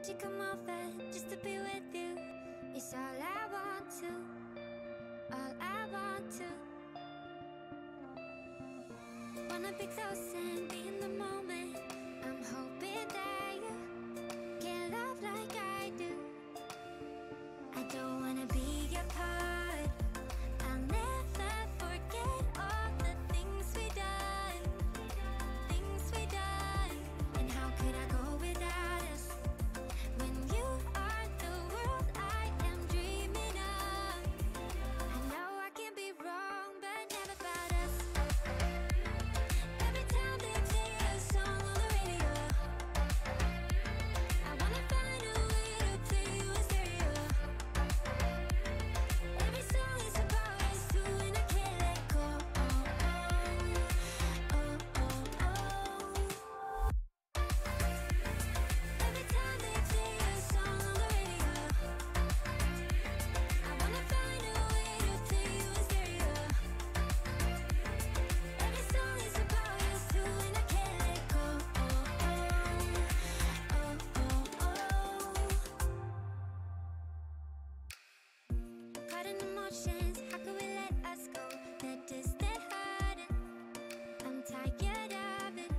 would you come over just to be with you? It's all I want to, all I want to. Wanna be close and be in the moment. I'm hoping that you can love like I do. I don't wanna be your part. I'll never forget all the things we done, and how could I go without us? When you are the world I am dreaming of. I know I can be wrong, but never about us. Every time they play a song on the radio, I wanna find a way to play you a stereo. Every song is about us two, and I can't let go. Every time they play a song on the radio, I wanna find a way to play you a stereo. Every song is about us two, and I can't let go. Caught in emotions, how could we let us go? The distant hurting, I'm tired of it.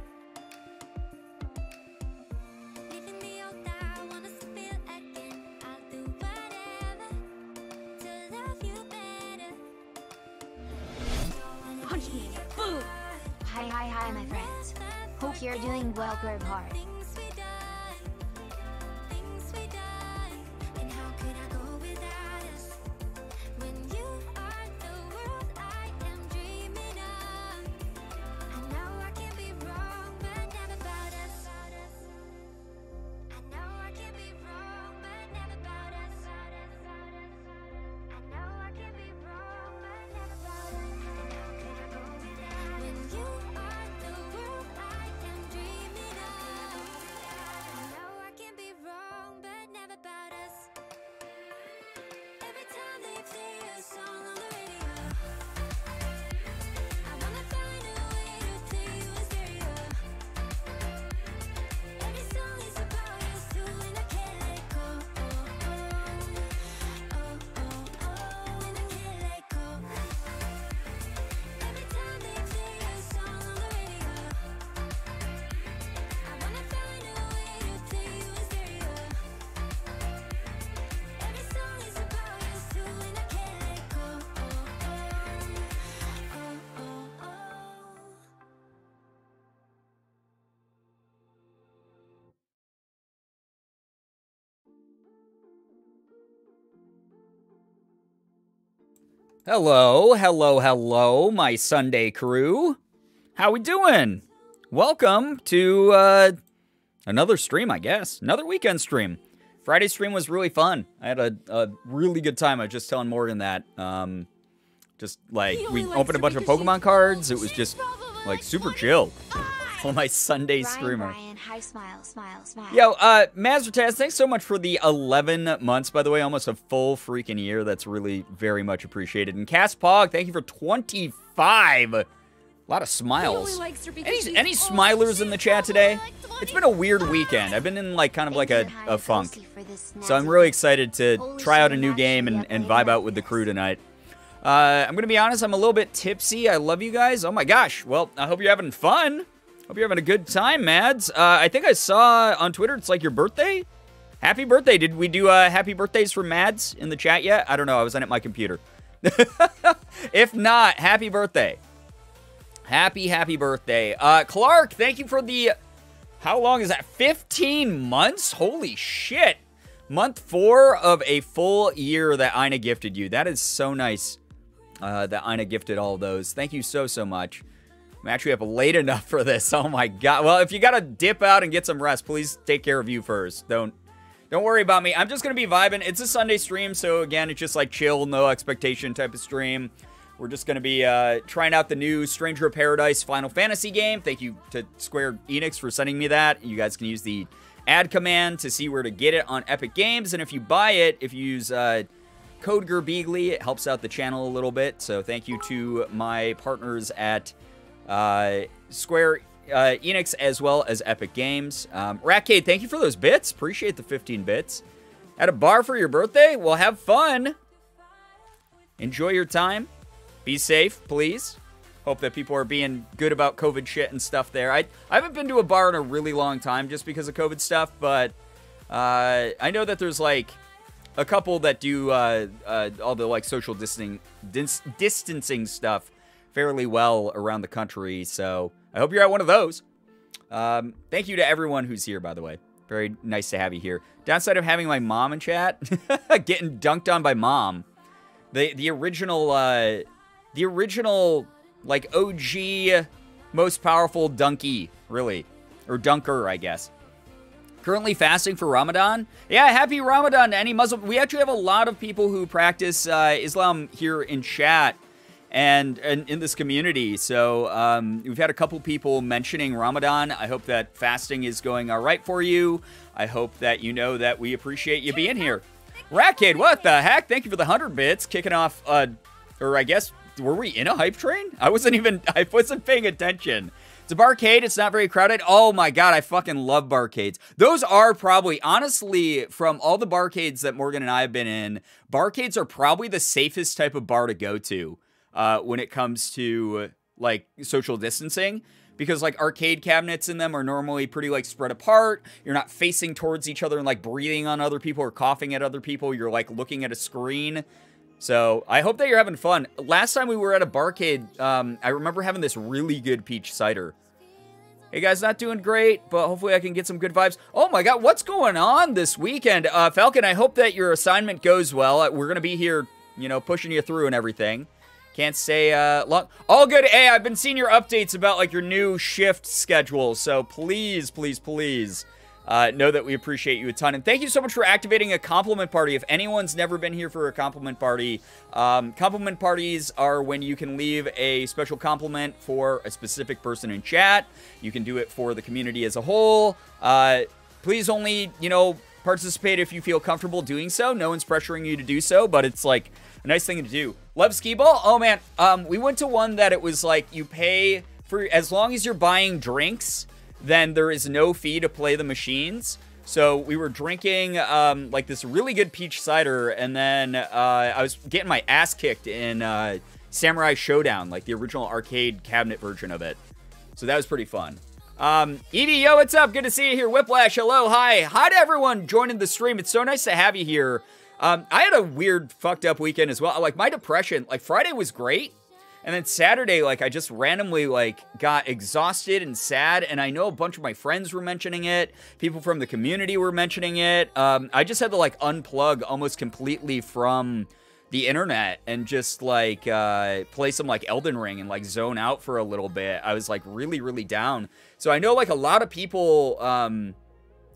Leaving the old I want us to feel again. I'll do whatever to love you better. Punch me. Boom. Hi, my friends. Hope you're doing well, Girbeagly. Things we done, and how could I go without us? When you are the world I am dreaming of. I know I can be wrong, but never about us. I know I can be wrong, but never about us. I know I can be wrong, but never about us. And how could I go without when you are the world I am dreaming of? I know I can be wrong, but never about us. Every time they play a song on the radio, I wanna find a way to play you a stereo. Every song is about us two, and I can't let go. And I can't let go. Every time they play a song on the radio, I wanna find a way to play you a stereo. Every song is about us two, and I can't let go. Hello, my Sunday crew. How we doing? Welcome to another stream, I guess. Another weekend stream. Friday's stream was really fun. I had a really good time. I was just telling Morgan that. Just like, we opened a bunch of Pokemon cards. It was just like super chill. For my Sunday streamer. Brian, hi, smile. Yo, Mazertaz, thanks so much for the 11 months, by the way. Almost a full freaking year. That's really very much appreciated. And Cass Pog, thank you for 25. A lot of smiles. Any smilers in the chat today? It's been a weird weekend. I've been in like kind of like a funk. So I'm really excited to try out a new game and vibe out with the crew tonight. I'm going to be honest, I'm a little bit tipsy. I love you guys. Oh my gosh. Well, I hope you're having fun. Hope you're having a good time, Mads. I think I saw on Twitter it's like your birthday. Happy birthday. Did we do happy birthdays for Mads in the chat yet? I don't know. I was on at my computer. If not, happy birthday. Happy birthday. Clark, thank you for the... How long is that? 15 months? Holy shit. Month 4 of a full year that Ina gifted you. That is so nice that Ina gifted all those. Thank you so much. I'm actually up late enough for this. Oh my god. Well, if you gotta dip out and get some rest, please take care of you first. Don't worry about me. I'm just gonna be vibing. It's a Sunday stream, so again, it's just like chill, no expectation type of stream. We're just gonna be trying out the new Stranger of Paradise Final Fantasy game. Thank you to Square Enix for sending me that. You guys can use the add command to see where to get it on Epic Games, and if you buy it, if you use code Girbeagly, it helps out the channel a little bit. So thank you to my partners at Square Enix as well as Epic Games. Ratcade, thank you for those bits. Appreciate the 15 bits. At a bar for your birthday? Well, have fun. Enjoy your time. Be safe, please. Hope that people are being good about COVID shit and stuff there. I haven't been to a bar in a really long time just because of COVID stuff, but I know that there's like a couple that do all the like social distancing stuff fairly well around the country, so I hope you're at one of those. Thank you to everyone who's here, by the way. Very nice to have you here. Downside of having my mom in chat, getting dunked on by mom. The original like OG most powerful donkey, really, or dunker, I guess. Currently fasting for Ramadan. Yeah, happy Ramadan to any Muslim. We actually have a lot of people who practice Islam here in chat and in this community. So we've had a couple people mentioning Ramadan. I hope that fasting is going all right for you. I hope that you know that we appreciate you being here. Ratkid, what the heck? Thank you for the 100 bits. Kicking off, or I guess, were we in a hype train? I wasn't paying attention. It's a barcade. It's not very crowded. Oh my god, I fucking love barcades. Those are probably, honestly, from all the barcades that Morgan and I have been in, barcades are probably the safest type of bar to go to when it comes to, like, social distancing. Because, like, arcade cabinets in them are normally pretty, like, spread apart. You're not facing towards each other and, like, breathing on other people or coughing at other people. You're, like, looking at a screen. So, I hope that you're having fun. Last time we were at a barcade, I remember having this really good peach cider. Hey, guys, not doing great, but hopefully I can get some good vibes. Oh, my God, what's going on this weekend? Falcon, I hope that your assignment goes well. We're going to be here, you know, pushing you through and everything. Can't stay long. All good. Hey, I've been seeing your updates about, like, your new shift schedule. So please, please, please know that we appreciate you a ton. And thank you so much for activating a compliment party. If anyone's never been here for a compliment party, compliment parties are when you can leave a special compliment for a specific person in chat. You can do it for the community as a whole. Please only, you know, participate if you feel comfortable doing so. No one's pressuring you to do so, but it's, like, a nice thing to do. Love skee ball? Oh, man. We went to one that it was like you pay for, as long as you're buying drinks, then there is no fee to play the machines. So we were drinking like this really good peach cider, and then I was getting my ass kicked in Samurai Showdown, like the original arcade cabinet version of it. So that was pretty fun. Evie, yo, what's up? Good to see you here. Whiplash, hello, hi. Hi to everyone joining the stream. It's so nice to have you here. I had a weird, fucked up weekend as well. Like, my depression, like, Friday was great. And then Saturday, like, I just randomly, like, got exhausted and sad. And I know a bunch of my friends were mentioning it. People from the community were mentioning it. I just had to, like, unplug almost completely from the internet and just, like, play some, like, Elden Ring and, like, zone out for a little bit. I was, like, really, really down. So I know, like, a lot of people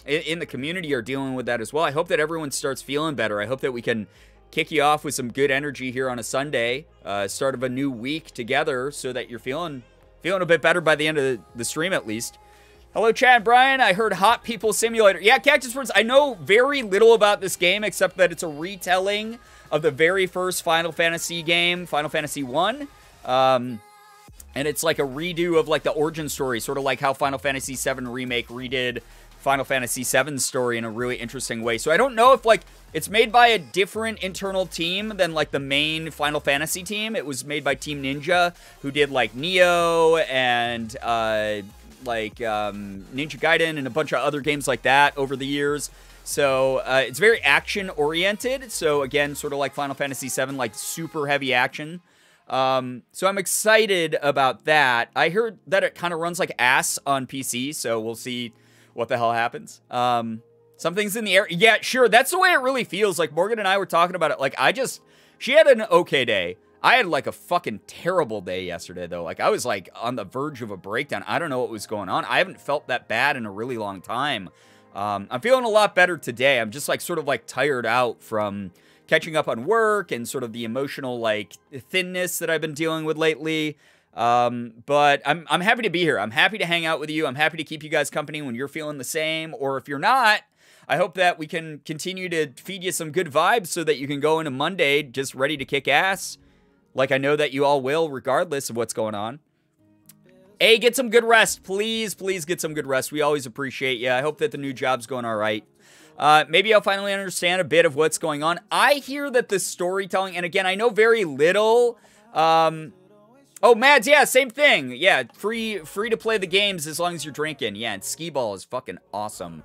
in the community are dealing with that as well. I hope that everyone starts feeling better. I hope that we can kick you off with some good energy here on a Sunday, start of a new week together, so that you're feeling a bit better by the end of the stream at least. Hello, Chad and Brian. I heard Hot People Simulator. Yeah, Cactus Friends, I know very little about this game except that it's a retelling of the very first Final Fantasy game, Final Fantasy 1. And it's like a redo of, like, the origin story, sort of like how Final Fantasy VII Remake redid Final Fantasy VII's story in a really interesting way. So I don't know if, like, it's made by a different internal team than, like, the main Final Fantasy team. It was made by Team Ninja, who did, like, Neo and, Ninja Gaiden and a bunch of other games like that over the years. So it's very action-oriented. So, again, sort of like Final Fantasy VII, like, super heavy action. So I'm excited about that. I heard that it kind of runs like ass on PC, so we'll see what the hell happens. Something's in the air. Yeah, sure. That's the way it really feels. Like, Morgan and I were talking about it. Like, she had an okay day. I had, like, a fucking terrible day yesterday, though. Like, I was, like, on the verge of a breakdown. I don't know what was going on. I haven't felt that bad in a really long time. I'm feeling a lot better today. I'm just, like, sort of, like, tired out from catching up on work and sort of the emotional, like, thinness that I've been dealing with lately. But I'm happy to be here. I'm happy to hang out with you. I'm happy to keep you guys company when you're feeling the same. Or if you're not, I hope that we can continue to feed you some good vibes so that you can go into Monday just ready to kick ass. Like I know that you all will, regardless of what's going on. A, get some good rest. Please, please get some good rest. We always appreciate you. I hope that the new job's going all right. Maybe I'll finally understand a bit of what's going on. I hear that the storytelling, and again, I know very little. Oh, Mads, yeah, same thing. Yeah, free to play the games as long as you're drinking. Yeah, and skee ball is fucking awesome.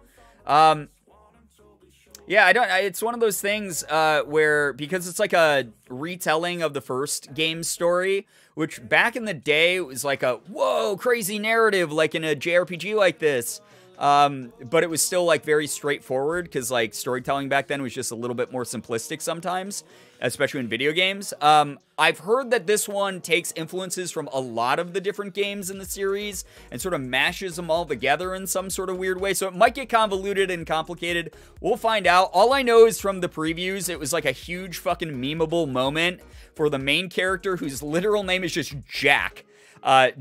Yeah, it's one of those things where, because it's like a retelling of the first game story, which back in the day was like a, whoa, crazy narrative, like in a JRPG like this. But it was still like very straightforward, because like storytelling back then was just a little bit more simplistic sometimes, especially in video games. I've heard that this one takes influences from a lot of the different games in the series and sort of mashes them all together in some sort of weird way. So it might get convoluted and complicated. We'll find out. All I know is from the previews, it was like a huge fucking memeable moment for the main character, whose literal name is just Jack.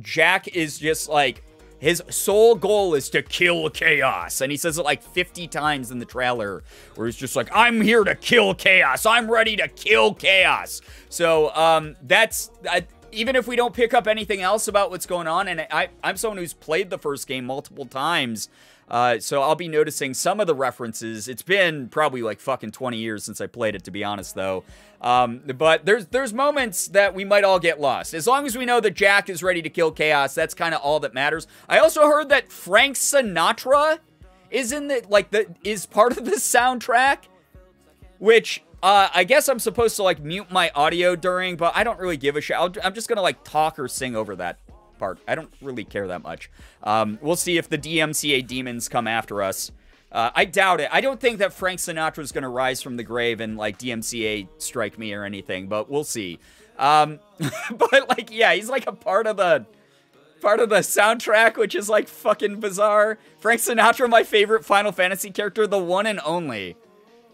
Jack is just like, his sole goal is to kill chaos. And he says it like 50 times in the trailer, where he's just like, I'm here to kill chaos. I'm ready to kill chaos. So that's, even if we don't pick up anything else about what's going on, and I'm someone who's played the first game multiple times, so I'll be noticing some of the references. It's been probably like fucking 20 years since I played it, to be honest, though. But there's moments that we might all get lost. As long as we know that Jack is ready to kill chaos, that's kind of all that matters. I also heard that Frank Sinatra is is part of the soundtrack, which I guess I'm supposed to like mute my audio during, but I don't really give a shit. I'm just gonna like talk or sing over that part. I don't really care that much. We'll see if the DMCA demons come after us. I doubt it. I don't think that Frank Sinatra is going to rise from the grave and like DMCA strike me or anything, but we'll see. But like, yeah, he's like a part of the soundtrack, which is like fucking bizarre. Frank Sinatra, my favorite Final Fantasy character, the one and only.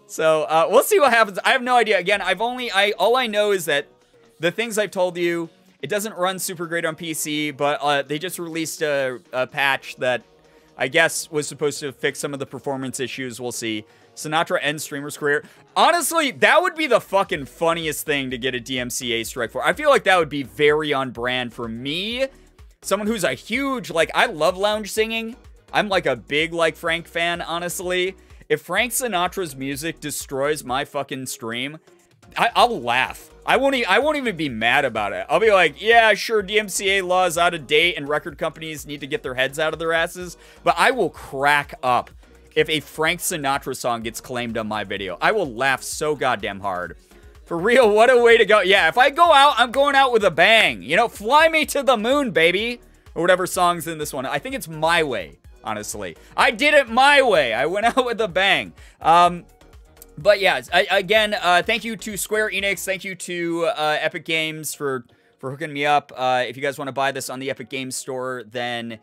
So we'll see what happens. I have no idea. Again, all I know is that the things I've told you, it doesn't run super great on PC, but they just released a patch that I guess was supposed to fix some of the performance issues. We'll see. Sinatra ends streamer's career. Honestly, that would be the fucking funniest thing to get a DMCA strike for. I feel like that would be very on brand for me. Someone who's a huge, like, I love lounge singing. I'm like a big, like, Frank fan, honestly. If Frank Sinatra's music destroys my fucking stream, I'll laugh. I won't even be mad about it. I'll be like, yeah, sure, DMCA law is out of date and record companies need to get their heads out of their asses, but I will crack up if a Frank Sinatra song gets claimed on my video. I will laugh so goddamn hard. For real, what a way to go. Yeah, if I go out, I'm going out with a bang. You know, fly me to the moon, baby. Or whatever song's in this one. I think it's My Way, honestly. I did it my way. I went out with a bang. But yeah, again, thank you to Square Enix. Thank you to Epic Games for hooking me up. If you guys want to buy this on the Epic Games Store, then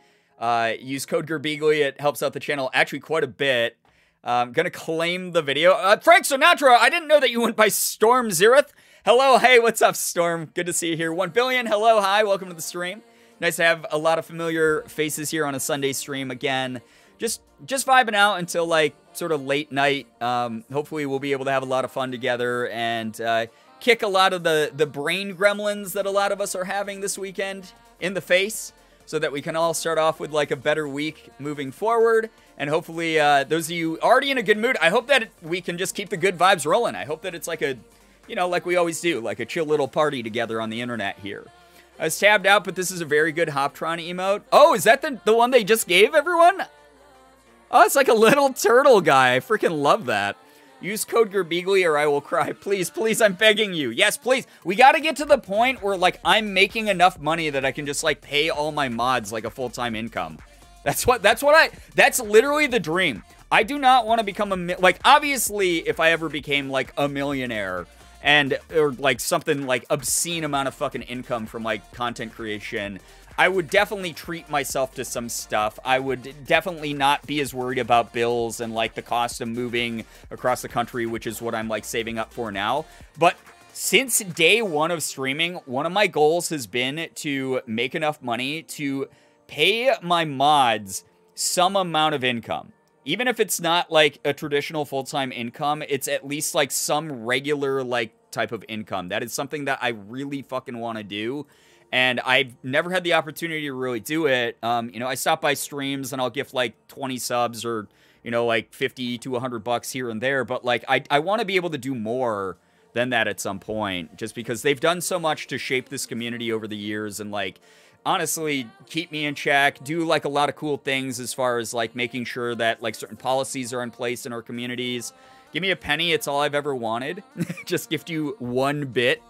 use code Girbeagly. It helps out the channel actually quite a bit. I'm going to claim the video. Frank Sinatra, I didn't know that you went by Storm Zereth. Hello, hey, what's up, Storm? Good to see you here. 1 billion, hello, hi, welcome to the stream. Nice to have a lot of familiar faces here on a Sunday stream again. Just vibing out until like sort of late night. Hopefully we'll be able to have a lot of fun together and kick a lot of the brain gremlins that a lot of us are having this weekend in the face, so that we can all start off with like a better week moving forward. And hopefully those of you already in a good mood, I hope that we can just keep the good vibes rolling. I hope that it's like a, you know, like we always do, like a chill little party together on the internet here. I was tabbed out, but this is a very good Hoptron emote. Oh, is that the one they just gave everyone? Oh, it's like a little turtle guy. I freaking love that. Use code Girbeagly or I will cry. Please, please, I'm begging you. Yes, please. We got to get to the point where, like, I'm making enough money that I can just, like, pay all my mods, like, a full-time income. That's literally the dream. I do not want to become like, obviously, if I ever became, like, a millionaire or, like, something, like, obscene amount of fucking income from, like, content creation, I would definitely treat myself to some stuff. I would definitely not be as worried about bills and like the cost of moving across the country, which is what I'm like saving up for now. But since day one of streaming, one of my goals has been to make enough money to pay my mods some amount of income. Even if it's not like a traditional full-time income, it's at least like some regular like type of income. That is something that I really fucking want to do. And I've never had the opportunity to really do it. You know, I stop by streams and I'll gift like 20 subs or, you know, like 50 to $100 here and there. But like, I want to be able to do more than that at some point, just because they've done so much to shape this community over the years and like, honestly, keep me in check, do like a lot of cool things as far as like making sure that like certain policies are in place in our communities. Give me a penny, it's all I've ever wanted. Just gift you 1 bit.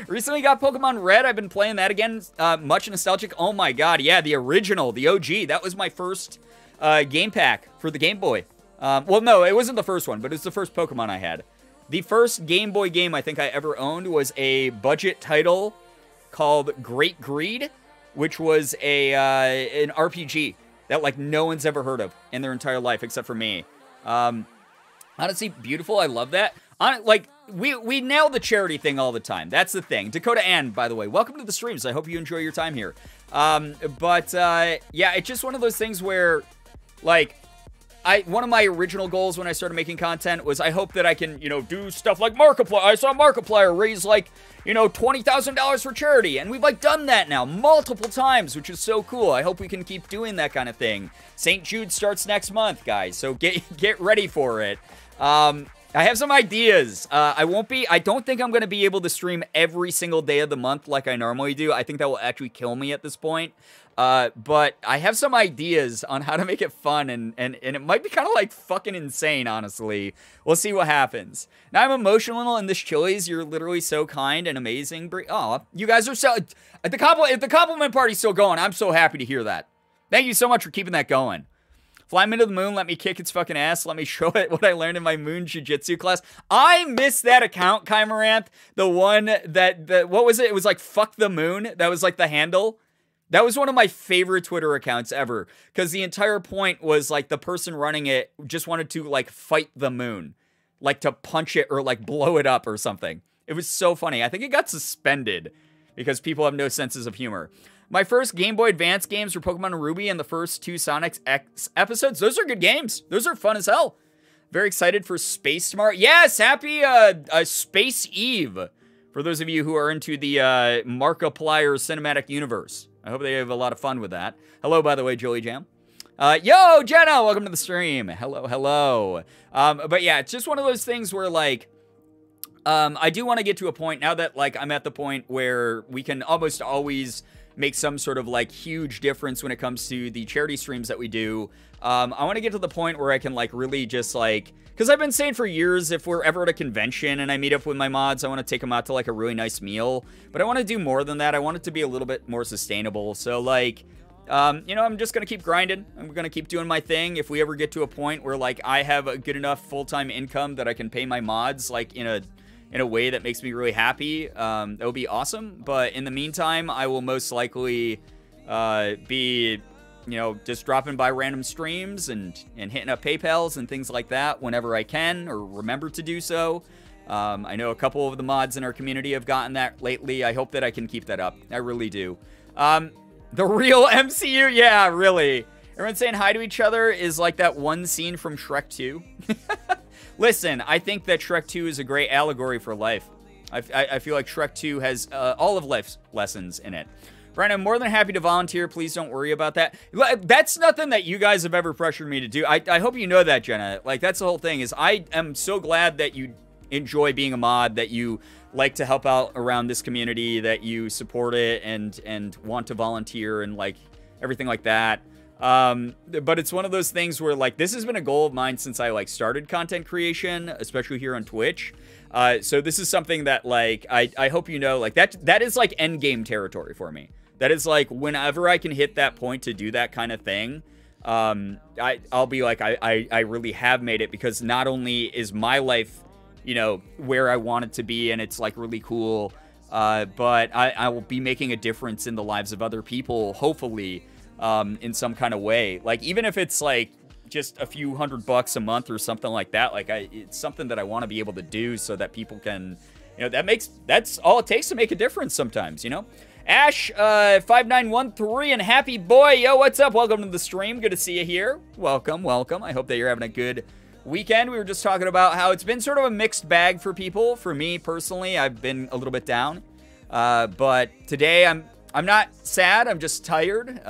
Recently got Pokemon Red. I've been playing that again. Much nostalgic. Oh my god, yeah, the original, the OG. That was my first game pack for the Game Boy. Well, no, it wasn't the first one, but it was the first Pokemon I had. The first Game Boy game I think I ever owned was a budget title called Great Greed, which was an RPG that like no one's ever heard of in their entire life except for me. Honestly, beautiful. I love that. Like, we nail the charity thing all the time. That's the thing. Dakota Ann, by the way, welcome to the streams. I hope you enjoy your time here. Yeah, it's just one of those things where, like, one of my original goals when I started making content was I hope that I can, you know, do stuff like Markiplier. I saw Markiplier raise, like, you know, $20,000 for charity. And we've, like, done that now multiple times, which is so cool. I hope we can keep doing that kind of thing. St. Jude starts next month, guys. So get ready for it. I have some ideas. I don't think I'm going to be able to stream every single day of the month like I normally do. I think that will actually kill me at this point. But I have some ideas on how to make it fun, and it might be kind of like fucking insane, honestly. We'll see what happens. Now I'm emotional in this Chili's. You're literally so kind and amazing. Oh, you guys are so... If the compliment party's still going, I'm so happy to hear that. Thank you so much for keeping that going. Fly me to the moon, let me kick its fucking ass, let me show it what I learned in my moon jiu-jitsu class. I missed that account, Kymaranth. The one that, what was it? It was like, fuck the moon. That was like the handle. That was one of my favorite Twitter accounts ever. Because the entire point was like the person running it just wanted to like fight the moon. Like to punch it or like blow it up or something. It was so funny. I think it got suspended because people have no senses of humor. My first Game Boy Advance games were Pokemon Ruby and the first 2 Sonic X episodes. Those are good games. Those are fun as hell. Very excited for Space tomorrow. Yes, happy Space Eve. For those of you who are into the Markiplier cinematic universe. I hope they have a lot of fun with that. Hello, by the way, Joey Jam. Yo, Jenna, welcome to the stream. Hello, hello. But yeah, it's just one of those things where like, I do want to get to a point now that like I'm at the point where we can almost always make some sort of like huge difference when it comes to the charity streams that we do. I want to get to the point where I can like really just like, because I've been saying for years, if we're ever at a convention and I meet up with my mods, I want to take them out to like a really nice meal. But I want to do more than that. I want it to be a little bit more sustainable. So like, you know, I'm just going to keep grinding. I'm going to keep doing my thing. If we ever get to a point where like I have a good enough full-time income that I can pay my mods like in a way that makes me really happy, that would be awesome. But in the meantime, I will most likely be, you know, just dropping by random streams and hitting up PayPals and things like that whenever I can or remember to do so. I know a couple of the mods in our community have gotten that lately. I hope that I can keep that up. I really do. The real MCU? Yeah, really. Everyone saying hi to each other is like that one scene from Shrek 2. Listen, I think that Shrek 2 is a great allegory for life. I feel like Shrek 2 has all of life's lessons in it. Brian, I'm more than happy to volunteer. Please don't worry about that. That's nothing that you guys have ever pressured me to do. I hope you know that, Jenna. Like, that's the whole thing, is I am so glad that you enjoy being a mod, that you like to help out around this community, that you support it and want to volunteer and, like, everything like that. But it's one of those things where, like, this has been a goal of mine since I, like, started content creation, especially here on Twitch. So this is something that, like, I hope you know, like, that is, like, end game territory for me. That is, like, whenever I can hit that point to do that kind of thing, I'll be like, I really have made it, because not only is my life, you know, where I want it to be, and it's, like, really cool, but I will be making a difference in the lives of other people, hopefully, in some kind of way. Like, even if it's, like, just a few $100 a month or something like that, like, it's something that I want to be able to do so that people can, you know, that's all it takes to make a difference sometimes, you know? Ash, 5913, and Happy Boy, yo, what's up? Welcome to the stream. Good to see you here. Welcome, welcome. I hope that you're having a good weekend. We were just talking about how it's been sort of a mixed bag for people. For me, personally, I've been a little bit down. But today I'm not sad. I'm just tired.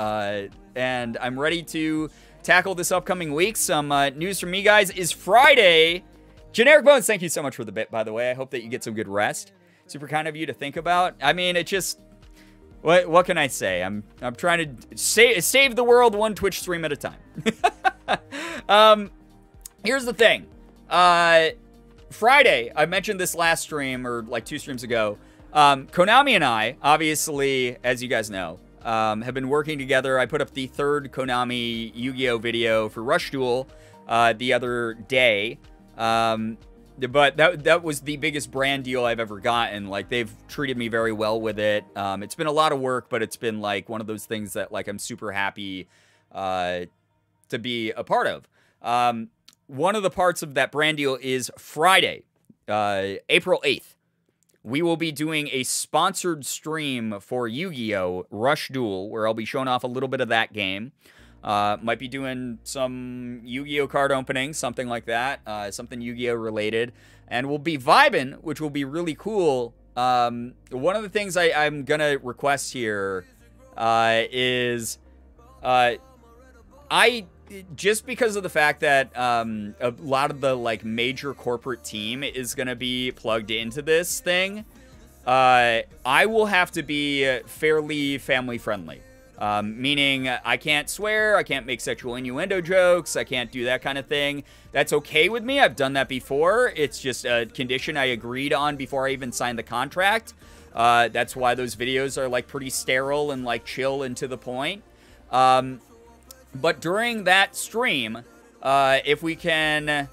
And I'm ready to tackle this upcoming week. Some news from me, guys, is Friday. Generic Bones, thank you so much for the bit, by the way. I hope that you get some good rest. Super kind of you to think about. I mean, it just... What can I say? I'm trying to save the world one Twitch stream at a time. Here's the thing. Friday, I mentioned this last stream, or like 2 streams ago. Konami and I, obviously, as you guys know, have been working together. I put up the 3rd Konami Yu-Gi-Oh! Video for Rush Duel the other day. But that was the biggest brand deal I've ever gotten. Like, they've treated me very well with it. It's been a lot of work, but it's been, like, one of those things that, like, I'm super happy to be a part of. One of the parts of that brand deal is Friday, April 8th. We will be doing a sponsored stream for Yu-Gi-Oh! Rush Duel, where I'll be showing off a little bit of that game. Might be doing some Yu-Gi-Oh! Card opening, something like that. Something Yu-Gi-Oh! Related. And we'll be vibing, which will be really cool. One of the things I'm going to request here is... just because of the fact that a lot of the like major corporate team is going to be plugged into this thing, I will have to be fairly family friendly. Meaning I can't swear, I can't make sexual innuendo jokes, I can't do that kind of thing. That's okay with me. I've done that before. It's just a condition I agreed on before I even signed the contract. That's why those videos are like pretty sterile and like chill and to the point. But during that stream, if we can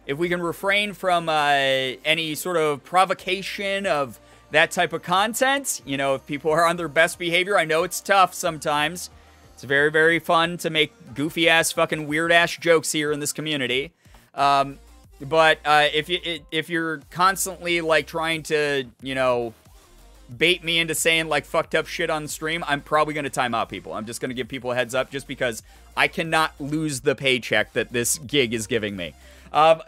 refrain from any sort of provocation of that type of content, you know, if people are on their best behavior, I know it's tough sometimes. It's very, very fun to make goofy-ass, fucking weird-ass jokes here in this community. But if you're constantly, like, trying to, you know, bait me into saying, like, fucked up shit on stream, I'm probably going to time out people. I'm just going to give people a heads up just because I cannot lose the paycheck that this gig is giving me. Hide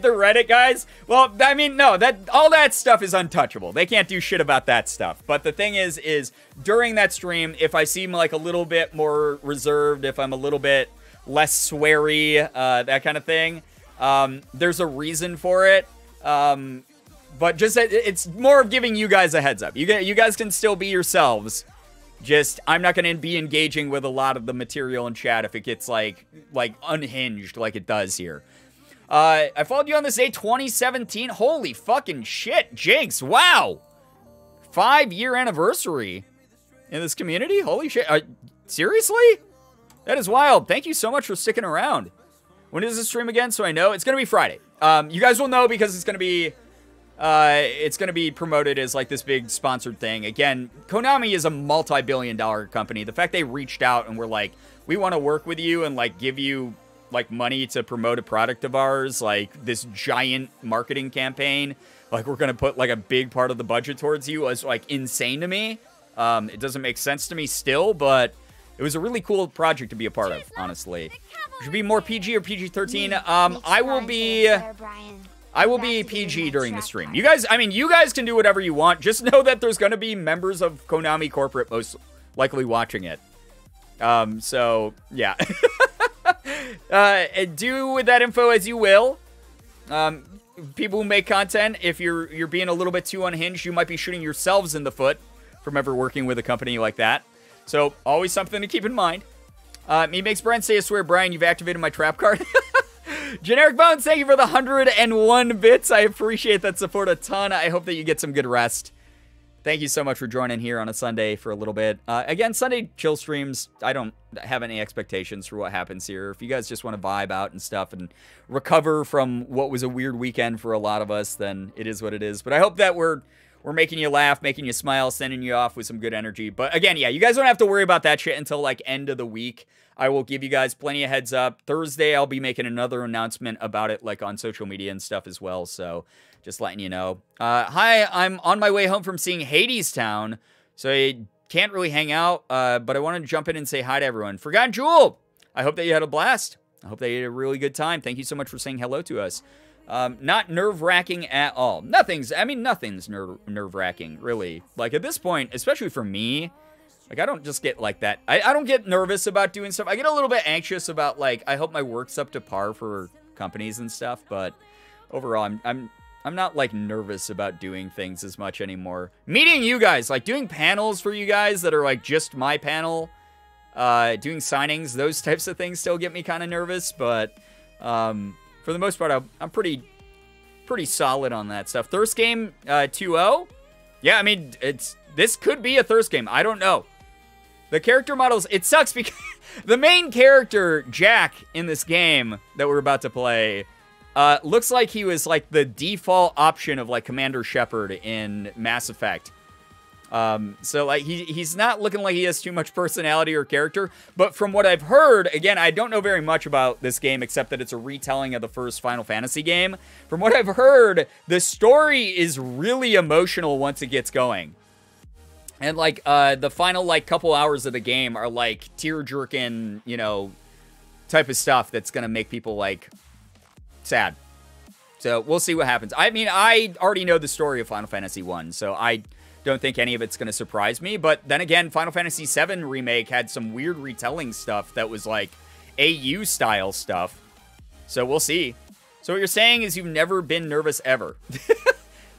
the Reddit, guys. Well, I mean, no, all that stuff is untouchable. They can't do shit about that stuff. But the thing is during that stream, if I seem like a little bit more reserved, if I'm a little bit less sweary, that kind of thing, there's a reason for it. But just, it's more of giving you guys a heads up. You guys can still be yourselves. Just, I'm not going to be engaging with a lot of the material in chat if it gets, like unhinged like it does here. I followed you on this day, 2017. Holy fucking shit, Jinx. Wow. 5-year anniversary in this community. Holy shit. Seriously? That is wild. Thank you so much for sticking around. When is this stream again? So I know. It's going to be Friday. You guys will know because it's going to be promoted as like this big sponsored thing. Again, Konami is a multi-billion-dollar company. The fact they reached out and were like, we want to work with you and like give you like money to promote a product of ours, like this giant marketing campaign, like we're going to put like a big part of the budget towards you, was like insane to me. It doesn't make sense to me still, but it was a really cool project to be a part of, honestly. Should be more PG or PG-13. I will be PG during the stream. You guys, I mean, you guys can do whatever you want. Just know that there's going to be members of Konami corporate most likely watching it. So, yeah. Do with that info as you will. People who make content, if you're being a little bit too unhinged, you might be shooting yourselves in the foot from ever working with a company like that. So, always something to keep in mind. Me makes Brian say, I swear, Brian, you've activated my trap card. Generic Bones, thank you for the 101 bits. I appreciate that support a ton. I hope that you get some good rest. Thank you so much for joining here on a Sunday for a little bit. Again, Sunday chill streams, I don't have any expectations for what happens here. If you guys just want to vibe out and stuff and recover from what was a weird weekend for a lot of us, then it is what it is. But I hope that we're making you laugh, making you smile, sending you off with some good energy. But again, yeah, you guys don't have to worry about that shit until like end of the week. I will give you guys plenty of heads up. Thursday, I'll be making another announcement about it, like on social media and stuff as well. So just letting you know. Hi, I'm on my way home from seeing Hades Town, so I can't really hang out, but I wanted to jump in and say hi to everyone. Forgotten Jewel, I hope that you had a blast. I hope that you had a really good time. Thank you so much for saying hello to us. Not nerve-wracking at all. Nothing's nerve-wracking, really. Like, at this point, especially for me, like, I don't just get like that. I don't get nervous about doing stuff. I get a little bit anxious about, like, I hope my work's up to par for companies and stuff, but overall, I'm not, like, nervous about doing things as much anymore. Meeting you guys, like, doing panels for you guys that are, like, just my panel, doing signings, those types of things still get me kind of nervous, but, for the most part, I'm pretty solid on that stuff. Thirst game 2-0? Yeah, I mean, this could be a thirst game. I don't know. The character models, it sucks because the main character, Jack, in this game that we're about to play, looks like he was, like, the default option of, like, Commander Shepard in Mass Effect. So, like, he's not looking like he has too much personality or character, but from what I've heard, again, I don't know very much about this game except that it's a retelling of the first Final Fantasy game. From what I've heard, the story is really emotional once it gets going. And, like, the final, like, couple hours of the game are, like, tear-jerking, you know, type of stuff that's gonna make people, like, sad. So, we'll see what happens. I mean, I already know the story of Final Fantasy 1, so I don't think any of it's gonna surprise me. But then again, Final Fantasy 7 Remake had some weird retelling stuff that was, like, AU-style stuff. So, we'll see. So, what you're saying is you've never been nervous ever.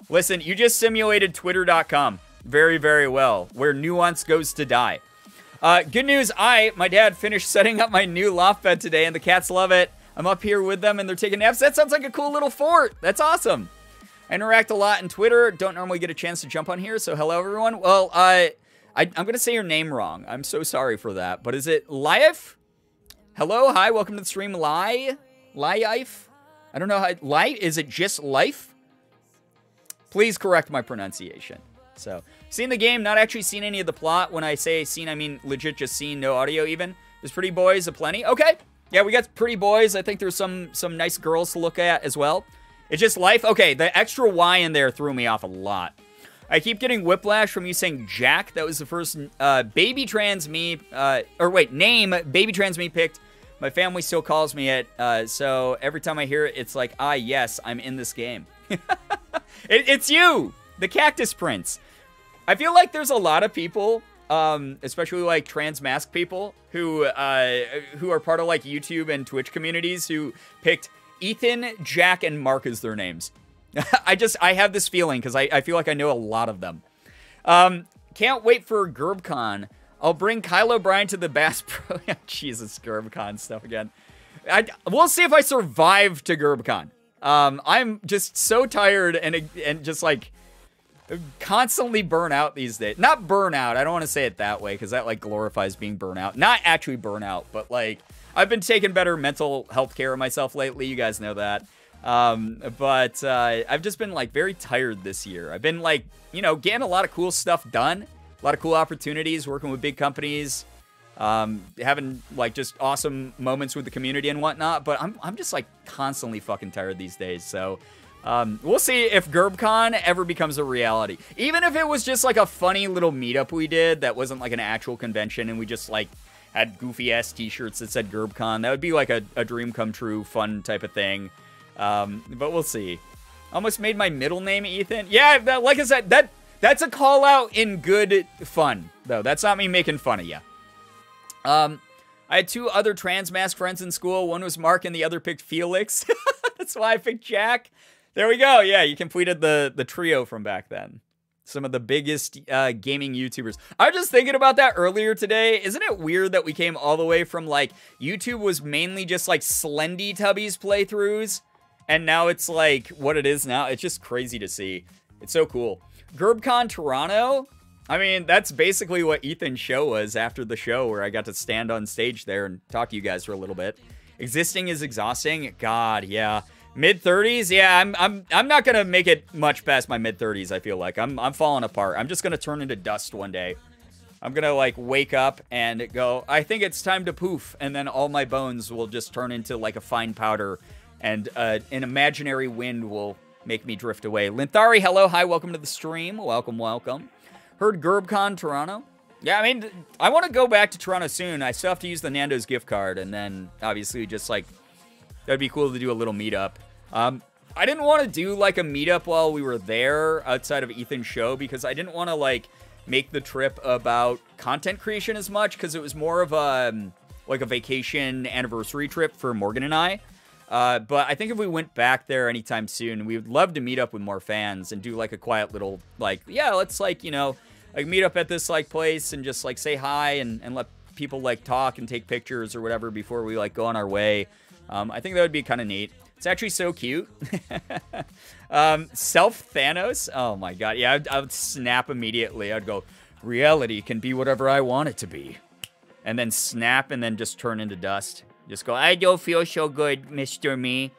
Listen, you just simulated Twitter.com. Very, very well, where nuance goes to die. Good news, my dad finished setting up my new loft bed today, and the cats love it. I'm up here with them, and they're taking naps. That sounds like a cool little fort. That's awesome. I interact a lot in Twitter. Don't normally get a chance to jump on here, so hello, everyone. Well, I'm going to say your name wrong. I'm so sorry for that, but is it Life? Hello, hi, welcome to the stream, Life? I don't know how, Life? Is it just Life? Please correct my pronunciation. So, seen the game, not actually seen any of the plot. When I say seen, I mean legit just seen, no audio even. There's pretty boys aplenty. Okay. Yeah, we got pretty boys. I think there's some nice girls to look at as well. It's just Life. Okay, the extra Y in there threw me off a lot. I keep getting whiplash from you saying Jack. That was the first baby trans me, name baby trans me picked. My family still calls me it. So every time I hear it, it's like, yes, I'm in this game. It's you, the Cactus Prince. I feel like there's a lot of people, especially like trans mask people, who are part of like YouTube and Twitch communities who picked Ethan, Jack, and Mark as their names. I have this feeling because I feel like I know a lot of them. Can't wait for GerbCon. I'll bring Kyle O'Brien to the Bass Pro. Jesus, GerbCon stuff again. We'll see if I survive to GerbCon. I'm just so tired and just like constantly burn out these days. Not burnout. I don't want to say it that way because that like glorifies being burnout. Not actually burnout, but like I've been taking better mental health care of myself lately. You guys know that. But I've just been like very tired this year. I've been like, you know, getting a lot of cool stuff done. A lot of cool opportunities, working with big companies, having like just awesome moments with the community and whatnot. But I'm just like constantly fucking tired these days. So we'll see if GerbCon ever becomes a reality. Even if it was just like a funny little meetup we did that wasn't like an actual convention and we just like had goofy ass t-shirts that said GerbCon, that would be like a dream come true, fun type of thing. But we'll see. Almost made my middle name Ethan. Yeah, like I said, that's a call out in good fun, though. That's not me making fun of you. I had two other trans mask friends in school. One was Mark and the other picked Felix. That's why I picked Jack. There we go. Yeah, you completed the trio from back then. Some of the biggest gaming YouTubers. I was just thinking about that earlier today. Isn't it weird that we came all the way from, like, YouTube was mainly just, like, Slendy Tubbies playthroughs, and now it's, like, what it is now? It's just crazy to see. It's so cool. GerbCon Toronto? I mean, that's basically what Ethan's show was after the show, where I got to stand on stage there and talk to you guys for a little bit. Existing is exhausting. God, yeah. Mid-30s? Yeah, I'm not gonna make it much past my mid-30s, I feel like. I'm falling apart. I'm just gonna turn into dust one day. I'm gonna, like, wake up and go, I think it's time to poof, and then all my bones will just turn into, like, a fine powder, and an imaginary wind will make me drift away. Linthari, hello, hi, welcome to the stream. Welcome, welcome. Heard GerbCon Toronto? Yeah, I mean, I want to go back to Toronto soon. I still have to use the Nando's gift card, and then, obviously, just, like, that'd be cool to do a little meetup. I didn't want to do like a meetup while we were there outside of Ethan's show because I didn't want to like make the trip about content creation as much because it was more of a like a vacation anniversary trip for Morgan and I. But I think if we went back there anytime soon, we would love to meet up with more fans and do like a quiet little like, yeah, let's like, you know, like meet up at this like place and just like say hi and let people like talk and take pictures or whatever before we like go on our way. I think that would be kind of neat. It's actually so cute. Self Thanos. Oh my God. Yeah, I would snap immediately. I'd go, reality can be whatever I want it to be. And then snap and then just turn into dust. Just go, I don't feel so good, Mr. Me.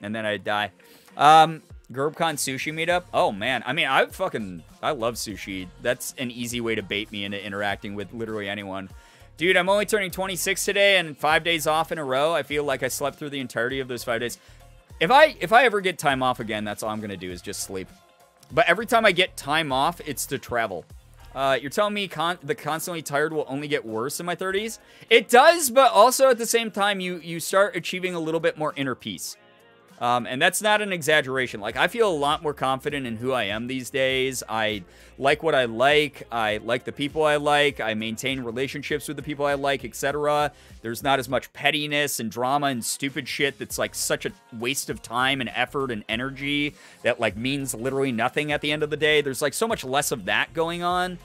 And then I'd die. GerbCon sushi meetup. Oh man. I mean, I love sushi. That's an easy way to bait me into interacting with literally anyone. Dude, I'm only turning 26 today and 5 days off in a row. I feel like I slept through the entirety of those 5 days. If I ever get time off again, that's all I'm going to do is just sleep. But every time I get time off, it's to travel. You're telling me the constantly tired will only get worse in my 30s? It does, but also at the same time, you start achieving a little bit more inner peace. And that's not an exaggeration. Like, I feel a lot more confident in who I am these days. I like what I like the people I like, I maintain relationships with the people I like, etc. There's not as much pettiness and drama and stupid shit that's like such a waste of time and effort and energy that like means literally nothing at the end of the day. There's like so much less of that going on.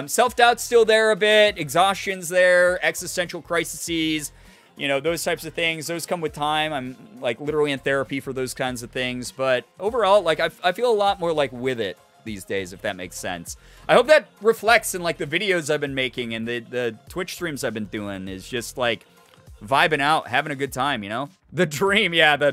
Self-doubt's still there a bit, exhaustion's there, existential crises. You know, those types of things, those come with time. I'm, like, literally in therapy for those kinds of things. But overall, like, I feel a lot more, like, with it these days, if that makes sense. I hope that reflects in, like, the videos I've been making and the Twitch streams I've been doing is just, like, vibing out, having a good time, you know? The dream, yeah,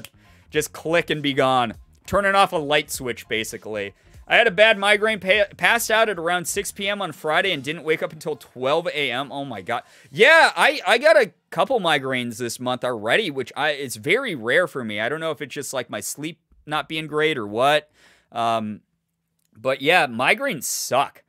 just click and be gone. Turning off a light switch, basically. I had a bad migraine, passed out at around 6 p.m. on Friday and didn't wake up until 12 a.m. Oh my God. Yeah, I got a couple migraines this month already, which it's very rare for me. I don't know if it's just like my sleep not being great or what. But yeah, migraines suck.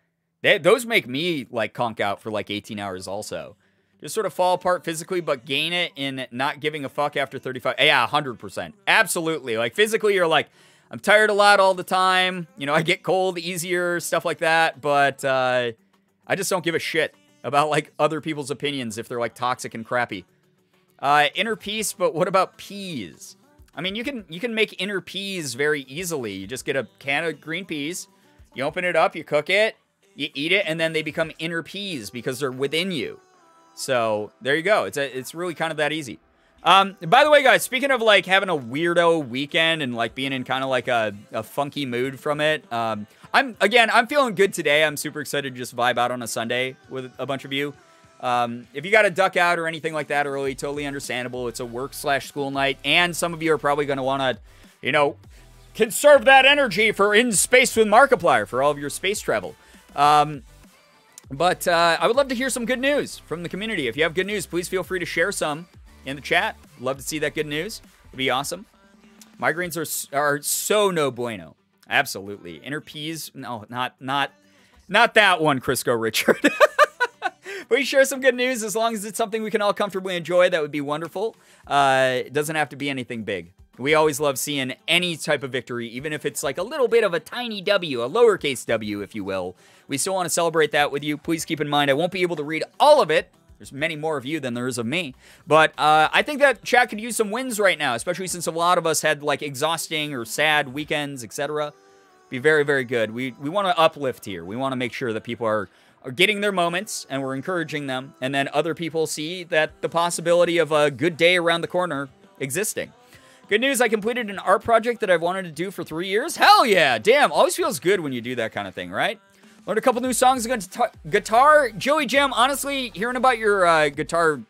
Those make me like conk out for like 18 hours also. Just sort of fall apart physically, but gain it in not giving a fuck after 35. Yeah, 100%. Absolutely. Like physically, you're like, I'm tired a lot all the time. You know, I get cold easier, stuff like that. But I just don't give a shit about, like, other people's opinions if they're, like, toxic and crappy. Inner peace, but what about peas? I mean, you can make inner peas very easily. You just get a can of green peas. You open it up, you cook it, you eat it, and then they become inner peas because they're within you. So, there you go. It's really kind of that easy. By the way, guys, speaking of, like, having a weirdo weekend and, like, being in kind of, like, a funky mood from it, I'm feeling good today. I'm super excited to just vibe out on a Sunday with a bunch of you. If you got to duck out or anything like that early, totally understandable. It's a work/school night, and some of you are probably going to want to, you know, conserve that energy for In Space with Markiplier for all of your space travel. But I would love to hear some good news from the community. If you have good news, please feel free to share some in the chat. Love to see that good news. It'd be awesome. Migraines are so no bueno. Absolutely. Inner peas? No, not that one, Crisco Richard. Please share some good news as long as it's something we can all comfortably enjoy. That would be wonderful. It doesn't have to be anything big. We always love seeing any type of victory, even if it's like a little bit of a tiny W, a lowercase w, if you will. We still want to celebrate that with you. Please keep in mind, I won't be able to read all of it. There's many more of you than there is of me. But I think that chat could use some wins right now, especially since a lot of us had like exhausting or sad weekends, etc. Be very, very good. We want to uplift here. We want to make sure that people are getting their moments and we're encouraging them. And then other people see that the possibility of a good day around the corner existing. Good news, I completed an art project that I've wanted to do for 3 years. Hell yeah! Damn, always feels good when you do that kind of thing, right? Learned a couple new songs on guitar. Joey Jim, honestly, hearing about your guitar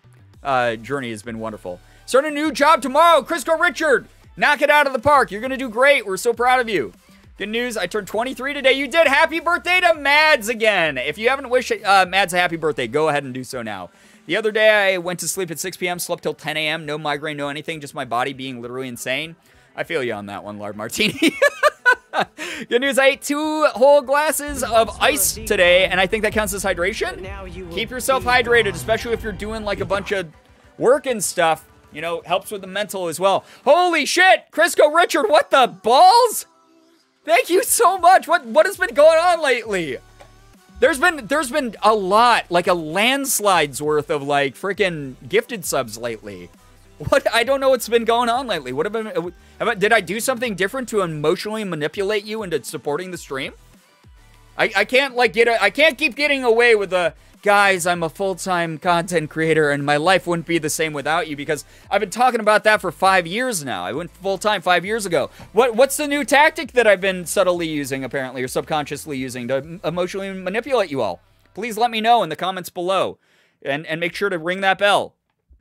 journey has been wonderful. Start a new job tomorrow. Crisco Richard, knock it out of the park. You're going to do great. We're so proud of you. Good news, I turned 23 today. You did. Happy birthday to Mads again. If you haven't wished Mads a happy birthday, go ahead and do so now. The other day, I went to sleep at 6 p.m., slept till 10 a.m., no migraine, no anything, just my body being literally insane. I feel you on that one, Lard Martini. Good news, I ate 2 whole glasses of ice today, and I think that counts as hydration. Keep yourself hydrated, especially if you're doing like a bunch of work and stuff. You know, helps with the mental as well. Holy shit! Crisco Richard, what the balls? Thank you so much. What has been going on lately? There's been a lot, like a landslide's worth of like freaking gifted subs lately. What? I don't know what's been going on lately. What did I do something different to emotionally manipulate you into supporting the stream? I can't like I can't keep getting away with the guys, I'm a full-time content creator and my life wouldn't be the same without you, because I've been talking about that for 5 years now. I went full-time 5 years ago. What's the new tactic that I've been subtly using, apparently, or subconsciously using to emotionally manipulate you all? Please let me know in the comments below. And make sure to ring that bell.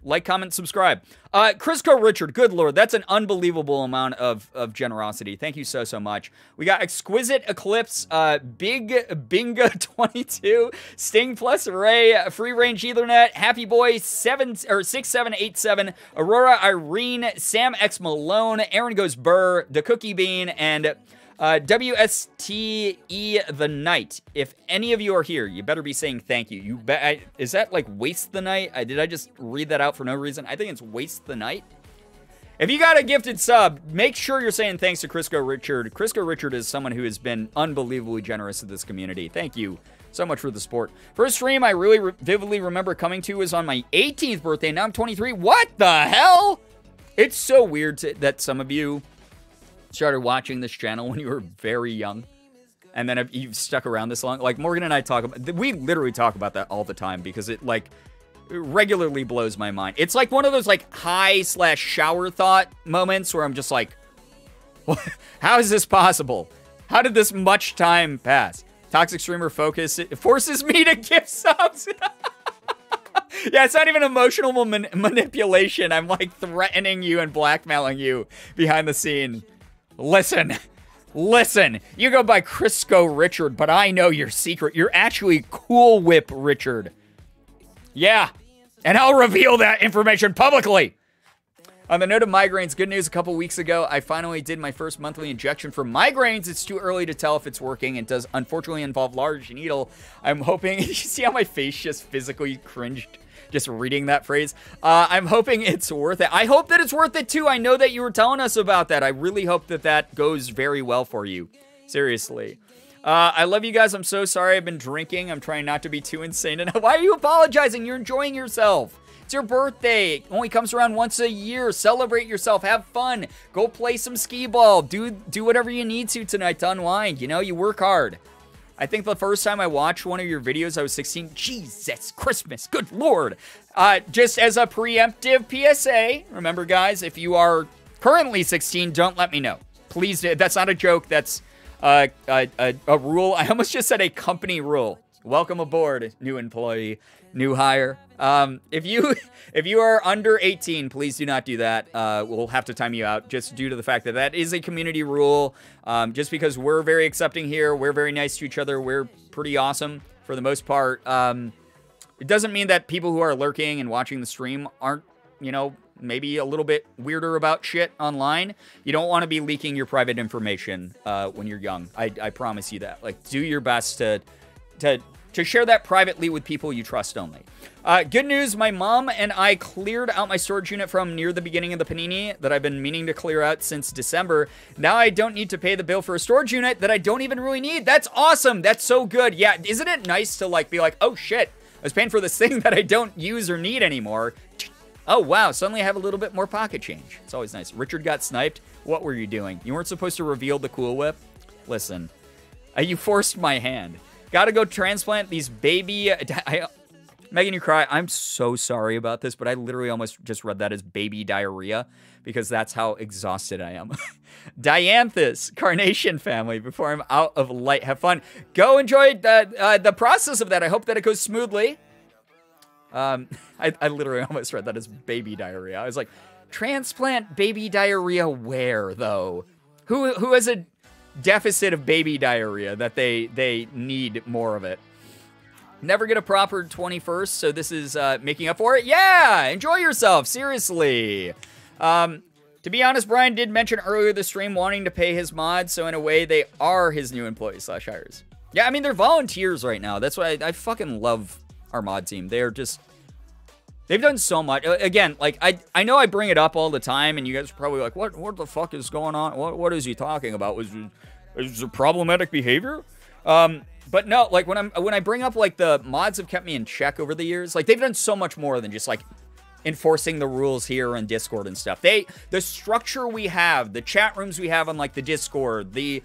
Like, comment, subscribe. Crisco Richard, good lord, that's an unbelievable amount of generosity. Thank you so much. We got Exquisite Eclipse, Big Binga 22, Sting Plus Ray, Free Range Ethernet, Happy Boy 6787, Aurora Irene, Sam X Malone, Aaron Goes Burr, The Cookie Bean, and WSTE the Night. If any of you are here, you better be saying thank you. Is that like Waste the Night? Did I just read that out for no reason? I think it's Waste the Night. If you got a gifted sub, make sure you're saying thanks to Crisco Richard. Crisco Richard is someone who has been unbelievably generous to this community. Thank you so much for the support. First stream I really vividly remember coming to was on my 18th birthday. Now I'm 23. What the hell? It's so weird that some of you started watching this channel when you were very young, and then you've stuck around this long. Like Morgan and I we literally talk about that all the time because it like regularly blows my mind. It's like one of those like high/shower thought moments where I'm just like, how is this possible? How did this much time pass? Toxic Streamer Focus, it forces me to give subs. Yeah, it's not even emotional manipulation. I'm like threatening you and blackmailing you behind the scene. Listen, you go by Crisco Richard, but I know your secret. You're actually Cool Whip Richard. Yeah, and I'll reveal that information publicly. On the note of migraines, good news, a couple weeks ago, I finally did my first monthly injection for migraines. It's too early to tell if it's working. It does unfortunately involve large needle. I'm hoping, you see how my face just physically cringed just reading that phrase? I'm hoping it's worth it. I hope that it's worth it too. I know that you were telling us about that. I really hope that that goes very well for you. Seriously. I love you guys. I'm so sorry I've been drinking. I'm trying not to be too insane. And why are you apologizing? You're enjoying yourself. It's your birthday. It only comes around once a year. Celebrate yourself. Have fun. Go play some skee ball. Do whatever you need to tonight to unwind. You know, you work hard. I think the first time I watched one of your videos, I was 16. Jesus, Christmas, good Lord. Just as a preemptive PSA, remember guys, if you are currently 16, don't let me know. Please, that's not a joke, that's a rule. I almost just said a company rule. Welcome aboard, new employee, new hire. If you are under 18, please do not do that. We'll have to time you out just due to the fact that that is a community rule. Just because we're very accepting here, we're very nice to each other, we're pretty awesome for the most part. It doesn't mean that people who are lurking and watching the stream aren't, you know, maybe a little bit weirder about shit online. You don't want to be leaking your private information when you're young. I promise you that. Like, do your best to share that privately with people you trust only. Good news, my mom and I cleared out my storage unit from near the beginning of the panini that I've been meaning to clear out since December. Now I don't need to pay the bill for a storage unit that I don't even really need. That's awesome. That's so good. Yeah, isn't it nice to like be like, oh shit, I was paying for this thing that I don't use or need anymore. Oh wow, suddenly I have a little bit more pocket change. It's always nice. Richard got sniped. What were you doing? You weren't supposed to reveal the Cool Whip? Listen, you forced my hand. Gotta go transplant these baby... Megan, you cry. I'm so sorry about this, but I literally almost just read that as baby diarrhea because that's how exhausted I am. Dianthus, Carnation family, before I'm out of light. Have fun. Go enjoy the process of that. I hope that it goes smoothly. I literally almost read that as baby diarrhea. I was like, transplant baby diarrhea where, though? Who has a deficit of baby diarrhea that they need more of it? Never get a proper 21st, so this is making up for it. Yeah, enjoy yourself, seriously. To be honest, Brian did mention earlier the stream wanting to pay his mods, so in a way they are his new employees/hires. Yeah, I mean, they're volunteers right now. That's why I fucking love our mod team. They're just They've done so much. Again, like, I know I bring it up all the time, and you guys are probably like, what the fuck is going on? What is he talking about? Is there problematic behavior? But no, like, when I bring up, like, the mods have kept me in check over the years, like, they've done so much more than just, like, enforcing the rules here on Discord and stuff. The structure we have, the chat rooms we have on, like, the Discord, the,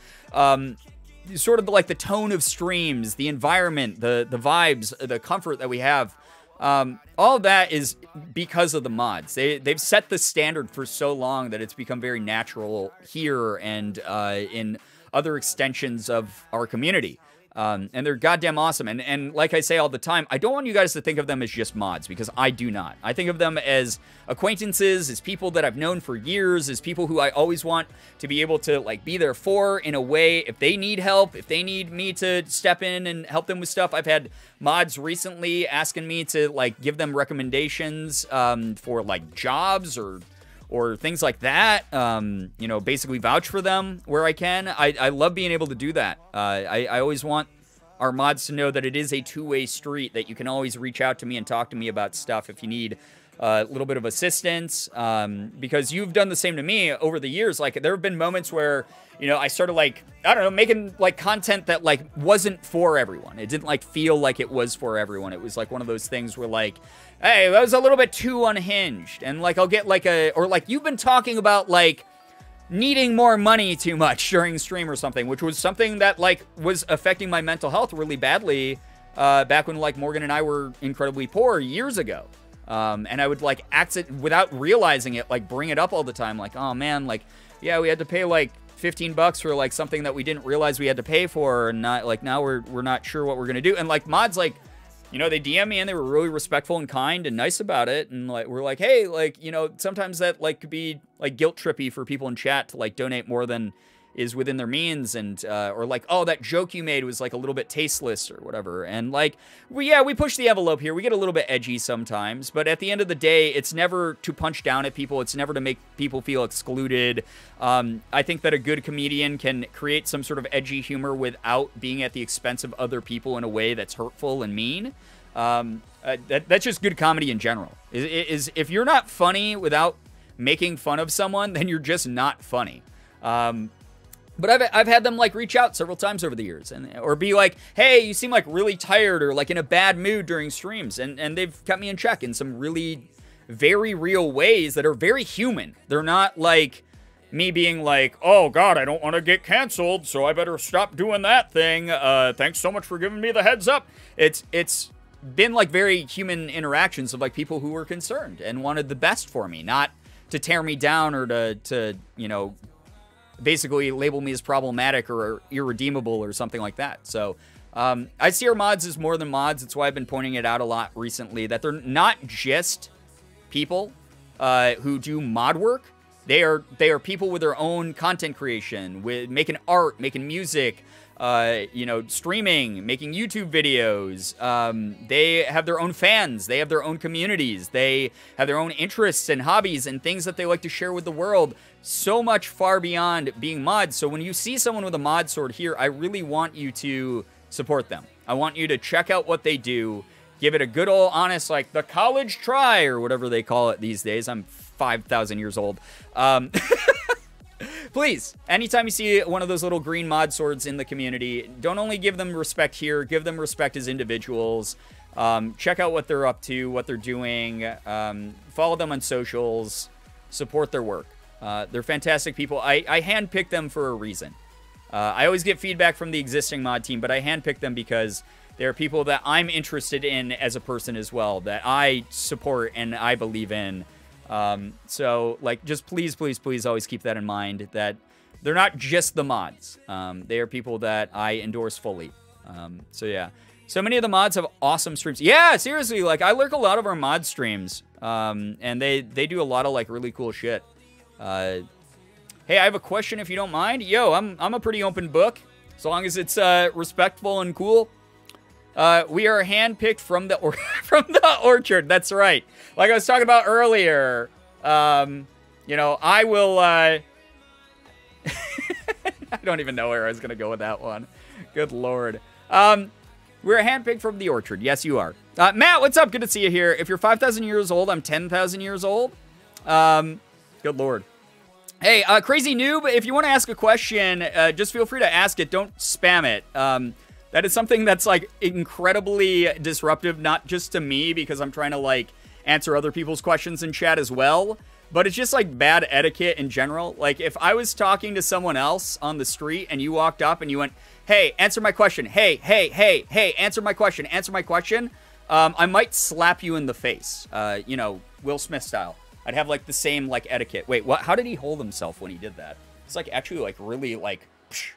sort of, like, the tone of streams, the environment, the vibes, the comfort that we have, all of that is because of the mods. They've set the standard for so long that it's become very natural here and in other extensions of our community. And they're goddamn awesome. And like I say all the time, I don't want you guys to think of them as just mods, because I do not. I think of them as acquaintances, as people that I've known for years, as people who I always want to be able to, like, be there for in a way. If they need help, if they need me to step in and help them with stuff. I've had mods recently asking me to, like, give them recommendations for, like, jobs or things like that, you know, basically vouch for them where I can. I love being able to do that. I always want our mods to know that it is a two-way street, that you can always reach out to me and talk to me about stuff if you need a little bit of assistance, because you've done the same to me over the years. Like, there have been moments where, you know, I started, like, I don't know, making, like, content that, like, wasn't for everyone. It didn't, like, feel like it was for everyone. It was, like, one of those things where, like, hey, that was a little bit too unhinged. And, like, I'll get, like, or, like, you've been talking about, like, needing more money too much during stream or something, which was something that, like, was affecting my mental health really badly back when, like, Morgan and I were incredibly poor years ago. And I would, like, without realizing it, like, bring it up all the time. Like, oh, man, like, yeah, we had to pay, like, $15 for, like, something that we didn't realize we had to pay for, and not, like, now we're not sure what we're gonna do. And, like, mods, like, you know, they DM me and they were really respectful and kind and nice about it. And, like, we're like, hey, like, you know, sometimes that, like, could be, like, guilt trippy for people in chat to, like, donate more than is within their means, and or, like, oh, that joke you made was, like, a little bit tasteless or whatever. And, like, we push the envelope here. We get a little bit edgy sometimes, but at the end of the day, it's never to punch down at people. It's never to make people feel excluded. I think that a good comedian can create some sort of edgy humor without being at the expense of other people in a way that's hurtful and mean. That's just good comedy in general. Is if you're not funny without making fun of someone, then you're just not funny. But I've had them, like, reach out several times over the years, or be like, hey, you seem, like, really tired or, like, in a bad mood during streams, and they've kept me in check in some really very real ways that are very human. They're not like me being like, oh god, I don't want to get canceled, so I better stop doing that thing. Thanks so much for giving me the heads up. It's been, like, very human interactions of, like, people who were concerned and wanted the best for me, not to tear me down or to you know, basically label me as problematic or irredeemable or something like that. So I see our mods as more than mods. That's why I've been pointing it out a lot recently, that they're not just people who do mod work. They are people with their own content creation, with making art, making music, you know, streaming, making YouTube videos. They have their own fans. They have their own communities. They have their own interests and hobbies and things that they like to share with the world. So much far beyond being mods. So when you see someone with a mod sword here, I really want you to support them. I want you to check out what they do. Give it a good old honest, like, the college try or whatever they call it these days. I'm 5,000 years old. Please, anytime you see one of those little green mod swords in the community, don't only give them respect here, give them respect as individuals. Check out what they're up to, what they're doing. Follow them on socials. Support their work. They're fantastic people. I handpick them for a reason. I always get feedback from the existing mod team, but I handpick them because they're people that I'm interested in as a person as well, that I support and I believe in. So, like, just please, please, please always keep that in mind, that they're not just the mods. They are people that I endorse fully. So, yeah. So many of the mods have awesome streams. Yeah, seriously, like, I lurk a lot of our mod streams, and they do a lot of, like, really cool shit. Hey, I have a question if you don't mind. Yo, I'm a pretty open book, as long as it's respectful and cool. We are handpicked from the orchard. That's right. Like I was talking about earlier. You know, I will. I don't even know where I was gonna go with that one. Good lord. We're handpicked from the orchard. Yes, you are. Matt, what's up? Good to see you here. If you're 5,000 years old, I'm 10,000 years old. Good lord. Hey, Crazy Noob, if you want to ask a question, just feel free to ask it. Don't spam it. That is something that's, like, incredibly disruptive, not just to me, because I'm trying to, like, answer other people's questions in chat as well, but it's just, like, bad etiquette in general. Like, if I was talking to someone else on the street and you walked up and you went, hey, answer my question. Hey, answer my question. Answer my question. I might slap you in the face, you know, Will Smith style. I'd have, like, the same, like, etiquette. Wait, what? How did he hold himself when he did that? It's, like, actually, like, really, like, psh.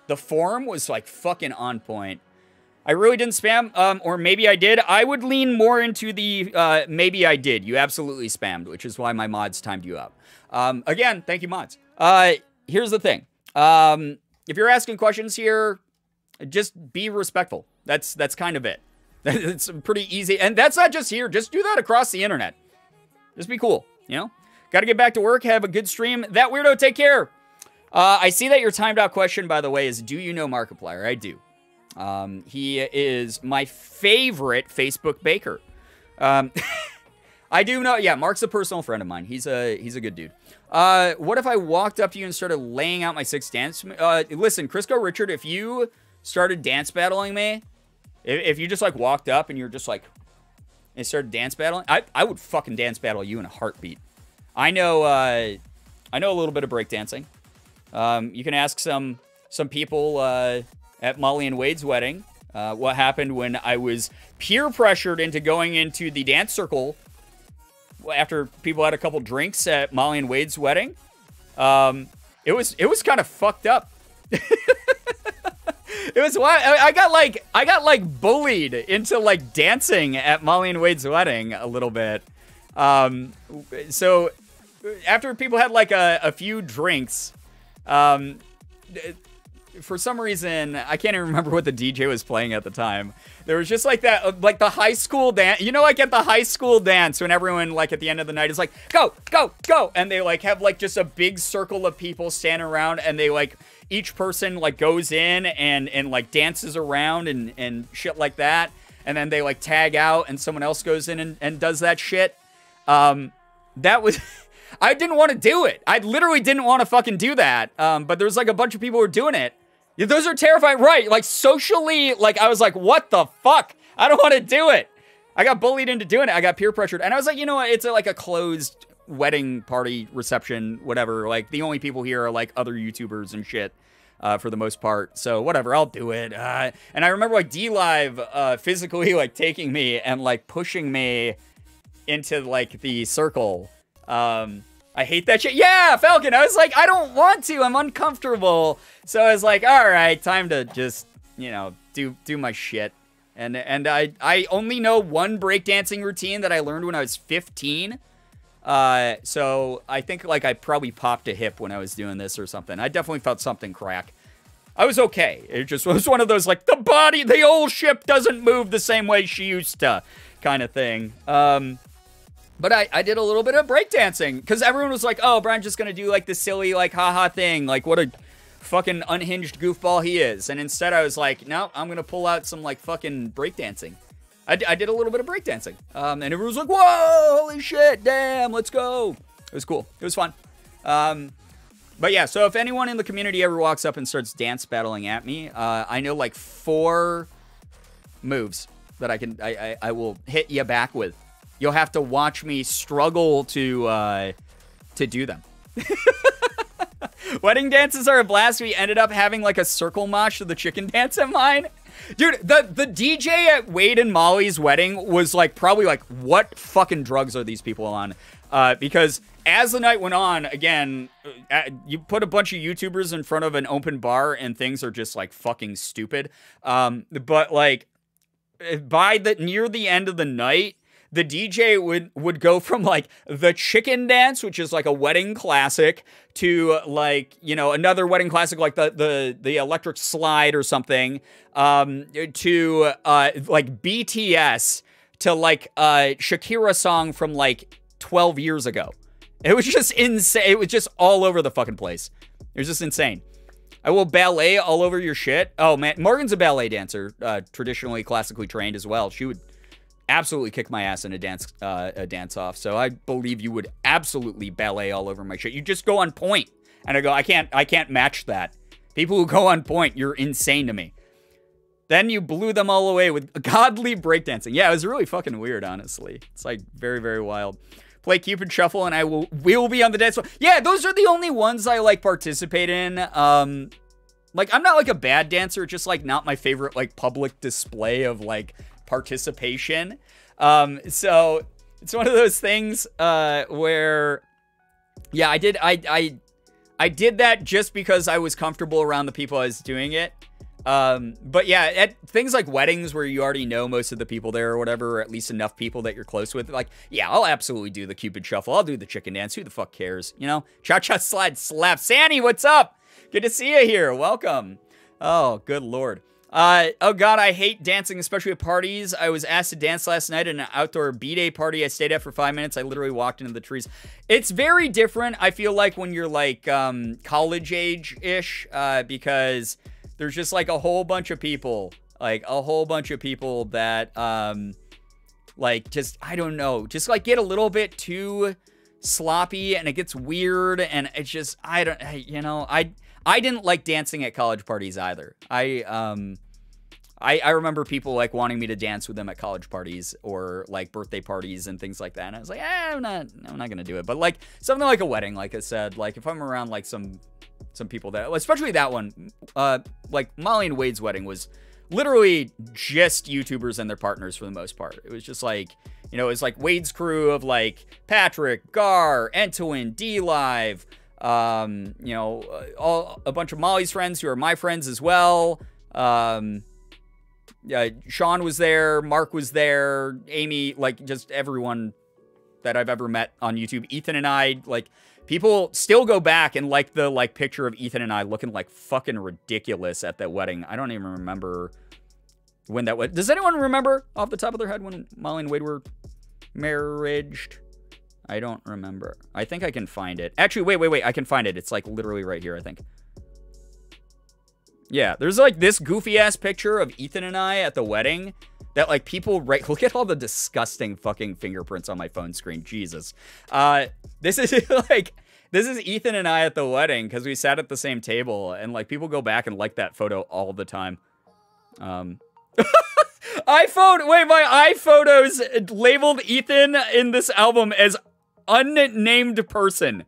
The form was, like, fucking on point. I really didn't spam, or maybe I did. I would lean more into the, maybe I did. You absolutely spammed, which is why my mods timed you out. Again, thank you, mods. Here's the thing. If you're asking questions here, just be respectful. That's kind of it. It's pretty easy. And that's not just here. Just do that across the internet. Just be cool, you know? Got to get back to work. Have a good stream. That weirdo, take care. I see that your timed out question, by the way, is do you know Markiplier? I do. He is my favorite Facebook baker. I do know, yeah, Mark's a personal friend of mine. He's a good dude. What if I walked up to you and started laying out my 6 dance? Listen, Crisco Richard, if you started dance battling me, if you just, like, walked up and you're just, like, and started dance battling, I would fucking dance battle you in a heartbeat. I know a little bit of breakdancing. You can ask some people at Molly and Wade's wedding what happened when I was peer pressured into going into the dance circle after people had a couple drinks at Molly and Wade's wedding. It was kind of fucked up. It was why I got like bullied into, like, dancing at Molly and Wade's wedding a little bit. So after people had, like, a few drinks, for some reason, I can't even remember what the DJ was playing at the time. There was just, like, that, like, the high school dance. You know, like, at the high school dance when everyone, like, at the end of the night is like, go, go, go. And they, like, have, like, just a big circle of people standing around, and they, like, each person, like, goes in and like, dances around and shit like that. And then they, like, tag out, and someone else goes in and does that shit. That was... I didn't want to do it. I literally didn't want to fucking do that. But there's, like, a bunch of people who were doing it. Yeah, those are terrifying. Right. Like, socially, like, I was like, what the fuck? I don't want to do it. I got bullied into doing it. I got peer pressured. And I was like, you know what? It's like a closed wedding party reception, whatever. Like, the only people here are, like, other YouTubers and shit. For the most part. So whatever, I'll do it. And I remember, like, D-Live physically, like, taking me and, like, pushing me into, like, the circle. I hate that shit. Yeah, Falcon. I was like, I don't want to. I'm uncomfortable. So I was like, all right, time to just, you know, do my shit. And I only know one breakdancing routine that I learned when I was 15. So I think, like, I probably popped a hip when I was doing this or something. I definitely felt something crack. I was okay. It just was one of those, like, the old ship doesn't move the same way she used to kind of thing. But I did a little bit of breakdancing because everyone was like, oh, Brian's just going to do, like, this silly, like, haha thing. Like, what a fucking unhinged goofball he is. And instead I was like, no, I'm going to pull out some, like, fucking breakdancing. I did a little bit of breakdancing. And everyone was like, whoa, holy shit, damn, let's go. It was cool. It was fun. But yeah, so if anyone in the community ever walks up and starts dance battling at me, I know, like, 4 moves that I will hit you back with. You'll have to watch me struggle to do them. Wedding dances are a blast. We ended up having, like, a circle mosh to the chicken dance at mine. Dude, the DJ at Wade and Molly's wedding was, like, probably like, what fucking drugs are these people on? Because as the night went on, again, you put a bunch of YouTubers in front of an open bar and things are just, like, fucking stupid. But, like, near the end of the night, the DJ would go from, like, the chicken dance, which is, like, a wedding classic, to, like, you know, another wedding classic, like the electric slide or something, to, like, BTS, to, like, Shakira song from, like, 12 years ago. It was just insane. It was just all over the fucking place. It was just insane. I will ballet all over your shit. Oh, man. Morgan's a ballet dancer, traditionally, classically trained as well. She would absolutely kick my ass in a dance off. So I believe you would absolutely ballet all over my shit. You just go on point. And I go, I can't match that. People who go on point, you're insane to me. Then you blew them all away with godly breakdancing. Yeah, it was really fucking weird, honestly. It's like very, very wild. Play Cupid Shuffle and I will be on the dance floor. Yeah, those are the only ones I like participate in. Like I'm not like a bad dancer, just like not my favorite like public display of like participation. So it's one of those things where yeah, I did that just because I was comfortable around the people I was doing it. But yeah, at things like weddings where you already know most of the people there or whatever, or at least enough people that you're close with, like, yeah, I'll absolutely do the Cupid Shuffle. I'll do the chicken dance. Who the fuck cares? You know? Cha-cha slide slap. Sandy, what's up? Good to see you here. Welcome. Oh, good lord. Oh god, I hate dancing, especially at parties. I was asked to dance last night at an outdoor B-Day party I stayed at for 5 minutes. I literally walked into the trees. It's very different, I feel like, when you're like college age-ish, because there's just like a whole bunch of people, that like just, I don't know, just like get a little bit too sloppy and it gets weird and it's just, I didn't like dancing at college parties either. I remember people like wanting me to dance with them at college parties or like birthday parties and things like that. And I was like, I'm not gonna do it. But like something like a wedding, like I said, like if I'm around like some people that, especially that one, like Molly and Wade's wedding was literally just YouTubers and their partners for the most part. It was just like, you know, it was like Wade's crew of like Patrick, Gar, Entwin, D-Live, you know, a bunch of Molly's friends who are my friends as well. Yeah, Sean was there, Mark was there, Amy, like just everyone that I've ever met on YouTube. Ethan and I, like, people still go back and like the like picture of Ethan and I looking like fucking ridiculous at that wedding. I don't even remember when that was. Does anyone remember off the top of their head when Molly and Wade were marriaged? I don't remember. I think I can find it. Actually, wait. I can find it. It's like literally right here, I think. Yeah, there's like this goofy ass picture of Ethan and I at the wedding that like people look at all the disgusting fucking fingerprints on my phone screen. Jesus. This is Ethan and I at the wedding because we sat at the same table and like people go back and like that photo all the time. iPhone, wait, my iPhotos labeled Ethan in this album as unnamed person.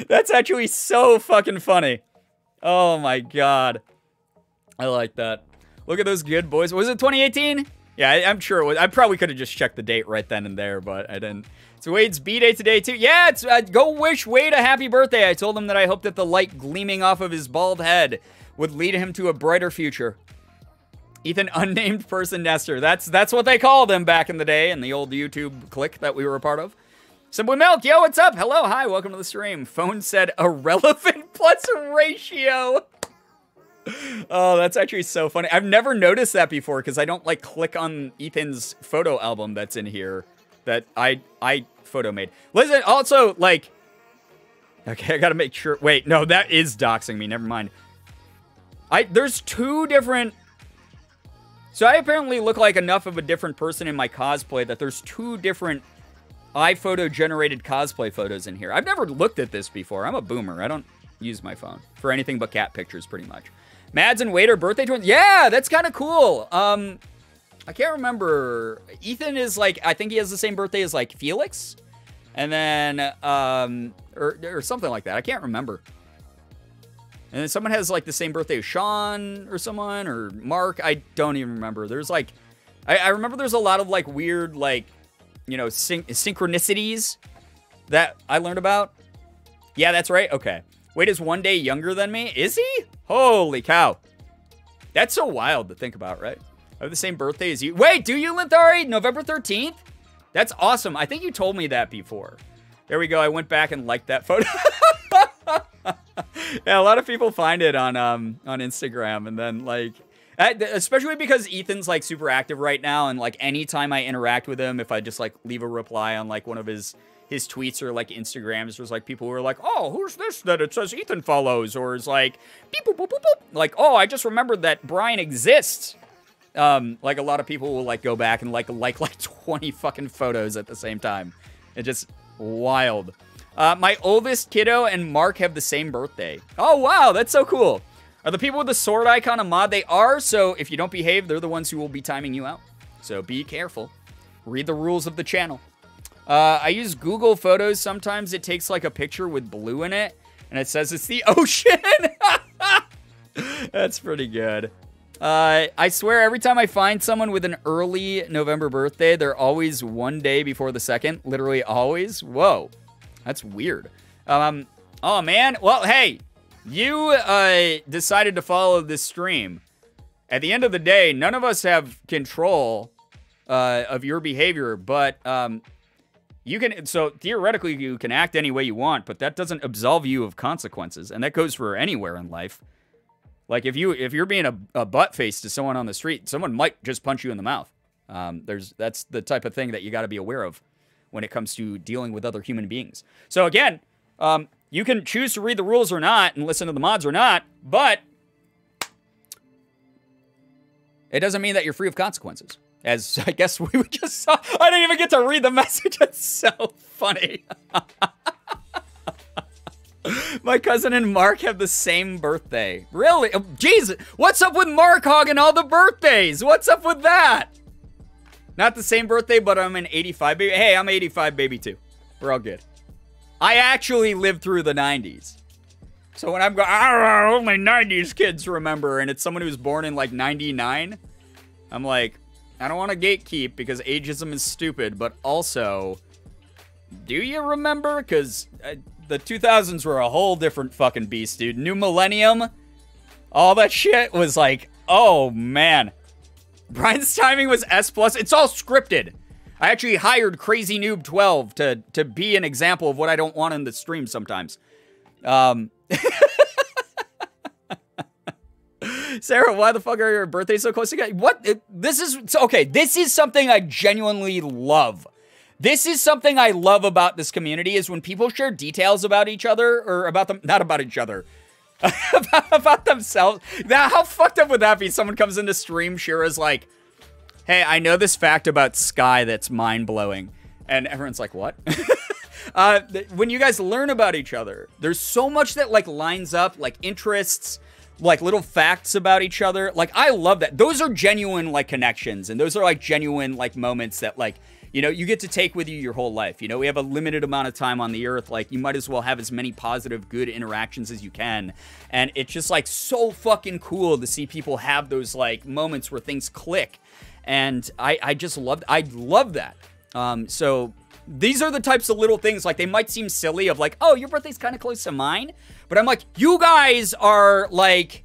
That's actually so fucking funny. Oh my god. I like that. Look at those good boys. Was it 2018? Yeah, I'm sure it was. I probably could have just checked the date right then and there, but I didn't. It's Wade's B-Day today, too. Yeah, it's go wish Wade a happy birthday. I told him that I hoped that the light gleaming off of his bald head would lead him to a brighter future. Ethan, unnamed person Nestor. That's what they called him back in the day in the old YouTube clique that we were a part of. Simply Milk, yo, what's up? Hello, hi, welcome to the stream. Phone said irrelevant plus ratio. Oh, that's actually so funny. I've never noticed that before because I don't like click on Ethan's photo album that's in here that I photo made. Listen, also, like, okay, I gotta make sure. Wait, no, that is doxing me. Never mind. There's two different. So I apparently look like enough of a different person in my cosplay that there's two different iPhoto generated cosplay photos in here. I've never looked at this before. I'm a boomer. I don't use my phone for anything but cat pictures, pretty much. Mads and Wade are birthday twins. Yeah, that's kind of cool. I can't remember. Ethan is like, I think he has the same birthday as like Felix, and then or something like that. I can't remember. And then someone has like the same birthday as Sean or someone or Mark. I don't even remember. There's like, I remember there's a lot of like weird like, you know, synchronicities that I learned about. Yeah, that's right. Okay. Wade is 1 day younger than me. Is he? Holy cow. That's so wild to think about, right? I have the same birthday as you. Wait, do you, Linthari? November 13th? That's awesome. I think you told me that before. There we go. I went back and liked that photo. Yeah, a lot of people find it on Instagram, and then like, especially because Ethan's like super active right now, and like anytime I interact with him, if I just like leave a reply on like one of his tweets or like Instagrams, there's like people who are like, oh, who's this that it says Ethan follows, or is like beep boop boop boop boop, like, oh, I just remembered that Brian exists. Like a lot of people will like go back and like 20 fucking photos at the same time. It's just wild. My oldest kiddo and Mark have the same birthday. Oh, wow, that's so cool. Are the people with the sword icon a mod? They are, so if you don't behave, they're the ones who will be timing you out. So be careful. Read the rules of the channel. I use Google Photos. Sometimes it takes like a picture with blue in it, and it says it's the ocean. That's pretty good. I swear every time I find someone with an early November birthday, they're always one day before the second. Literally always. Whoa. That's weird. Oh, man. Well, hey, you decided to follow this stream. At the end of the day, none of us have control of your behavior, but you can, so theoretically you can act any way you want, but that doesn't absolve you of consequences, and that goes for anywhere in life. Like if you're being a butt face to someone on the street, someone might just punch you in the mouth. That's the type of thing that you got to be aware of when it comes to dealing with other human beings. So again, you can choose to read the rules or not and listen to the mods or not, but it doesn't mean that you're free of consequences. As I guess we just saw. I didn't even get to read the message. It's so funny. My cousin and Mark have the same birthday. Really? Oh, Jesus. What's up with Mark hogging all the birthdays? What's up with that? Not the same birthday, but I'm an 85 baby. Hey, I'm 85 baby too. We're all good. I actually lived through the 90s. So when I'm going, only 90s kids remember, and it's someone who's born in like 99, I'm like, I don't want to gatekeep because ageism is stupid, but also, do you remember? Because the 2000s were a whole different fucking beast, dude. New millennium, all that shit was like, oh man. Brian's timing was S+. It's all scripted. I actually hired Crazy Noob 12 to be an example of what I don't want in the stream sometimes. Sarah, why the fuck are your birthdays so close together? What? This is something I genuinely love. This is something I love about this community is when people share details about each other, or about them, not about each other, about themselves. Now, how fucked up would that be? Someone comes into stream, Shira's like, hey, I know this fact about Sky that's mind-blowing. And everyone's like, what? When you guys learn about each other, there's so much that like lines up, like interests, like little facts about each other. Like, I love that. Those are genuine like connections, and those are like genuine like moments that like, you know, you get to take with you your whole life. You know, we have a limited amount of time on the earth. Like, you might as well have as many positive, good interactions as you can. And it's just like so fucking cool to see people have those like moments where things click. And I love that. So these are the types of little things, like they might seem silly of like, oh, your birthday's kind of close to mine. But I'm like, you guys are like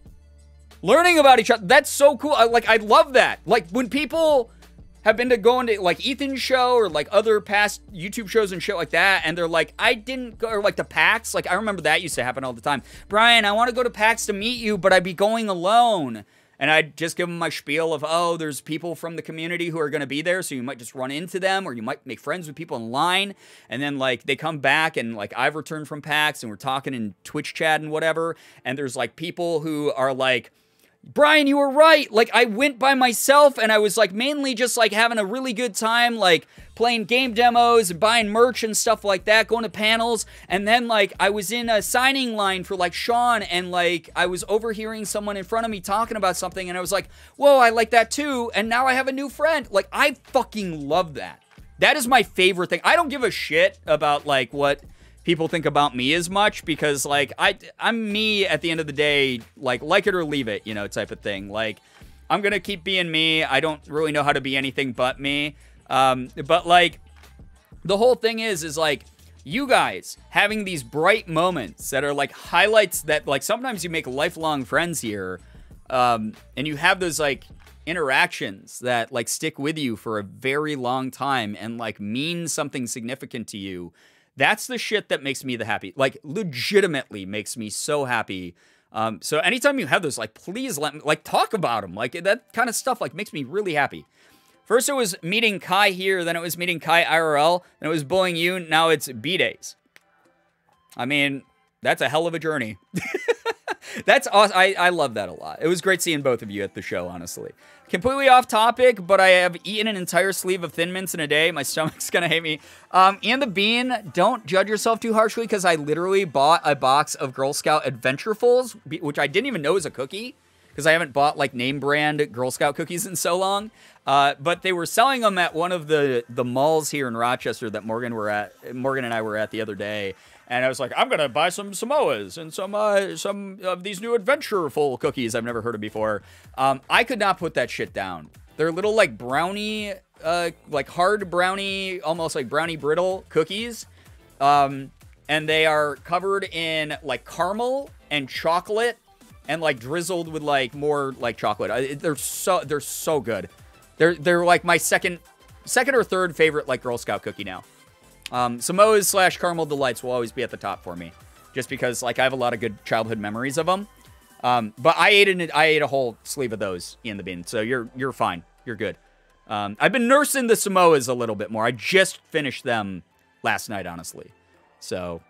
learning about each other. That's so cool. I love that. Like when people have been to going to like Ethan's show or like other past YouTube shows and shit like that, and they're like, I didn't go, or like the PAX. Like I remember that used to happen all the time. Brian, I want to go to PAX to meet you, but I'd be going alone. And I'd just give them my spiel of, oh, there's people from the community who are going to be there, so you might just run into them, or you might make friends with people online. And then, like, they come back, and, like, I've returned from PAX, and we're talking in Twitch chat and whatever. And there's, like, people who are like, Brian, you were right. Like, I went by myself, and I was, like, mainly just, like, having a really good time, like, playing game demos and buying merch and stuff like that, going to panels. And then, like, I was in a signing line for, like, Sean, and, like, I was overhearing someone in front of me talking about something, and I was like, whoa, I like that too, and now I have a new friend. Like, I fucking love that. That is my favorite thing. I don't give a shit about, like, what people think about me as much, because like I'm me at the end of the day, like it or leave it, you know, type of thing. Like I'm gonna keep being me. I don't really know how to be anything but me. But like the whole thing is like you guys having these bright moments that are like highlights that like sometimes you make lifelong friends here, and you have those like interactions that like stick with you for a very long time and like mean something significant to you. That's the shit that makes me the happy, like legitimately makes me so happy. So anytime you have those, like, please let me, like, talk about them. Like, that kind of stuff, like, makes me really happy. First it was meeting Kai here, then it was meeting Kai IRL, then it was bullying you, now it's B-Days. I mean, that's a hell of a journey. That's awesome. I love that a lot. It was great seeing both of you at the show, honestly. Completely off topic, but I have eaten an entire sleeve of Thin Mints in a day. My stomach's gonna hate me. And the bean, don't judge yourself too harshly, because I literally bought a box of Girl Scout Adventurefuls, which I didn't even know was a cookie, because I haven't bought like name brand Girl Scout cookies in so long. But they were selling them at one of the malls here in Rochester that Morgan and I were at the other day. And I was like, I'm going to buy some Samoas and some of these new Adventureful cookies I've never heard of before. I could not put that shit down. They're little like brownie, like hard brownie, almost like brownie brittle cookies. And they are covered in like caramel and chocolate and like drizzled with like more like chocolate. They're so good. They're like my second or third favorite like Girl Scout cookie now. Samoas / Caramel Delights will always be at the top for me, just because like I have a lot of good childhood memories of them. But I ate a whole sleeve of those in the bin, so you're fine. You're good. I've been nursing the Samoas a little bit more. I just finished them last night, honestly. So,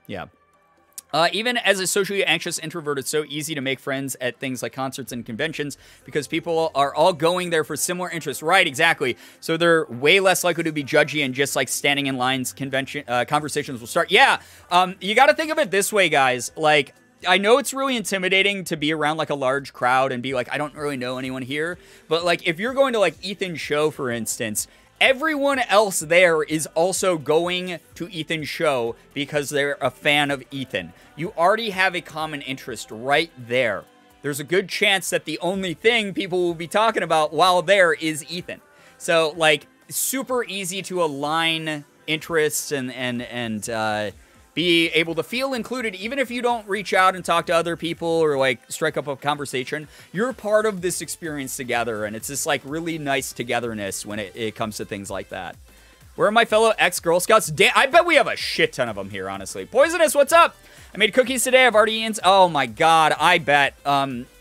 yeah. Even as a socially anxious introvert, it's so easy to make friends at things like concerts and conventions because people are all going there for similar interests. Right, exactly. So they're way less likely to be judgy and just like standing in lines, conversations will start. Yeah, you got to think of it this way, guys. Like, I know it's really intimidating to be around like a large crowd and be like, I don't really know anyone here. But like, if you're going to like Ethan's show, for instance, everyone else there is also going to Ethan's show because they're a fan of Ethan. You already have a common interest right there. There's a good chance that the only thing people will be talking about while there is Ethan. So, like, super easy to align interests and be able to feel included, even if you don't reach out and talk to other people or, like, strike up a conversation. You're part of this experience together, and it's this, like, really nice togetherness when it comes to things like that. Where are my fellow ex-Girl Scouts? I bet we have a shit ton of them here, honestly. Poisonous, what's up? I made cookies today. I've already eaten. Oh, my God. I bet.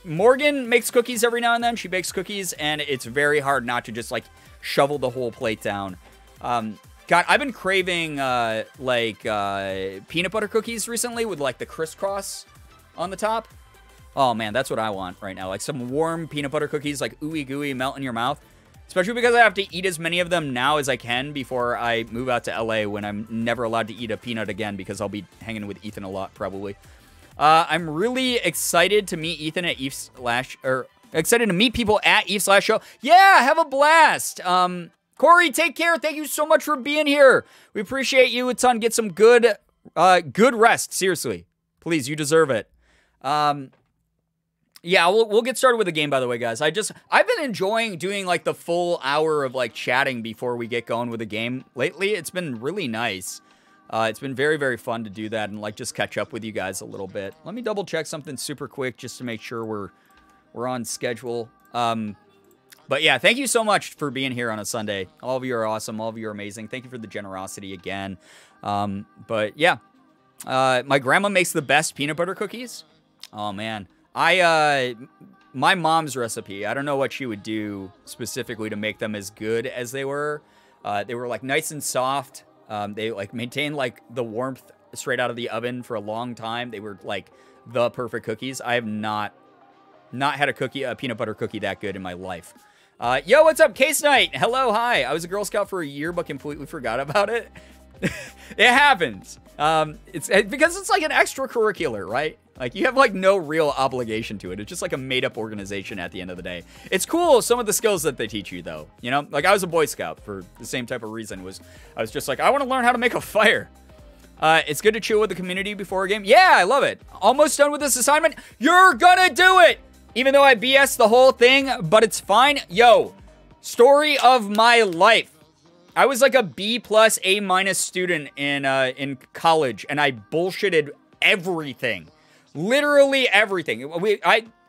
Morgan makes cookies every now and then. She bakes cookies, and it's very hard not to just, like, shovel the whole plate down. God, I've been craving, peanut butter cookies recently with, like, the crisscross on the top. Oh, man, that's what I want right now. Like, some warm peanut butter cookies, like, ooey gooey, melt in your mouth. Especially because I have to eat as many of them now as I can before I move out to LA when I'm never allowed to eat a peanut again because I'll be hanging with Ethan a lot, probably. I'm really excited to meet Ethan at excited to meet people at Eve/show. Yeah, have a blast. Corey, take care. Thank you so much for being here. We appreciate you a ton. Get some good rest. Seriously. Please, you deserve it. Yeah, we'll get started with the game, by the way, guys. I've been enjoying doing, like, the full hour of, like, chatting before we get going with the game lately. It's been really nice. It's been very, very fun to do that and, like, just catch up with you guys a little bit. Let me double check something super quick just to make sure we're on schedule. But yeah, thank you so much for being here on a Sunday. All of you are awesome. All of you are amazing. Thank you for the generosity again. But yeah, my grandma makes the best peanut butter cookies. Oh, man. My mom's recipe, I don't know what she would do specifically to make them as good as they were. They were like nice and soft. They like maintained like the warmth straight out of the oven for a long time. They were like the perfect cookies. I have not had a peanut butter cookie that good in my life. Yo, what's up, Case Knight? Hello, hi. I was a Girl Scout for a year, but completely forgot about it. It happens. It's because it's like an extracurricular, right? Like, you have, like, no real obligation to it. It's just, like, a made-up organization at the end of the day. It's cool, some of the skills that they teach you, though. You know? Like, I was a Boy Scout for the same type of reason. I was just like, I want to learn how to make a fire. It's good to chill with the community before a game. Yeah, I love it. Almost done with this assignment. You're gonna do it! Even though I BS the whole thing, but it's fine. Yo, story of my life. I was, like, a B+, A- student in college, and I bullshitted everything. Literally everything.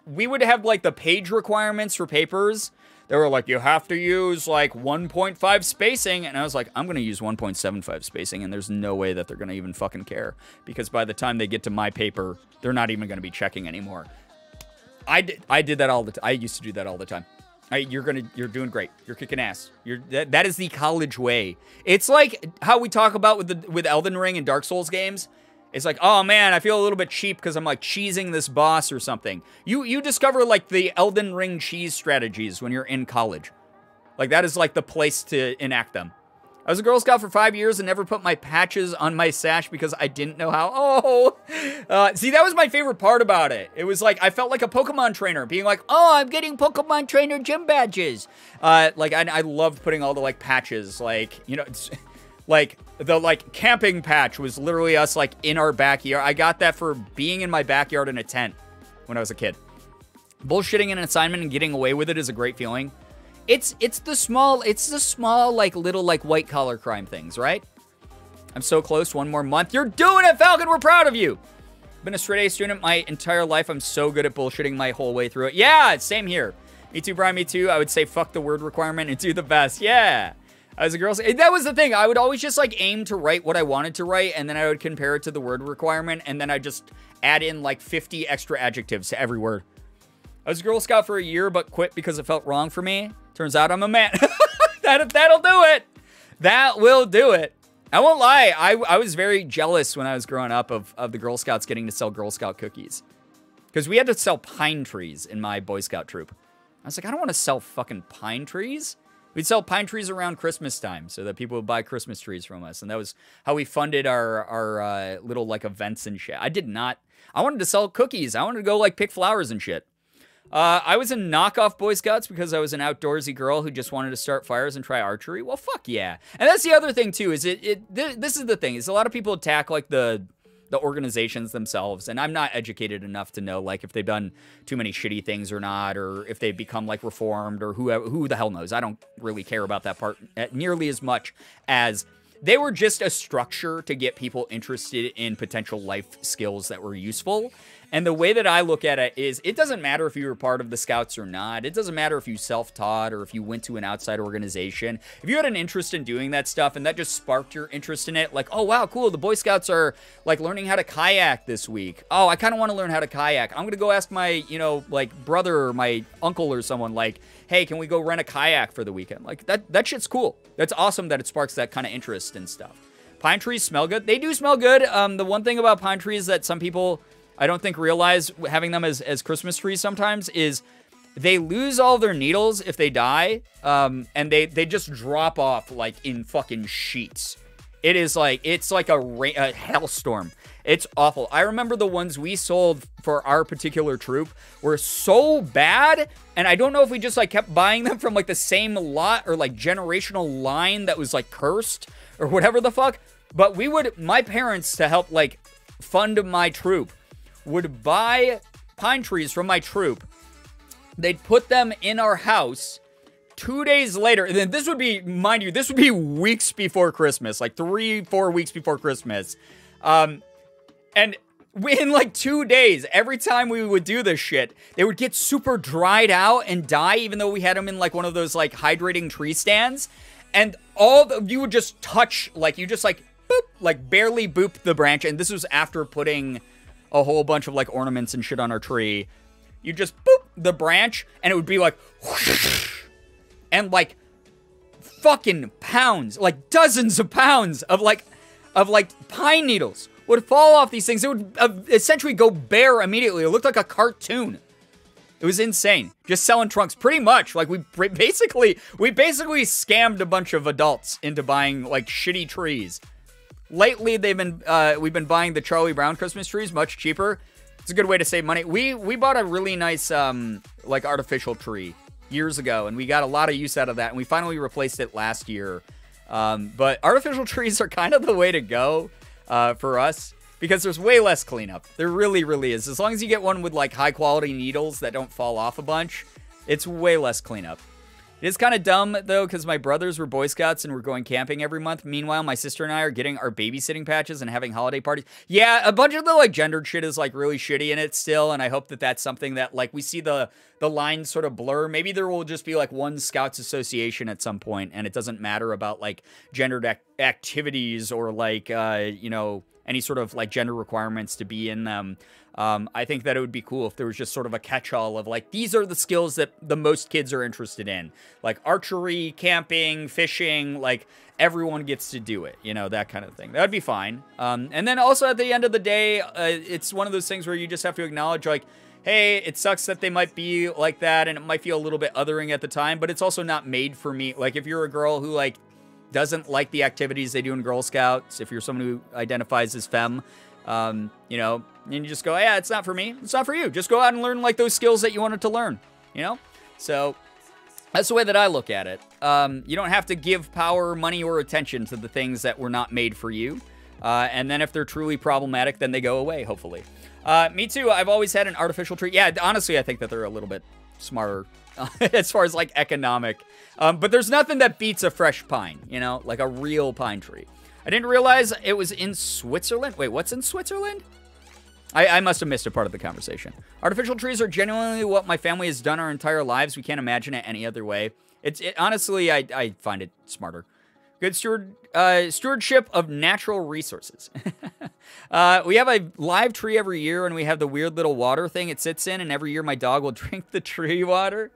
We would have, like, the page requirements for papers. They were like, you have to use, like, 1.5 spacing. And I was like, I'm going to use 1.75 spacing. And there's no way that they're going to even fucking care. Because by the time they get to my paper, they're not even going to be checking anymore. I did that all the time. I used to do that all the time. You're doing great. You're kicking ass. That is the college way. It's like how we talk about with Elden Ring and Dark Souls games. It's like, oh man, I feel a little bit cheap because I'm like cheesing this boss or something. You discover like the Elden Ring cheese strategies when you're in college. Like that is like the place to enact them. I was a Girl Scout for 5 years and never put my patches on my sash because I didn't know how. Oh, see, that was my favorite part about it. It was like, I felt like a Pokemon trainer being like, oh, I'm getting Pokemon trainer gym badges. Like, I loved putting all the like patches, like, you know, it's, like the like camping patch was literally us like in our backyard. I got that for being in my backyard in a tent when I was a kid. Bullshitting an assignment and getting away with it is a great feeling. It's the small like little like white collar crime things, right? I'm so close. 1 more month. You're doing it, Falcon. We're proud of you. Been a straight A student my entire life. I'm so good at bullshitting my whole way through it. Yeah, same here. Me too, Brian. Me too. I would say fuck the word requirement and do the best. Yeah. As a girl, that was the thing. I would always just like aim to write what I wanted to write, and then I would compare it to the word requirement, and then I just add in like 50 extra adjectives to every word. I was a Girl Scout for a year, but quit because it felt wrong for me. Turns out I'm a man. That'll do it. That will do it. I won't lie. I was very jealous when I was growing up of the Girl Scouts getting to sell Girl Scout cookies. Because we had to sell pine trees in my Boy Scout troop. I was like, I don't want to sell fucking pine trees. We'd sell pine trees around Christmas time so that people would buy Christmas trees from us. And that was how we funded our little like events and shit. I wanted to sell cookies. I wanted to go like pick flowers and shit. I was in knockoff Boy Scouts because I was an outdoorsy girl who just wanted to start fires and try archery. Well, fuck yeah. And that's the other thing too, is this is the thing, is a lot of people attack like the organizations themselves, and I'm not educated enough to know like if they've done too many shitty things or not, or if they've become like reformed, or who the hell knows. I don't really care about that part nearly as much as they were just a structure to get people interested in potential life skills that were useful. And the way that I look at it is, it doesn't matter if you were part of the Scouts or not. It doesn't matter if you self-taught or if you went to an outside organization. If you had an interest in doing that stuff and that just sparked your interest in it, like, oh, wow, cool, the Boy Scouts are, like, learning how to kayak this week. Oh, I kind of want to learn how to kayak. I'm going to go ask my, you know, like, brother or my uncle or someone, like, hey, can we go rent a kayak for the weekend? Like, that shit's cool. That's awesome that it sparks that kind of interest and stuff. Pine trees smell good. They do smell good. The one thing about pine trees that some people, I don't think, realize having them as Christmas trees sometimes is they lose all their needles if they die, and they just drop off like in fucking sheets. It's like a hailstorm. It's awful. I remember the ones we sold for our particular troop were so bad, and I don't know if we just like kept buying them from like the same lot or like generational line that was like cursed or whatever the fuck. But my parents, to help like fund my troop, would buy pine trees from my troop. They'd put them in our house. 2 days later, and then this would be, mind you, this would be weeks before Christmas, like 3-4 weeks before Christmas. And in like 2 days, every time we would do this shit, they would get super dried out and die, even though we had them in like one of those like hydrating tree stands. And you would just touch, like you just like, boop, like barely boop the branch. And this was after putting a whole bunch of like ornaments and shit on our tree. You just boop the branch and it would be like whoosh, and like fucking pounds, like dozens of pounds of like pine needles would fall off these things. It would essentially go bare immediately. It looked like a cartoon. It was insane. Just selling trunks, pretty much. Like we basically scammed a bunch of adults into buying like shitty trees. Lately, we've been buying the Charlie Brown Christmas trees, much cheaper. It's a good way to save money. We bought a really nice like artificial tree years ago, and we got a lot of use out of that, and we finally replaced it last year. But artificial trees are kind of the way to go for us, because there's way less cleanup. There really, really is. As long as you get one with like high quality needles that don't fall off a bunch, it's way less cleanup. It is kind of dumb, though, because my brothers were Boy Scouts and we're going camping every month. Meanwhile, my sister and I are getting our babysitting patches and having holiday parties. Yeah, a bunch of the, like, gendered shit is, like, really shitty in it still, and I hope that that's something that, like, we see the lines sort of blur. Maybe there will just be, like, one Scouts association at some point, and it doesn't matter about, like, gendered activities or like, you know, any sort of like gender requirements to be in them. I think that it would be cool if there was just sort of a catch-all of like, these are the skills that the most kids are interested in. Like archery, camping, fishing, like everyone gets to do it, you know, that kind of thing. That'd be fine. And then also at the end of the day, it's one of those things where you just have to acknowledge like, hey, it sucks that they might be like that and it might feel a little bit othering at the time, but it's also not made for me. Like if you're a girl who like doesn't like the activities they do in Girl Scouts, if you're someone who identifies as femme, you know, and you just go, yeah, it's not for me. It's not for you. Just go out and learn like those skills that you wanted to learn, you know? So that's the way that I look at it. You don't have to give power, money, or attention to the things that were not made for you. And then if they're truly problematic, then they go away, hopefully. Me too. I've always had an artificial tree. Yeah, honestly, I think that they're a little bit smarter as far as like economic. But there's nothing that beats a fresh pine, you know, like a real pine tree. I didn't realize it was in Switzerland. Wait, what's in Switzerland? I must have missed a part of the conversation. Artificial trees are genuinely what my family has done our entire lives. We can't imagine it any other way. Honestly, I find it smarter. Good stewardship of natural resources. We have a live tree every year, and we have the weird little water thing it sits in, and every year my dog will drink the tree water.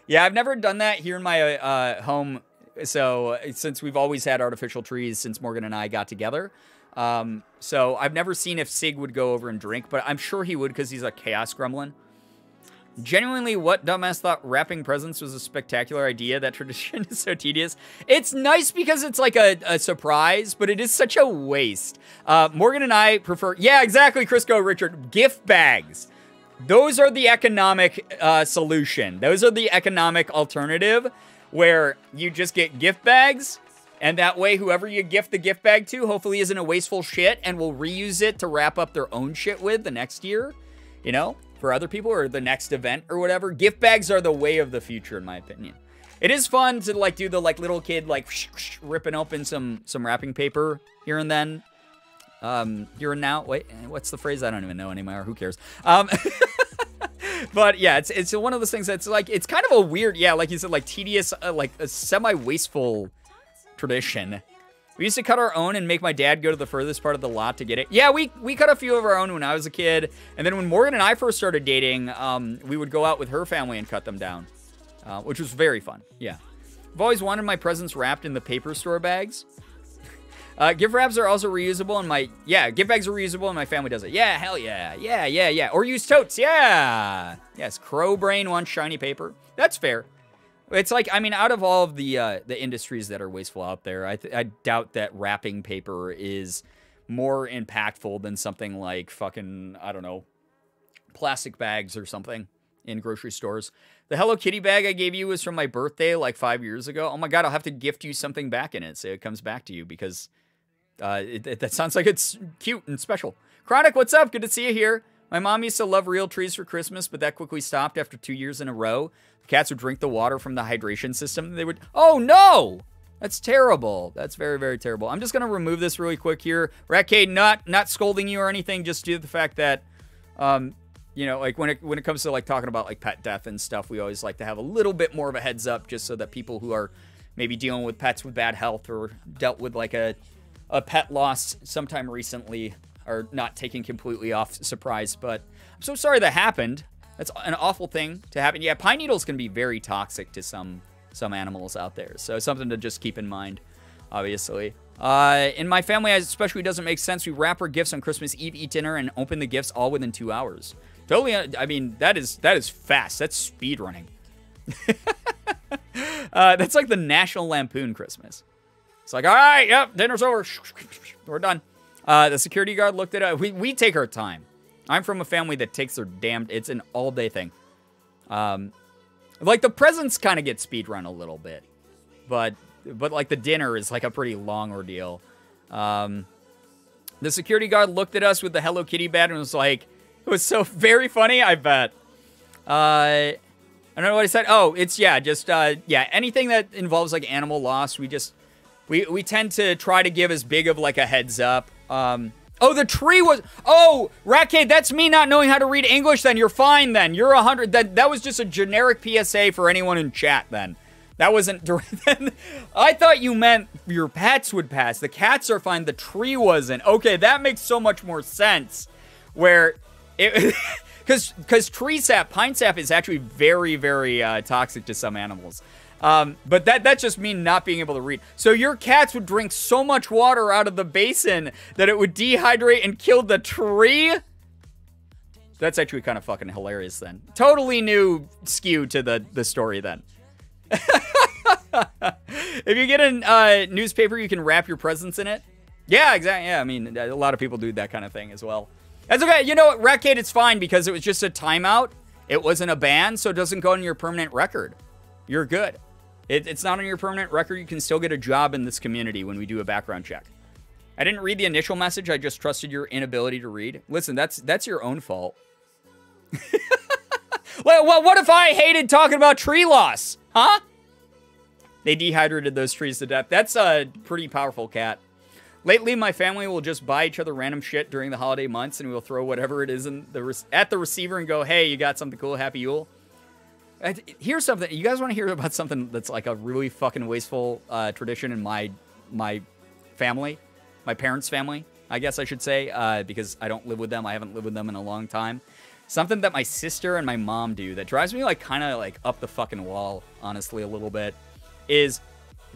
Yeah, I've never done that here in my home. So since we've always had artificial trees since Morgan and I got together. So I've never seen if Sig would go over and drink, but I'm sure he would because he's a chaos gremlin. Genuinely, what dumbass thought wrapping presents was a spectacular idea? That tradition is so tedious. It's nice because it's like a surprise, but it is such a waste. Morgan and I prefer... Yeah, exactly, Crisco Richard. Gift bags. Those are the economic solution. Those are the economic alternative where you just get gift bags, and that way whoever you gift the gift bag to hopefully isn't a wasteful shit and will reuse it to wrap up their own shit with the next year, you know, for other people or the next event or whatever. Gift bags are the way of the future, in my opinion. It is fun to like do the like little kid like ripping open some wrapping paper here and then. Here and now. Wait, what's the phrase? I don't even know anymore. Who cares? But yeah, it's one of those things that's like, it's kind of a weird, yeah, like you said, like tedious, like a semi-wasteful tradition. We used to cut our own and make my dad go to the furthest part of the lot to get it. Yeah, we cut a few of our own when I was a kid. And then when Morgan and I first started dating, we would go out with her family and cut them down, which was very fun. Yeah. I've always wanted my presents wrapped in the paper store bags. Gift wraps are also reusable, and gift bags are reusable, and my family does it. Yeah, hell yeah. Yeah. Or use totes, yeah. Yes, crow brain wants shiny paper. That's fair. It's like, I mean, out of all of the industries that are wasteful out there, I doubt that wrapping paper is more impactful than something like fucking, I don't know, plastic bags or something in grocery stores. The Hello Kitty bag I gave you was from my birthday like 5 years ago. Oh my God, I'll have to gift you something back in it so it comes back to you because... that sounds like it's cute and special. Chronic, what's up? Good to see you here. My mom used to love real trees for Christmas, but that quickly stopped after 2 years in a row. The cats would drink the water from the hydration system. They would... Oh, no! That's terrible. That's very, very terrible. I'm just going to remove this really quick here. Ratcade, not scolding you or anything, just due to the fact that, you know, like when it comes to like talking about like pet death and stuff, we always like to have a little bit more of a heads up just so that people who are maybe dealing with pets with bad health or dealt with like a pet loss sometime recently are not taken completely off surprise, but I'm so sorry that happened. That's an awful thing to happen. Yeah, pine needles can be very toxic to some animals out there, so something to just keep in mind, obviously. In my family, especially, doesn't make sense. We wrap our gifts on Christmas Eve, eat dinner, and open the gifts all within 2 hours. Totally, I mean, that is fast. That's speed running. That's like the National Lampoon Christmas. It's like, all right, yep, dinner's over. We're done. The security guard looked at it. We take our time. I'm from a family that takes their it's an all-day thing. Like, the presents kind of get speed run a little bit. But like, the dinner is, like, a pretty long ordeal. The security guard looked at us with the Hello Kitty bat and was like, it was so very funny, I bet. I don't know what I said. Oh, it's, yeah, just, yeah, anything that involves, like, animal loss, we tend to try to give as big of, like, a heads up. Oh, the tree was... Oh, Ratcade, that's me not knowing how to read English then. You're fine then. You're 100... That was just a generic PSA for anyone in chat then. That wasn't direct. I thought you meant your pets would pass. The cats are fine. The tree wasn't. Okay, that makes so much more sense. Where it, because tree sap, pine sap is actually very, very toxic to some animals. But that's just me not being able to read. So your cats would drink so much water out of the basin that it would dehydrate and kill the tree? That's actually kind of fucking hilarious then. Totally new skew to the story then. If you get a newspaper, you can wrap your presents in it. Yeah, exactly. Yeah, I mean, a lot of people do that kind of thing as well. That's okay. You know what? Ratcade, it's fine because it was just a timeout. It wasn't a ban, so it doesn't go on your permanent record. You're good. It's not on your permanent record. You can still get a job in this community when we do a background check. I didn't read the initial message. I just trusted your inability to read. Listen, that's your own fault. Well, what if I hated talking about tree loss? Huh? They dehydrated those trees to death. That's a pretty powerful cat. Lately, my family will just buy each other random shit during the holiday months, and we'll throw whatever it is at the receiver and go, hey, you got something cool, Happy Yule. Here's something. You guys want to hear about something that's like a really fucking wasteful tradition in my family? My parents' family, I guess I should say, because I don't live with them. I haven't lived with them in a long time. Something that my sister and my mom do that drives me like kind of like up the fucking wall, honestly, a little bit, is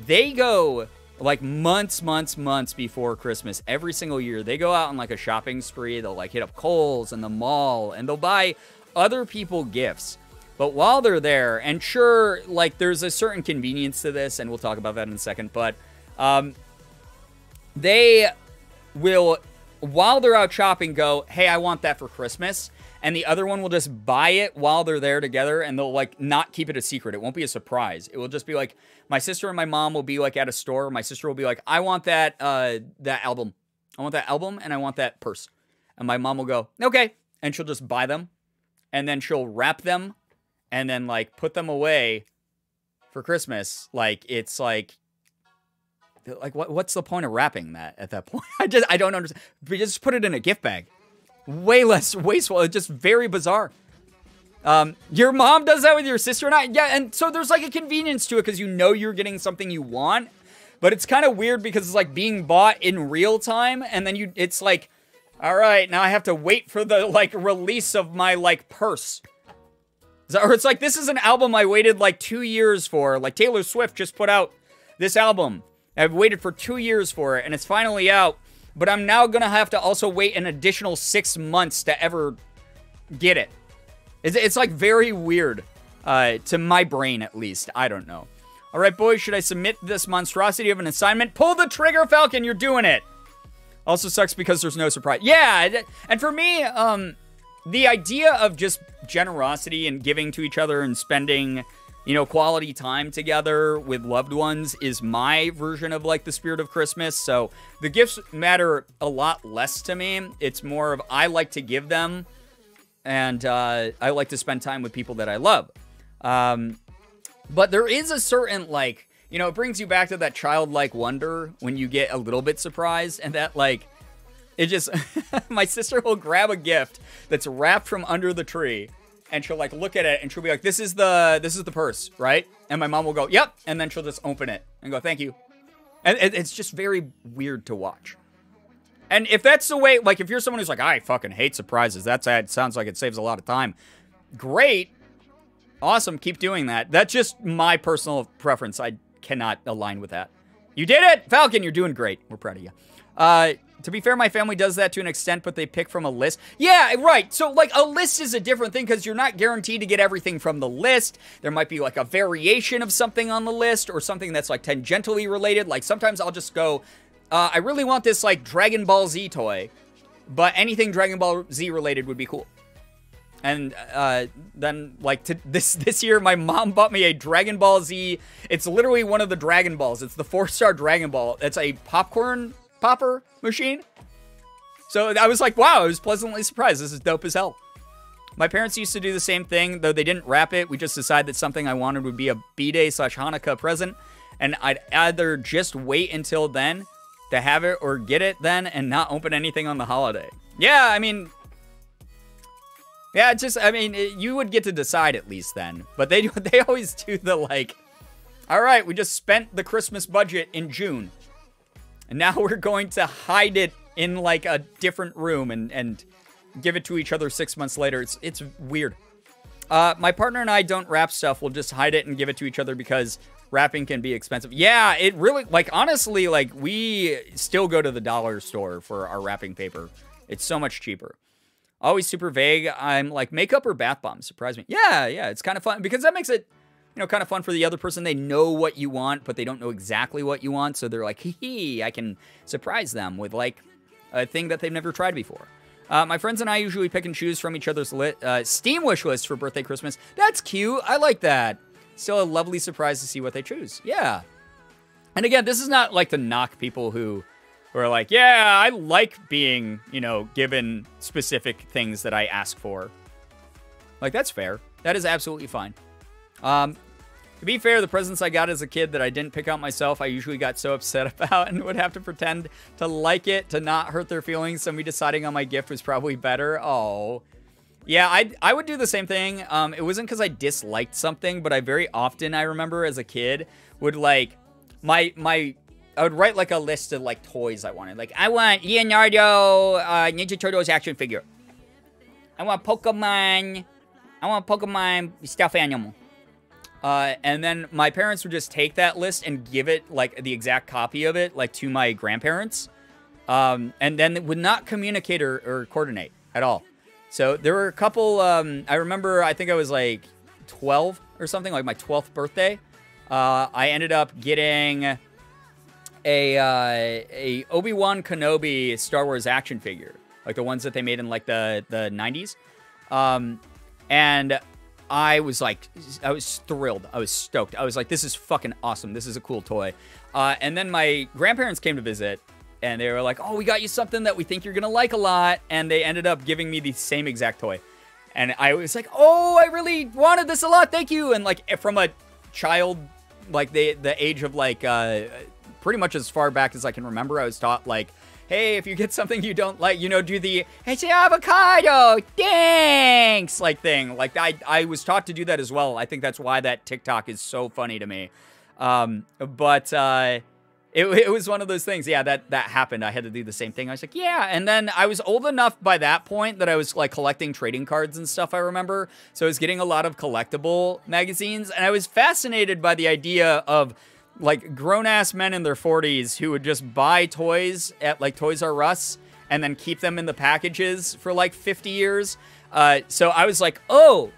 they go like months before Christmas, every single year. They go out on like a shopping spree. They'll like hit up Kohl's and the mall, and they'll buy other people gifts. But while they're there, and sure, like there's a certain convenience to this, and we'll talk about that in a second, but they will, while they're out shopping, go, hey, I want that for Christmas. And the other one will just buy it while they're there together, and they'll like not keep it a secret. It won't be a surprise. It will just be like, my sister and my mom will be like at a store. My sister will be like, I want that album. I want that album, and I want that purse. And my mom will go, okay. And she'll just buy them, and then she'll wrap them, and then like put them away for Christmas. Like it's like what's the point of wrapping that at that point? I don't understand. We just put it in a gift bag. Way less wasteful. It's just very bizarre. Your mom does that with your sister and I. Yeah, and so there's like a convenience to it because you know you're getting something you want. But it's kind of weird because it's like being bought in real time, and then it's like, all right, now I have to wait for the like release of my like purse. Or it's like, this is an album I waited like 2 years for. Like Taylor Swift just put out this album. I've waited for 2 years for it, and it's finally out. But I'm now going to have to also wait an additional 6 months to ever get it. It's like very weird, to my brain at least. I don't know. All right, boys, should I submit this monstrosity of an assignment? Pull the trigger, Falcon, you're doing it. Also sucks because there's no surprise. Yeah, and for me, the idea of just generosity and giving to each other and spending, you know, quality time together with loved ones is my version of like the spirit of Christmas. So the gifts matter a lot less to me. It's more of I like to give them, and I like to spend time with people that I love. But there is a certain like, you know, it brings you back to that childlike wonder when you get a little bit surprised, and that like, it just, my sister will grab a gift that's wrapped from under the tree, and she'll like look at it, and she'll be like, this is the purse, right? And my mom will go, yep. And then she'll just open it and go, thank you. And it's just very weird to watch. And if that's the way, like if you're someone who's like, I fucking hate surprises, that sounds like it saves a lot of time. Great. Awesome. Keep doing that. That's just my personal preference. I cannot align with that. You did it, Falcon. You're doing great. We're proud of you. To be fair, my family does that to an extent, but they pick from a list. Yeah, right. So, like, a list is a different thing because you're not guaranteed to get everything from the list. There might be, like, a variation of something on the list or something that's, like, tangentially related. Like, sometimes I'll just go, I really want this, like, Dragon Ball Z toy, but anything Dragon Ball Z related would be cool. And then, like, this year, my mom bought me a Dragon Ball Z. It's literally one of the Dragon Balls. It's the 4-star Dragon Ball. It's a popcorn popper machine. So I was like, wow, I was pleasantly surprised. This is dope as hell. My parents used to do the same thing, though they didn't wrap it. We just decided that something I wanted would be a B-Day/Hanukkah present, and I'd either just wait until then to have it or get it then and not open anything on the holiday. Yeah, I mean, yeah, you would get to decide at least then. But they always do the, like, All right, we just spent the Christmas budget in June. And now we're going to hide it in like a different room and give it to each other 6 months later. It's weird. My partner and I don't wrap stuff. We'll just hide it and give it to each other because wrapping can be expensive. Yeah, it really, like, honestly, like, we still go to the dollar store for our wrapping paper. It's so much cheaper. Always super vague. I'm like, makeup or bath bombs? Surprise me. Yeah, it's kind of fun because that makes it, kind of fun for the other person. They know what you want, but they don't know exactly what you want. So they're like, hee, I can surprise them with, like, a thing that they've never tried before. My friends and I usually pick and choose from each other's Steam wish list for birthday, Christmas. That's cute. I like that. Still a lovely surprise to see what they choose. Yeah. And again, this is not like to knock people who are like, yeah, I like being, given specific things that I ask for. Like, that's fair. That is absolutely fine. To be fair, the presents I got as a kid that I didn't pick out myself, I usually got so upset about and would have to pretend to like it to not hurt their feelings. So me deciding on my gift was probably better. Oh, yeah, I would do the same thing. It wasn't because I disliked something, but I very often, I remember as a kid, would like, I would write like a list of like toys I wanted. Like, I want Leonardo Ninja Turtles action figure. I want Pokemon stuffed animal. And then my parents would just take that list and give it, like, the exact copy of it, like, to my grandparents. And then it would not communicate or coordinate at all. So there were a couple, I remember, I think I was, like, 12 or something, like my 12th birthday. I ended up getting a Obi-Wan Kenobi Star Wars action figure. Like, the ones that they made in, like, the 90s. And I was thrilled. I was stoked. I was like, this is fucking awesome. This is a cool toy. And then my grandparents came to visit, and they were like, oh, we got you something that we think you're going to like a lot. And they ended up giving me the same exact toy. And I was like, oh, I really wanted this a lot. Thank you. And, like, from a child, like, the age of, like, pretty much as far back as I can remember, I was taught, like, hey, if you get something you don't like, do the, it's avocado, thanks, like, thing. Like, I was taught to do that as well. I think that's why that TikTok is so funny to me. It was one of those things, yeah, that happened. I had to do the same thing. I was like, yeah, and then I was old enough by that point that I was, like, collecting trading cards and stuff, I remember. So I was getting a lot of collectible magazines, and I was fascinated by the idea of, like, grown-ass men in their 40s who would just buy toys at, like, Toys R Us and then keep them in the packages for, like, 50 years. So I was like, oh,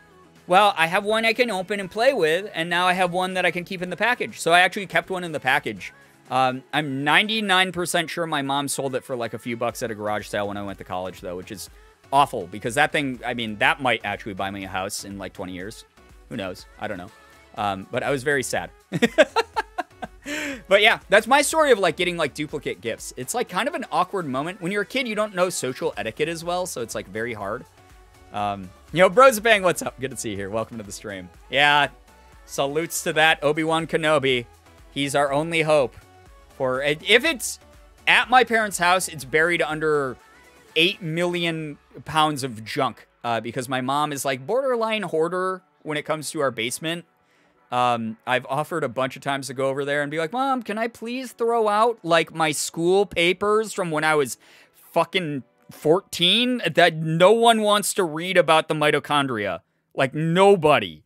well, I have one I can open and play with, and now I have one that I can keep in the package. So I actually kept one in the package. I'm 99% sure my mom sold it for, like, a few bucks at a garage sale when I went to college, though, which is awful, because that thing, I mean, that might actually buy me a house in, like, 20 years. Who knows? I don't know. But I was very sad. But yeah, that's my story of, like, getting, like, duplicate gifts. It's, like, kind of an awkward moment. When you're a kid, you don't know social etiquette as well, so it's, like, very hard. Brosabang, what's up? Good to see you here. Welcome to the stream. Yeah, salutes to that Obi-Wan Kenobi. He's our only hope. For if it's at my parents' house, it's buried under 8 million pounds of junk. Because my mom is, like, borderline hoarder when it comes to our basement. I've offered a bunch of times to go over there and be like, Mom, can I please throw out, like, my school papers from when I was fucking 14 that no one wants to read about the mitochondria? Like, nobody.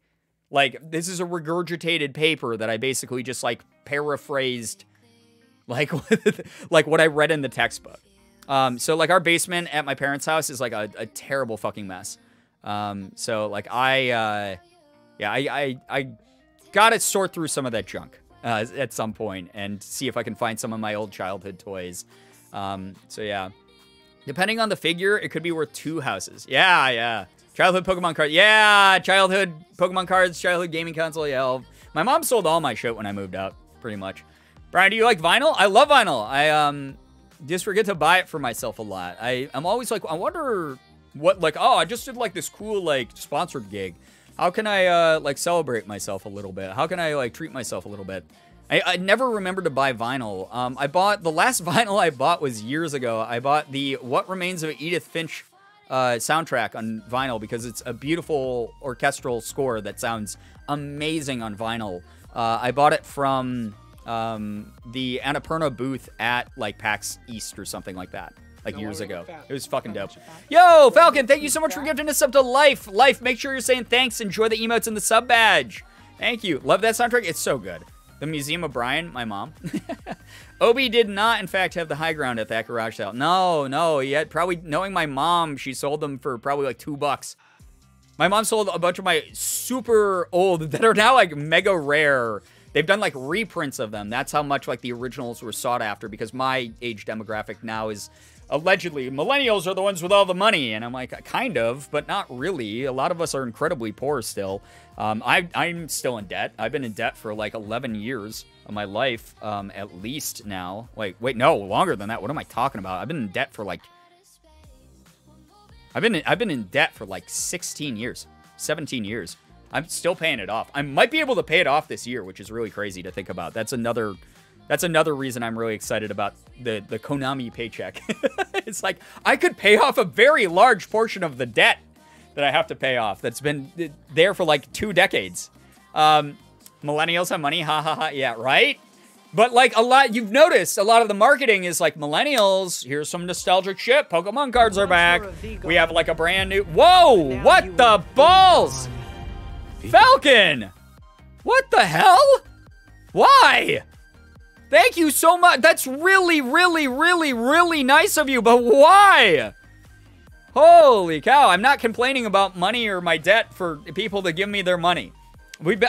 Like, this is a regurgitated paper that I basically just, like, paraphrased, like, like what I read in the textbook. So, like, our basement at my parents' house is, like, a terrible fucking mess. So, like, I gotta sort through some of that junk at some point and see if I can find some of my old childhood toys. So yeah, depending on the figure, it could be worth 2 houses. Yeah. Childhood Pokemon cards. Yeah, childhood Pokemon cards, childhood gaming console. Yeah, my mom sold all my shit when I moved out, pretty much. Brian, do you like vinyl? I love vinyl. I just forget to buy it for myself a lot. I'm always like, I wonder what, like, oh, I just did, like, this cool, like, sponsored gig. How can I, like, celebrate myself a little bit? How can I, like, treat myself a little bit? I never remembered to buy vinyl. The last vinyl I bought was years ago. I bought the What Remains of Edith Finch soundtrack on vinyl because it's a beautiful orchestral score that sounds amazing on vinyl. I bought it from the Annapurna booth at like PAX East or something like that, like years ago. It was fucking dope. Yo, Falcon, thank you so much for gifting us up to Life. Life, make sure you're saying thanks. Enjoy the emotes and the sub badge. Thank you. Love that soundtrack. It's so good. The Museum of Brian, my mom. Obi did not, in fact, have the high ground at that garage sale. No. He had probably, knowing my mom, she sold them for probably like $2. My mom sold a bunch of my super old that are now like mega rare. They've done like reprints of them. That's how much like the originals were sought after, because my age demographic now is allegedly millennials are the ones with all the money. And I'm like, kind of, but not really. A lot of us are incredibly poor still. I'm still in debt. I've been in debt for like 11 years of my life, at least now. Wait, no, longer than that. What am I talking about? I've been in debt for like, I've been in debt for like 16 years, 17 years. I'm still paying it off. I might be able to pay it off this year, which is really crazy to think about. That's another reason I'm really excited about the Konami paycheck. It's like I could pay off a very large portion of the debt that I have to pay off. That's been there for like 2 decades. Millennials have money, ha ha ha. Yeah, right. But like you've noticed a lot of the marketing is like millennials. Here's some nostalgic shit. Pokemon cards are back. We have like a brand new. Whoa! What the balls? Falcon! What the hell? Why? Thank you so much. That's really, really, really, really nice of you, but why? Holy cow. I'm not complaining about money or my debt for people to give me their money.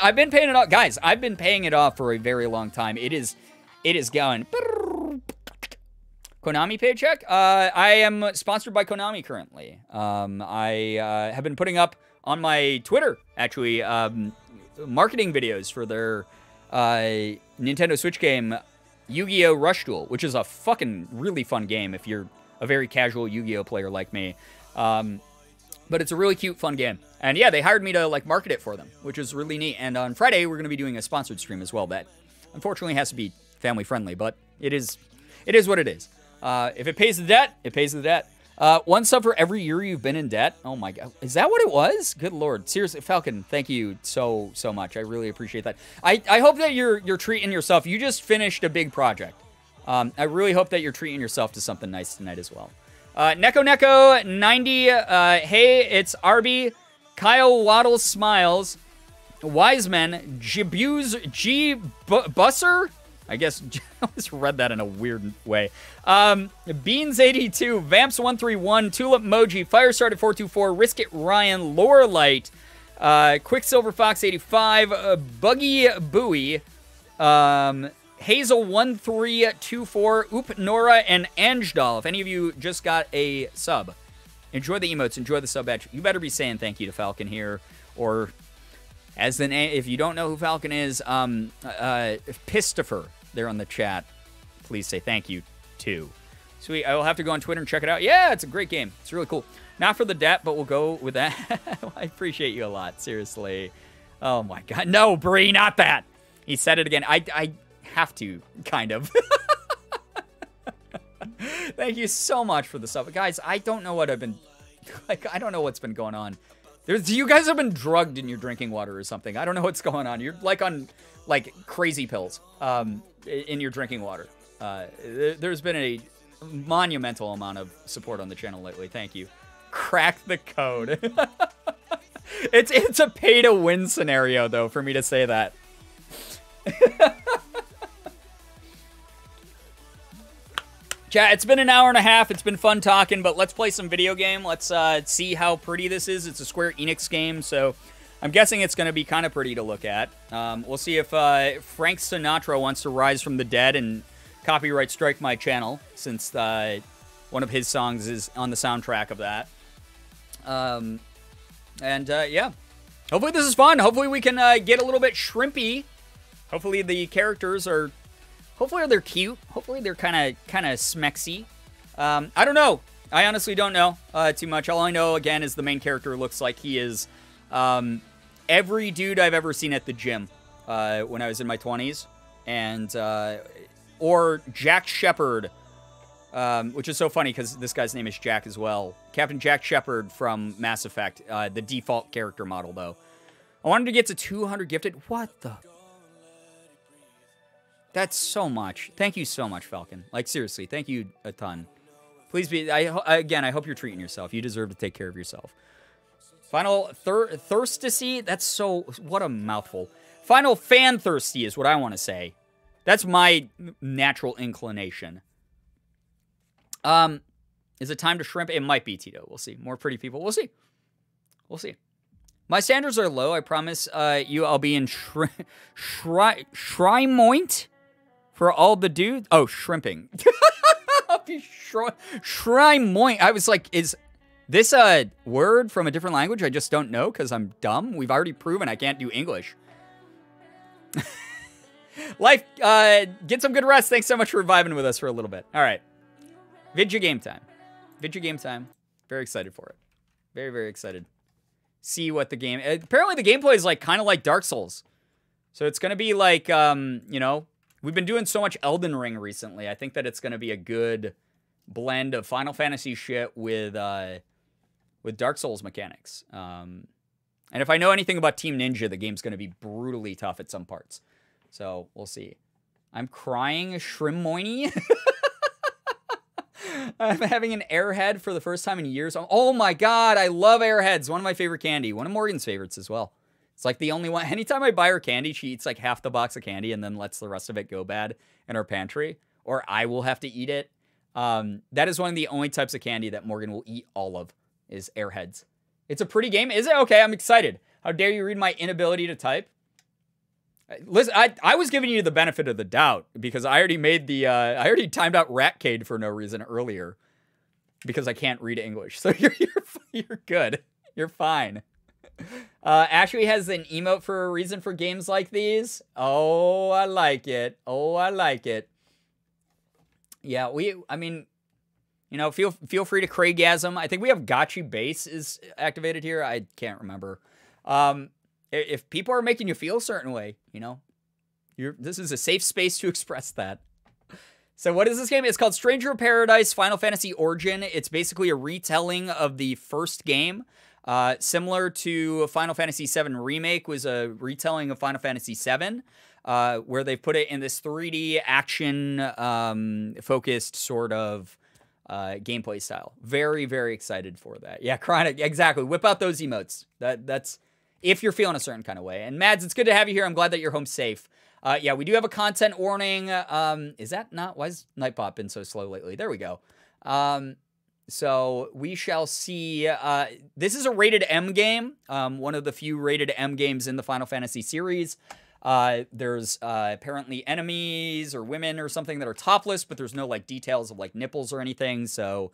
I've been paying it off. Guys, I've been paying it off for a very long time. It is going. Konami paycheck? I am sponsored by Konami currently. I have been putting up on my Twitter, actually, marketing videos for their Nintendo Switch game, Yu-Gi-Oh! Rush Duel, which is a fucking really fun game if you're a very casual Yu-Gi-Oh! Player like me. But it's a really cute, fun game. And yeah, they hired me to like market it for them, which is really neat. And on Friday, we're going to be doing a sponsored stream as well that unfortunately has to be family friendly, but it is what it is. If it pays the debt, it pays the debt. 1 sub for every year you've been in debt. Oh my God. Is that what it was? Good Lord. Seriously, Falcon, thank you so much. I really appreciate that. I hope that you're treating yourself. You just finished a big project. I really hope that you're treating yourself to something nice tonight as well. Neko 90. Hey, it's Arby. Kyle Waddle smiles. Wiseman. G Busser. I guess I just read that in a weird way. Beans82, Vamps131, Tulip Moji, Firestarted 424, Risk It Ryan, Lorelight, Quicksilver Fox 85, Buggy Bowie, Hazel1324, Oop Nora, and Anjdal. If any of you just got a sub, enjoy the emotes, enjoy the sub badge. You better be saying thank you to Falcon here, or as the name, if you don't know who Falcon is, Pistifer. There on the chat. Please say thank you too. Sweet. I will have to go on Twitter and check it out. Yeah, it's a great game. It's really cool. Not for the debt, but we'll go with that. I appreciate you a lot. Seriously. Oh my God. No, Bree, not that. He said it again. I have to, kind of. Thank you so much for the sub. Guys, I don't know what I've been... Like, I don't know what's been going on. You guys have been drugged in your drinking water or something. I don't know what's going on. You're like on, like, crazy pills. In your drinking water. There's been a monumental amount of support on the channel lately. Thank you. Crack the code. It's a pay-to-win scenario, though, for me to say that. Chat, it's been an hour and a half. It's been fun talking, but let's play some video game. Let's see how pretty this is. It's a Square Enix game, so... I'm guessing it's going to be kind of pretty to look at. We'll see if Frank Sinatra wants to rise from the dead and copyright strike my channel, since one of his songs is on the soundtrack of that. Yeah. Hopefully this is fun. Hopefully we can get a little bit shrimpy. Hopefully the characters are... Hopefully they're cute. Hopefully they're kind of smexy. I don't know. I honestly don't know too much. All I know, again, is the main character looks like he is... every dude I've ever seen at the gym when I was in my 20s, and or Jack Shepard, which is so funny because this guy's name is Jack as well. Captain Jack Shepard from Mass Effect, the default character model, though. I wanted to get to 200 gifted. What the? That's so much. Thank you so much, Falcon. Like, seriously, thank you a ton. Please be... Again, I hope you're treating yourself. You deserve to take care of yourself. Final thirsty. That's so... What a mouthful. Final fan thirsty is what I want to say. That's my natural inclination. Is it time to shrimp? It might be, Tito. We'll see. More pretty people. We'll see. We'll see. My standards are low. I promise you I'll be in Shrimoint for all the dudes. Oh, shrimping. I'll be Shrimoint. I was like, is this a word from a different language? I just don't know because I'm dumb. We've already proven I can't do English. Life, get some good rest. Thanks so much for vibing with us for a little bit. All right. Vidya game time. Vidya game time. Very excited for it. Very, very excited. See what the game... Apparently the gameplay is like kind of like Dark Souls. So it's going to be like, you know, we've been doing so much Elden Ring recently. I think that it's going to be a good blend of Final Fantasy shit with Dark Souls mechanics. And if I know anything about Team Ninja, the game's going to be brutally tough at some parts. So we'll see. I'm crying, Shrimoiny. I'm having an airhead for the first time in years. Oh my god, I love airheads. One of my favorite candy. One of Morgan's favorites as well. It's like the only one. Anytime I buy her candy, she eats like half the box of candy and then lets the rest of it go bad in her pantry. Or I will have to eat it. That is one of the only types of candy that Morgan will eat all of, is airheads. It's a pretty game. Is it? Okay, I'm excited. How dare you read my inability to type? Listen, I was giving you the benefit of the doubt because I already made the, I already timed out Ratcade for no reason earlier because I can't read English. So you're good. You're fine. Ashley has an emote for a reason for games like these. Oh, I like it. Oh, I like it. Yeah, I mean, you know, feel free to Craigasm. I think we have Gotchi Base is activated here. I can't remember. If people are making you feel a certain way, you know, this is a safe space to express that. So what is this game? It's called Stranger of Paradise Final Fantasy Origin. It's basically a retelling of the first game. Similar to Final Fantasy VII Remake was a retelling of Final Fantasy VII, where they put it in this 3D action focused sort of gameplay style. Very, very excited for that. Yeah, Chronic, exactly. Whip out those emotes. That's... if you're feeling a certain kind of way. And Mads, it's good to have you here. I'm glad that you're home safe. Yeah, we do have a content warning. Is that not... why has Nightbot been so slow lately? There we go. So we shall see. This is a rated M game. One of the few rated M games in the Final Fantasy series. There's apparently enemies or women or something that are topless, but there's no like details of like nipples or anything. So...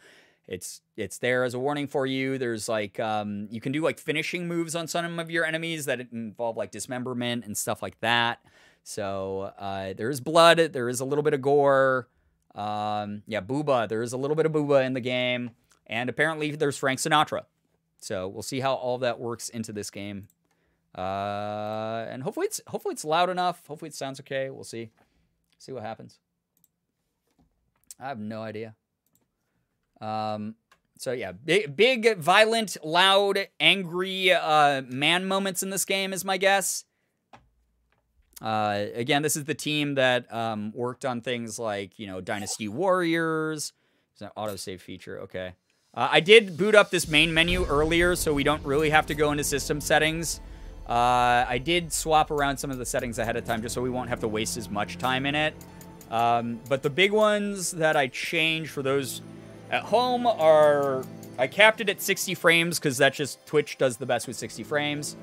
It's there as a warning for you. There's like, you can do like finishing moves on some of your enemies that involve like dismemberment and stuff like that. So, there is blood. There is a little bit of gore. Yeah, booba. There is a little bit of booba in the game. And apparently there's Frank Sinatra. So we'll see how all that works into this game. And hopefully it's loud enough. Hopefully it sounds okay. We'll see. See what happens. I have no idea. So yeah, big, violent, loud, angry, man moments in this game is my guess. Again, this is the team that, worked on things like, you know, Dynasty Warriors. There's an autosave feature. Okay. I did boot up this main menu earlier, so we don't really have to go into system settings. I did swap around some of the settings ahead of time just so we won't have to waste as much time in it. But the big ones that I changed for those at home are, I capped it at 60 frames because that's just Twitch does the best with 60 frames.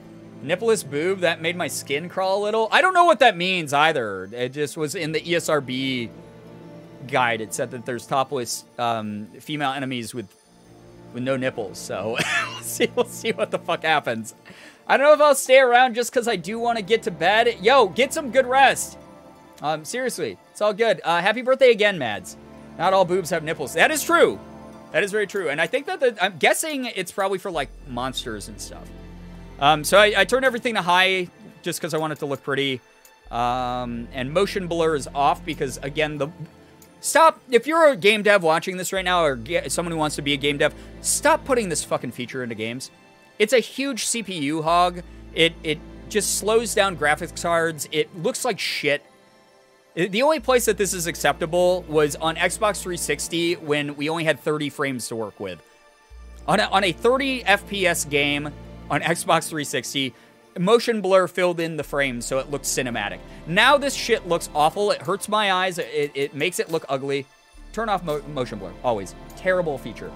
Nippleless boob, that made my skin crawl a little. I don't know what that means either. It just was in the ESRB guide. It said that there's topless female enemies with no nipples. So we'll see what the fuck happens. I don't know if I'll stay around just because I do want to get to bed. Yo, get some good rest. Seriously, it's all good. Happy birthday again, Mads. Not all boobs have nipples. That is true. That is very true. And I think that I'm guessing it's probably for like monsters and stuff. So I turned everything to high just because I want it to look pretty. And motion blur is off because, again, stop. If you're a game dev watching this right now or someone who wants to be a game dev, stop putting this fucking feature into games. It's a huge CPU hog. It just slows down graphics cards. It looks like shit. The only place that this is acceptable was on Xbox 360 when we only had 30 frames to work with. On a 30 FPS game on Xbox 360, motion blur filled in the frames so it looked cinematic. Now this shit looks awful. It hurts my eyes. It makes it look ugly. Turn off motion blur, always. Terrible feature.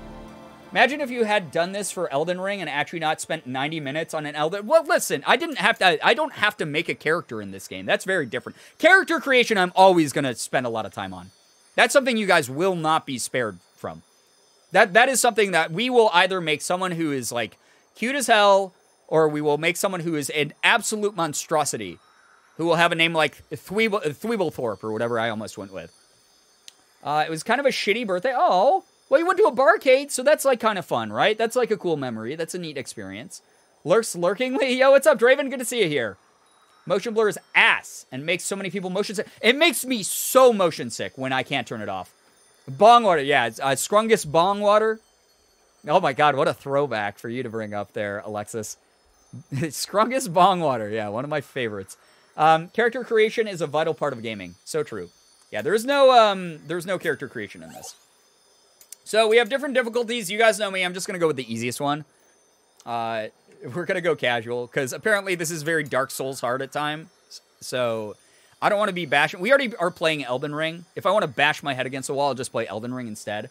Imagine if you had done this for Elden Ring and actually not spent 90 minutes on an Elden... Well, listen, I don't have to make a character in this game. That's very different. Character creation, I'm always going to spend a lot of time on. That's something you guys will not be spared from. That is something that we will either make someone who is, like, cute as hell, or we will make someone who is an absolute monstrosity, who will have a name like Thweeblethorpe, or whatever I almost went with. It was kind of a shitty birthday. Oh... Well, you went to a barcade, so that's, like, kind of fun, right? That's, like, a cool memory. That's a neat experience. Lurks lurkingly. Yo, what's up, Draven? Good to see you here. Motion blur is ass and makes so many people motion sick. It makes me so motion sick when I can't turn it off. Bong water. Yeah, it's Scrungus bong water. Oh, my God. What a throwback for you to bring up there, Alexis. Scrungus bong water. Yeah, one of my favorites. Character creation is a vital part of gaming. So true. Yeah, there's no character creation in this. So we have different difficulties. You guys know me. I'm just going to go with the easiest one. We're going to go casual because apparently this is very Dark Souls hard at times. So I don't want to be bashing. We already are playing Elden Ring. If I want to bash my head against a wall, I'll just play Elden Ring instead.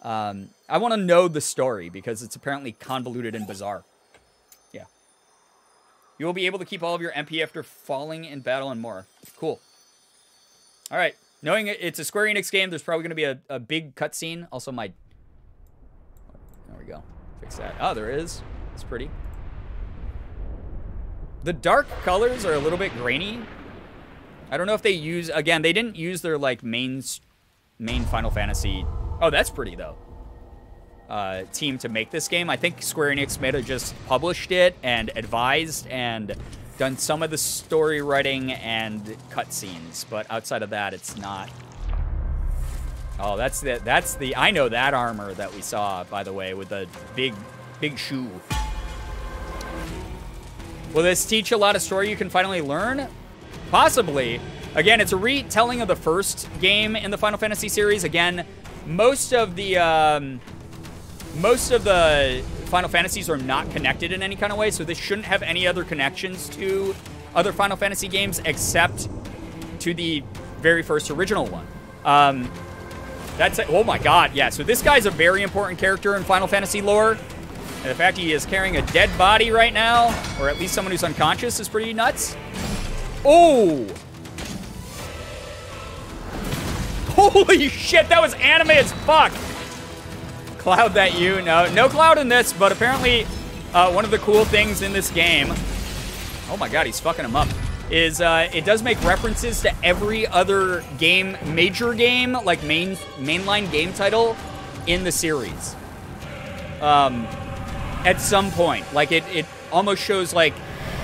I want to know the story because it's apparently convoluted and bizarre. Yeah. You will be able to keep all of your MP after falling in battle and more. Cool. All right. Knowing it's a Square Enix game, there's probably going to be a big cutscene. Also, there we go. Fix that. Oh, there is. It's pretty. The dark colors are a little bit grainy. I don't know if they use... Again, they didn't use their, like, main Final Fantasy... Oh, that's pretty, though. Team to make this game. I think Square Enix may have just published it and advised and... done some of the story writing and cutscenes, but outside of that, it's not. Oh, that's the. I know that armor that we saw, by the way, with the big shoe. Will this teach a lot of story you can finally learn? Possibly. Again, it's a retelling of the first game in the Final Fantasy series. Again, most of the Final Fantasies are not connected in any kind of way, so this shouldn't have any other connections to other Final Fantasy games except to the very first original one. That's it. Oh my God, yeah. So this guy's a very important character in Final Fantasy lore. And the fact he is carrying a dead body right now, or at least someone who's unconscious, is pretty nuts. Oh! Holy shit, that was anime as fuck! Cloud that you know. No Cloud in this, but apparently one of the cool things in this game, oh my God, he's fucking him up, is it does make references to every other game, major game, like mainline game title in the series. At some point. Like it almost shows like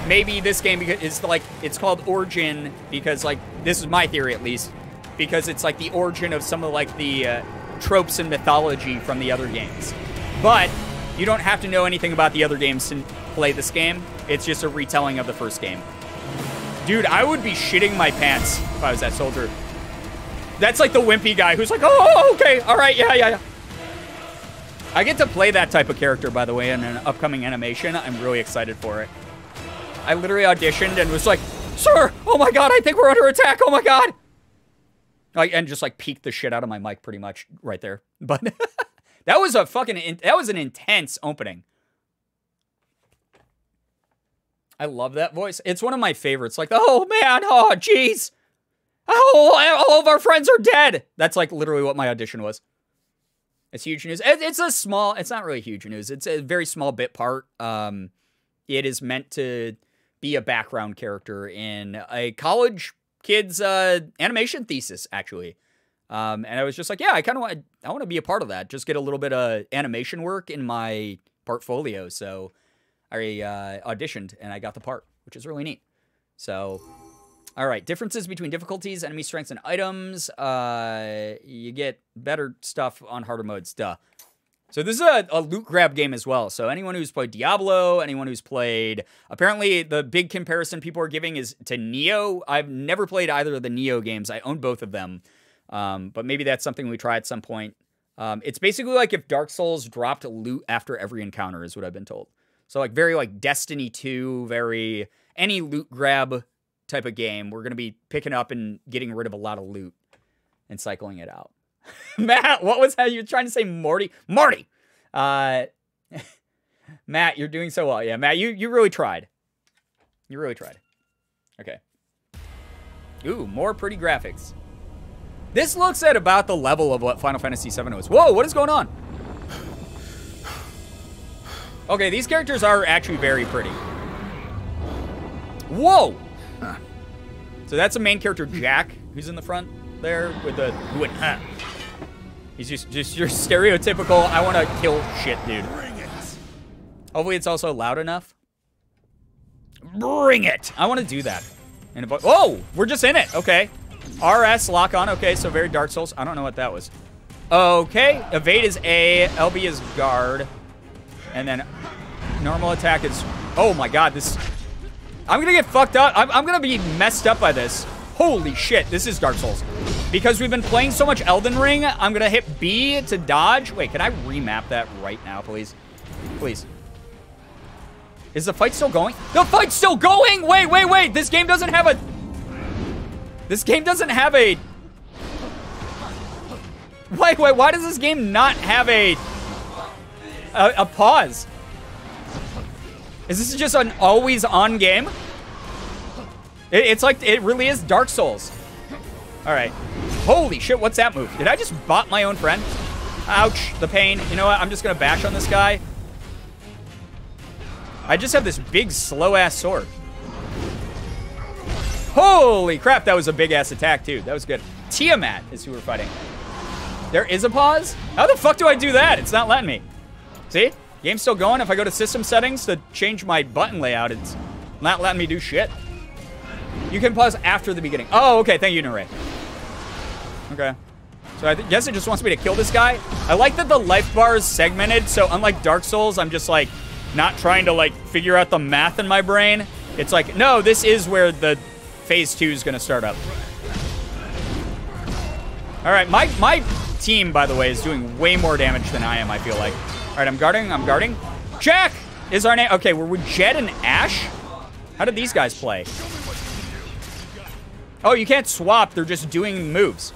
maybe this game is like, it's called Origin because like, this is my theory at least, because it's like the origin of some of like the tropes and mythology from the other games. But you don't have to know anything about the other games to play this game. It's just a retelling of the first game. Dude, I would be shitting my pants if I was that soldier. That's like the wimpy guy who's like, oh, okay, all right, yeah. I get to play that type of character, by the way, in an upcoming animation. I'm really excited for it. I literally auditioned and was like, sir, oh my God, I think we're under attack, oh my God. And just like peeked the shit out of my mic pretty much right there. But that was an intense opening. I love that voice. It's one of my favorites. Like, oh man, oh jeez. Oh, all of our friends are dead. That's like literally what my audition was. It's huge news. It's not really huge news. It's a very small bit part. It is meant to be a background character in a college kid's animation thesis, actually. And I was just like, yeah, I want to be a part of that. Just get a little bit of animation work in my portfolio. So I auditioned and I got the part, which is really neat. So, all right. Differences between difficulties, enemy strengths, and items. You get better stuff on harder modes. Duh. So this is a loot grab game as well. So anyone who's played Diablo, anyone who's played... Apparently, the big comparison people are giving is to Neo. I've never played either of the Neo games. I own both of them. But maybe that's something we try at some point. It's basically like if Dark Souls dropped loot after every encounter is what I've been told. So like very like Destiny 2, very... Any loot grab type of game, we're going to be picking up and getting rid of a lot of loot and cycling it out. Matt, what was that? You were trying to say Morty? Marty! Matt, you're doing so well. Yeah, Matt, you really tried. You really tried. Okay. Ooh, more pretty graphics. This looks at about the level of what Final Fantasy VII was. Whoa, what is going on? Okay, these characters are actually very pretty. Whoa! So that's the main character, Jack, who's in the front there with the... He's just your stereotypical, I want to kill shit, dude. Bring it. Hopefully it's also loud enough. Bring it! I want to do that. And oh, we're just in it. Okay. RS, lock on. Okay, so very Dark Souls. I don't know what that was. Okay. Evade is A. LB is guard. And then normal attack is... Oh my god, this... I'm gonna get fucked up. I'm gonna be messed up by this. Holy shit, this is Dark Souls. Because we've been playing so much Elden Ring, I'm gonna hit B to dodge. Wait, can I remap that right now, please? Please. Is the fight still going? The fight's still going! Wait. This game doesn't have a... This game doesn't have a... Wait, why does this game not have a pause? Is this just an always-on game? It's like, it really is Dark Souls. All right. Holy shit, what's that move? Did I just bot my own friend? Ouch, the pain. You know what? I'm just going to bash on this guy. I just have this big, slow-ass sword. Holy crap, that was a big-ass attack, too. That was good. Tiamat is who we're fighting. There is a pause? How the fuck do I do that? It's not letting me. See? Game's still going. If I go to system settings to change my button layout, it's not letting me do shit. You can pause after the beginning. Oh, okay. Thank you, Nure. Okay. So I guess it just wants me to kill this guy. I like that the life bar is segmented, so unlike Dark Souls, I'm just, like, not trying to, like, figure out the math in my brain. It's like, no, this is where the phase 2 is going to start up. All right, my team, by the way, is doing way more damage than I am, I feel like. All right, I'm guarding. Jack is our name. Okay, we're with Jed and Ash. How did these guys play? Oh, you can't swap. They're just doing moves.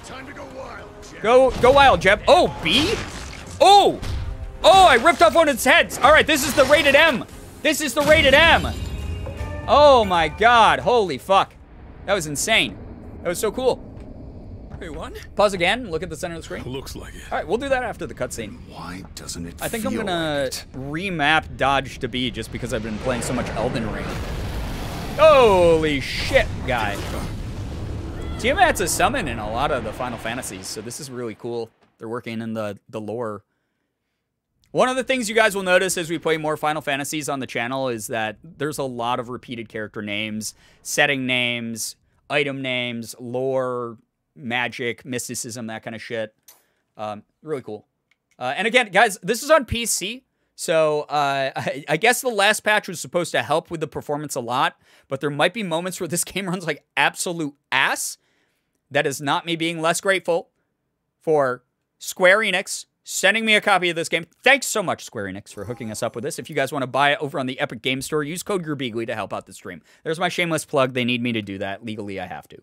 Time to go wild, Jeb. Go wild, Jeb. Oh, B? Oh, I ripped off one of its heads. All right, this is the rated M. This is the rated M. Oh, my God. Holy fuck. That was insane. That was so cool. Hey, what? Pause again. Look at the center of the screen. Looks like it. All right, we'll do that after the cutscene. Why doesn't it I think I'm feel gonna like it? remap dodge to B just because I've been playing so much Elden Ring. Holy shit, guy. Tiamat's a summon in a lot of the Final Fantasies, so this is really cool. They're working in the lore. One of the things you guys will notice as we play more Final Fantasies on the channel is that there's a lot of repeated character names, setting names, item names, lore, magic, mysticism, that kind of shit. Really cool. And again, guys, this is on PC. So I guess the last patch was supposed to help with the performance a lot, but there might be moments where this game runs like absolute ass. That is not me being less grateful for Square Enix sending me a copy of this game. Thanks so much, Square Enix, for hooking us up with this. If you guys want to buy it over on the Epic Game Store, use code Girbeagly to help out the stream. There's my shameless plug. They need me to do that. Legally, I have to.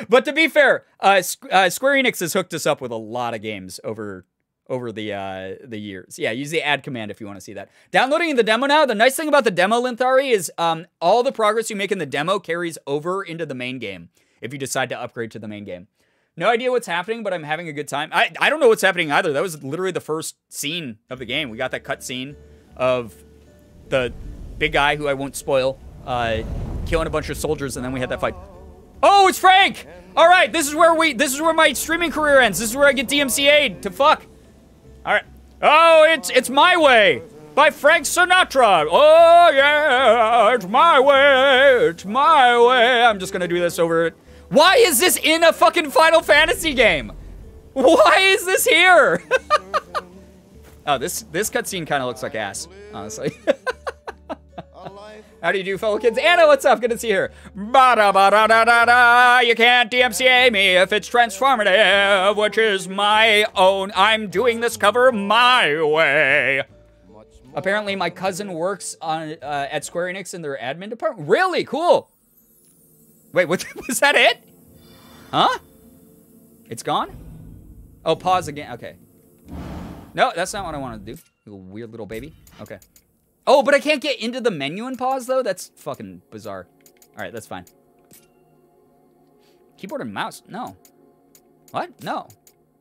But to be fair, Square Enix has hooked us up with a lot of games over the years. Yeah, use the add command if you want to see that. Downloading the demo now. The nice thing about the demo, Linthari, is all the progress you make in the demo carries over into the main game if you decide to upgrade to the main game. No idea what's happening, but I'm having a good time. I don't know what's happening either. That was literally the first scene of the game. We got that cutscene of the big guy, who I won't spoil, killing a bunch of soldiers, and then we had that fight. Oh, it's Frank! All right, this is where my streaming career ends. This is where I get DMCA'd to fuck. All right. Oh, it's My Way by Frank Sinatra. Oh, yeah, it's my way. It's my way. I'm just going to do this over it. Why is this in a fucking Final Fantasy game? Why is this here? Oh, this cutscene kind of looks like ass, honestly. How do you do, fellow kids? Anna, what's up? Good to see you here. Ba-da-ba-da-da-da-da. You can't DMCA me if it's transformative, which is my own. I'm doing this cover my way. Apparently, my cousin works on at Square Enix in their admin department. Really? Cool. Wait, what, was that it? Huh? It's gone? Oh, pause again. Okay. No, that's not what I wanted to do. You weird little baby. Okay. Oh, but I can't get into the menu and pause, though? That's fucking bizarre. All right, that's fine. Keyboard and mouse? No. What? No.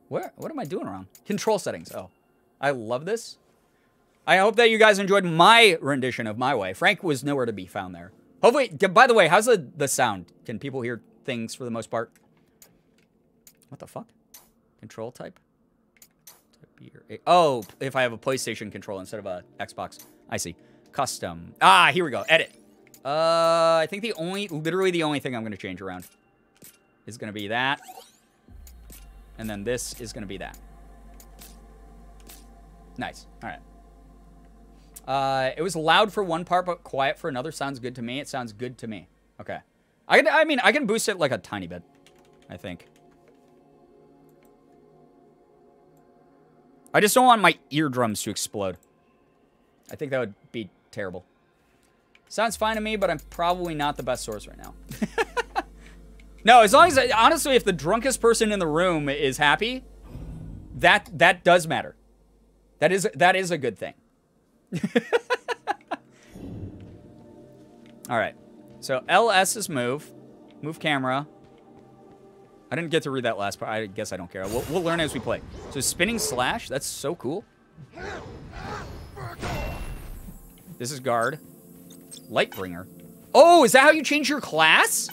What am I doing wrong? Control settings. Oh. I love this. I hope that you guys enjoyed my rendition of My Way. Frank was nowhere to be found there. Hopefully, by the way, how's the sound? Can people hear things for the most part? What the fuck? Control type? Oh, if I have a PlayStation control instead of a Xbox. I see. Custom. Ah, here we go. Edit. I think literally the only thing I'm going to change around is going to be that. And then this is going to be that. Nice. All right. It was loud for one part, but quiet for another. Sounds good to me. It sounds good to me. Okay. I mean, I can boost it like a tiny bit, I think. I just don't want my eardrums to explode. I think that would be terrible. Sounds fine to me, but I'm probably not the best source right now. No, as long as, honestly, if the drunkest person in the room is happy, that does matter. That is a good thing. All right. So LS is move. Move camera. I didn't get to read that last part. I guess I don't care. We'll learn as we play. So spinning slash. That's so cool. This is guard. Lightbringer. Oh, is that how you change your class?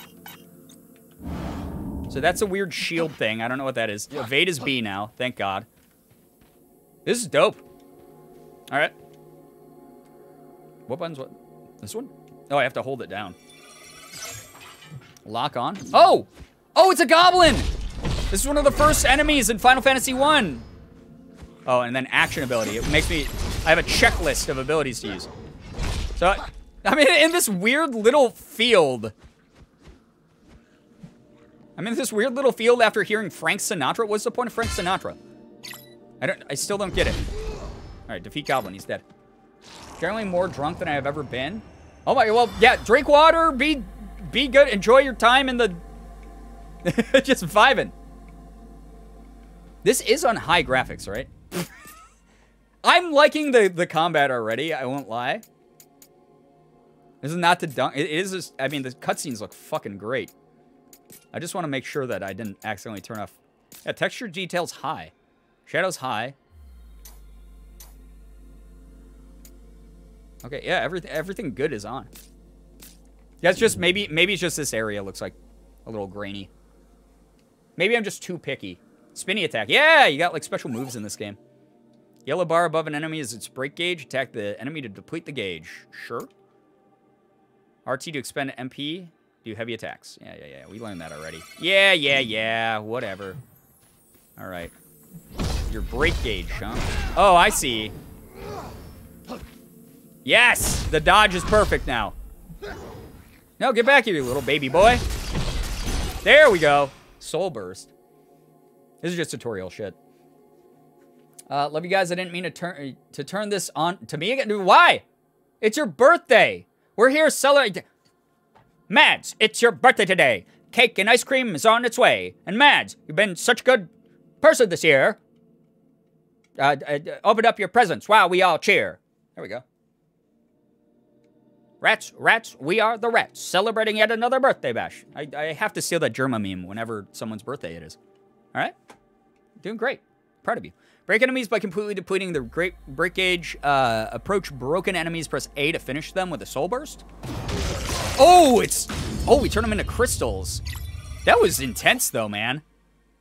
So that's a weird shield thing. I don't know what that is. Evade is B now. Thank God. This is dope. All right. What button's what? This one? Oh, I have to hold it down. Lock on. Oh! Oh, it's a goblin! This is one of the first enemies in Final Fantasy 1. Oh, and then action ability. It makes me... I have a checklist of abilities to use. So, I mean, in this weird little field... I'm in this weird little field after hearing Frank Sinatra. What's the point of Frank Sinatra? I still don't get it. Alright, defeat Goblin. He's dead. Generally more drunk than I have ever been. Oh my... Well, yeah, drink water. Be good. Enjoy your time in the... Just vibing. This is on high graphics, right? I'm liking the combat already, I won't lie. This is not to dunk. It is just, I mean, the cutscenes look fucking great. I just want to make sure that I didn't accidentally turn off. Yeah, texture details high. Shadows high. Okay, yeah, everything good is on. That's just, maybe it's just this area looks like a little grainy. Maybe I'm just too picky. Spinny attack. Yeah, you got like special moves in this game. Yellow bar above an enemy is its break gauge. Attack the enemy to deplete the gauge. Sure. RT to expend MP. Do heavy attacks. Yeah. We learned that already. Yeah. Whatever. All right. Your break gauge, huh? Oh, I see. Yes! The dodge is perfect now. No, get back here, you little baby boy. There we go. Soul burst. This is just tutorial shit. Love you guys. I didn't mean to turn this on to me again. Why? It's your birthday. We're here celebrating. Mads, it's your birthday today. Cake and ice cream is on its way. And Mads, you've been such a good person this year. Open up your presents while we all cheer. There we go. Rats, we are the rats, celebrating yet another birthday bash. I have to steal that Germa meme whenever someone's birthday it is. All right? Doing great. Proud of you. Break enemies by completely depleting the great break gauge. Approach broken enemies, press A to finish them with a soul burst. Oh, we turn them into crystals. That was intense though, man.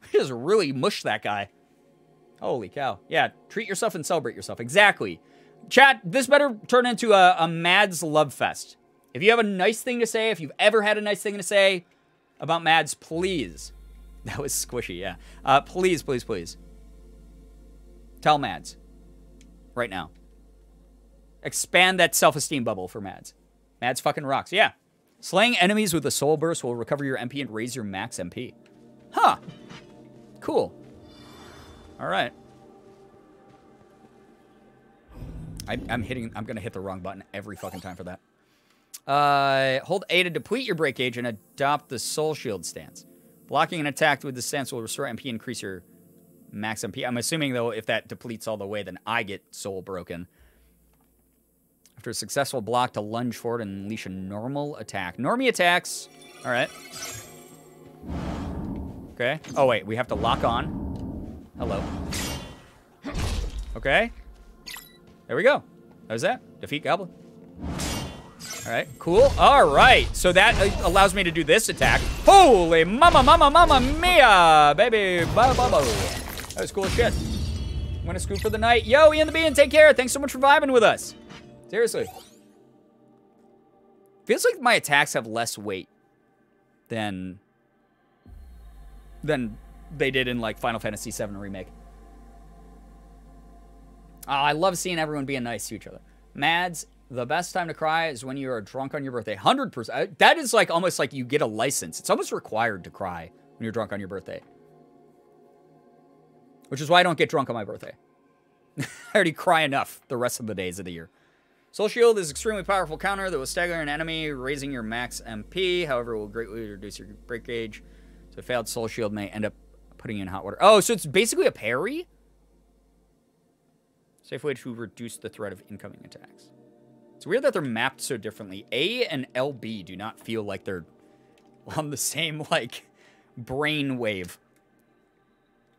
We just really mushed that guy. Holy cow. Yeah, treat yourself and celebrate yourself. Exactly. Chat, this better turn into a Mads love fest. If you have a nice thing to say, if you've ever had a nice thing to say about Mads, please. That was squishy, yeah. Please. Tell Mads. right now. Expand that self-esteem bubble for Mads. Mads fucking rocks. Yeah. Slaying enemies with a soul burst will recover your MP and raise your max MP. Huh. Cool. All right. I'm going to hit the wrong button every fucking time for that. Hold A to deplete your break gauge and adopt the soul shield stance. Blocking an attack with the stance will restore MP and increase your max MP. I'm assuming, though, if that depletes all the way, then I get soul broken. After a successful block, to lunge forward and unleash a normal attack. Normie attacks. All right. Okay. Oh, wait. We have to lock on. Hello. Okay. There we go. How's that? Defeat Goblin. All right. Cool. All right. So that allows me to do this attack. Holy mama mia, baby. That was cool as shit. I'm going to scoot for the night. Yo, Ian the Bean, take care. Thanks so much for vibing with us. Seriously. Feels like my attacks have less weight than they did in, like, Final Fantasy VII Remake. Oh, I love seeing everyone being nice to each other. Mads, the best time to cry is when you are drunk on your birthday. 100%. That is, like, almost like you get a license. It's almost required to cry when you're drunk on your birthday. Which is why I don't get drunk on my birthday. I already cry enough the rest of the days of the year. Soul Shield is an extremely powerful counter that will stagger an enemy, raising your max MP. However, it will greatly reduce your break gauge. So a failed Soul Shield may end up putting you in hot water. Oh, so it's basically a parry? Safe way to reduce the threat of incoming attacks. It's weird that they're mapped so differently. A and LB do not feel like they're on the same, like, brain wave.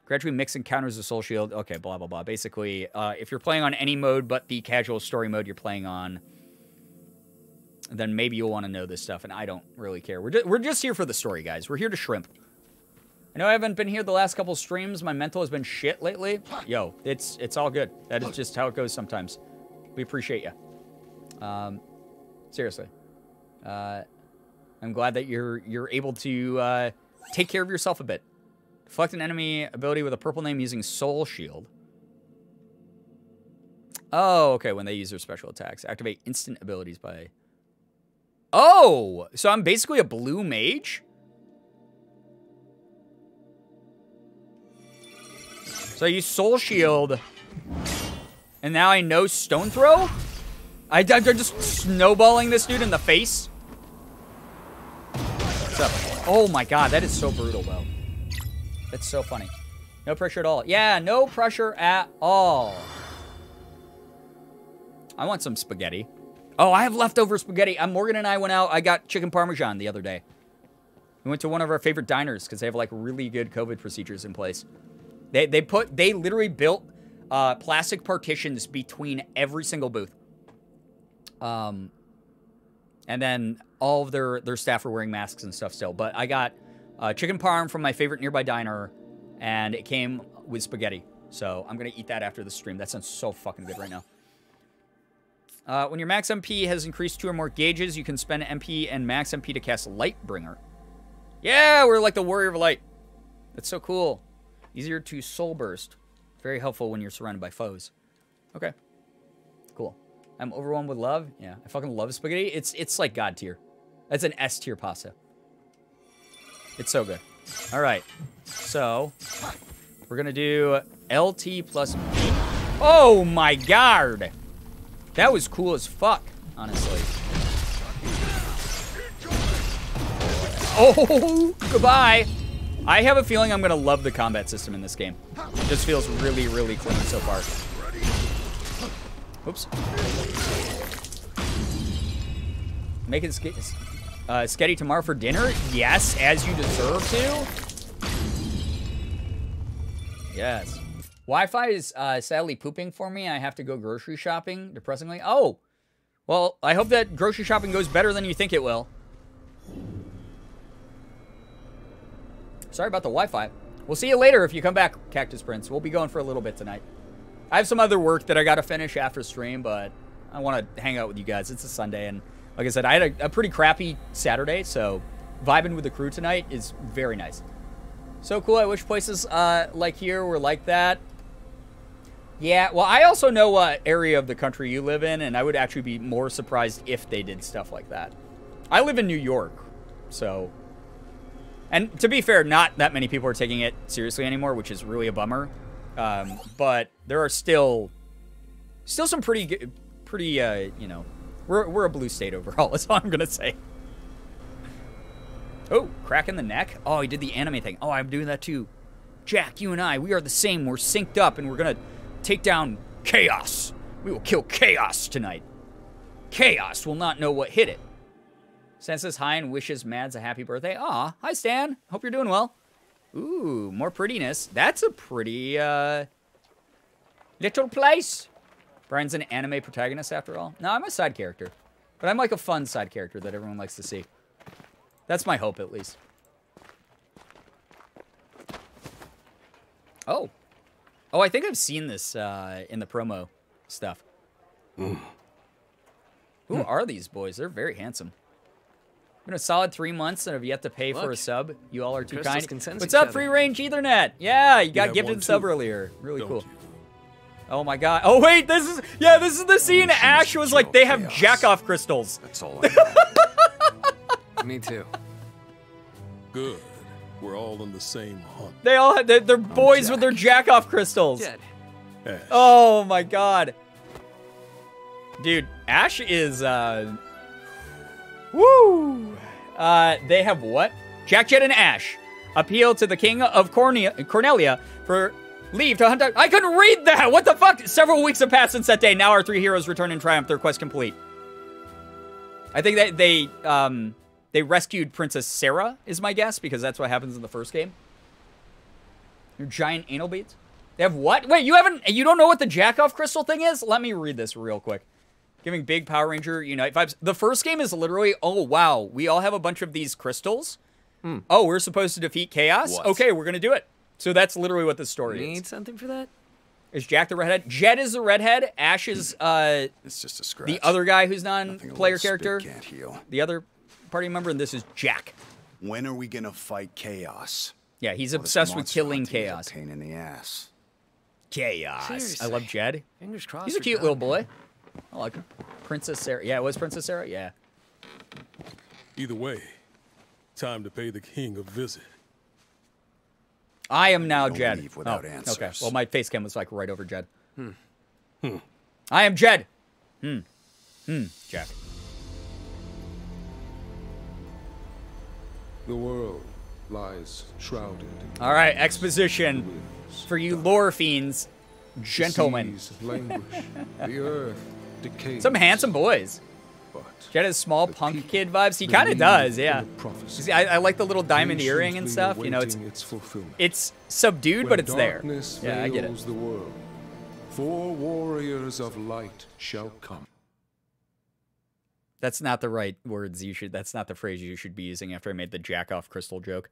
Gradually mix encounters of Soul Shield. Okay, blah, blah, blah. Basically, if you're playing on any mode but the casual story mode you're playing on, then maybe you'll want to know this stuff, and I don't really care. We're just here for the story, guys. We're here to shrimp. I know I haven't been here the last couple streams. My mental has been shit lately. Yo, it's all good. That is just how it goes sometimes. We appreciate you. Seriously. I'm glad that you're able to take care of yourself a bit. Deflect an enemy ability with a purple name using Soul Shield. Oh, okay, when they use their special attacks. Activate instant abilities by... Oh! So I'm basically a blue mage? So I use Soul Shield, and now I know Stone Throw? I'm just snowballing this dude in the face? What's up? Oh my god, that is so brutal, though. That's so funny. No pressure at all. Yeah, no pressure at all. I want some spaghetti. Oh, I have leftover spaghetti. Morgan and I went out. I got chicken parmesan the other day. We went to one of our favorite diners because they have, like, really good COVID procedures in place. They literally built plastic partitions between every single booth. And then all of their staff are wearing masks and stuff still. But I got chicken parm from my favorite nearby diner, and it came with spaghetti. So I'm going to eat that after the stream. That sounds so fucking good right now. When your max MP has increased 2 or more gauges, you can spend MP and max MP to cast Lightbringer. Yeah, we're like the Warrior of Light. That's so cool. Easier to Soul Burst. Very helpful when you're surrounded by foes. Okay. Cool. I'm overwhelmed with love. Yeah, I fucking love spaghetti. It's like God tier. That's an S tier pasta. It's so good. All right. So, we're going to do LT plus B. Oh my god! That was cool as fuck, honestly. Oh, goodbye. I have a feeling I'm going to love the combat system in this game. It just feels really, really clean so far. Oops. Making sketty tomorrow for dinner? Yes, as you deserve to. Yes. Wi-Fi is sadly pooping for me. I have to go grocery shopping, depressingly. Oh, well, I hope that grocery shopping goes better than you think it will. Sorry about the Wi-Fi. We'll see you later if you come back, Cactus Prince. We'll be going for a little bit tonight. I have some other work that I got to finish after stream, but I want to hang out with you guys. It's a Sunday, and like I said, I had a pretty crappy Saturday, so vibing with the crew tonight is very nice. So cool. I wish places like here were like that. Yeah, well, I also know what area of the country you live in, and I would actually be more surprised if they did stuff like that. I live in New York, so... And to be fair, not that many people are taking it seriously anymore, which is really a bummer. But there are still some pretty, you know... We're a blue state overall, that's all I'm gonna say. Oh, crack in the neck? Oh, he did the anime thing. Oh, I'm doing that too. Jack, you and I, we are the same. We're synced up, and we're gonna take down Chaos. We will kill Chaos tonight. Chaos will not know what hit it. Stan says hi and wishes Mads a happy birthday. Aw, hi Stan. Hope you're doing well. Ooh, more prettiness. That's a pretty, little place. Brian's an anime protagonist after all. No, I'm a side character. But I'm like a fun side character that everyone likes to see. That's my hope, at least. Oh. Oh, I think I've seen this in the promo stuff. Who are these boys? They're very handsome. Been a solid 3 months and have yet to pay for a sub. You all are too kind. What's up, Free Range Ethernet? Yeah, you got gifted sub earlier. Really cool. Oh my god. Oh wait, this is the scene Ash was like, they have jack-off crystals. That's all I know. Me too. Good. We're all on the same hunt. They all have, they're boys with their jack-off crystals. Dead. Ash. Oh my god. Dude, Ash is, woo! They have what? Jack, Jet, and Ash appeal to the King of Cornelia for leave to hunt out. I couldn't read that! What the fuck? Several weeks have passed since that day. Now our three heroes return in triumph. Their quest complete. I think that they rescued Princess Sarah, is my guess, because that's what happens in the first game. Your giant anal beads? They have what? Wait, you don't know what the jack-off crystal thing is? Let me read this real quick. Giving big Power Ranger Unite vibes. The first game is literally, oh wow, we all have a bunch of these crystals. Oh, we're supposed to defeat Chaos? What? Okay, we're gonna do it. So that's literally what this story Need is. something for that? Is Jack the redhead? Jet is the redhead. Ash is It's just a scratch. the other guy who's Nothing a non-player little spit character. can't heal. The other party member, and this is Jack. When are we gonna fight Chaos? Yeah, he's Well, this obsessed with monster killing hunting is a Chaos. Pain in the ass. Chaos. Seriously. I love Jed. Fingers crossed. He's a we're cute done. little boy. I like him. Princess Sarah. Yeah, it was Princess Sarah? Yeah. Either way, time to pay the king a visit. I am now Don't Jed. leave without Okay. answers. Well, my face cam was like right over Jed. I am Jed. Jack. The world lies shrouded in All right, exposition winds. for you lore fiends, gentlemen. Seas languish, the earth decays. Some handsome boys. But Jed has small the punk people kid vibes. He kind of believe does, in yeah. the prophecy, See, I like the little diamond earring and patiently stuff. You know, awaiting its fulfillment. it's subdued, When but it's there. darkness Yeah, I get it. veils the world, 4 warriors of light shall come. That's not the right words you should. That's not the phrase you should be using after I made the jack off crystal joke.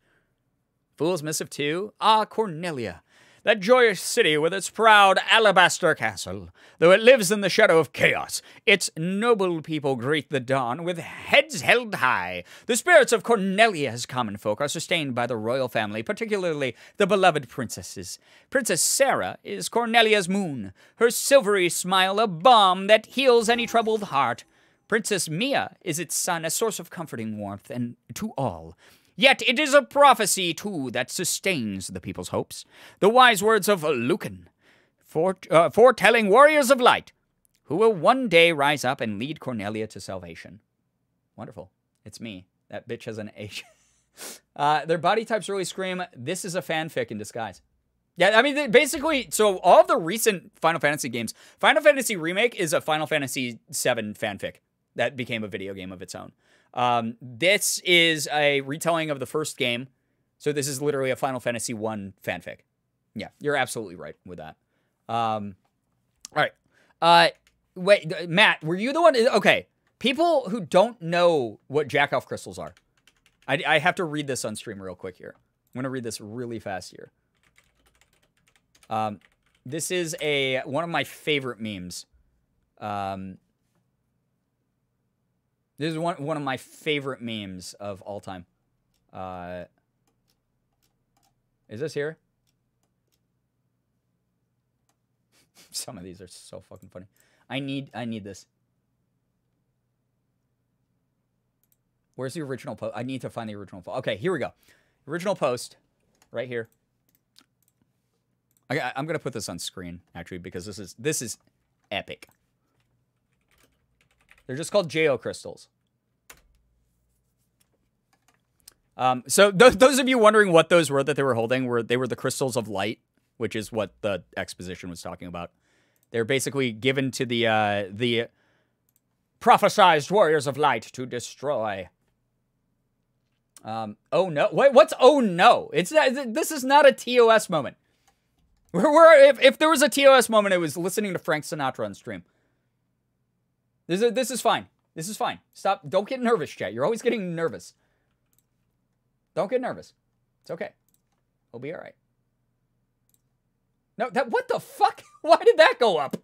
Fool's Missive 2? Ah, Cornelia. That joyous city with its proud alabaster castle. Though it lives in the shadow of chaos, its noble people greet the dawn with heads held high. The spirits of Cornelia's common folk are sustained by the royal family, particularly the beloved princesses. Princess Sarah is Cornelia's moon, her silvery smile a balm that heals any troubled heart. Princess Mia is its sun, a source of comforting warmth and to all. Yet it is a prophecy, too, that sustains the people's hopes. The wise words of Lucan, foretelling warriors of light, who will one day rise up and lead Cornelia to salvation. Wonderful. It's me. That bitch has an H. Their body types really scream, this is a fanfic in disguise. Yeah, I mean, basically, so all of the recent Final Fantasy games, Final Fantasy Remake is a Final Fantasy VII fanfic that became a video game of its own. This is a retelling of the first game. So this is literally a Final Fantasy 1 fanfic. Yeah, you're absolutely right with that. All right. Wait, Matt, were you the one? Okay. People who don't know what jack-off crystals are. I have to read this on stream real quick here. I'm going to read this really fast here. This is one of my favorite memes. This is one of my favorite memes of all time. Is this here? Some of these are so fucking funny. I need this. Where's the original post? I need to find the original post. Okay, here we go. Original post, right here. I'm gonna put this on screen actually because this is epic. They're just called JO crystals. So those of you wondering what those were that they were holding, they were the crystals of light, which is what the exposition was talking about. They're basically given to the prophesized warriors of light to destroy. Oh no! What's oh no? This is not a TOS moment. If there was a TOS moment, it was listening to Frank Sinatra on stream. This is fine. This is fine. Stop. Don't get nervous, chat. You're always getting nervous. Don't get nervous. It's okay. We'll be all right. No, what the fuck? Why did that go up?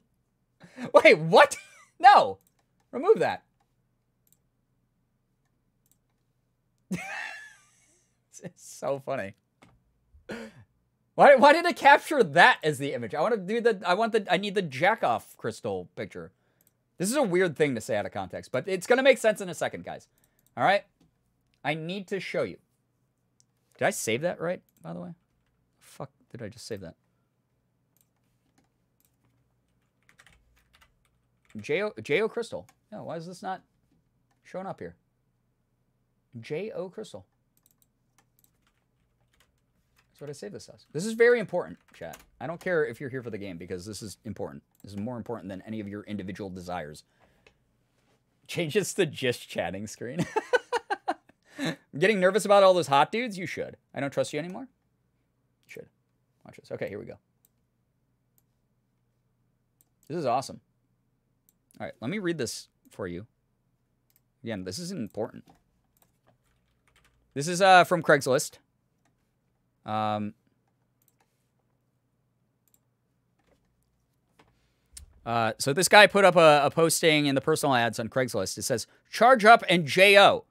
Wait, what? No. Remove that. It's so funny. Why did it capture that as the image? I want to do I need the jack-off crystal picture. This is a weird thing to say out of context, but it's going to make sense in a second, guys. All right? I need to show you. Did I save that right, by the way? Fuck, did I just save that? J.O. Crystal. No, why is this not showing up here? J.O. Crystal. That's what I save this as. This is very important, chat. I don't care if you're here for the game because this is important. This is more important than any of your individual desires. Change this to just chatting screen. I'm getting nervous about all those hot dudes? You should. I don't trust you anymore? You should. Watch this. Okay, here we go. This is awesome. All right, let me read this for you. Again, this is important. This is from Craigslist. So this guy put up a posting in the personal ads on Craigslist. It says, charge up and J.O.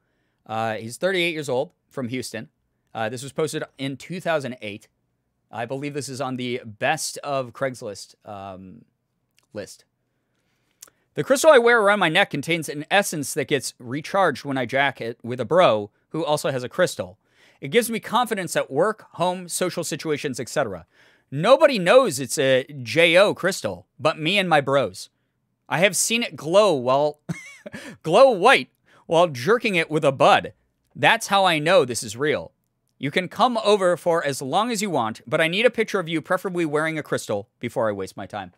He's 38 years old from Houston. This was posted in 2008. I believe this is on the best of Craigslist list. The crystal I wear around my neck contains an essence that gets recharged when I jack it with a bro who also has a crystal. It gives me confidence at work, home, social situations, etc. Nobody knows it's a J.O. crystal, but me and my bros. I have seen it glow white while jerking it with a bud. That's how I know this is real. You can come over for as long as you want, but I need a picture of you, preferably wearing a crystal, before I waste my time.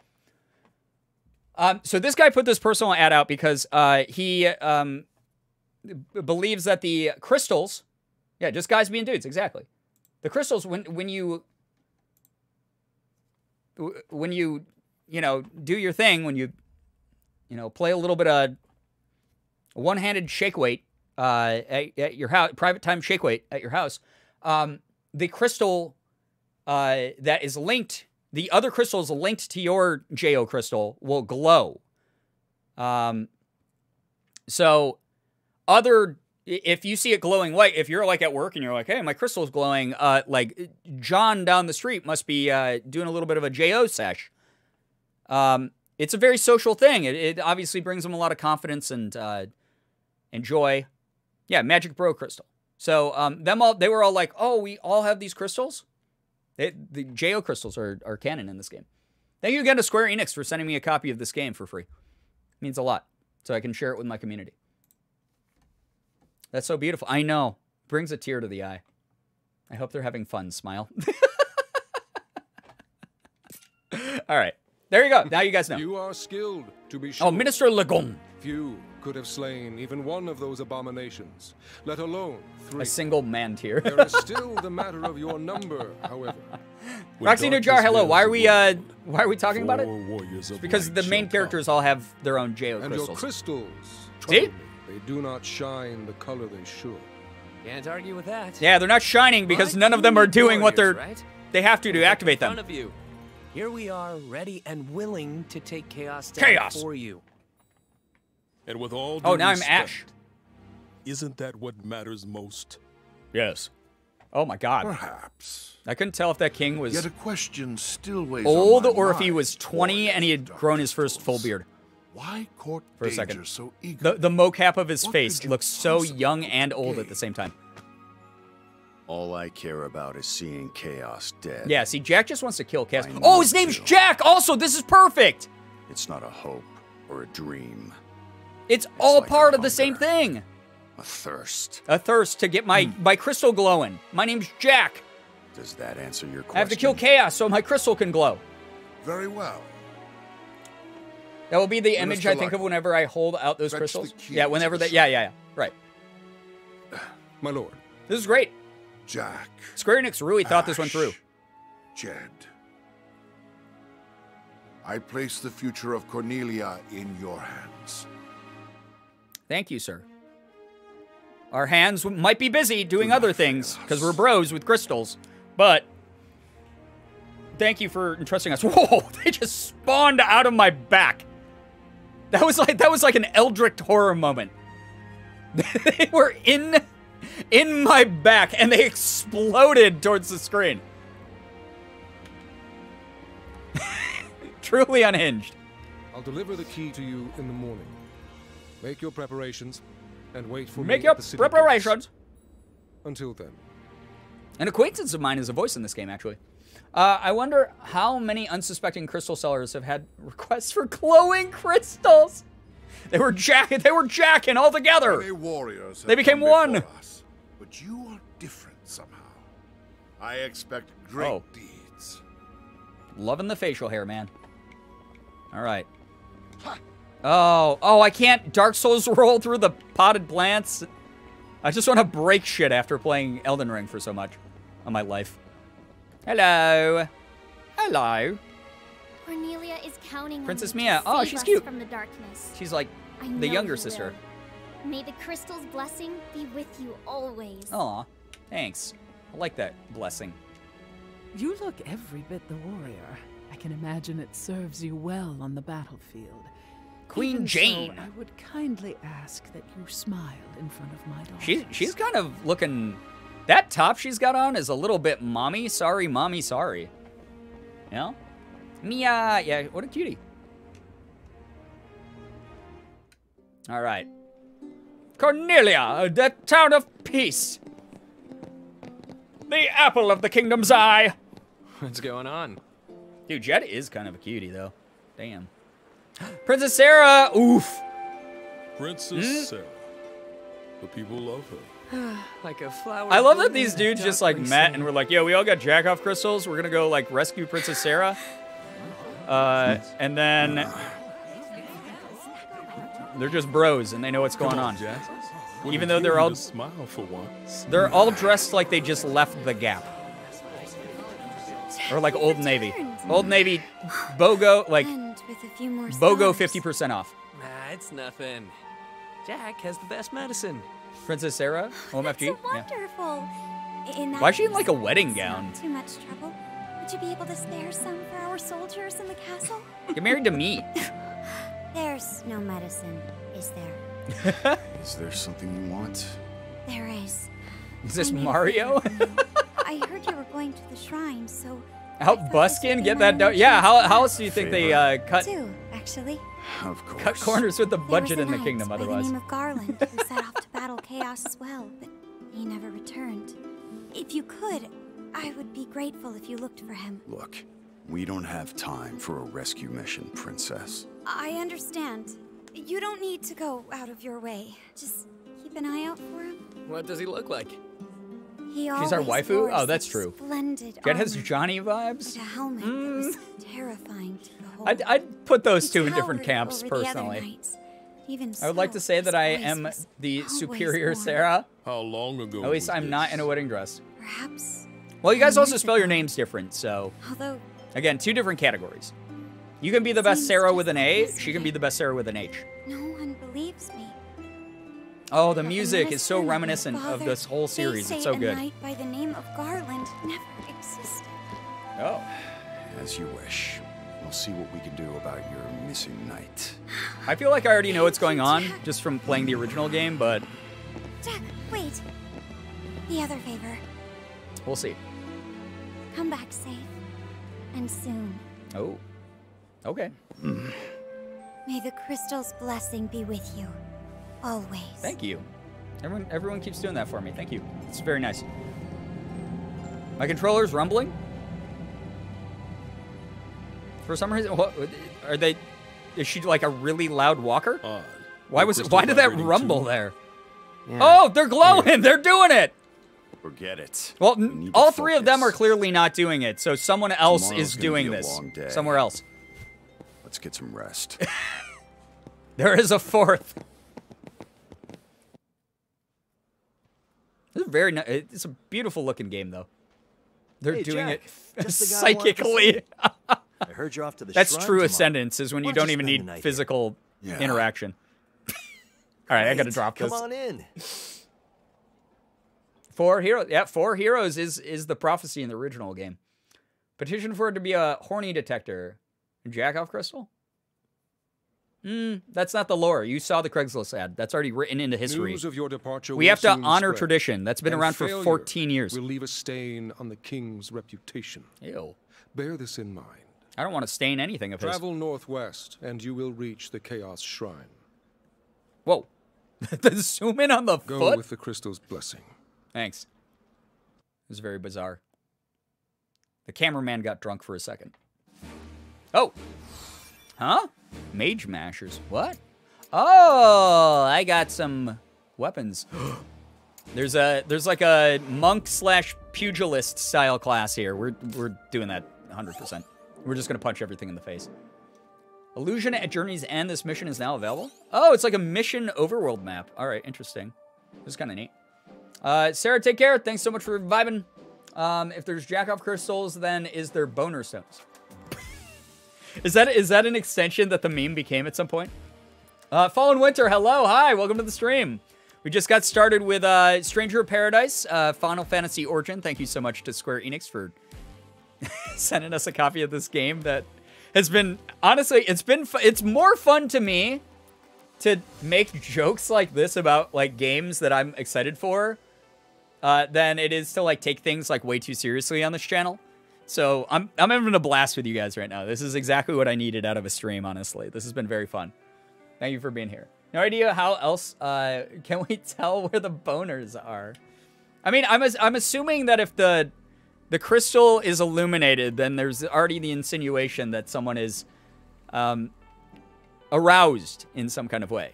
So this guy put this personal ad out because he believes that the crystals... Yeah, just guys being dudes, exactly. The crystals, when you you know, do your thing, when you know, play a little bit of one-handed shake weight at your house, private time shake weight at your house, the crystal that is linked, the other crystals linked to your J.O. crystal will glow. So if you see it glowing white, if you're like at work and you're like, hey, my crystal's glowing, like John down the street must be doing a little bit of a J.O. sesh. It's a very social thing. It obviously brings them a lot of confidence and joy. Yeah, Magic Bro crystal. So they were all like, oh, we all have these crystals? The J.O. crystals are canon in this game. Thank you again to Square Enix for sending me a copy of this game for free. It means a lot. So I can share it with my community. That's so beautiful. I know. Brings a tear to the eye. I hope they're having fun. Smile. All right. There you go. Now you guys know. You are skilled, to be sure. Oh, Minister Legon. Few could have slain even one of those abominations, let alone 3. A single man tier. There is still the matter of your number, however. Roxy Nujar, hello. Why are we talking about it? It's because the main characters all have their own J.O. And crystals. your crystals, See? trouble me. They do not shine the color they should. Can't argue with that. Yeah, they're not shining because none of them are doing what they have to activate them. In front of you. Here we are, ready and willing to take chaos down for you. And with all due now I'm respect, Ash. Isn't that what matters most? Yes. Oh my god. Perhaps. I couldn't tell if that king was Yet a question still weighs old on my or if he mind, was 20 and he had grown his first full beard. Why court For a danger second. so eagerly? The mocap of his What face could you looks so possibly young and old gain? at the same time. All I care about is seeing Chaos dead. Yeah, see, Jack just wants to kill Chaos. I know Oh, his name's too. Jack! Also, this is perfect! It's not a hope or a dream. It's all like a part of the same hunger. thing. A thirst. A thirst to get my crystal glowing. My name's Jack. Does that answer your question? I have to kill Chaos so my crystal can glow. Very well. That will be the Minister image I think of Larkin, whenever I hold out those fetch crystals. the keys Yeah, whenever to the that. Yeah. Right. My lord, This is great. Jack. Square Enix really thought this one through. Ash, Jed. I place the future of Cornelia in your hands. Thank you, sir. Our hands might be busy doing other things because we're bros with crystals, but thank you for entrusting us. Whoa! They just spawned out of my back. That was like an Eldritch horror moment. They were in my back and they exploded towards the screen. Truly unhinged. I'll deliver the key to you in the morning. Make your preparations and wait for me Make at your the city preparations. gates. Until then. An acquaintance of mine is a voice in this game, actually. I wonder how many unsuspecting crystal sellers have had requests for glowing crystals. They were jacking all together. Many warriors have They became come one. before us, but you are different somehow. I expect great Oh. deeds. Loving the facial hair, man. All right. Oh, I can't Dark Souls roll through the potted plants. I just want to break shit after playing Elden Ring for so much of my life. Hello. Hello. Cornelia is counting on Princess you to Mia. Oh, save she's us cute. from the darkness. She's like I the know younger you sister. will. May the crystal's blessing be with you always. Aw, thanks. I like that blessing. You look every bit the warrior. I can imagine it serves you well on the battlefield. Queen Even Jane. So, I would kindly ask that you smile in front of my daughter. She's kind of looking. That top she's got on is a little bit mommy sorry. You know? Mia, yeah, what a cutie. All right. Cornelia, the town of peace. The apple of the kingdom's eye. What's going on? Dude, Jed is kind of a cutie, though. Damn. Princess Sarah, oof. Princess Sarah. The people love her. Like a flower. I love that blooming these in a dudes just like darkly met sea. and were like, yo, we all got jack-off crystals. We're gonna go like rescue Princess Sarah. And then they're just bros and they know what's going on. Jack. Even though they're all smile for once. they're all dressed like they just left the Gap. Or like Old Navy. Old Navy BOGO, like And with a few more BOGO songs. 50% off. Nah, it's nothing. Jack has the best medicine. Princess Sarah, That's OMFG. so Yeah. wonderful. In that Why is she in, case, like, a wedding it's gown? Not too much trouble. Would you be able to spare some for our soldiers in the castle? Get married to me. There's no medicine, is there? Is there something you want? There is. Is this I made a Mario? favor for you. I heard you were going to the shrine, so I Help thought this would Buskin be get my that done. only Yeah, chance to how help. else do you think they cut Two, actually. Of course. cut corners with the There budget was in a the kingdom knight by otherwise? the name of Garland who set off to battle chaos as well, but he never returned. If you could, I would be grateful if you looked for him. Look, we don't have time for a rescue mission, Princess. I understand. You don't need to go out of your way. Just keep an eye out for him. What does he look like? He She's our always waifu? wore Oh, that's such true. Splendid Jed has armor Johnny and vibes. a helmet that was terrifying to behold. I'd put those He two in different towered camps, over the other personally. knights. Even I would like so, to say that his I voice am was the always superior warm. Sarah. How long ago? At least was I'm not this? in a wedding dress. Perhaps. Well, you guys also years spell your ago. names different, so Although again, two different categories. You can be the best Seems Sarah just with an like A. She yesterday. can be the best Sarah with an H. no one believes me. Oh, the But music is so minister and my reminiscent of father, this whole they series. say It's so a good. knight by the name of Garland never existed. Oh. As you wish. We'll see what we can do about your missing knight. I feel like I already know what's going on Jack. just from playing the original game, but Jack, wait. The other favor. We'll see. Come back safe. And soon. Oh. Okay. May the crystal's blessing be with you. Always. Thank you. Everyone keeps doing that for me. Thank you. It's very nice. My controller's rumbling. For some reason, what are they? Is she like a really loud walker? Odd. Why did that vibrating rumble too. there? Yeah. Oh, they're glowing. They're doing it. Forget it. Well, We need to all three of them are focus. clearly not doing it. So someone else Tomorrow's is gonna doing be a this long day. somewhere else. Let's get some rest. There is a fourth. This is very nice. It's a beautiful looking game, though. They're Hey, doing Jack, it just the guy I wanted to psychically. I heard you're off to the That's shrine true tomorrow. ascendance, is when you Why don't don't even spend the need night here? physical Yeah. interaction. All right, I gotta Great. drop this. Come on in. 4 heroes. Yeah, 4 heroes is the prophecy in the original game. Petition for it to be a horny detector. Jack-off crystal? That's not the lore. You saw the Craigslist ad. That's already written into history. News of your departure We will have to soon honor spread, tradition. That's been and around for failure 14 years. will leave a stain on the king's reputation. Ew. Bear this in mind. I don't want to stain anything of his. Travel northwest, and you will reach the Chaos Shrine. Whoa. Zoom in on the Go foot? with the crystal's blessing. Thanks. It was very bizarre. The cameraman got drunk for a second. Oh. Huh? Mage mashers. What? Oh, I got some weapons. There's like a monk / pugilist style class here. We're doing that 100%. We're just gonna punch everything in the face. Illusion at Journey's End. This mission is now available. Oh, it's like a mission overworld map. All right, interesting. This is kind of neat. Sarah, take care. Thanks so much for vibing. If there's jack-off crystals, then is there boner stones? Is that an extension that the meme became at some point? Fallen Winter, hello, hi, welcome to the stream. We just got started with Stranger of Paradise, Final Fantasy Origin. Thank you so much to Square Enix for sending us a copy of this game that has been, honestly, it's more fun to me to make jokes like this about like games that I'm excited for than it is to like take things like way too seriously on this channel. So I'm having a blast with you guys right now. This is exactly what I needed out of a stream, honestly. This has been very fun. Thank you for being here. No idea how else can we tell where the boners are. I mean, I'm assuming that if the crystal is illuminated, then there's already the insinuation that someone is aroused in some kind of way.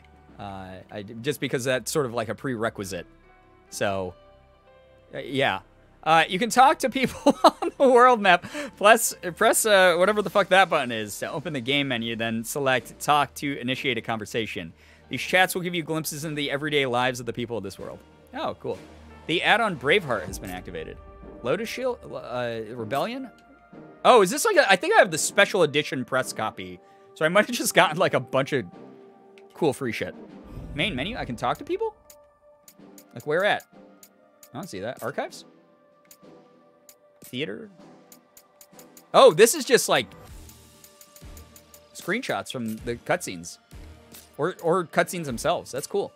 Just because that's sort of like a prerequisite. So, yeah. You can talk to people on the world map. Press whatever the fuck that button is to open the game menu, then select Talk to initiate a conversation. These chats will give you glimpses into the everyday lives of the people of this world. Oh, cool. The add-on Braveheart has been activated. Lotus Shield? Rebellion? Oh, is this like I think I have the special edition press copy. So I might have just gotten like a bunch of cool free shit. Main menu? I can talk to people? Like where at? I don't see that. Archives? Theater? Oh, this is just like screenshots from the cutscenes. Or cutscenes themselves. That's cool.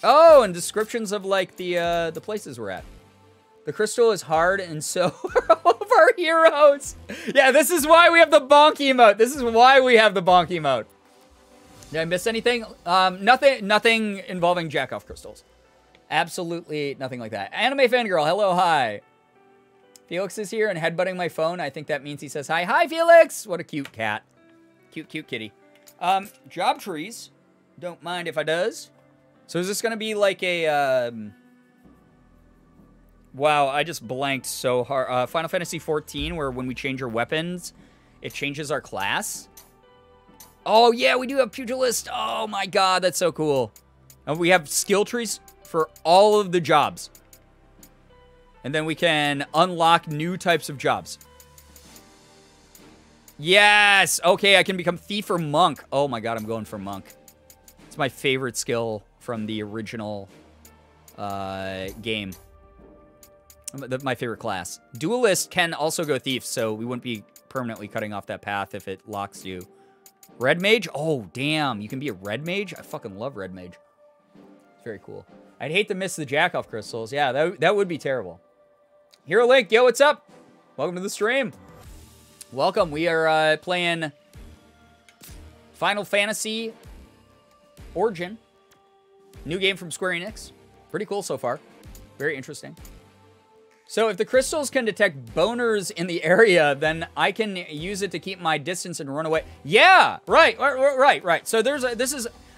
Oh, and descriptions of like the places we're at. The crystal is hard, and so are all of our heroes. Yeah, this is why we have the bonk emote. This is why we have the bonk emote. Did I miss anything? Nothing involving jack-off crystals. Absolutely nothing like that. Anime Fangirl, hello, hi. Felix is here and headbutting my phone. I think that means he says hi. Hi, Felix! What a cute cat. Cute kitty. Job trees. Don't mind if I does. So is this going to be like a, Wow, I just blanked so hard. Final Fantasy 14, where when we change our weapons, it changes our class? Oh, yeah, we do have Pugilist. Oh, my God, that's so cool. And we have skill trees for all of the jobs. And then we can unlock new types of jobs. Yes! Okay, I can become Thief or Monk. Oh, my God, I'm going for Monk. It's my favorite skill from the original game. My favorite class. Duelist can also go Thief, so we wouldn't be permanently cutting off that path if it locks you. Red Mage? Oh, damn. You can be a Red Mage? I fucking love Red Mage. Very cool. I'd hate to miss the jack-off crystals. Yeah, that would be terrible. Hero Link, yo, what's up? Welcome to the stream. Welcome. We are playing Final Fantasy Origin. New game from Square Enix. Pretty cool so far. Very interesting. So if the crystals can detect boners in the area, then I can use it to keep my distance and run away. Yeah, right. So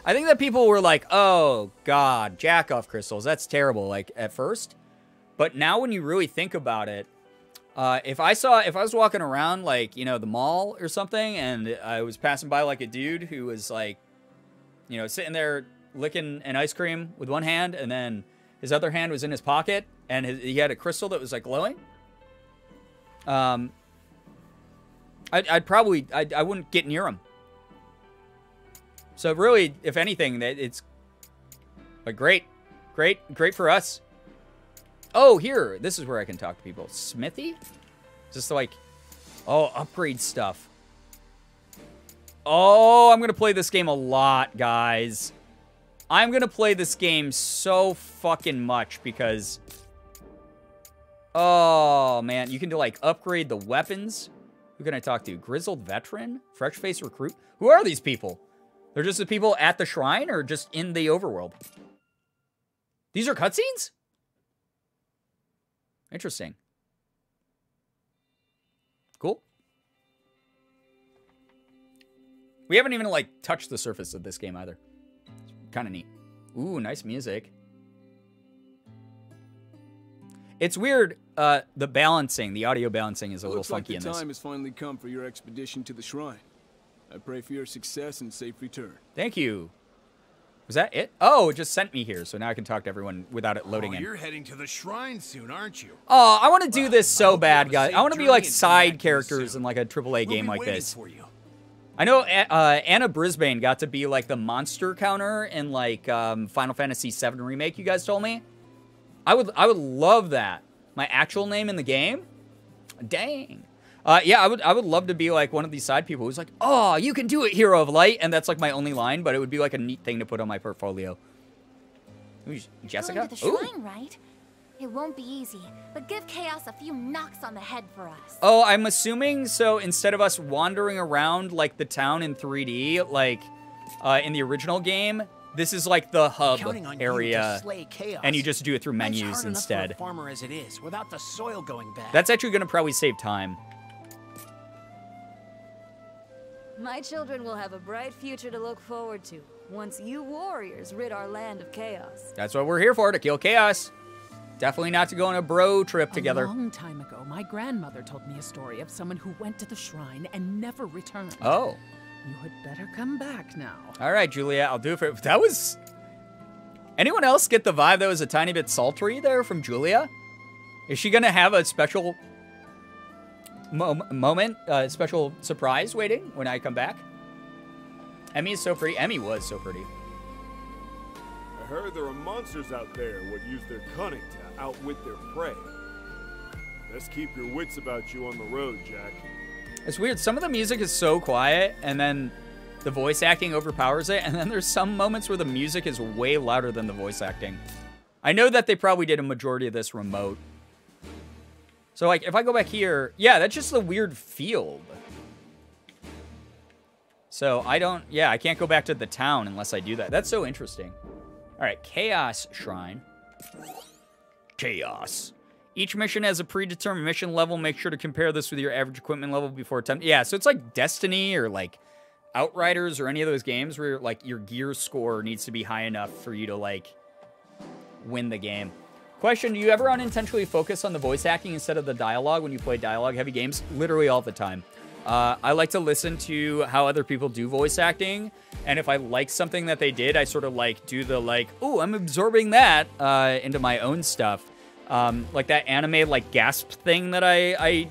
I think that people were like, oh God, jack-off crystals. That's terrible, like at first. But now when you really think about it, if I was walking around like, you know, the mall or something, and I was passing by like a dude who was like, you know, sitting there licking an ice cream with one hand, and then his other hand was in his pocket, and he had a crystal that was like glowing. I wouldn't get near him. So really, if anything, it's like great for us. Oh, here, this is where I can talk to people. Smithy? Just like, oh, upgrade stuff. Oh, I'm gonna play this game a lot, guys. I'm gonna play this game so fucking much because, oh man, you can do like upgrade the weapons. Who can I talk to? Grizzled veteran? Fresh face recruit? Who are these people? They're just the people at the shrine or just in the overworld? These are cutscenes? Interesting. Cool. We haven't even like touched the surface of this game either. Kind of neat. Ooh, nice music. It's weird, the balancing, the audio balancing is a little funky in this. Looks like the time has finally come for your expedition to the shrine. I pray for your success and safe return. Thank you. Was that it? Oh, it just sent me here, so now I can talk to everyone without it loading in. You're heading to the shrine soon, aren't you? Oh, I want to do this so bad, guys. I want to be like side characters in like a AAA game like this. For you. I know Anna Brisbane got to be like the monster counter in like Final Fantasy VII Remake, you guys told me. I would love that. My actual name in the game? Dang. Yeah, I would love to be like one of these side people who's like, oh, you can do it, Hero of Light, and that's like my only line, but it would be like a neat thing to put on my portfolio. Who's Jessica? Going to the shrine, right? It won't be easy, but give Chaos a few knocks on the head for us. Oh, I'm assuming, so instead of us wandering around like the town in 3D, like in the original game, this is like the hub area, and you just do it through menus instead. For a farmer as it is, without the soil going bad. That's actually going to probably save time. My children will have a bright future to look forward to once you warriors rid our land of chaos. That's what we're here for, to kill chaos. Definitely not to go on a bro trip together. A long time ago, my grandmother told me a story of someone who went to the shrine and never returned. Oh. You had better come back now. All right, Julia, I'll do it for... That was... Anyone else get the vibe that was a tiny bit sultry there from Julia? Is she going to have a special moment, special surprise waiting when I come back? Emmy is so pretty. Emmy was so pretty. I heard there are monsters out there what use their cunning to outwit their prey. Best keep your wits about you on the road, Jack. It's weird. Some of the music is so quiet, and then the voice acting overpowers it, and then there's some moments where the music is way louder than the voice acting. I know that they probably did a majority of this remote. So, like, if I go back here... Yeah, that's just a weird field. So, I don't... Yeah, I can't go back to the town unless I do that. That's so interesting. All right, Chaos Shrine. Chaos. Each mission has a predetermined mission level. Make sure to compare this with your average equipment level before attempting. Yeah, so it's like Destiny or like Outriders or any of those games where like your gear score needs to be high enough for you to like win the game. Question, do you ever unintentionally focus on the voice acting instead of the dialogue when you play dialogue-heavy games? Literally all the time. I like to listen to how other people do voice acting, and if I like something that they did, I sort of like do the like, oh, I'm absorbing that into my own stuff. Like that anime like gasp thing that I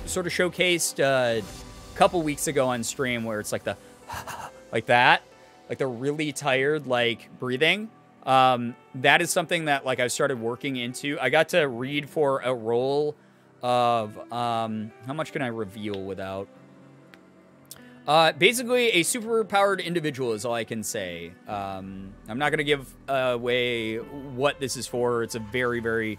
sort of showcased a couple weeks ago on stream, where it's like the like that, like the really tired like breathing. That is something that like I started working into. I got to read for a role of how much can I reveal without Basically, a super-powered individual is all I can say. I'm not going to give away what this is for. It's a very, very,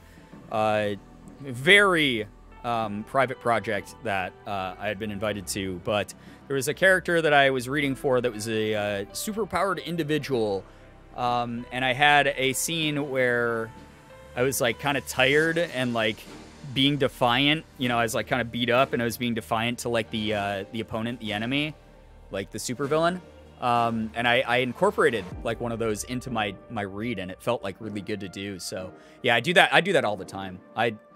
very private project that I had been invited to. But there was a character that I was reading for that was a super-powered individual. And I had a scene where I was, like, kind of tired and, like, being defiant. You know, I was, like, kind of beat up, and I was being defiant to, like, the opponent, the enemy, like the supervillain. And I incorporated, like, one of those into my read, and it felt, like, really good to do. So, yeah, I do that all the time.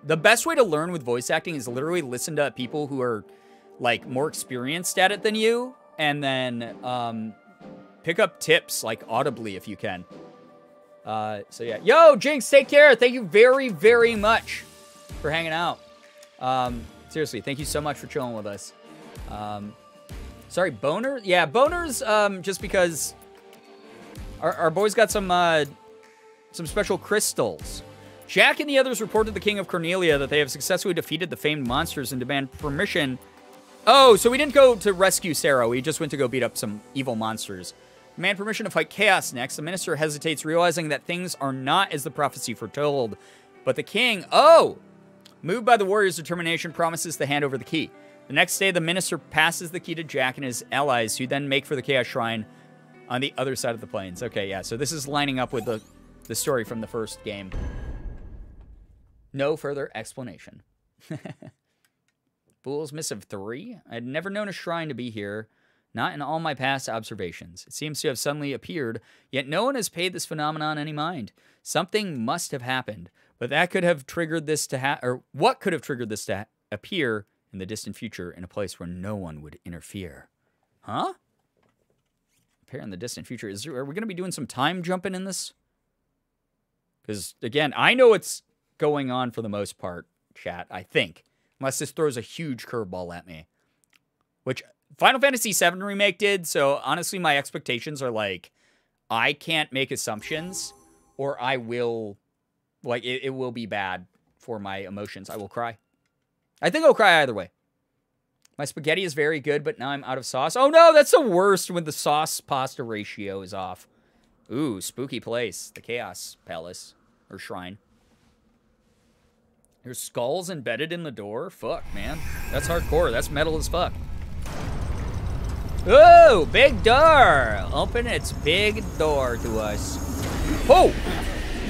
The best way to learn with voice acting is literally listen to people who are, like, more experienced at it than you, and then pick up tips, like, audibly if you can. So, yeah. Yo, Jinx, take care. Thank you very, very much for hanging out. Seriously, thank you so much for chilling with us. Sorry, boners? Yeah, boners, just because our boys got some special crystals. Jack and the others report to the King of Cornelia that they have successfully defeated the famed monsters and demand permission. Oh, so we didn't go to rescue Sarah. We just went to go beat up some evil monsters. Demand permission to fight chaos next. The minister hesitates, realizing that things are not as the prophecy foretold. But the king, moved by the warrior's determination, promises to hand over the key. The next day, the minister passes the key to Jack and his allies, who then make for the Chaos Shrine on the other side of the plains. Okay, yeah, so this is lining up with the story from the first game. No further explanation. Fool's Missive 3? I had never known a shrine to be here, not in all my past observations. It seems to have suddenly appeared, yet no one has paid this phenomenon any mind. Something must have happened, but that could have triggered this to what could have triggered this to appear in the distant future in a place where no one would interfere. Huh? Appear in the distant future. Are we going to be doing some time jumping in this? Because, again, I know what's going on for the most part, chat, I think. Unless this throws a huge curveball at me. Which Final Fantasy VII Remake did, so honestly my expectations are like, I can't make assumptions, or I will, like, it will be bad for my emotions. I will cry. I think I'll cry either way. My spaghetti is very good, but now I'm out of sauce. Oh no, that's the worst when the sauce-pasta ratio is off. Ooh, spooky place. The Chaos Palace. Or Shrine. There's skulls embedded in the door? Fuck, man. That's hardcore. That's metal as fuck. Oh, big door. Open its big door to us. Oh!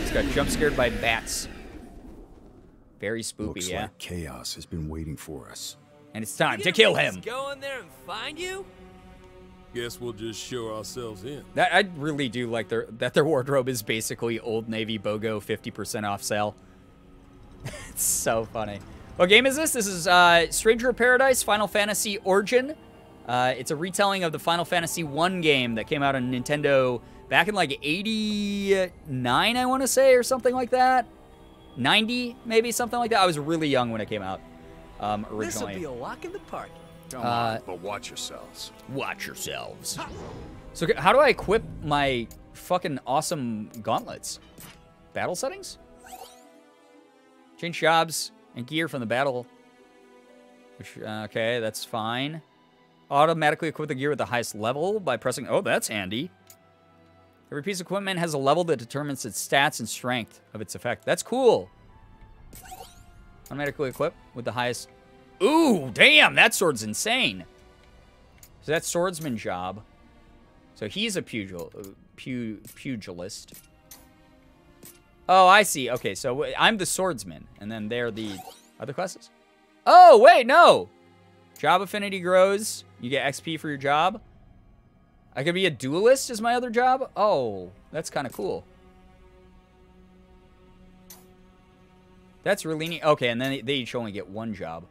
It's got jump scared by bats. Very spoopy, Looks yeah. like chaos has been waiting for us. And it's time to kill him. Go in there and find you? Guess we'll just show ourselves in. I really do like that their wardrobe is basically Old Navy BOGO 50% off sale. It's so funny. What game is this? This is Stranger of Paradise Final Fantasy Origin. It's a retelling of the Final Fantasy 1 game that came out on Nintendo back in like 89, I want to say, or something like that. 90, maybe, something like that. I was really young when it came out originally. This will be a walk in the park. Come on, but watch yourselves. Watch yourselves. So how do I equip my fucking awesome gauntlets? Battle settings? Change jobs and gear from the battle. Which, okay, that's fine. Automatically equip the gear with the highest level by pressing... Oh, that's handy. Every piece of equipment has a level that determines its stats and strength of its effect. That's cool. Automatically equip with the highest... Ooh, damn, that sword's insane. So that's swordsman job. So he's a pugilist. Oh, I see. Okay, so I'm the swordsman, and then they're the other classes? Oh, wait, no. Job affinity grows. You get XP for your job. I could be a duelist as my other job? Oh, that's kind of cool. That's really neat. Okay, and then they each only get one job.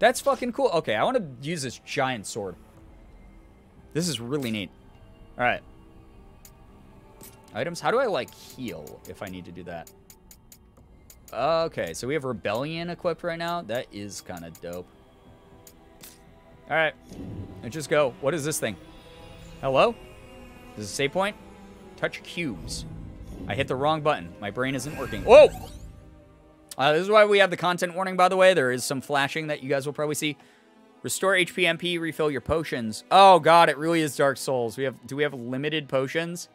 That's fucking cool. Okay, I want to use this giant sword. This is really neat. All right. Items. How do I, like, heal if I need to do that? Okay, so we have Rebellion equipped right now. That is kind of dope. All right. Let's just go. What is this thing? Hello? Is this a save point? Touch cubes. I hit the wrong button. My brain isn't working. Whoa! This is why we have the content warning, by the way. There is some flashing that you guys will probably see. Restore HP MP, refill your potions. Oh god, it really is Dark Souls. Do we have limited potions?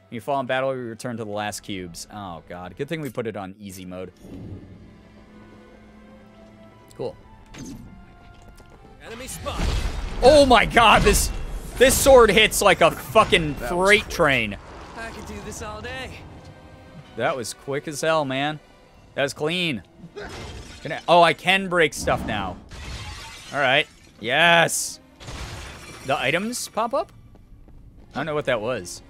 When you fall in battle, you return to the last cubes. Oh god. Good thing we put it on easy mode. Cool. Enemy spot. Oh my god, this sword hits like a fucking freight train. I could do this all day. That was quick as hell, man. That was clean. Oh, I can break stuff now. All right. Yes. The items pop up? I don't know what that was.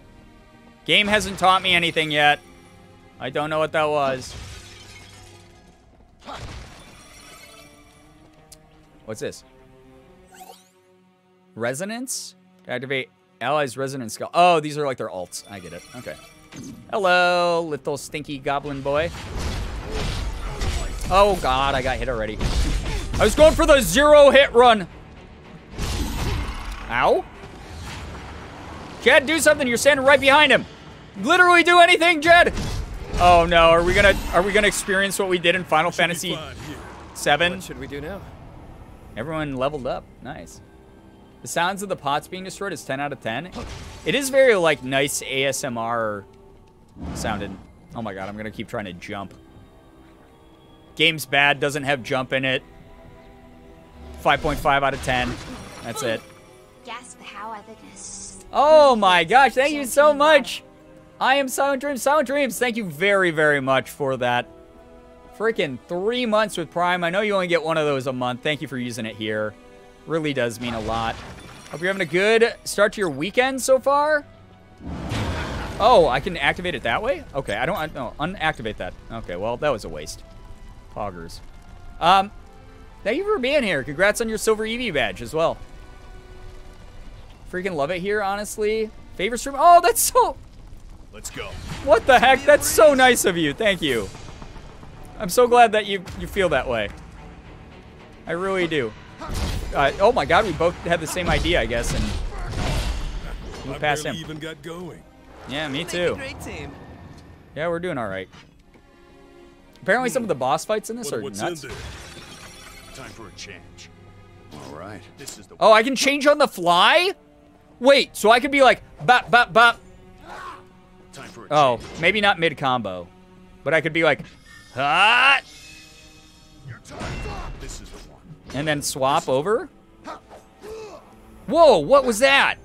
Game hasn't taught me anything yet. I don't know what that was. What's this? Resonance? Activate allies' resonance skill. Oh, these are like their alts. I get it. Okay. Hello, little stinky goblin boy. Oh god, I got hit already. I was going for the 0 hit run. Ow. Jed, do something. You're standing right behind him. Literally do anything, Jed. Oh no, are we gonna experience what we did in Final Fantasy VII? What should we do now? Everyone leveled up. Nice. The sounds of the pots being destroyed is 10 out of 10. It is very like nice ASMR sounded. Oh my god, I'm gonna keep trying to jump. Game's bad, doesn't have jump in it. 5.5 out of 10. That's it. Gasp how epicness. Oh my gosh, thank you so much. I am Silent Dreams. Silent Dreams, thank you very, very much for that. Freaking 3 months with Prime. I know you only get one of those a month. Thank you for using it here. Really does mean a lot. Hope you're having a good start to your weekend so far. Oh, I can activate it that way? Okay, I don't know. Unactivate that. Okay, well, that was a waste. Poggers. Thank you for being here. Congrats on your Silver Eevee badge as well. Freaking love it here, honestly. Favorite stream? Oh, that's so... Let's go. What the heck? That's so nice of you. Thank you. I'm so glad that you feel that way. I really do. Oh my god, we both had the same idea, I guess, and we passed him. Even got going. Yeah, me too. Great team. Yeah, we're doing all right. Apparently, some of the boss fights in this are nuts. Time for a change. All right. This is the. Oh, I can change on the fly? Wait, so I could be like bop bop bop. Time for a Oh, change. maybe not mid combo, but I could be like, hot, This is the one. and then swap over. Whoa, what was that?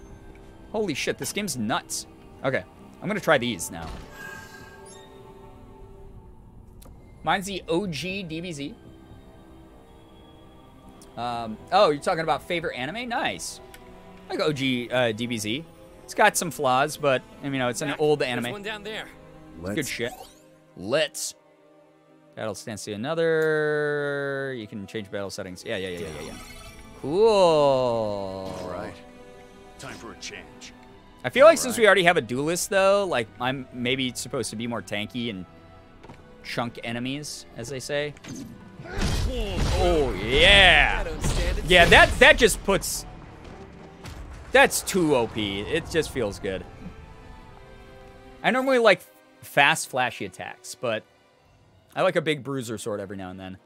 Holy shit, this game's nuts. Okay, I'm gonna try these now. Mine's the OG DBZ. Oh, you're talking about favorite anime? Nice. I like OG DBZ. It's got some flaws, but I mean, it's an old anime. There's one down there. Good shit. Let's. Battle stance to another. You can change battle settings. Yeah. Cool. All right. Time for a change. I feel like since we already have a duelist, though, like I'm maybe supposed to be more tanky and chunk enemies, as they say. Oh yeah. Yeah, that just puts. That's too OP. It just feels good. I normally like fast, flashy attacks, but I like a big bruiser sword every now and then.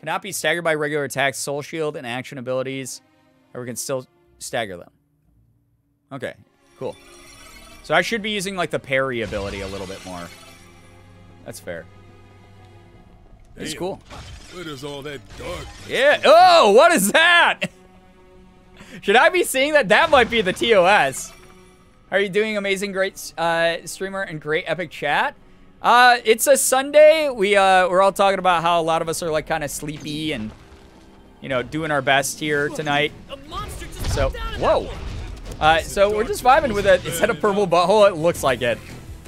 Cannot be staggered by regular attacks, soul shield, and action abilities, or we can still stagger them. Okay, cool. So I should be using like the parry ability a little bit more. That's fair. It's cool. Where does all that dark? Yeah. Oh, what is that? Should I be seeing that? That might be the TOS. How are you doing? Amazing, great streamer and great epic chat. It's a Sunday. We're all talking about how a lot of us are like kind of sleepy and, you know, doing our best here tonight. So, whoa. So we're just vibing with it. Is that a purple butthole? It looks like it.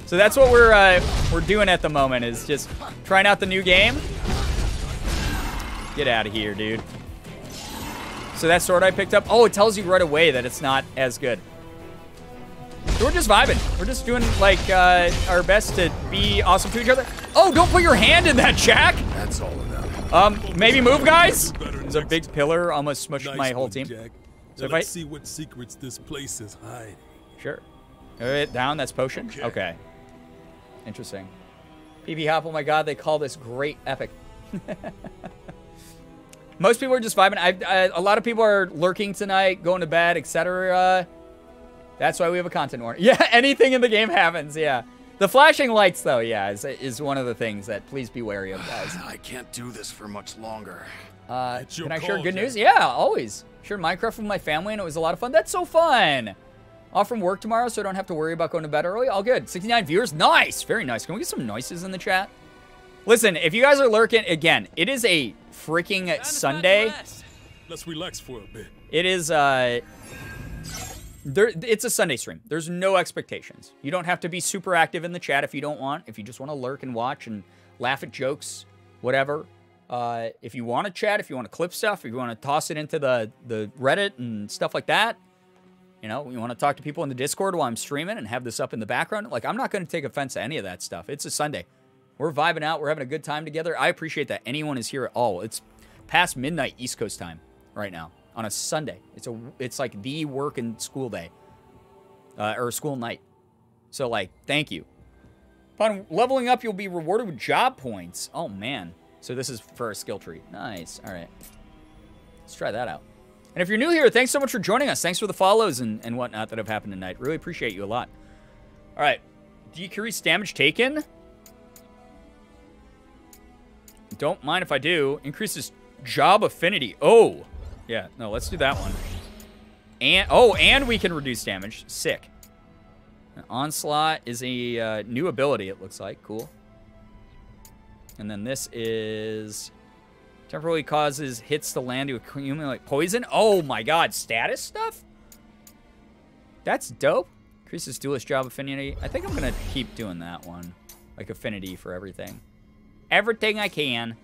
So that's what we're doing at the moment, is just trying out the new game. Get out of here, dude. So that sword I picked up, oh, it tells you right away that it's not as good. So we're just vibing. We're just doing like our best to be awesome to each other. Oh, don't put your hand in that, Jack. That's all of them. Maybe move, guys. There's a big pillar, almost smushed my whole team. Jack. So if Let's see what secrets this place is hiding. Sure. Down, that's potion? Okay. Interesting. PP Hop, oh my god, they call this great epic. Most people are just vibing. A lot of people are lurking tonight, going to bed, etc. That's why we have a content warning. Yeah, anything in the game happens, yeah. The flashing lights, though, yeah, is one of the things that please be wary of, guys. I can't do this for much longer. Can I share good news? Yeah, always. Shared Minecraft with my family, and it was a lot of fun. That's so fun. Off from work tomorrow, so I don't have to worry about going to bed early. All good. 69 viewers. Nice. Very nice. Can we get some noises in the chat? Listen, if you guys are lurking, again, it is a freaking Sunday. Let's relax for a bit. It is, it's a Sunday stream. There's no expectations. You don't have to be super active in the chat if you don't want. If you just want to lurk and watch and laugh at jokes, whatever. If you want to chat, if you want to clip stuff, if you want to toss it into the Reddit and stuff like that, you know, you want to talk to people in the Discord while I'm streaming and have this up in the background. Like, I'm not going to take offense to any of that stuff. It's a Sunday. We're vibing out. We're having a good time together. I appreciate that anyone is here at all. It's past midnight East Coast time right now on a Sunday. It's like the work and school day or school night. So, like, thank you. Upon leveling up, you'll be rewarded with job points. Oh, man. So this is for a skill tree. Nice. All right. Let's try that out. And if you're new here, thanks so much for joining us. Thanks for the follows and whatnot that have happened tonight. Really appreciate you a lot. All right. Decrease damage taken. Don't mind if I do. Increases job affinity. Oh. Yeah. No, let's do that one. And we can reduce damage. Sick. An onslaught is a new ability, it looks like. Cool. And then this is... temporarily causes hits to land to accumulate poison. Oh my god, status stuff? That's dope. Increases duelist job affinity. I think I'm going to keep doing that one. Like affinity for everything. Everything I can.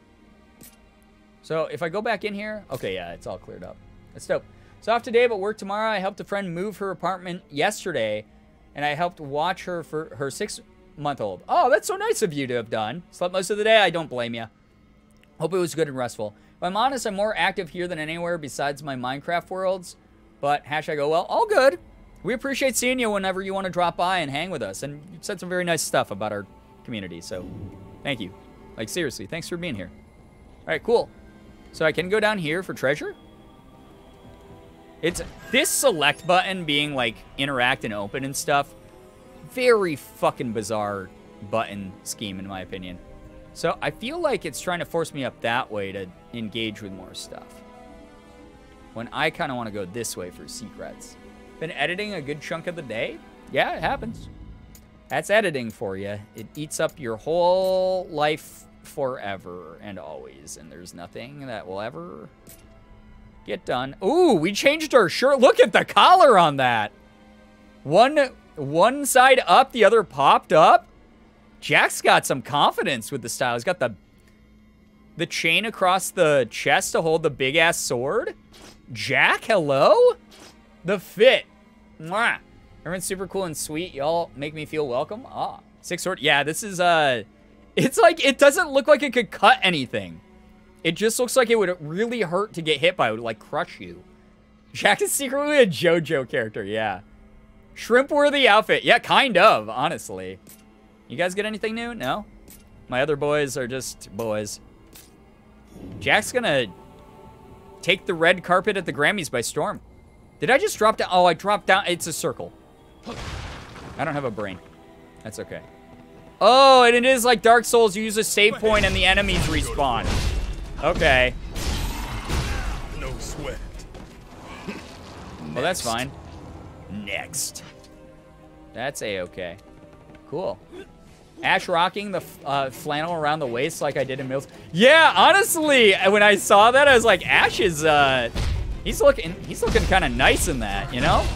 So if I go back in here... okay, yeah, it's all cleared up. That's dope. So off today, but work tomorrow. I helped a friend move her apartment yesterday. And I helped watch her for her 6-month-old. Oh, that's so nice of you to have done. Slept most of the day. I don't blame you. Hope it was good and restful. If I'm honest, I'm more active here than anywhere besides my Minecraft worlds. But hashtag oh well. All good. We appreciate seeing you whenever you want to drop by and hang with us. And you said some very nice stuff about our community. So thank you. Like seriously, thanks for being here. All right, cool. So I can go down here for treasure. It's this select button being like interact and open and stuff. Very fucking bizarre button scheme in my opinion. So I feel like it's trying to force me up that way to engage with more stuff. When I kind of want to go this way for secrets. Been editing a good chunk of the day? Yeah, it happens. That's editing for you. It eats up your whole life forever and always. And there's nothing that will ever get done. Ooh, we changed our shirt. Look at the collar on that. One side up, the other popped up. Jack's got some confidence with the style. He's got the chain across the chest to hold the big-ass sword. Jack, hello? The fit. Mwah. Everyone's super cool and sweet. Y'all make me feel welcome. Ah, 6 sword. Yeah, this is, it's like, it doesn't look like it could cut anything. It just looks like it would really hurt to get hit by. It would, like, crush you. Jack is secretly a JoJo character, yeah. Shrimp-worthy outfit. Yeah, kind of, honestly. You guys get anything new? No? My other boys are just boys. Jack's gonna take the red carpet at the Grammys by storm. Did I just drop down? Oh, I dropped down. It's a circle. I don't have a brain. That's okay. Oh, and it is like Dark Souls. You use a save point and the enemies respawn. Okay. No sweat. Well, that's fine. Next. That's a-okay. Cool. Ash rocking the flannel around the waist like I did in Mills. Yeah, honestly, when I saw that, I was like, Ash is, he's looking kind of nice in that, you know?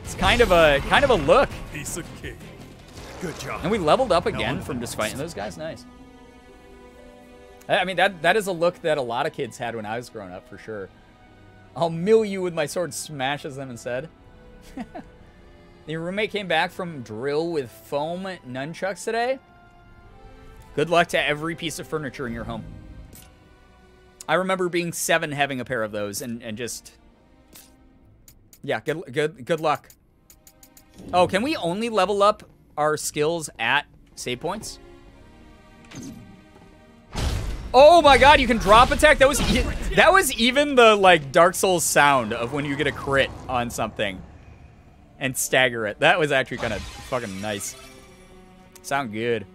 It's kind of a look. Piece of cake. Good job. And we leveled up again from just fighting those guys. Nice. I mean, that is a look that a lot of kids had when I was growing up, for sure. I'll mill you with my sword, smashes them instead. Your roommate came back from drill with foam nunchucks today. Good luck to every piece of furniture in your home. I remember being 7 having a pair of those and just... yeah, good luck. Oh, can we only level up our skills at save points? Oh my god, you can drop attack. That was even the like Dark Souls sound of when you get a crit on something and stagger it. That was actually kind of fucking nice. Sound good.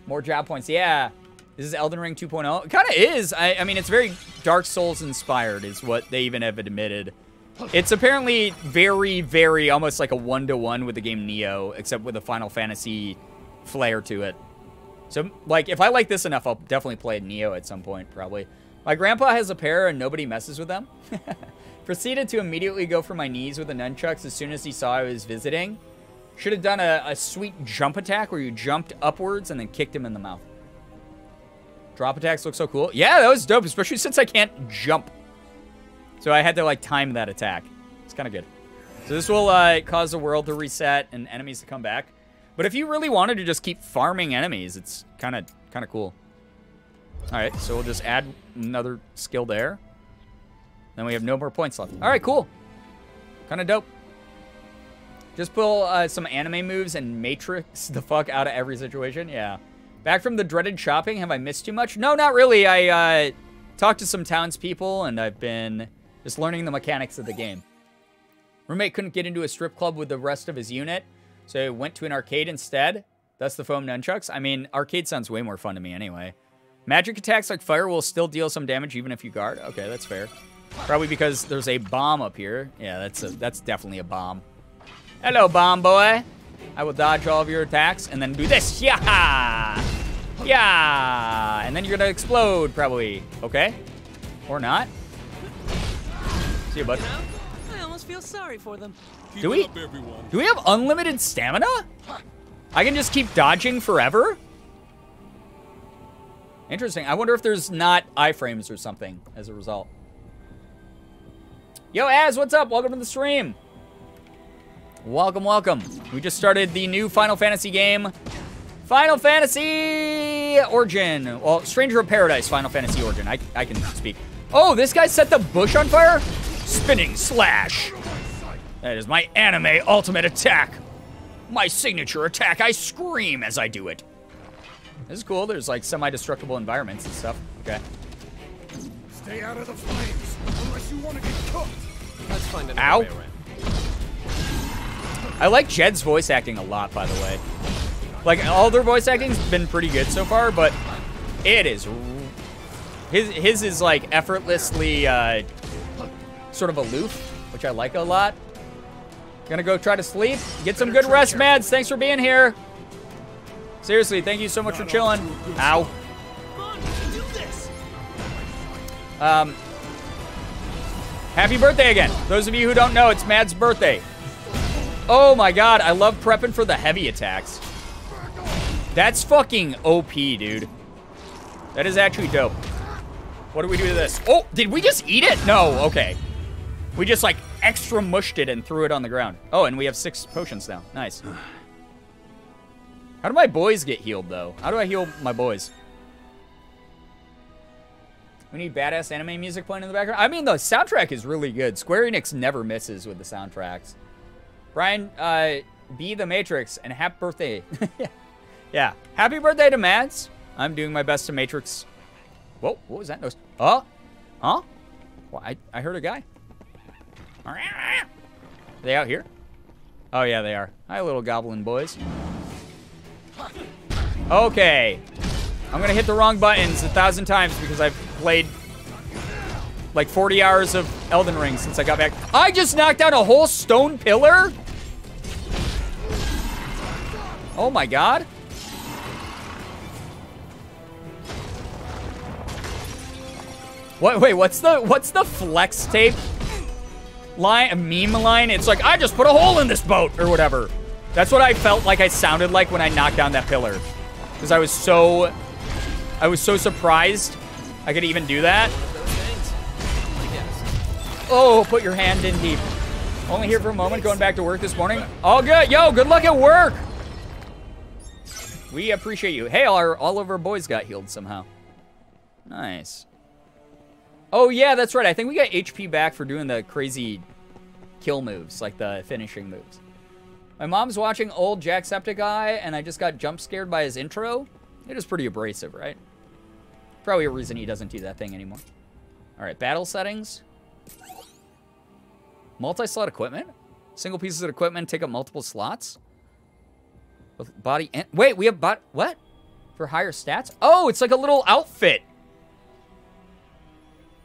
More job points. Yeah. This is Elden Ring 2.0. It kind of is. I mean, it's very Dark Souls inspired is what they even have admitted. It's apparently very, very almost like a one-to-one with the game Neo, except with a Final Fantasy flair to it. So, like, if I like this enough, I'll definitely play Neo at some point, probably. My grandpa has a pair and nobody messes with them. Proceeded to immediately go for my knees with the nunchucks as soon as he saw I was visiting. Should have done a sweet jump attack where you jumped upwards and then kicked him in the mouth. Drop attacks look so cool. Yeah, that was dope, especially since I can't jump. So I had to, like, time that attack. It's kind of good. So this will cause the world to reset and enemies to come back. But if you really wanted to just keep farming enemies, it's kind of cool. All right, so we'll just add another skill there. Then we have no more points left. All right, cool. Kind of dope. Just pull some anime moves and matrix the fuck out of every situation. Yeah. Back from the dreaded shopping. Have I missed too much? No, not really. I talked to some townspeople, and I've been just learning the mechanics of the game. Roommate couldn't get into a strip club with the rest of his unit, so he went to an arcade instead. That's the foam nunchucks. I mean, arcade sounds way more fun to me anyway. Magic attacks like fire will still deal some damage even if you guard. Okay, that's fair. Probably because there's a bomb up here. Yeah, that's definitely a bomb. Hello, bomb boy. I will dodge all of your attacks and then do this. Yeah! Yeah! And then you're gonna explode, probably. Okay. Or not. See you, bud. I almost feel sorry for them. Do we have unlimited stamina? I can just keep dodging forever? Interesting. I wonder if there's not iframes or something as a result. Yo, Az, what's up? Welcome to the stream. Welcome, welcome. We just started the new Final Fantasy game. Final Fantasy Origin. Well, Stranger of Paradise Final Fantasy Origin. I can speak. Oh, this guy set the bush on fire? Spinning slash. That is my anime ultimate attack. My signature attack. I scream as I do it. This is cool. There's like semi-destructible environments and stuff. Okay. Stay out of the flames, unless you want to get cooked. Let's find another Ow. way around. I like Jed's voice acting a lot, by the way. Like, all their voice acting's been pretty good so far, but it is... His is, like, effortlessly, sort of aloof, which I like a lot. Gonna go try to sleep. Get some good rest, Mads. Thanks for being here. Seriously, thank you so much for chilling. Ow. Happy birthday again. Those of you who don't know, it's Mads' birthday. Oh my god, I love prepping for the heavy attacks. That's fucking OP, dude. That is actually dope. What do we do to this? Oh, did we just eat it? No, okay. We just, like, extra mushed it and threw it on the ground. Oh, and we have 6 potions now. Nice. How do my boys get healed, though? How do I heal my boys? We need badass anime music playing in the background. I mean, the soundtrack is really good. Square Enix never misses with the soundtracks. Brian, be the Matrix, and happy birthday. Yeah. Happy birthday to Mads. I'm doing my best to Matrix. Whoa, what was that noise? Oh? Huh? Well, I heard a guy. Are they out here? Oh, yeah, they are. Hi, little goblin boys. Okay. I'm gonna hit the wrong buttons 1,000 times because I've played like 40 hours of Elden Ring since I got back. I just knocked down a whole stone pillar? Oh my god. Wait, what's the flex tape line, a meme line? It's like, I just put a hole in this boat or whatever. That's what I felt like I sounded like when I knocked down that pillar. Because I was so surprised I could even do that. Oh, put your hand in deep. Only here for a moment, going back to work this morning. All good. Yo, good luck at work. We appreciate you. Hey, all of our boys got healed somehow. Nice. Oh, yeah, that's right. I think we got HP back for doing the crazy kill moves, like the finishing moves. My mom's watching old Jacksepticeye, and I just got jump scared by his intro. It is pretty abrasive, right? Probably a reason he doesn't do that thing anymore. All right, battle settings. Multi-slot equipment? Single pieces of equipment take up multiple slots? With body and... Wait, we have what? For higher stats? Oh, it's like a little outfit.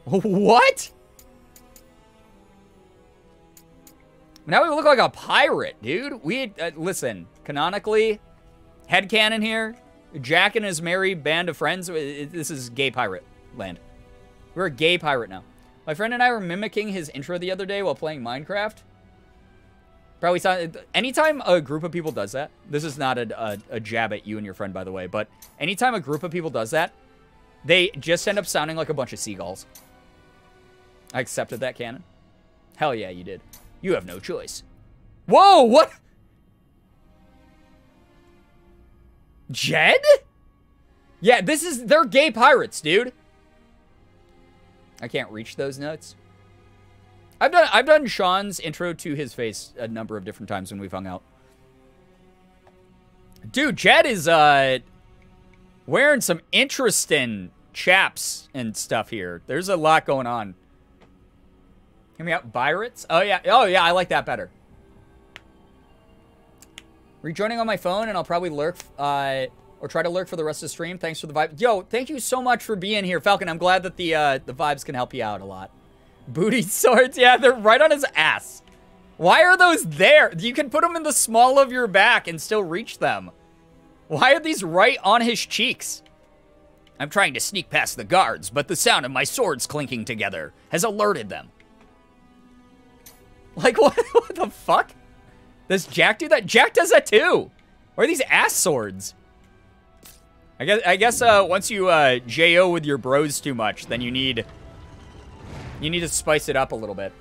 What? Now we look like a pirate, dude. We, listen, canonically, headcanon here, Jack and his merry band of friends, this is gay pirate land. We're a gay pirate now. My friend and I were mimicking his intro the other day while playing Minecraft. Probably saw, anytime a group of people does that, this is not a jab at you and your friend, by the way, but anytime a group of people does that, they just end up sounding like a bunch of seagulls. I accepted that canon. Hell yeah, you did. You have no choice. Whoa, what? Jed? Yeah, they're gay pirates, dude. I can't reach those notes. I've done Sean's intro to his face a number of different times when we've hung out. Dude, Jed is wearing some interesting chaps and stuff here. There's a lot going on. Hear me out, pirates? Oh yeah, I like that better. Rejoining on my phone, and I'll probably lurk, or try to lurk for the rest of the stream. Thanks for the vibe. Yo, thank you so much for being here, Falcon. I'm glad that the vibes can help you out a lot. Booty swords, yeah, they're right on his ass. Why are those there? You can put them in the small of your back and still reach them. Why are these right on his cheeks? I'm trying to sneak past the guards, but the sound of my swords clinking together has alerted them. Like, what the fuck? Does Jack do that? Jack does that too. Where are these ass swords? I guess once you JO with your bros too much, then you need to spice it up a little bit.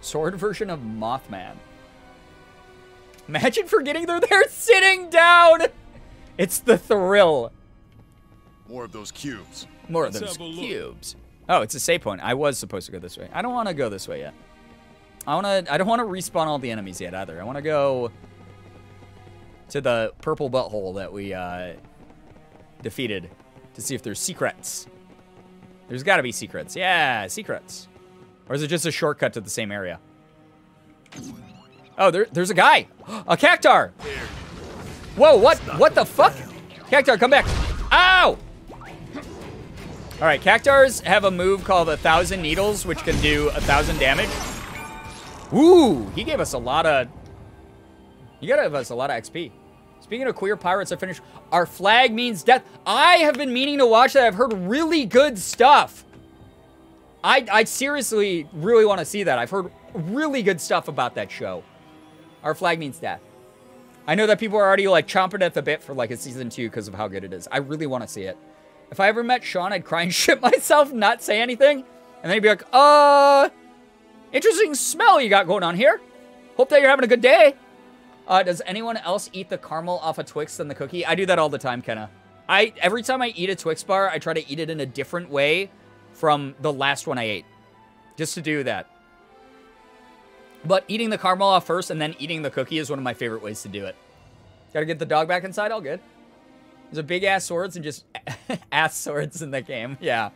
Sword version of Mothman. Imagine forgetting they're there sitting down. It's the thrill. More of those cubes. More of those cubes. Oh, it's a save point. I was supposed to go this way. I don't want to go this way yet. I don't want to respawn all the enemies yet either. I want to go to the purple butthole that we defeated to see if there's secrets. There's got to be secrets. Yeah, secrets. Or is it just a shortcut to the same area? Oh, there's a guy. A cactar. Whoa, what the fuck? Cactar, come back. Ow! All right, cactars have a move called 1,000 Needles, which can do 1,000 damage. Ooh, he gave us a lot of... You gotta give us a lot of XP. Speaking of queer pirates, I finished... Our flag means death. I have been meaning to watch that. I've heard really good stuff. I seriously really want to see that. I've heard really good stuff about that show. Our flag means death. I know that people are already, like, chomping at the bit for, like, a season 2 because of how good it is. I really want to see it. If I ever met Sean, I'd cry and shit myself, not say anything. And then he'd be like, interesting smell you got going on here. Hope that you're having a good day. Does anyone else eat the caramel off a Twix than the cookie? I do that all the time, Kenna. Every time I eat a Twix bar, I try to eat it in a different way from the last one I ate. Just to do that. But eating the caramel off first and then eating the cookie is one of my favorite ways to do it. Gotta get the dog back inside? All good. There's a big ass swords and just ass swords in the game. Yeah.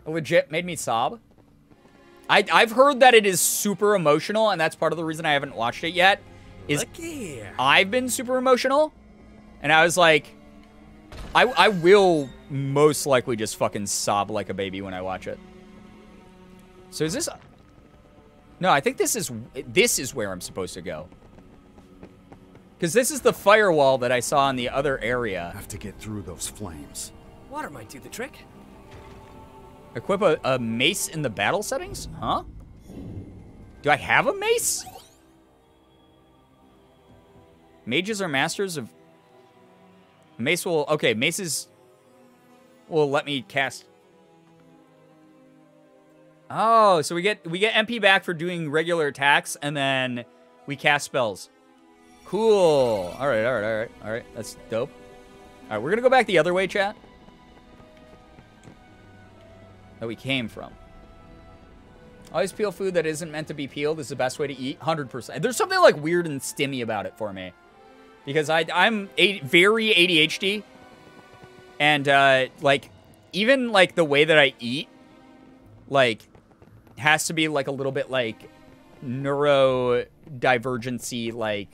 It legit made me sob. I've heard that it is super emotional, and that's part of the reason I haven't watched it yet. Is I've been super emotional, and I was like, I will most likely just fucking sob like a baby when I watch it. So is this... No, I think this is where I'm supposed to go. Because this is the firewall that I saw in the other area. Have to get through those flames. Water might do the trick. Equip a mace in the battle settings? Huh? Do I have a mace? Mages are masters of... Mace will... Okay, maces will let me cast... Oh, so we get MP back for doing regular attacks, and then we cast spells. Cool. All right. That's dope. All right, we're going to go back the other way, chat. That we came from. Always peel food that isn't meant to be peeled is the best way to eat. 100%. There's something like weird and stimmy about it for me. Because I'm very ADHD. And like even, like, the way that I eat, like, has to be, like, a little bit, like, neurodivergency, like,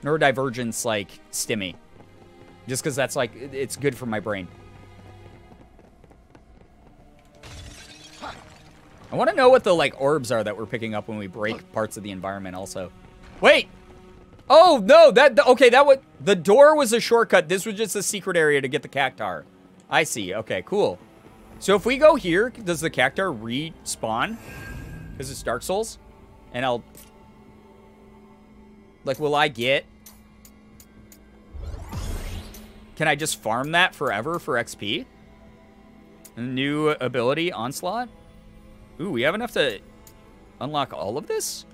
neurodivergence, like, stimmy. Just because that's, like, it's good for my brain. I want to know what the, like, orbs are that we're picking up when we break parts of the environment also. Wait! Oh, no! Okay, the door was a shortcut. This was just a secret area to get the cactar. I see. Okay, cool. So if we go here, does the cactar respawn? Because it's Dark Souls? And I'll... Like, will I get... Can I just farm that forever for XP? New ability, Onslaught? Ooh, we have enough to unlock all of this?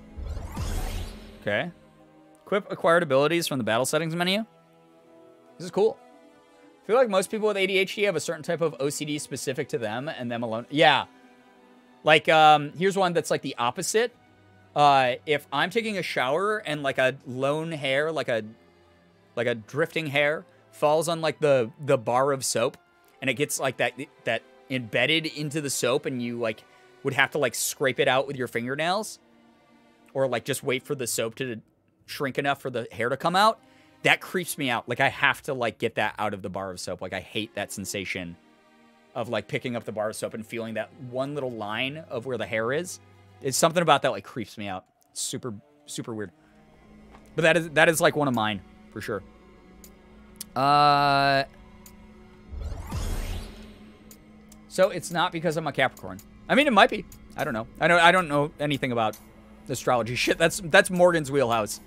Okay. Equip acquired abilities from the battle settings menu. This is cool. I feel like most people with ADHD have a certain type of OCD specific to them and them alone. Yeah. Like, here's one that's like the opposite. If I'm taking a shower and like a lone hair, like a drifting hair falls on like the bar of soap and it gets like that embedded into the soap and you like would have to like scrape it out with your fingernails or like just wait for the soap to shrink enough for the hair to come out. That creeps me out. Like I have to like get that out of the bar of soap. Like I hate that sensation of like picking up the bar of soap and feeling that one little line of where the hair is. It's something about that like creeps me out. It's super, super weird. But that is like one of mine for sure. So it's not because I'm a Capricorn. I mean, it might be. I don't know. I don't know anything about astrology shit. That's Morgan's wheelhouse.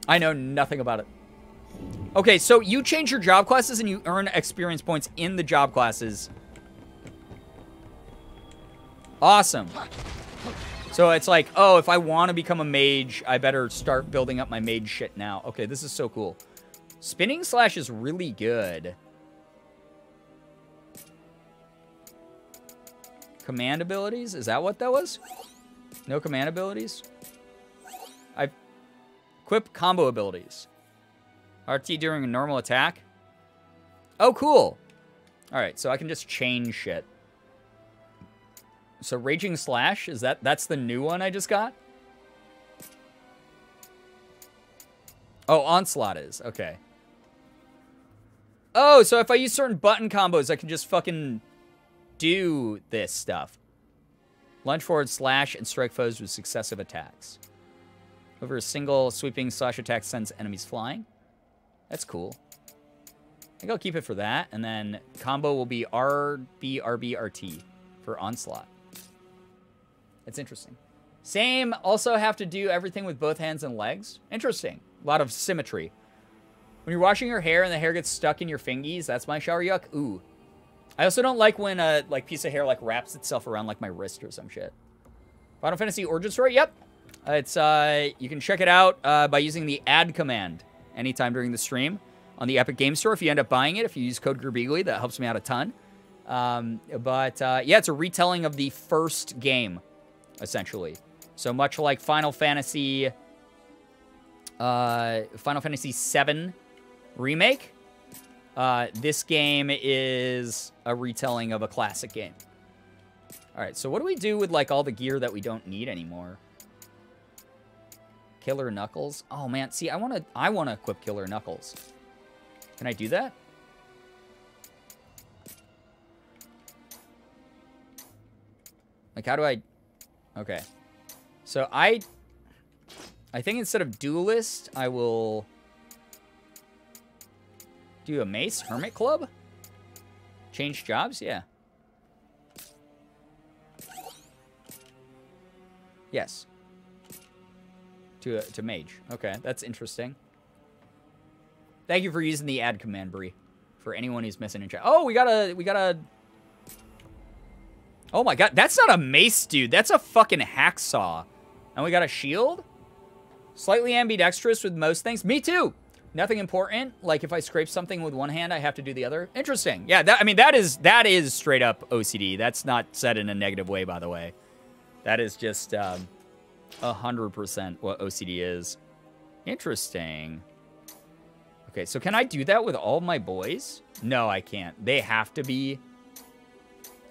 I know nothing about it. Okay, so you change your job classes and you earn experience points in the job classes. Awesome. So it's like, oh, if I want to become a mage, I better start building up my mage shit now. Okay, this is so cool. Spinning Slash is really good. Command abilities? Is that what that was? No command abilities? I equip combo abilities. RT during a normal attack. Oh, cool. All right, so I can just change shit. So Raging Slash, that's the new one I just got? Oh, Onslaught is. Okay. Oh, so if I use certain button combos, I can just fucking do this stuff. Lunge forward, slash, and strike foes with successive attacks. Over a single sweeping slash attack sends enemies flying. That's cool. I think I'll keep it for that. And then combo will be RB, RB, RT for Onslaught. That's interesting. Same, also have to do everything with both hands and legs. Interesting. A lot of symmetry. When you're washing your hair and the hair gets stuck in your fingies, that's my shower yuck. Ooh. I also don't like when a like piece of hair like wraps itself around like my wrist or some shit. Final Fantasy Origin Story, yep. It's you can check it out by using the add command anytime during the stream on the Epic Game Store if you end up buying it. If you use code Girbeagly, that helps me out a ton. Yeah, it's a retelling of the first game, essentially. So much like Final Fantasy VII Remake, this game is a retelling of a classic game. All right, so what do we do with like all the gear that we don't need anymore? Killer Knuckles. Oh man, see, I want to equip Killer Knuckles. Can I do that? Like, how do I? Okay, so I think instead of Duelist, I will do a Mace Hermit Club. Change jobs, yeah. Yes. To mage. Okay, that's interesting. Thank you for using the add command, Bree. For anyone who's missing in chat. Oh, we got a. Oh my god, that's not a mace, dude. That's a fucking hacksaw. And we got a shield? Slightly ambidextrous with most things. Me too. Nothing important. Like if I scrape something with one hand, I have to do the other. Interesting. Yeah, that is straight up OCD. That's not said in a negative way, by the way. That is just 100% what OCD is. Interesting. Okay, so can I do that with all my boys? No, I can't. They have to be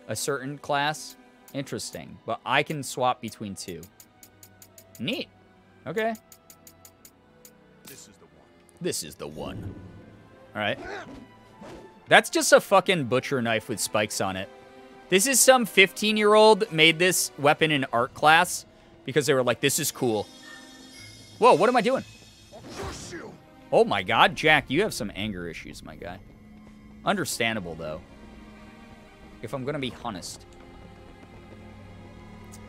a certain class. Interesting. But I can swap between 2. Neat. Okay. This is the one. This is the one. All right. That's just a fucking butcher knife with spikes on it. This is some 15-year-old made this weapon in art class because they were like, this is cool. Whoa, what am I doing? Oh my god, Jack, you have some anger issues, my guy. Understandable, though. If I'm gonna be honest.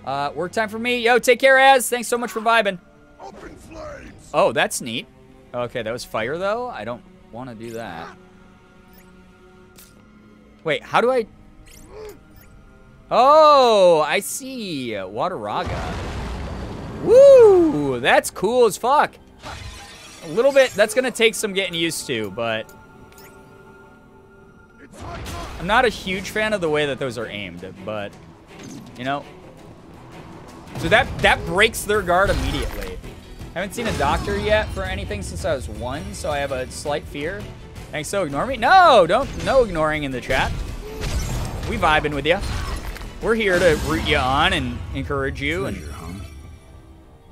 Work time for me. Yo, take care, Az. Thanks so much for vibing. Open flames. Oh, that's neat. Okay, that was fire, though. I don't want to do that. Wait, how do I... Oh, I see. Wateraga. Woo! That's cool as fuck. A little bit, that's gonna take some getting used to, but I'm not a huge fan of the way that those are aimed, but you know. So that breaks their guard immediately. Haven't seen a doctor yet for anything since I was 1, so I have a slight fear. Thanks, so ignore me? No, no ignoring in the chat. We vibing with you. We're here to root you on and encourage you and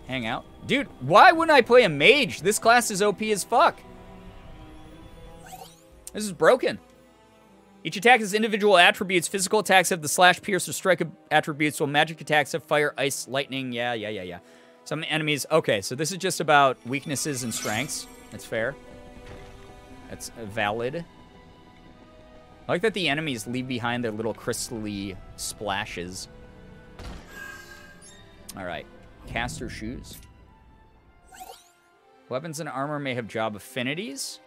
hang out. Dude, why wouldn't I play a mage? This class is OP as fuck. This is broken. Each attack has individual attributes. Physical attacks have the slash, pierce, or strike attributes, while magic attacks have fire, ice, lightning. Yeah. Some enemies... Okay, so this is just about weaknesses and strengths. That's fair. That's valid. I like that the enemies leave behind their little crystally splashes. All right. Caster shoes. Weapons and armor may have job affinities.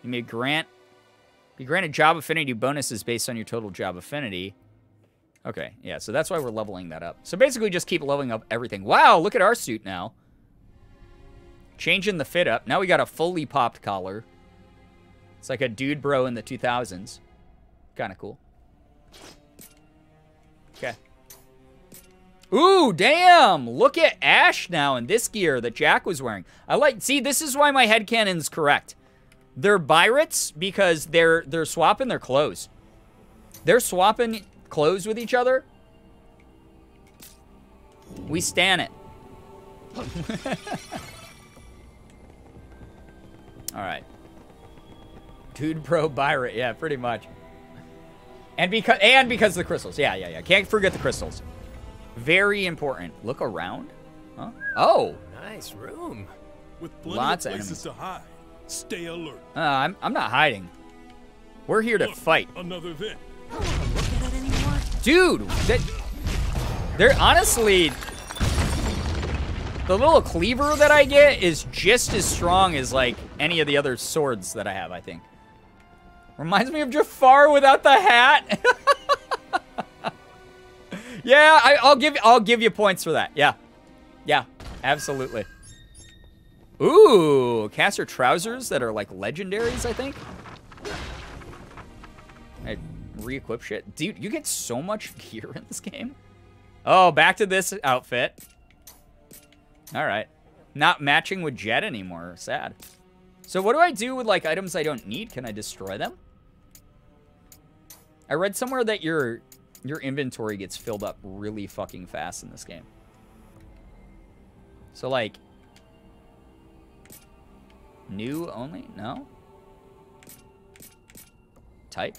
You may be granted job affinity bonuses based on your total job affinity. Okay, yeah, so that's why we're leveling that up. So basically just keep leveling up everything. Wow, look at our suit now. Changing the fit up. Now we got a fully popped collar. It's like a dude bro in the 2000s. Kind of cool. Okay. Ooh, damn! Look at Ash now in this gear that Jack was wearing. See, this is why my headcanon's correct. They're pirates because they're swapping their clothes. They're swapping clothes with each other. We stan it. All right. Dude bro pirate. Yeah, pretty much. And because of the crystals. Yeah. Can't forget the crystals. Very important. Look around. Huh? Oh. Nice room. With plenty Lots of of places to hide. Stay alert. I'm not hiding. We're here to fight. Another vent. Dude, they're honestly... The little cleaver that I get is just as strong as, like, any of the other swords that I have, I think. Reminds me of Jafar without the hat. Yeah, I'll give you points for that. Yeah, absolutely. Ooh, caster trousers that are like legendaries, I think. I re-equip shit. Dude, you get so much gear in this game. Oh, back to this outfit. All right. Not matching with Jet anymore. Sad. So what do I do with like items I don't need? Can I destroy them? I read somewhere that your inventory gets filled up really fucking fast in this game. So like new only? No? Type?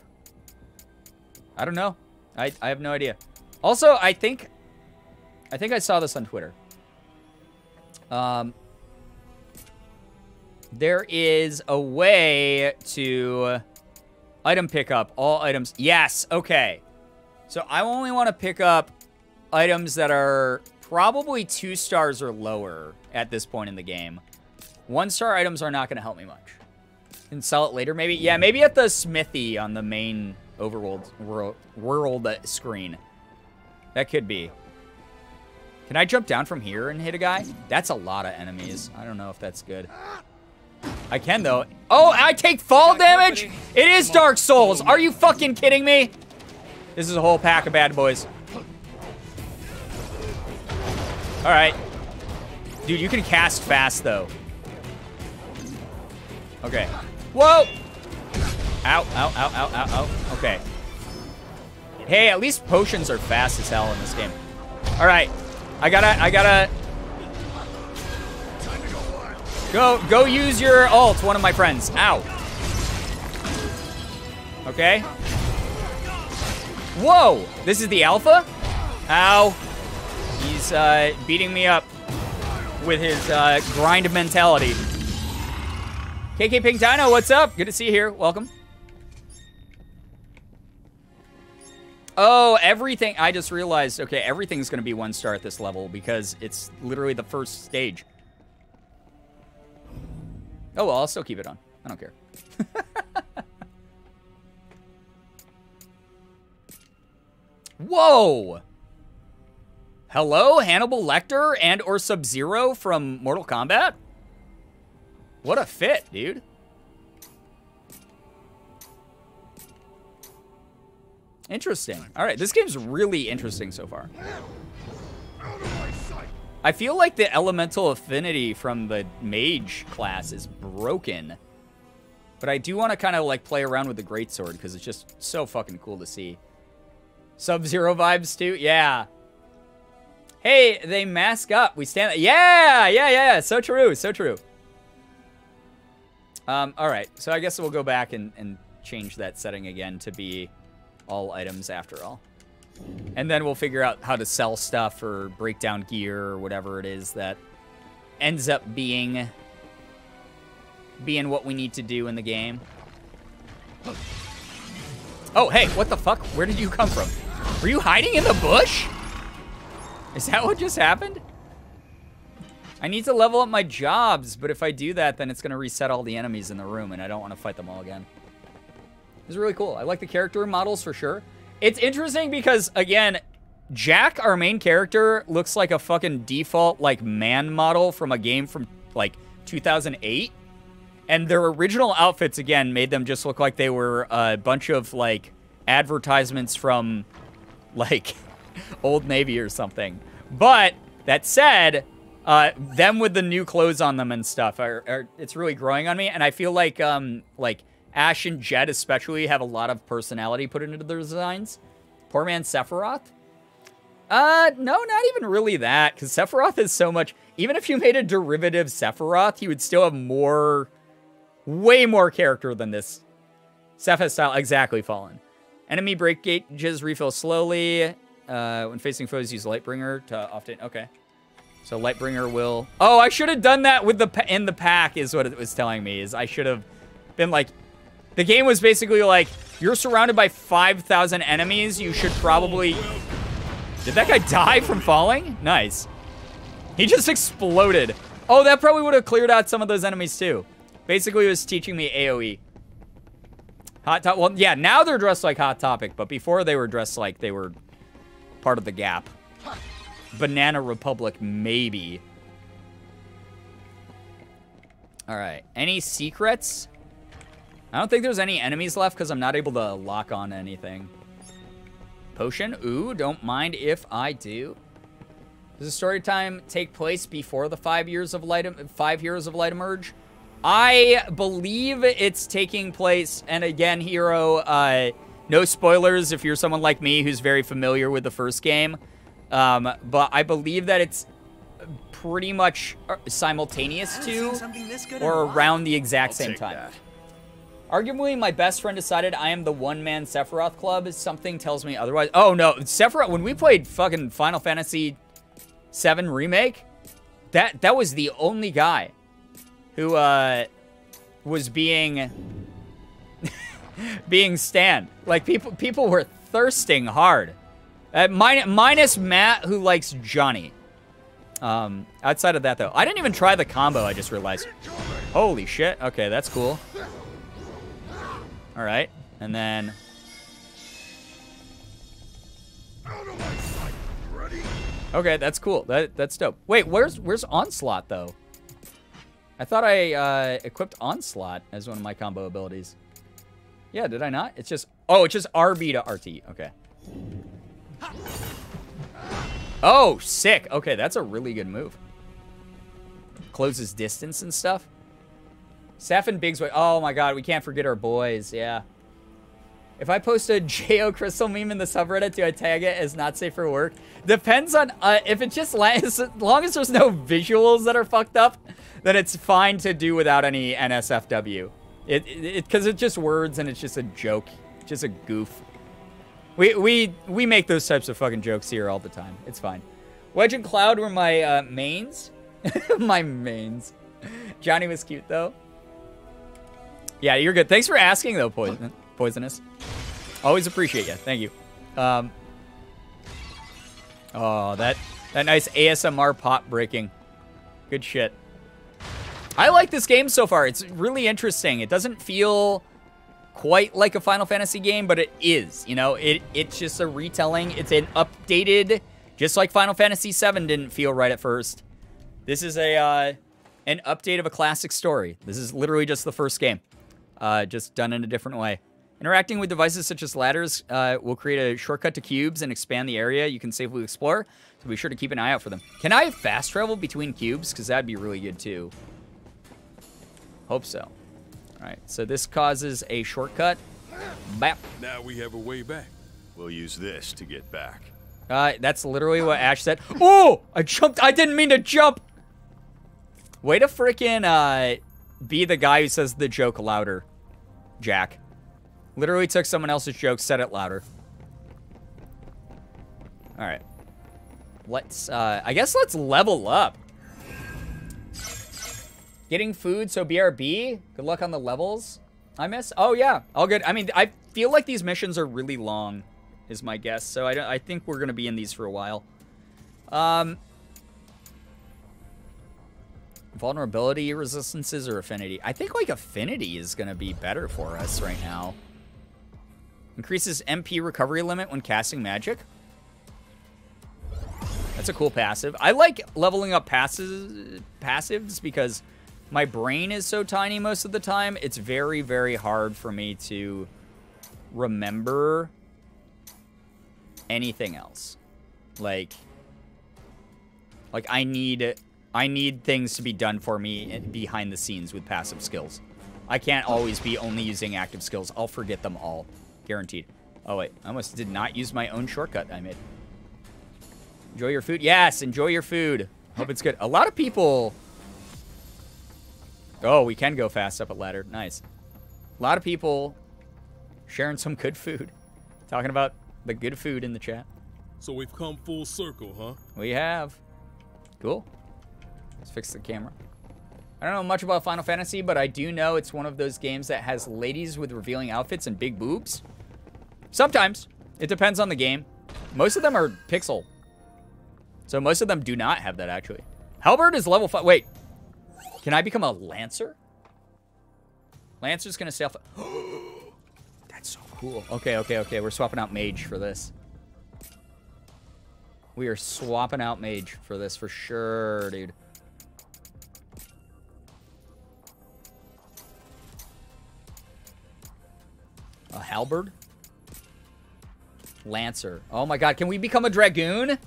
I don't know. I have no idea. Also, I think I saw this on Twitter. There is a way to item pickup all items. Yes, okay. So I only want to pick up items that are probably 2 stars or lower at this point in the game. 1-star items are not going to help me much. And sell it later, maybe? Yeah, maybe at the smithy on the main overworld world screen. That could be. Can I jump down from here and hit a guy? That's a lot of enemies. I don't know if that's good. I can, though. Oh, I take fall damage? It is Dark Souls. Are you fucking kidding me? This is a whole pack of bad boys. All right. Dude, you can cast fast, though. Okay. Whoa! Ow, ow, ow, ow, ow, ow. Okay. Hey, at least potions are fast as hell in this game. All right. I gotta... Go use your ult, one of my friends. Ow. Okay. Whoa! This is the alpha? Ow. He's beating me up with his grind mentality. KK Pink Dino, what's up? Good to see you here. Welcome. Oh, everything. I just realized, okay, everything's going to be 1 star at this level because it's literally the first stage. Oh, well, I'll still keep it on. I don't care. Whoa! Hello, Hannibal Lecter and or Sub-Zero from Mortal Kombat? What a fit, dude. Interesting. All right, this game's really interesting so far. I feel like the elemental affinity from the mage class is broken. But I do want to kind of like play around with the greatsword because it's just so fucking cool to see. Sub-Zero vibes too? Yeah. Hey, they mask up. We stand... Yeah. So true. So true. All right. So I guess we'll go back and change that setting again to be all items after all. And then we'll figure out how to sell stuff or break down gear or whatever it is that ends up being what we need to do in the game. Oh, hey, what the fuck? Where did you come from? Were you hiding in the bush? Is that what just happened? I need to level up my jobs, but if I do that, then it's going to reset all the enemies in the room, and I don't want to fight them all again. This is really cool. I like the character models for sure. It's interesting because, again, Jack, our main character, looks like a fucking default, like, man model from a game from, like, 2008. And their original outfits, again, made them just look like they were a bunch of, like, advertisements from, like, Old Navy or something. But, that said, them with the new clothes on them and stuff, it's really growing on me. And I feel like Ash and Jet especially have a lot of personality put into their designs. Poor man Sephiroth? No, not even really that, because Sephiroth is so much... Even if you made a derivative Sephiroth, he would still have more... Way more character than this. Sephiroth style, exactly, Fallen. Enemy break gauges refill slowly. When facing foes, use Lightbringer to often... Okay. So Lightbringer will... Oh, I should have done that with in the pack, is what it was telling me. Is I should have been like... The game was basically like, you're surrounded by 5,000 enemies. You should probably... Did that guy die from falling? Nice. He just exploded. Oh, that probably would have cleared out some of those enemies too. Basically, it was teaching me AoE. Hot Topic. Well, yeah, now they're dressed like Hot Topic, but before they were dressed like they were part of the Gap. Banana Republic, maybe. All right. Any secrets? I don't think there's any enemies left because I'm not able to lock on anything. Potion? Ooh, don't mind if I do. Does the story time take place before the 5 Heroes of Light emerge? I believe it's taking place, and again, Hero, no spoilers if you're someone like me who's very familiar with the first game, but I believe that it's pretty much simultaneous to or around the exact same time. Arguably, my best friend decided I am the one-man Sephiroth club. Something tells me otherwise. Oh, no. Sephiroth, when we played fucking Final Fantasy VII Remake, that was the only guy who was being Stan. Like, people were thirsting hard. Minus Matt, who likes Johnny. Outside of that, though. I didn't even try the combo, I just realized. Holy shit. Okay, that's cool. All right, and then... Okay, that's cool. That's dope. Wait, where's Onslaught, though? I thought I equipped Onslaught as one of my combo abilities. Yeah, did I not? It's just... Oh, it's just RB to RT. Okay. Oh, sick. Okay, that's a really good move. Closes distance and stuff. Seth and Biggs. Oh my god, we can't forget our boys. Yeah. If I post a J.O. Crystal meme in the subreddit, do I tag it as not safe for work? Depends on if it just as long as there's no visuals that are fucked up, then it's fine to do without any NSFW. Because it's just words and it's just a joke, just a goof. We make those types of fucking jokes here all the time. It's fine. Wedge and Cloud were my mains. My mains. Johnny was cute though. Yeah, you're good. Thanks for asking though, Poisonous. Always appreciate you. Thank you. Oh, that nice ASMR pop breaking. Good shit. I like this game so far. It's really interesting. It doesn't feel quite like a Final Fantasy game, but it is. You know, it's just a retelling. It's an updated, just like Final Fantasy VII didn't feel right at first. This is an update of a classic story. This is literally just the first game, just done in a different way. Interacting with devices such as ladders will create a shortcut to cubes and expand the area you can safely explore, so be sure to keep an eye out for them. Can I fast travel between cubes? Because that'd be really good too. Hope so. All right, so this causes a shortcut. Bap. Now we have a way back. We'll use this to get back. That's literally what Ash said. Oh, I jumped. I didn't mean to jump. Way to freaking be the guy who says the joke louder, Jack. Literally took someone else's joke, said it louder. All right. Let's, I guess let's level up. Getting food, so BRB. Good luck on the levels. I miss. Oh, yeah. All good. I mean, I feel like these missions are really long, is my guess. So I think we're going to be in these for a while. Vulnerability, resistances, or affinity. I think, like, affinity is going to be better for us right now. Increases MP recovery limit when casting magic. That's a cool passive. I like leveling up passives because my brain is so tiny most of the time. It's very, very hard for me to remember anything else. Like I need things to be done for me behind the scenes with passive skills. I can't always be only using active skills. I'll forget them all. Guaranteed. Oh, wait. I almost did not use my own shortcut I made. Enjoy your food. Yes, enjoy your food. Hope it's good. A lot of people... Oh, we can go fast up a ladder. Nice. A lot of people sharing some good food. Talking about the good food in the chat. So we've come full circle, huh? We have. Cool. Let's fix the camera. I don't know much about Final Fantasy, but I do know it's one of those games that has ladies with revealing outfits and big boobs. Sometimes. It depends on the game. Most of them are pixel. So most of them do not have that, actually. Halberd is level 5. Wait. Can I become a Lancer? Lancer's going to stay off. That's so cool. Okay. We're swapping out Mage for this. We are swapping out Mage for this for sure, dude. A Halberd? Lancer. Oh my god, can we become a Dragoon?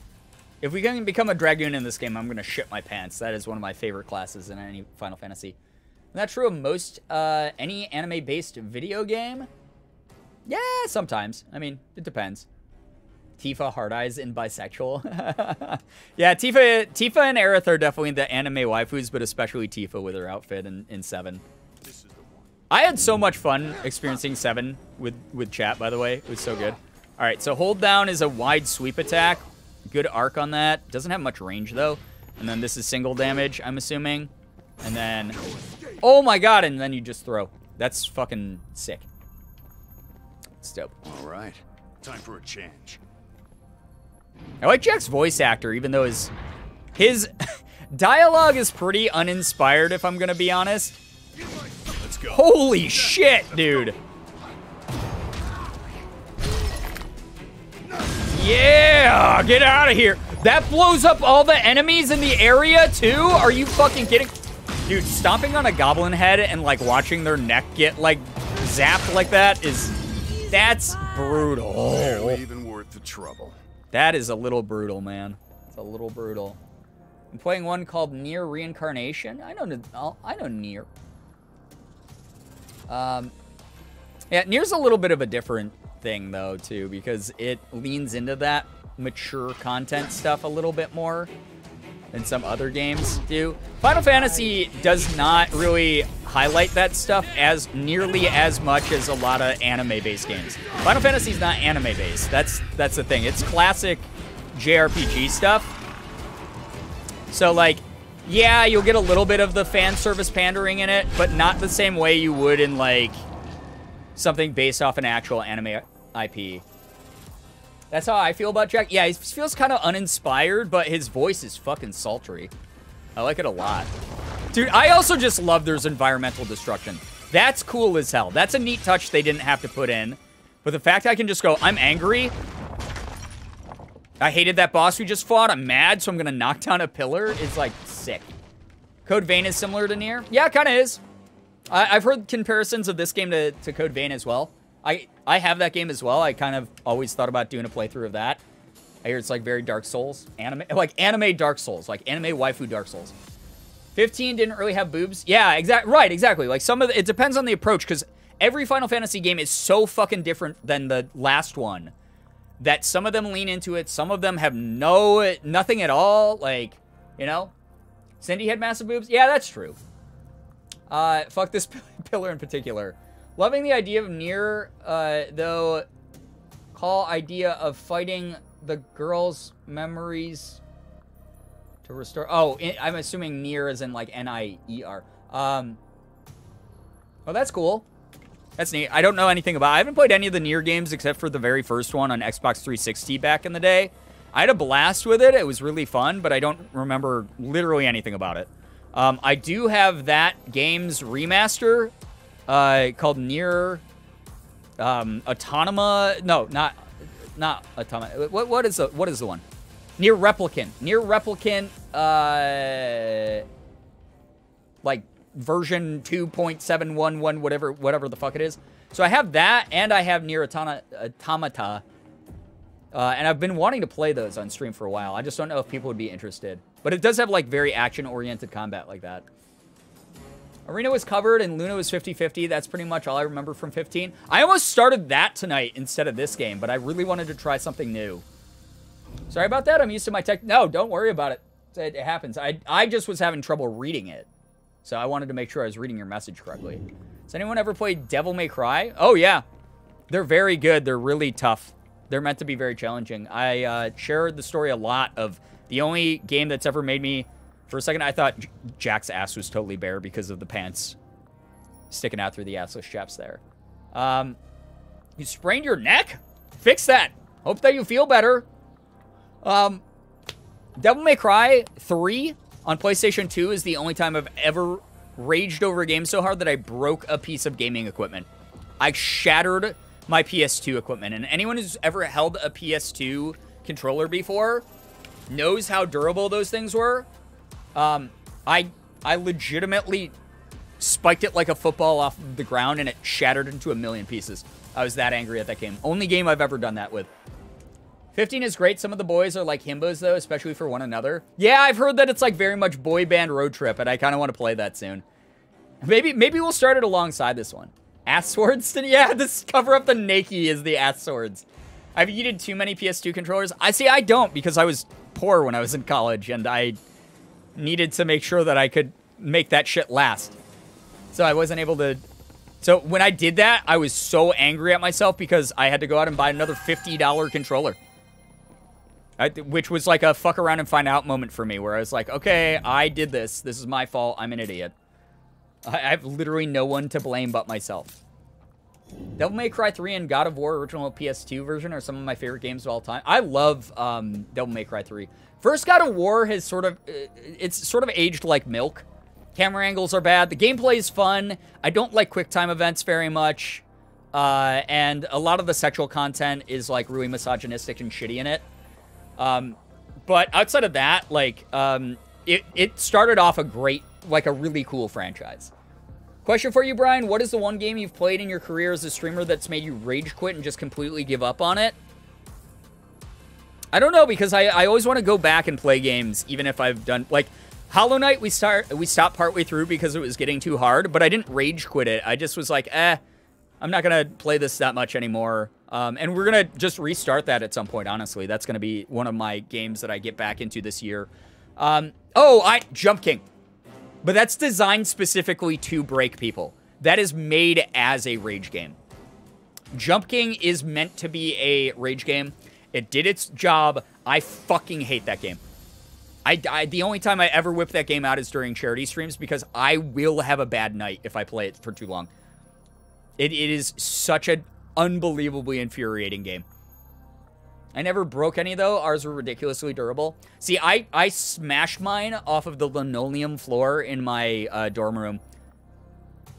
If we can become a Dragoon in this game, I'm gonna shit my pants. That is one of my favorite classes in any Final Fantasy. Isn't that true of most, any anime-based video game? Yeah, sometimes. I mean, it depends. Tifa, Hard Eyes, and Bisexual. Yeah, Tifa and Aerith are definitely the anime waifus, but especially Tifa with her outfit in 7. I had so much fun experiencing 7 with chat, by the way. It was so good. All right, so hold down is a wide sweep attack. Good arc on that. Doesn't have much range, though. And then this is single damage, I'm assuming. And then... Oh, my God. And then you just throw. That's fucking sick. It's dope. All right. Time for a change. I like Jack's voice actor, even though his dialogue is pretty uninspired, if I'm going to be honest. Let's go. Holy shit, dude. Yeah, get out of here. That blows up all the enemies in the area, too? Are you fucking kidding? Dude, stomping on a goblin head and, like, watching their neck get, like, zapped like that that's brutal. Barely even worth the trouble. That is a little brutal, man. It's a little brutal. I'm playing one called Nier Reincarnation. I know Nier. Yeah, Nier's a little bit of a different thing, though, too, because it leans into that mature content stuff a little bit more than some other games do. Final Fantasy does not really highlight that stuff as nearly as much as a lot of anime-based games. Final Fantasy's not anime-based. That's the thing. It's classic JRPG stuff. So, like, yeah, you'll get a little bit of the fan service pandering in it, but not the same way you would in, like, something based off an actual anime IP. That's how I feel about Jack. Yeah, he feels kind of uninspired, but his voice is fucking sultry. I like it a lot. Dude, I also just love there's environmental destruction. That's cool as hell. That's a neat touch they didn't have to put in. But the fact I can just go, I'm angry. I hated that boss we just fought. I'm mad, so I'm going to knock down a pillar is, like, sick. Code Vein is similar to Nier? Yeah, it kind of is. I've heard comparisons of this game to Code Vein as well. I have that game as well. I kind of always thought about doing a playthrough of that. I hear it's like very Dark Souls. Anime Dark Souls. Like anime waifu Dark Souls. 15 didn't really have boobs. Yeah, exactly. Like it depends on the approach, because every Final Fantasy game is so fucking different than the last one that some of them lean into it. Some of them have nothing at all. Like, you know? Cindy had massive boobs. Yeah, that's true. Fuck this pillar in particular. Loving the idea of Nier, though. Call idea of fighting the girl's memories to restore. Oh, I'm assuming Nier as in like N-I-E-R. Oh, that's cool. That's neat. I don't know anything about it. I haven't played any of the Nier games except for the very first one on Xbox 360 back in the day. I had a blast with it. It was really fun, but I don't remember literally anything about it. I do have that game's remaster called Nier Autonoma. No, not Autonoma. What is the one? Nier Replicant. Nier Replicant like version 2.711 whatever the fuck it is. So I have that, and I have Nier Automata. And I've been wanting to play those on stream for a while. I just don't know if people would be interested. But it does have, like, very action-oriented combat like that. Arena was covered, and Luna was 50-50. That's pretty much all I remember from 15. I almost started that tonight instead of this game, but I really wanted to try something new. Sorry about that. I'm used to my tech. No, don't worry about it. It happens. I just was having trouble reading it. So I wanted to make sure I was reading your message correctly. Has anyone ever played Devil May Cry? Oh, yeah. They're very good. They're really tough. They're meant to be very challenging. I shared the story a lot of the only game that's ever made me... For a second, I thought Jack's ass was totally bare because of the pants sticking out through the assless chaps there. You sprained your neck? Fix that. Hope that you feel better. Devil May Cry 3 on PlayStation 2 is the only time I've ever raged over a game so hard that I broke a piece of gaming equipment. I shattered my PS2 equipment, and anyone who's ever held a PS2 controller before knows how durable those things were. I legitimately spiked it like a football off the ground, and it shattered into a million pieces. I was that angry at that game. Only game I've ever done that with. 15 is great. Some of the boys are like himbos, though, especially for one another. Yeah, I've heard that it's like very much boy band road trip, and I kind of want to play that soon. Maybe we'll start it alongside this one. Ass swords? Yeah, this cover up the Nakey is the ass swords. I've yeeted too many PS2 controllers. I don't, because I was poor when I was in college, and I needed to make sure that I could make that shit last. So I wasn't able to... So when I did that, I was so angry at myself because I had to go out and buy another $50 controller. Which was like a fuck around and find out moment for me, where I was like, okay, I did this. This is my fault. I'm an idiot. I have literally no one to blame but myself. Devil May Cry 3 and God of War original PS2 version are some of my favorite games of all time. I love Devil May Cry 3. First God of War has sort of aged like milk. Camera angles are bad. The gameplay is fun. I don't like QuickTime events very much. And a lot of the sexual content is like really misogynistic and shitty in it. But outside of that, like, it started off a really cool franchise. Question for you, Brian. What is the one game you've played in your career as a streamer that's made you rage quit and just completely give up on it? I don't know, because I always want to go back and play games, even if I've done, like, Hollow Knight, we stopped partway through because it was getting too hard, but I didn't rage quit it. I just was like, I'm not going to play this that much anymore. And we're going to just restart that at some point, honestly. That's going to be one of my games that I get back into this year. Jump King. But that's designed specifically to break people. That is made as a rage game. Jump King is meant to be a rage game. It did its job. I fucking hate that game. The only time I ever whip that game out is during charity streams because I will have a bad night if I play it for too long. It is such an unbelievably infuriating game. I never broke any, though. Ours were ridiculously durable. See, I smashed mine off of the linoleum floor in my dorm room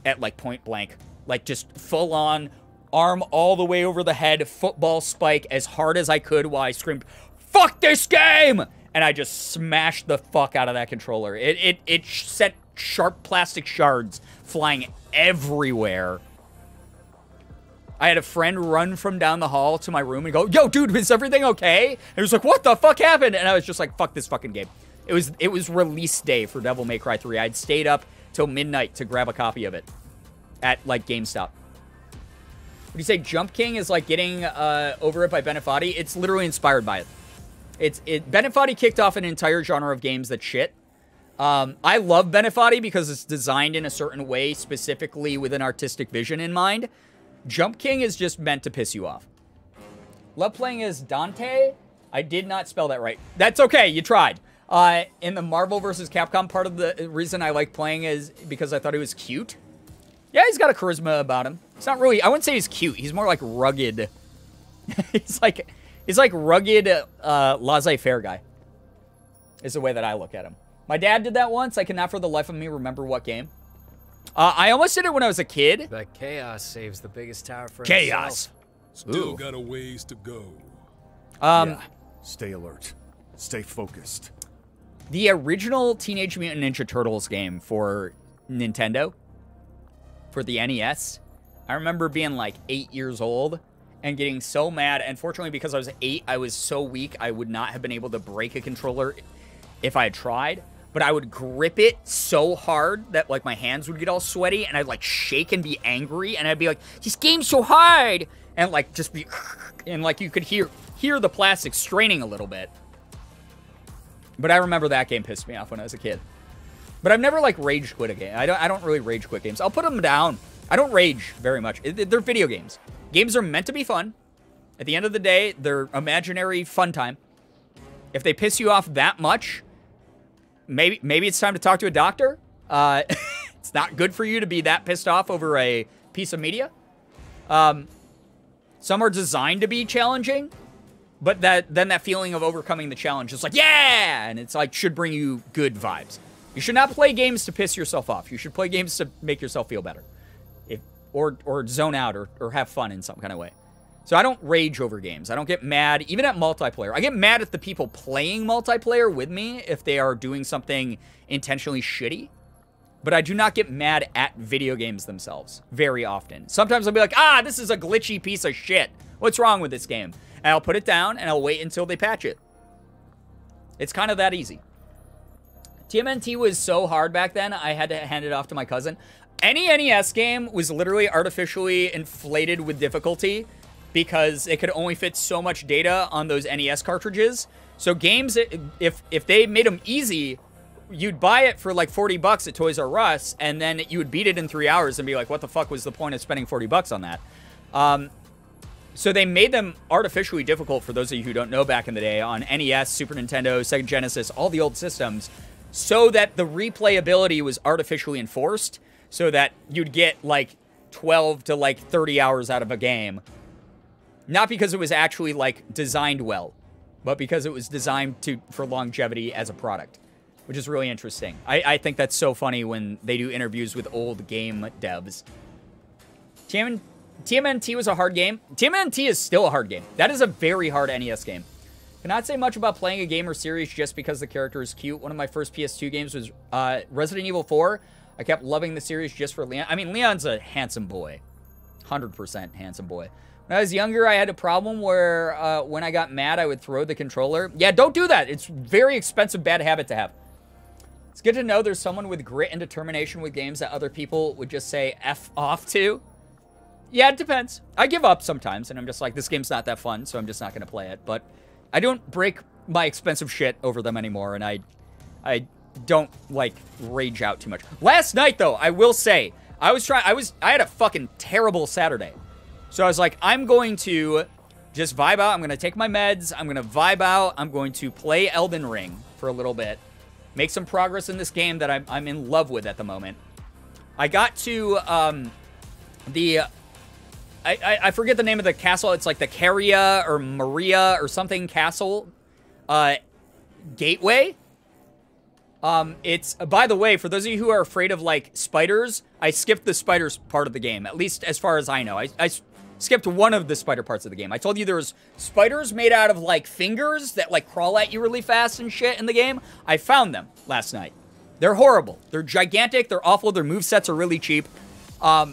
at, like, point blank. Like, just full on, arm all the way over the head, football spike as hard as I could while I screamed, "Fuck this game!" And I just smashed the fuck out of that controller. It sent sharp plastic shards flying everywhere. I had a friend run from down the hall to my room and go, "Yo, dude, is everything okay?" And he was like, "What the fuck happened?" And I was just like, "Fuck this fucking game." It was release day for Devil May Cry 3. I'd stayed up till midnight to grab a copy of it at, like, GameStop. Would you say Jump King is like getting over it by Benefati? It's literally inspired by it. Benefati kicked off an entire genre of games that shit. I love Benefati because it's designed in a certain way, specifically with an artistic vision in mind. Jump King is just meant to piss you off. Love playing as Dante. I did not spell that right. That's okay, you tried. In the Marvel vs. Capcom, part of the reason I like playing is because I thought he was cute. Yeah, he's got a charisma about him. It's not really, I wouldn't say he's cute. He's more like rugged. He's like rugged, laissez-faire guy. Is the way that I look at him. My dad did that once. I cannot for the life of me remember what game. I almost did it when I was a kid. But chaos saves the biggest tower for Chaos. himself. Still got a ways to go. Yeah. Stay alert. Stay focused. The original Teenage Mutant Ninja Turtles game for Nintendo, for the NES, I remember being like 8 years old and getting so mad. And fortunately, because I was 8, I was so weak, I would not have been able to break a controller if I had tried. But I would grip it so hard that, like, my hands would get all sweaty, and I'd, like, shake and be angry, and I'd be like, "This game's so hard!" And, like, just be... And, like, you could hear the plastic straining a little bit. But I remember that game pissed me off when I was a kid. But I've never, like, rage quit a game. I don't really rage quit games. I'll put them down. I don't rage very much. They're video games. Games are meant to be fun. At the end of the day, they're imaginary fun time. If they piss you off that much... Maybe it's time to talk to a doctor. It's not good for you to be that pissed off over a piece of media. Some are designed to be challenging, but then that feeling of overcoming the challenge is like, yeah! And it's like, should bring you good vibes. You should not play games to piss yourself off. You should play games to make yourself feel better. Or zone out or have fun in some kind of way. So I don't rage over games. I don't get mad, even at multiplayer. I get mad at the people playing multiplayer with me if they are doing something intentionally shitty. But I do not get mad at video games themselves very often. Sometimes I'll be like, this is a glitchy piece of shit. What's wrong with this game? And I'll put it down and I'll wait until they patch it. It's kind of that easy. TMNT was so hard back then, I had to hand it off to my cousin. Any NES game was literally artificially inflated with difficulty because it could only fit so much data on those NES cartridges. So games, if they made them easy, you'd buy it for like $40 at Toys R Us, and then you would beat it in 3 hours and be like, what the fuck was the point of spending $40 on that? So they made them artificially difficult, for those of you who don't know, back in the day, on NES, Super Nintendo, Sega Genesis, all the old systems, so that the replayability was artificially enforced, so that you'd get like 12 to like 30 hours out of a game. Not because it was actually, like, designed well, but because it was designed for longevity as a product, which is really interesting. I think that's so funny when they do interviews with old game devs. TMNT was a hard game. TMNT is still a hard game. That is a very hard NES game. Cannot say much about playing a game or series just because the character is cute. One of my first PS2 games was Resident Evil 4. I kept loving the series just for Leon. I mean, Leon's a handsome boy. 100% handsome boy. When I was younger, I had a problem where when I got mad, I would throw the controller. Yeah, don't do that. It's a very expensive bad habit to have. It's good to know there's someone with grit and determination with games that other people would just say F off to. Yeah, it depends. I give up sometimes, and I'm just like, this game's not that fun, so I'm just not going to play it. But I don't break my expensive shit over them anymore, and I don't, like, rage out too much. Last night, though, I will say, I had a fucking terrible Saturday. So I was like, I'm going to just vibe out. I'm going to take my meds. I'm going to vibe out. I'm going to play Elden Ring for a little bit. Make some progress in this game that I'm in love with at the moment. I got to, I forget the name of the castle. It's like the Caria or Maria or something castle gateway. It's, by the way, for those of you who are afraid of, like, spiders, I skipped the spiders part of the game, at least as far as I know. I skipped one of the spider parts of the game. I told you there was spiders made out of, like, fingers that, like, crawl at you really fast and shit in the game. I found them last night. They're horrible. They're gigantic. They're awful. Their movesets are really cheap. But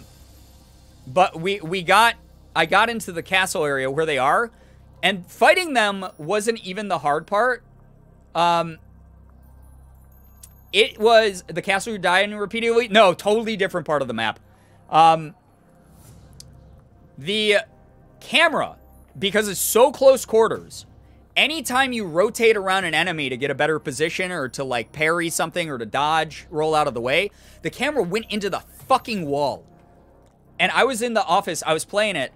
I got into the castle area where they are, and fighting them wasn't even the hard part. It was the castle you die in repeatedly. No, totally different part of the map. The camera, because it's so close quarters, anytime you rotate around an enemy to get a better position or to, like, parry something or to dodge, roll out of the way, the camera went into the fucking wall. And I was in the office, I was playing it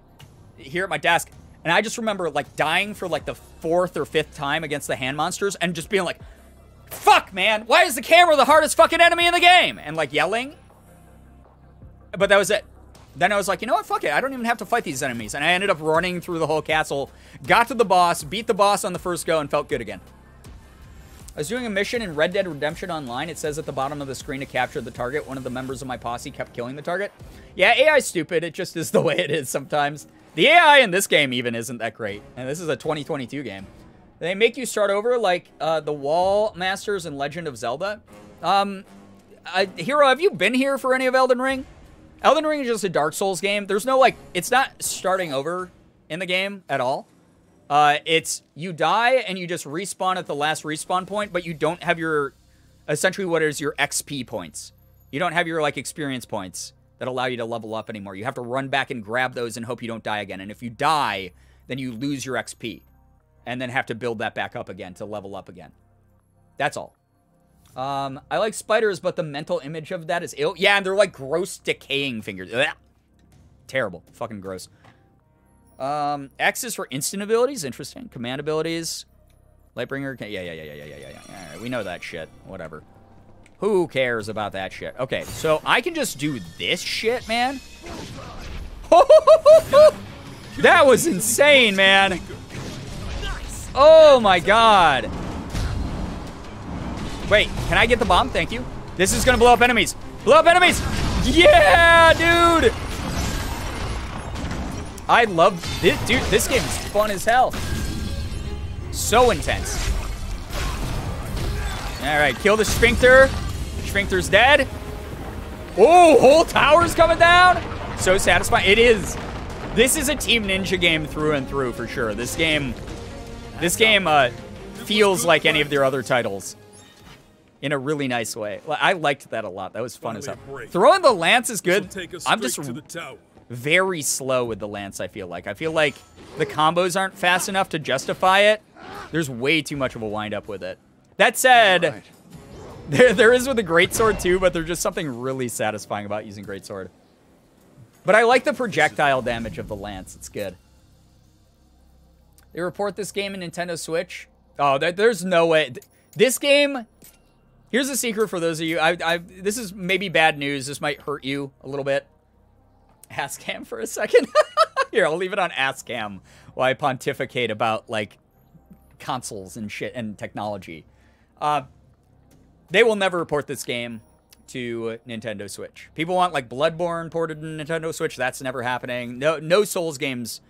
here at my desk, and I just remember, like, dying for, like, the 4th or 5th time against the hand monsters and just being like, fuck, man, why is the camera the hardest fucking enemy in the game? And, like, yelling. But that was it. Then I was like, you know what, fuck it, I don't even have to fight these enemies. And I ended up running through the whole castle, got to the boss, beat the boss on the first go, and felt good again. I was doing a mission in Red Dead Redemption Online. It says at the bottom of the screen to capture the target. One of the members of my posse kept killing the target. Yeah, AI's stupid. It just is the way it is sometimes. The AI in this game even isn't that great. And this is a 2022 game. They make you start over like the Wall Masters and Legend of Zelda. Hero, have you been here for any of Elden Ring? Elden Ring is just a Dark Souls game. There's no, like, it's not starting over in the game at all. It's, you die and you just respawn at the last respawn point, but you don't have your, essentially what is your XP points. You don't have your, like, experience points that allow you to level up anymore. You have to run back and grab those and hope you don't die again. And if you die, then you lose your XP. And then have to build that back up again to level up again. That's all. I like spiders, but the mental image of that is ill. Yeah, and they're like gross decaying fingers. Ugh. Terrible. Fucking gross. X is for instant abilities. Interesting. Command abilities. Lightbringer. Yeah. All right, we know that shit. Whatever. Who cares about that shit? Okay, so I can just do this shit, man. That was insane, man. Oh my god. Wait, can I get the bomb? Thank you. This is gonna blow up enemies. Blow up enemies! Yeah, dude! I love this. Dude, this game is fun as hell. So intense. Alright, kill the Sphincter. Sphincter's dead. Oh, whole tower's coming down. So satisfying. It is. This is a Team Ninja game through and through for sure. This game feels like any of their other titles in a really nice way. I liked that a lot. That was fun as hell. Throwing the lance is good. I'm just very slow with the lance, I feel like. I feel like the combos aren't fast enough to justify it. There's way too much of a wind-up with it. That said, there is with the greatsword too, but there's just something really satisfying about using greatsword. But I like the projectile damage of the lance. It's good. They report this game in Nintendo Switch. Oh, there's no way. This game, here's a secret for those of you. This is maybe bad news. This might hurt you a little bit. Ask Cam for a second. Here, I'll leave it on Ask Cam while I pontificate about, like, consoles and shit and technology. They will never report this game to Nintendo Switch. People want, like, Bloodborne ported to Nintendo Switch. That's never happening. No Souls games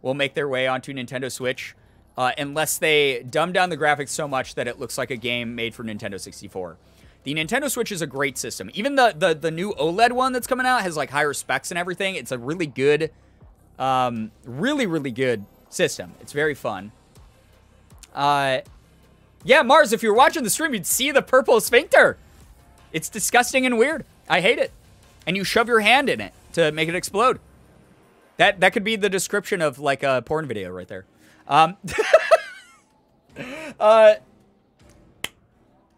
will make their way onto Nintendo Switch unless they dumb down the graphics so much that it looks like a game made for Nintendo 64. The Nintendo Switch is a great system. Even the new OLED one that's coming out has like higher specs and everything. It's a really good, really good system. It's very fun. Yeah, Mars, if you were watching the stream, you'd see the purple sphincter. It's disgusting and weird. I hate it. And you shove your hand in it to make it explode. That could be the description of like a porn video right there.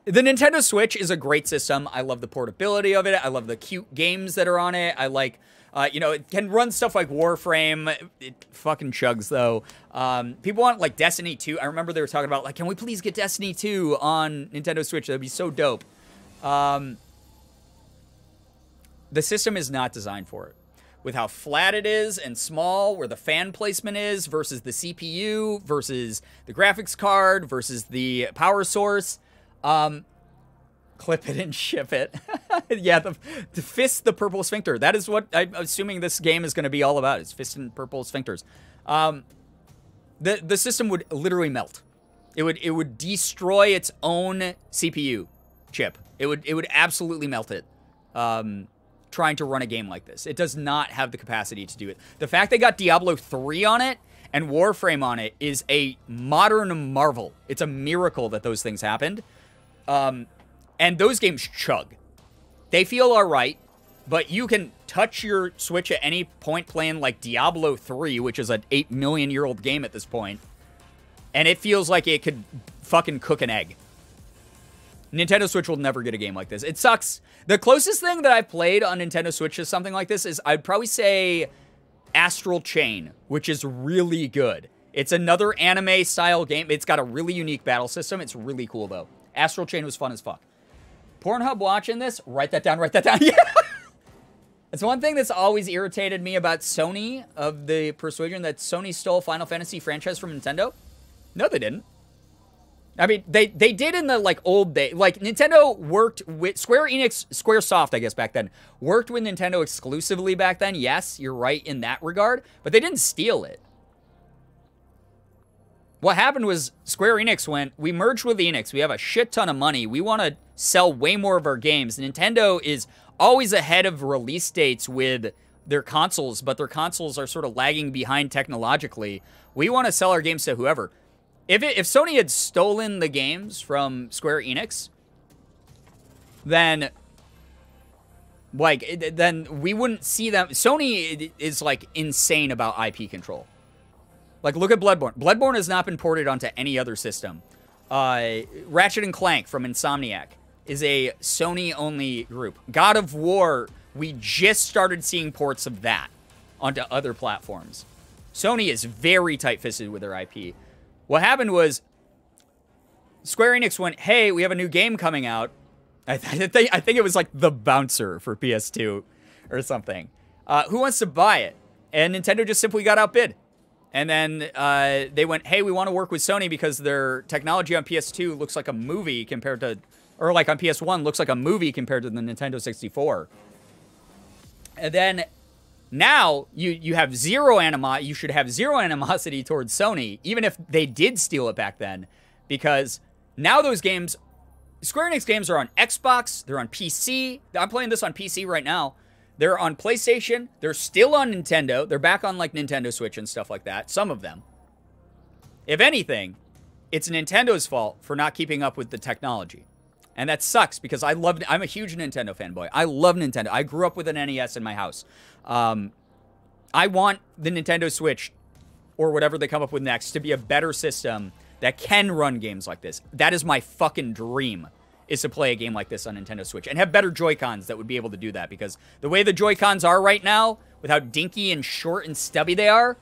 The Nintendo Switch is a great system. I love the portability of it. I love the cute games that are on it. I like, it can run stuff like Warframe. It fucking chugs, though. People want, like, Destiny 2. I remember they were talking about, like, can we please get Destiny 2 on Nintendo Switch? That'd be so dope. The system is not designed for it. With how flat it is and small, where the fan placement is versus the CPU versus the graphics card versus the power source. Clip it and ship it. Yeah, the fist the purple sphincter. That is what I'm assuming this game is going to be all about. It's fist and purple sphincters. The system would literally melt. It would destroy its own CPU chip. It would absolutely melt it. Trying to run a game like this. It does not have the capacity to do it. The fact they got Diablo 3 on it and Warframe on it is a modern marvel. It's a miracle that those things happened. And those games chug. They feel all right, but you can touch your Switch at any point playing like Diablo 3, which is an 8 million-year-old game at this point, and it feels like it could fucking cook an egg. Nintendo Switch will never get a game like this. It sucks. The closest thing that I've played on Nintendo Switch to something like this is, I'd probably say, Astral Chain, which is really good. It's another anime-style game. It's got a really unique battle system. It's really cool, though. Astral Chain was fun as fuck. Pornhub watching this? Write that down, write that down. Yeah. It's one thing that's always irritated me about Sony, of the persuasion that Sony stole Final Fantasy franchise from Nintendo. No, they didn't. I mean, they did in the, like, old day. Like, Nintendo worked with Square Enix, Squaresoft, I guess, back then, worked with Nintendo exclusively back then. Yes, you're right in that regard. But they didn't steal it. What happened was Square Enix went, we merged with Enix. We have a shit ton of money. We want to sell way more of our games. Nintendo is always ahead of release dates with their consoles, but their consoles are sort of lagging behind technologically. We want to sell our games to whoever. If Sony had stolen the games from Square Enix, then we wouldn't see them. Sony is, like, insane about IP control. Like, look at Bloodborne. Bloodborne has not been ported onto any other system. Ratchet & Clank from Insomniac is a Sony-only group. God of War, we just started seeing ports of that onto other platforms. Sony is very tight-fisted with their IP. What happened was Square Enix went, hey, we have a new game coming out. I think it was like The Bouncer for PS2 or something. Who wants to buy it? And Nintendo just simply got outbid. And then they went, hey, we want to work with Sony because their technology on PS2 looks like a movie compared to, or like on PS1 looks like a movie compared to the Nintendo 64. And then now you have you should have zero animosity towards Sony, even if they did steal it back then, because now those games, Square Enix games are on Xbox, they're on PC. I'm playing this on PC right now. They're on PlayStation. They're still on Nintendo. They're back on, like, Nintendo Switch and stuff like that. Some of them. If anything, it's Nintendo's fault for not keeping up with the technology. And that sucks because I'm a huge Nintendo fanboy. I love Nintendo. I grew up with an NES in my house. I want the Nintendo Switch, or whatever they come up with next, to be a better system that can run games like this. That is my fucking dream, is to play a game like this on Nintendo Switch and have better Joy-Cons that would be able to do that, because the way the Joy-Cons are right now, with how dinky and short and stubby they are,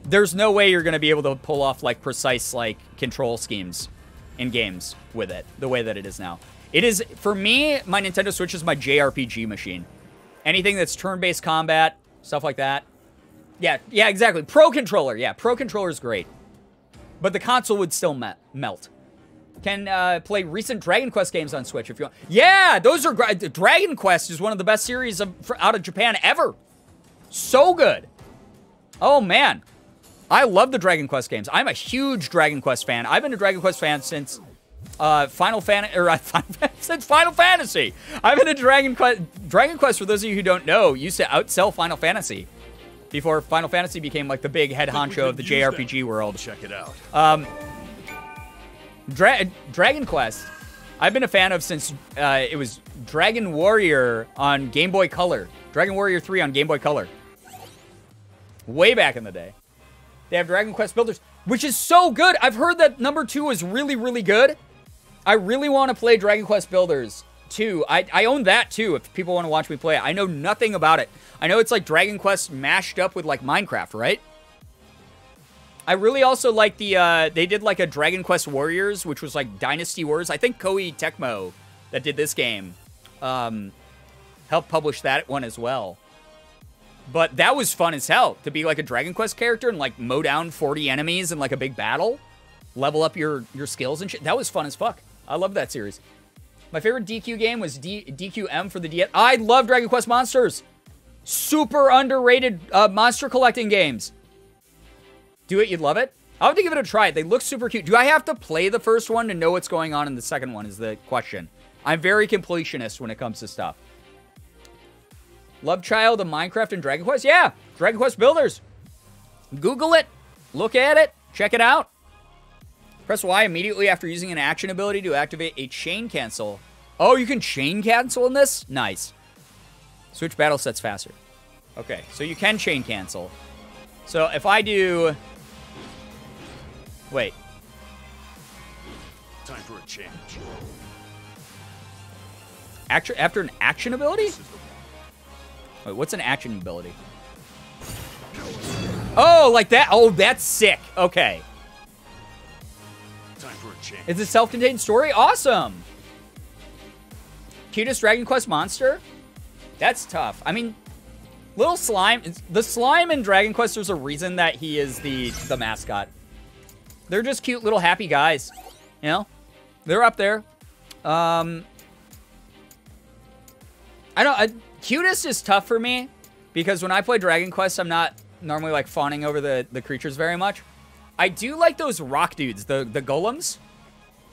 there's no way you're going to be able to pull off, like, precise, like, control schemes in games with it, the way that it is now. It is, for me, my Nintendo Switch is my JRPG machine. Anything that's turn-based combat, stuff like that. Yeah, exactly. Pro Controller, yeah, Pro Controller is great. But the console would still melt. Can play recent Dragon Quest games on Switch if you want. Yeah, those are great. Dragon Quest is one of the best series out of Japan ever. So good. Oh, man. I love the Dragon Quest games. I'm a huge Dragon Quest fan. I've been a Dragon Quest fan since Final Fantasy. I've been a Dragon Quest. Dragon Quest, for those of you who don't know, used to outsell Final Fantasy before Final Fantasy became, like, the big head honcho of the JRPG world. Check it out. Dragon Quest, I've been a fan of since it was Dragon Warrior on Game Boy Color. Dragon Warrior 3 on Game Boy Color. Way back in the day. They have Dragon Quest Builders, which is so good. I've heard that number 2 is really, really good. I really want to play Dragon Quest Builders 2. I own that too if people want to watch me play it. I know nothing about it. I know it's like Dragon Quest mashed up with like Minecraft, right? I really also like the, they did like a Dragon Quest Warriors, which was like Dynasty Wars. I think Koei Tecmo that did this game helped publish that one as well. But that was fun as hell, to be like a Dragon Quest character and like mow down 40 enemies in like a big battle. Level up your skills and shit. That was fun as fuck. I love that series. My favorite DQ game was DQM for the DS. I love Dragon Quest Monsters. Super underrated monster collecting games. Do it, you'd love it. I'll have to give it a try. They look super cute. Do I have to play the first one to know what's going on in the second one is the question. I'm very completionist when it comes to stuff. Love Child of Minecraft and Dragon Quest? Yeah, Dragon Quest Builders. Google it. Look at it. Check it out. Press Y immediately after using an action ability to activate a chain cancel. Oh, you can chain cancel in this? Nice. Switch battle sets faster. Okay, so you can chain cancel. So if I do... Wait. Time for a change. After an action ability? Wait, what's an action ability? Oh, like that? Oh, that's sick. Okay. Time for a change. It's a self-contained story? Awesome. Cutest Dragon Quest monster? That's tough. I mean, little slime. The slime in Dragon Quest, there's a reason that he is the mascot. They're just cute little happy guys. You know? They're up there. Cutest is tough for me because when I play Dragon Quest, I'm not normally like fawning over the creatures very much. I do like those rock dudes, the golems.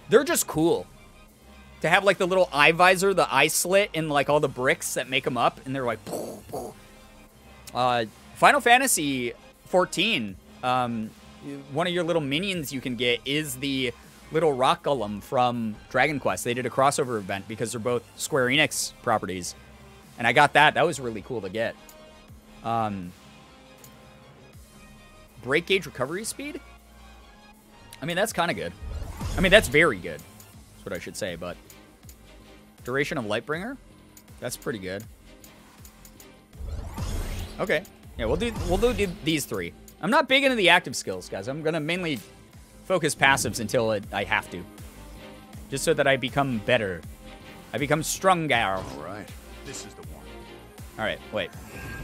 They're just cool. To have like the little eye visor, the eye slit, and like all the bricks that make them up, and they're like. Final Fantasy 14. One of your little minions you can get is the little rock golem from Dragon Quest. They did a crossover event because they're both Square Enix properties. And I got that. That was really cool to get. Break gauge recovery speed? I mean, that's kind of good. I mean, that's very good. That's what I should say, but... Duration of Lightbringer? That's pretty good. Okay. Yeah, we'll do these three. I'm not big into the active skills, guys. I'm going to mainly focus passives until I have to. Just so that I become better. I become stronger. All right. This is the one. All right, wait.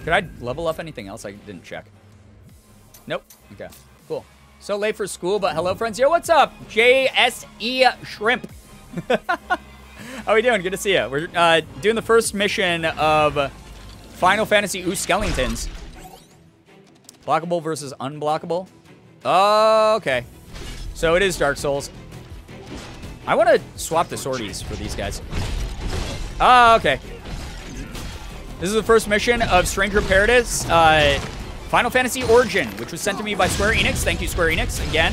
Could I level up anything else? I didn't check. Nope. Okay, cool. So late for school, but hello, friends. Yo, what's up? JSE Shrimp. How we doing? Good to see you. We're doing the first mission of Final Fantasy Ooh Skeletons. Blockable versus unblockable. Oh, okay. So it is Dark Souls. I want to swap the swordies for these guys. Oh, okay. This is the first mission of Stranger of Paradise, Final Fantasy Origin, which was sent to me by Square Enix. Thank you, Square Enix, again,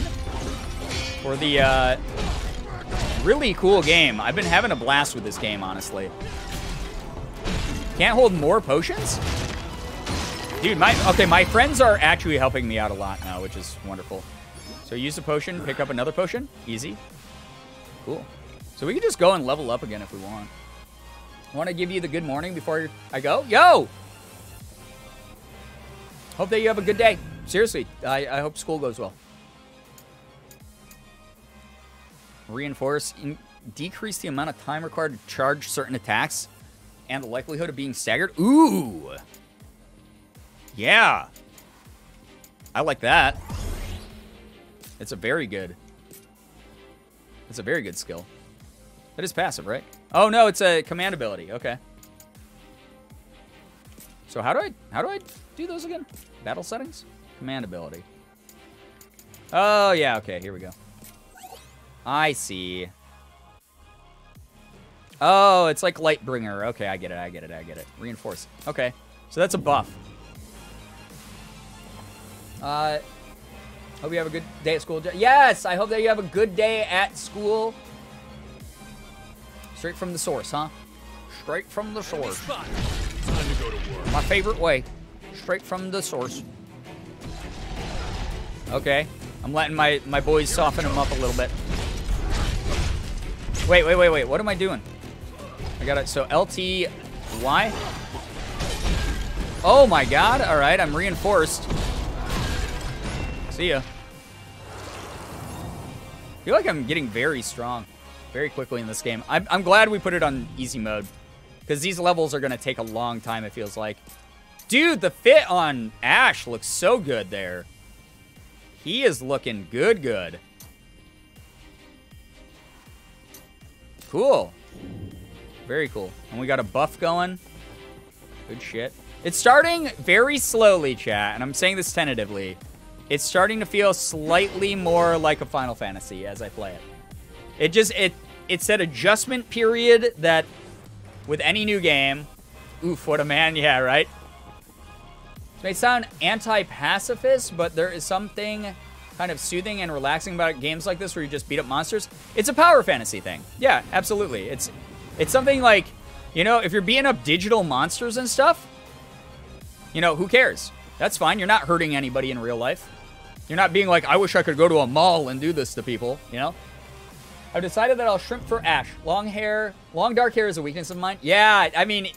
for the really cool game. I've been having a blast with this game, honestly. Can't hold more potions? Dude, my friends are actually helping me out a lot now, which is wonderful. So use a potion, pick up another potion. Easy. Cool. So we can just go and level up again if we want. I want to give you the good morning before I go. Yo! Hope that you have a good day. Seriously, I hope school goes well. Reinforce. Decrease the amount of time required to charge certain attacks and the likelihood of being staggered. Ooh! Yeah! I like that. It's a very good skill. That is passive, right? Oh no, it's a command ability. Okay. So how do I do those again? Battle settings? Command ability. Oh yeah, okay, here we go. I see. Oh, it's like Lightbringer. Okay, I get it. Reinforce. Okay. So that's a buff. Hope you have a good day at school. Yes, I hope that you have a good day at school. Straight from the source, huh? Straight from the source. Time to go to work. My favorite way. Straight from the source. Okay. I'm letting my boys soften them up a little bit. Wait. What am I doing? I got it. So LT, Y. Oh my god. All right. I'm reinforced. See ya. I feel like I'm getting very strong very quickly in this game. I'm glad we put it on easy mode because these levels are going to take a long time, it feels like. Dude, the fit on Ash looks so good there. He is looking good. Cool. Very cool. And we got a buff going. Good shit. It's starting very slowly, chat, and I'm saying this tentatively. It's starting to feel slightly more like a Final Fantasy as I play it. It's that adjustment period that with any new game, oof, what a man, yeah, right? This may sound anti-pacifist, but there is something kind of soothing and relaxing about games like this where you just beat up monsters. It's a power fantasy thing. Yeah, absolutely. It's something like, you know, if you're beating up digital monsters and stuff, you know, who cares? That's fine. You're not hurting anybody in real life. You're not being like, I wish I could go to a mall and do this to people, you know? I've decided that I'll shrimp for Ash. Long dark hair is a weakness of mine. Yeah, I mean,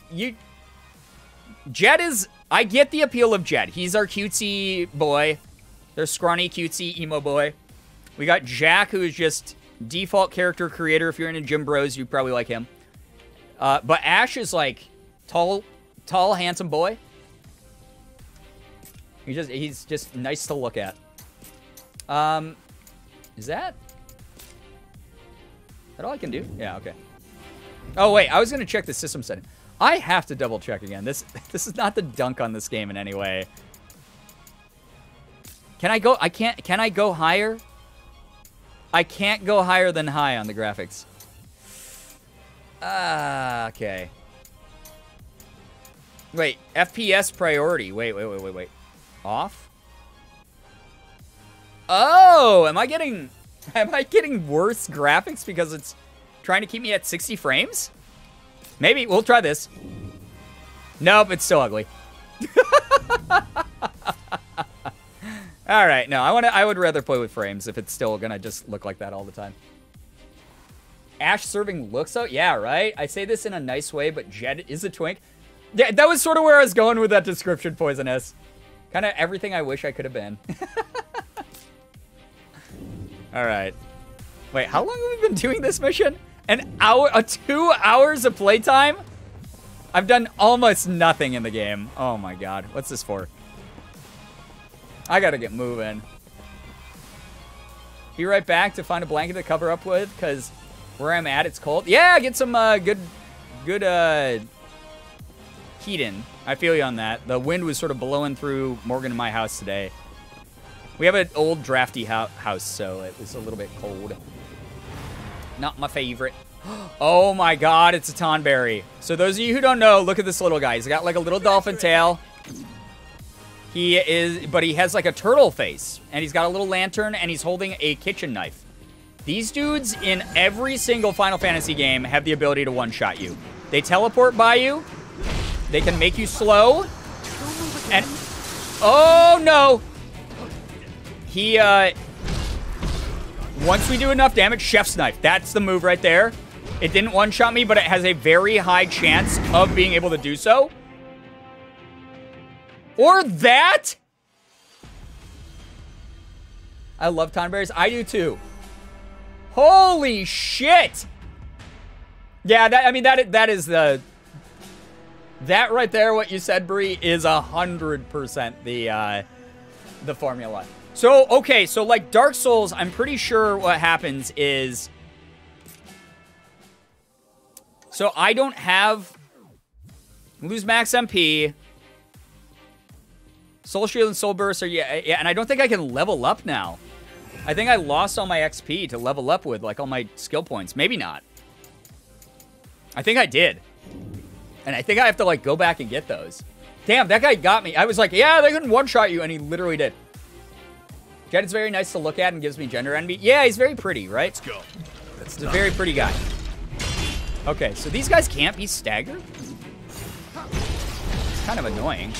Jed is, I get the appeal of Jed. He's our cutesy boy. Their scrawny, cutesy, emo boy. We got Jack, who is just default character creator. If you're into Gym Bros, you probably like him. But Ash is like tall, handsome boy. He's just nice to look at. Is that all I can do? Yeah, okay. Oh, wait, I was going to check the system setting. I have to double check again. This is not the dunk on this game in any way. Can I go? Can I go higher? I can't go higher than high on the graphics. Okay. Wait, FPS priority. Wait. Off? Oh, am I getting worse graphics because it's trying to keep me at 60 frames? Maybe. We'll try this. Nope, it's still ugly. All right, no, I would rather play with frames if it's still gonna just look like that all the time. Ash serving looks out? Yeah, right? I say this in a nice way, but Jed is a twink. Yeah, that was sort of where I was going with that description, Poisonous. Kind of everything I wish I could have been. All right. Wait, how long have we been doing this mission? An hour, 2 hours of playtime? I've done almost nothing in the game. Oh my god. What's this for? I gotta get moving. Be right back to find a blanket to cover up with, because where I'm at, it's cold. Yeah, get some good heat in. I feel you on that. The wind was sort of blowing through Morgan and my house today. We have an old drafty house, so it was a little bit cold. Not my favorite. Oh my god, it's a Tonberry. So those of you who don't know, look at this little guy. He's got like a little dolphin tail. But he has like a turtle face. And he's got a little lantern, and he's holding a kitchen knife. These dudes in every single Final Fantasy game have the ability to one-shot you. They teleport by you. They can make you slow. And... oh, no! He, once we do enough damage, Chef's Knife. That's the move right there. It didn't one-shot me, but it has a very high chance of being able to do so. Or that? I love Tonberries. I do too. Holy shit! Yeah, that is the... that right there, what you said, Bree, is 100% the formula. So, okay, so like Dark Souls, I'm pretty sure what happens is... so I don't have... lose max MP... Soul Shield and Soul Burst are, yeah, and I don't think I can level up now. I think I lost all my XP to level up with, like, all my skill points. Maybe not. I think I did. And I think I have to, like, go back and get those. Damn, that guy got me. I was like, yeah, they couldn't one-shot you, and he literally did. Jed is very nice to look at and gives me gender envy. Yeah, he's very pretty, right? Let's go. He's a very pretty guy. Okay, so these guys can't be staggered? It's kind of annoying.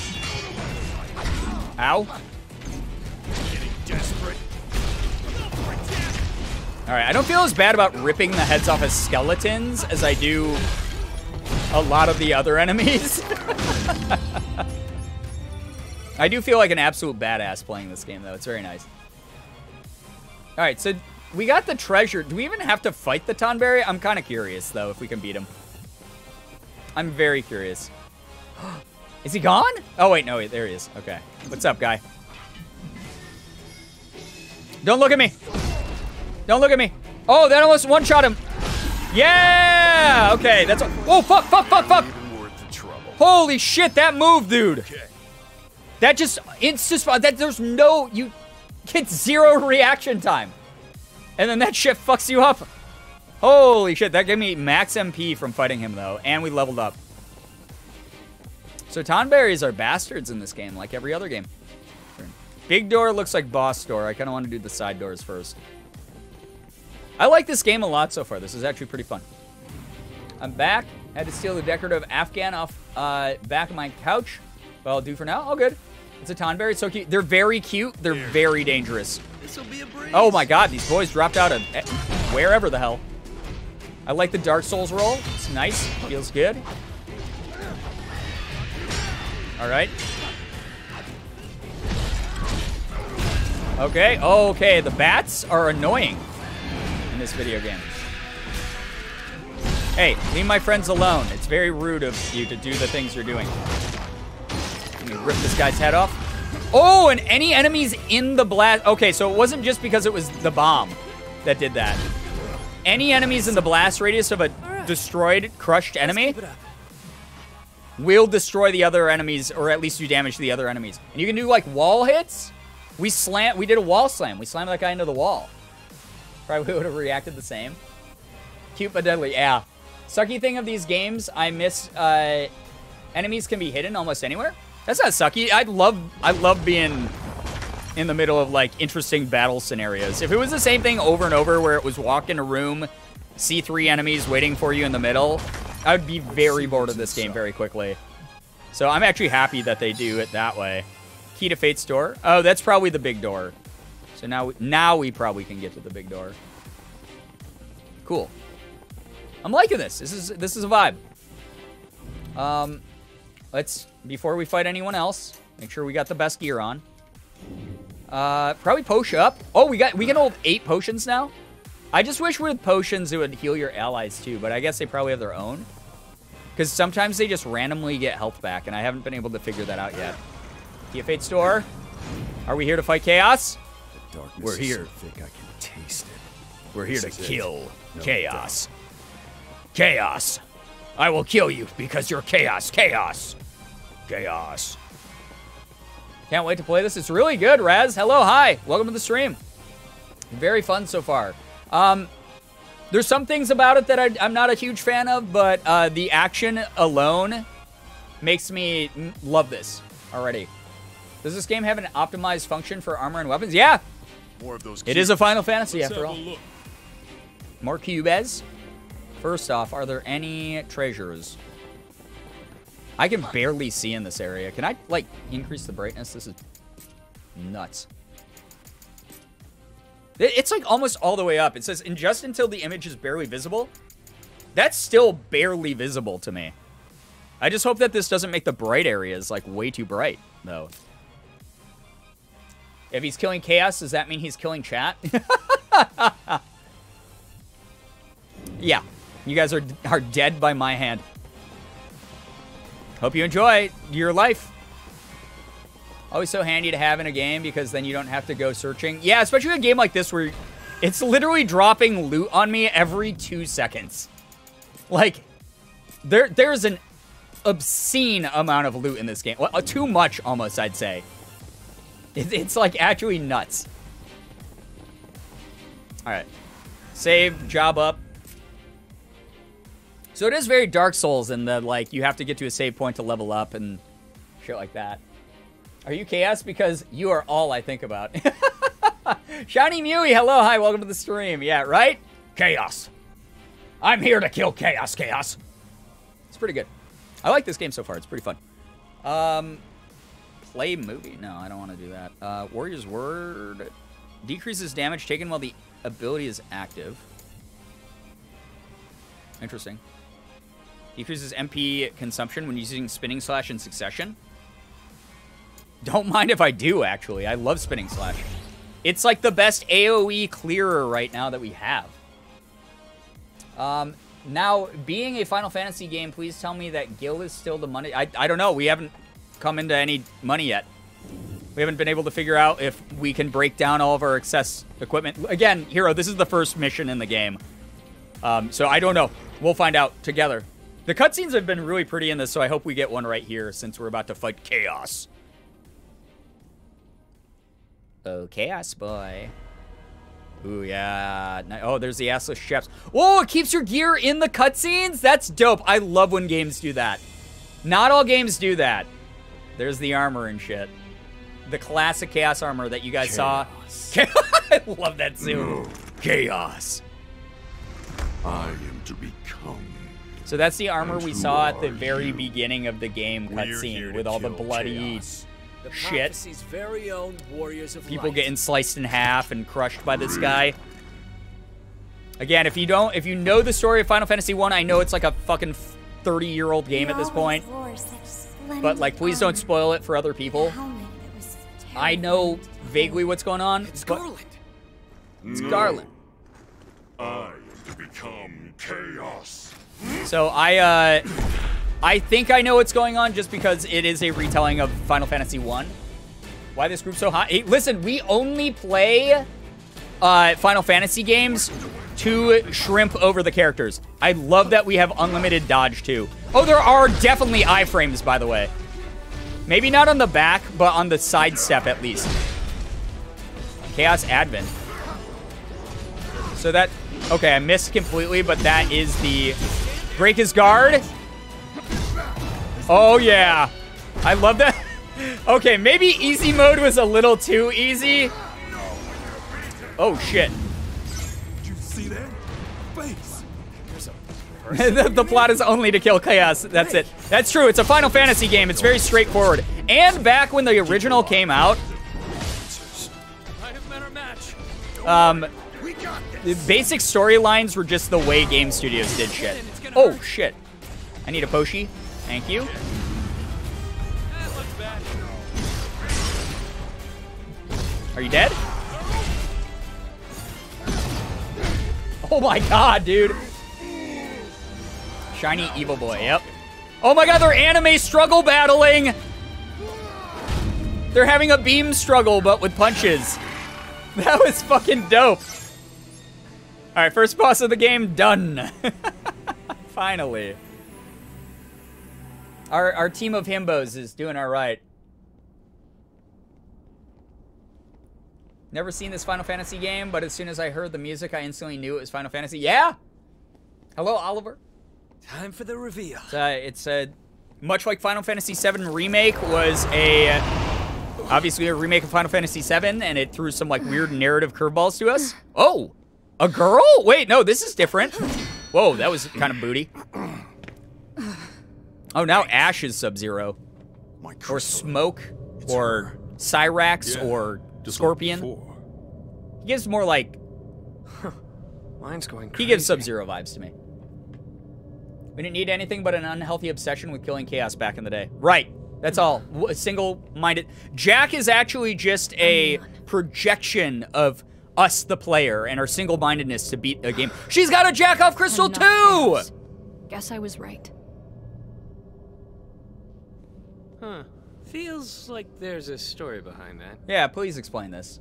Ow. Getting desperate. Alright, I don't feel as bad about ripping the heads off of skeletons as I do a lot of the other enemies. I do feel like an absolute badass playing this game, though. It's very nice. Alright, so we got the treasure. Do we even have to fight the Tonberry? I'm kind of curious, though, if we can beat him. I'm very curious. Is he gone? Oh, wait, no, wait, there he is. Okay. What's up, guy? Don't look at me. Don't look at me. Oh, that almost one-shot him. Yeah! Okay, that's... Oh, fuck, fuck, fuck, fuck! Holy shit, that move, dude. That just... It's just... There's no... You get 0 reaction time. And then that shit fucks you up. Holy shit, that gave me max MP from fighting him, though. And we leveled up. So Tonberries are bastards in this game, like every other game. Big door looks like boss door. I kind of want to do the side doors first. I like this game a lot so far. This is actually pretty fun. I'm back. Had to steal the decorative Afghan off back of my couch. But I'll do for now. Oh, good. It's a Tonberry. It's so cute. They're very cute. They're very dangerous. This'll be a breeze. Oh my god, these boys dropped out of wherever the hell. I like the Dark Souls roll. It's nice. Feels good. Alright. Okay. Okay, the bats are annoying in this video game. Hey, leave my friends alone. It's very rude of you to do the things you're doing. Let me rip this guy's head off. Oh, and any enemies in the blast... Okay, so it wasn't just because it was the bomb that did that. Any enemies in the blast radius of a destroyed, crushed enemy will destroy the other enemies, or at least do damage to the other enemies. And you can do, like, wall hits. We did a wall slam. We slammed that guy into the wall. Probably would have reacted the same. Cute but deadly, yeah. Sucky thing of these games, I miss, enemies can be hidden almost anywhere. That's not sucky. I love being in the middle of, like, interesting battle scenarios. If it was the same thing over and over where it was walk in a room, see 3 enemies waiting for you in the middle, I would be very bored of this game very quickly. So I'm actually happy that they do it that way. Key to Fate's door. Oh, that's probably the big door. So now we probably can get to the big door. Cool. I'm liking this. This is a vibe. Let's, before we fight anyone else, make sure we got the best gear on. Probably potion up. Oh, we can hold 8 potions now. I just wish with potions it would heal your allies too, but I guess they probably have their own. Because sometimes they just randomly get health back, and I haven't been able to figure that out yet. Key of Fate's door. Are we here to fight chaos? We're here. So thick I can taste it. We're here to kill chaos. Chaos. I will kill you because you're chaos. Chaos. Chaos. Can't wait to play this. It's really good, Raz. Hello, hi. Welcome to the stream. Very fun so far. There's some things about it that I'm not a huge fan of, but the action alone makes me love this already. Does this game have an optimized function for armor and weapons? Yeah. More of those. It is a Final Fantasy Let's after have all. a look. More cubes. First off, are there any treasures? I can barely see in this area. Can I, like, increase the brightness? This is nuts. It's, like, almost all the way up. It says, and just until the image is barely visible. That's still barely visible to me. I just hope that this doesn't make the bright areas, like, way too bright, though. If he's killing chaos, does that mean he's killing chat? Yeah. You guys are dead by my hand. Hope you enjoy your life. Always so handy to have in a game because then you don't have to go searching. Yeah, especially a game like this where it's literally dropping loot on me every 2 seconds. Like, there's an obscene amount of loot in this game. Well, too much, almost, I'd say. It's like actually nuts. Alright. Save, job up. So it is very Dark Souls in that, like, you have to get to a save point to level up and shit like that. Are you Chaos? Because you are all I think about. Shiny Mewy, hello, hi, welcome to the stream. Yeah, right? Chaos. I'm here to kill chaos, chaos. It's pretty good. I like this game so far. It's pretty fun. Play movie. No, I don't want to do that. Warrior's Word. Decreases damage taken while the ability is active. Interesting. Decreases MP consumption when using Spinning Slash in succession. Don't mind if I do, actually. I love Spinning Slash. It's like the best AoE clearer right now that we have. Now, being a Final Fantasy game, please tell me that Gil is still the money. I don't know. We haven't come into any money yet. We haven't been able to figure out if we can break down all of our excess equipment. Again, Hero, this is the first mission in the game. So I don't know. We'll find out together. The cutscenes have been really pretty in this, so I hope we get one right here since we're about to fight Chaos. Oh, Chaos boy. Ooh, yeah. Oh, there's the assless chefs. Whoa, it keeps your gear in the cutscenes? That's dope. I love when games do that. Not all games do that. There's the armor and shit. The classic Chaos armor that you guys saw. I love that suit. No. Chaos. I am to become. So that's the armor And we who saw at the are very you? beginning of the game We're cutscene here with to all the kill bloody chaos. The shit. prophecy's very own warriors of People light. getting sliced in half and crushed by this guy. Again, if you know the story of Final Fantasy 1, I know it's like a fucking 30-year-old game at this point. But like, please don't spoil it for other people. I know vaguely what's going on. It's Garland. It's No. Garland. I am to become chaos. So I think I know what's going on just because it is a retelling of Final Fantasy 1. Why this group so hot? Hey, listen, we only play Final Fantasy games to shrimp over the characters. I love that we have unlimited dodge too. Oh, there are definitely iframes, by the way. Maybe not on the back, but on the side step at least. Chaos Advent. So that, okay, I missed completely, but that is the break his guard. Oh yeah, I love that. Okay, maybe easy mode was a little too easy. Oh shit. Did you see that? Face. The plot is only to kill Chaos. That's it. That's true. It's a Final Fantasy game. It's very straightforward. And back when the original came out, the basic storylines were just the way game studios did shit. Oh shit. I need a Poshi. Thank you. Are you dead? Oh my god, dude. Shiny evil boy, yep. Oh my god, they're anime struggle battling! They're having a beam struggle, but with punches. That was fucking dope. Alright, first boss of the game, done. Finally. Our team of himbos is doing alright. Never seen this Final Fantasy game, but as soon as I heard the music, I instantly knew it was Final Fantasy. Yeah! Hello, Oliver. Time for the reveal. It's a much like Final Fantasy VII Remake was obviously a remake of Final Fantasy VII, and it threw some like weird narrative curveballs to us. Oh, a girl? Wait, no, this is different. Whoa, that was kind of booty. Oh, now Ash is Sub-Zero. Or Smoke, or Cyrax, or Scorpion. He gives more like... Mine's going crazy. He gives Sub-Zero vibes to me. We didn't need anything but an unhealthy obsession with killing Chaos back in the day. Right. That's all. Single-minded. Jack is actually just a projection of us, the player, and our single-mindedness to beat a game. She's got a Jack-Off Crystal too! Guess I was right. Huh. Feels like there's a story behind that. Yeah, please explain this.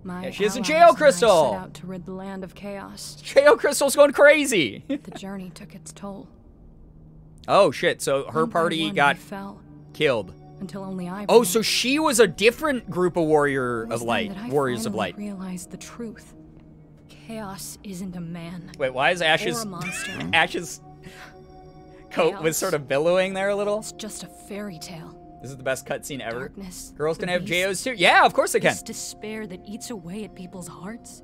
My she has a allies J.O. and I Crystal! set out to rid the land of chaos. J.O. Crystal's going crazy! The journey took its toll. Oh, shit. So her One by party one, got we fell killed. until only I. Oh, so she was a different group of Warriors of Light. Realized the truth. Chaos isn't a man. Wait, why is Ash's or a monster. Ash's coat was sort of billowing there a little? It's just a fairy tale. This is the best cutscene ever. Darkness, Girls can the have beast, JOs too. Yeah, of course they can. This despair that eats away at people's hearts.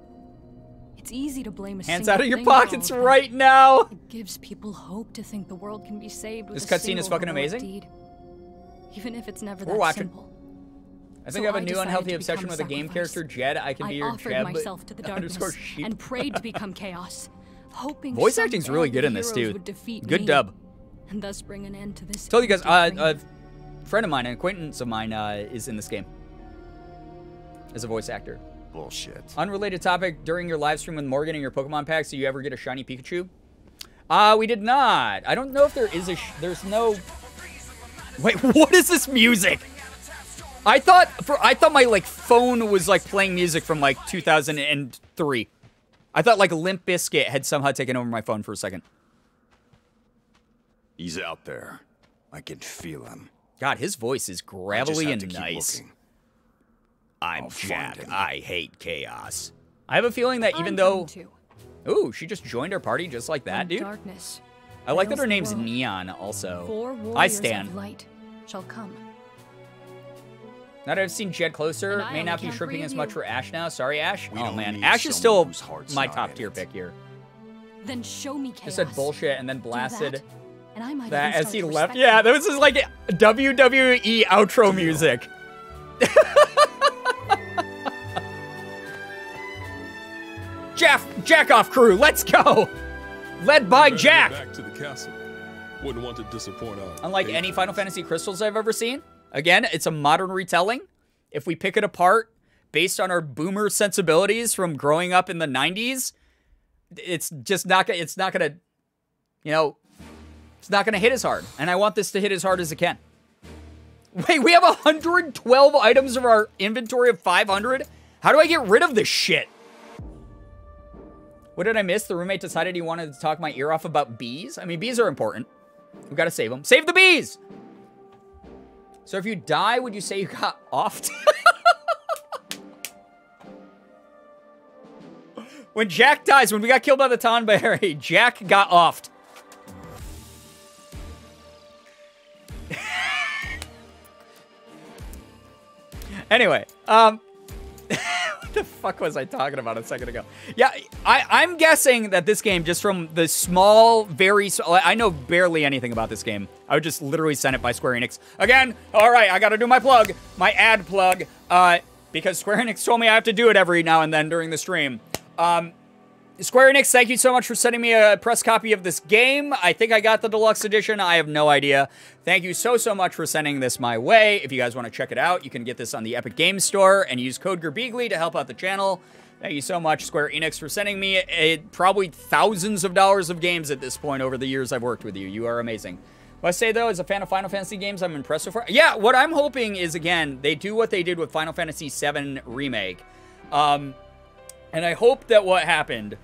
It's easy to blame a Hands single out of your thing for all pockets of that. right now. It gives people hope to think the world can be saved with This a cutscene is single fucking heroic amazing. deed. Even if it's never We're that watching. simple. I think So I have a I new decided unhealthy to obsession become with a game sacrifice. character, Jed. I can be your offered Jeb myself to the darkness underscore sheep. and prayed to become chaos, hoping Voice some acting's really good in this, heroes dude. would defeat Good me, dub. and thus bring an end to this. Told you guys, empty dream. a friend of mine, an acquaintance of mine, is in this game as a voice actor. Bullshit. Unrelated topic, during your live stream with Morgan and your Pokemon packs, do you ever get a shiny Pikachu? We did not. I don't know if there is there's no... Wait, what is this music? I thought my, like, phone was, like, playing music from, like, 2003. I thought, like, Limp Bizkit had somehow taken over my phone for a second. He's out there. I can feel him. God, his voice is gravelly and nice. Looking. I'm Jack. I hate chaos. I have a feeling that even though... Ooh, she just joined our party just like that, dude. Darkness. I like that her veils the name's world. Neon also. 4 warriors I stand. of light shall come. Now that I've seen Jed closer, And I may only not be count shrimping 3 as of much you. for Ash now. Sorry, Ash. We Oh, don't man. need Ash is someone still whose heart's my not top in tier it. pick here. Then show me chaos. Just said bullshit and then Do blasted that, and I might that even as start he to left. respect Yeah, you. that was just like WWE outro music. Jack off crew, let's go! Led by Better get Jack! Back to the castle. Wouldn't want to disappoint our Unlike any patrons. Final Fantasy Crystals I've ever seen, again, it's a modern retelling. If we pick it apart based on our boomer sensibilities from growing up in the 90s, it's just not gonna, it's not gonna, you know, it's not gonna hit as hard. And I want this to hit as hard as it can. Wait, we have 112 items of our inventory of 500? How do I get rid of this shit? What did I miss? The roommate decided he wanted to talk my ear off about bees. I mean, bees are important. We gotta save them. Save the bees! So if you die, would you say you got offed? When Jack dies, when we got killed by the Tonberry, Jack got offed. Anyway, what the fuck was I talking about a second ago? Yeah, I'm guessing that this game, just from the small, I know barely anything about this game. I would just literally send it by Square Enix. Again, all right, I gotta do my plug, my ad plug, because Square Enix told me I have to do it every now and then during the stream. Square Enix, thank you so much for sending me a press copy of this game. I think I got the deluxe edition. I have no idea. Thank you so much for sending this my way. If you guys want to check it out, you can get this on the Epic Games Store and use code Girbeagly to help out the channel. Thank you so much, Square Enix, for sending me probably thousands of dollars of games at this point over the years I've worked with you. You are amazing. What I say, though, as a fan of Final Fantasy games, I'm impressed so far. Yeah, what I'm hoping is, again, they do what they did with Final Fantasy VII Remake. And I hope that what happened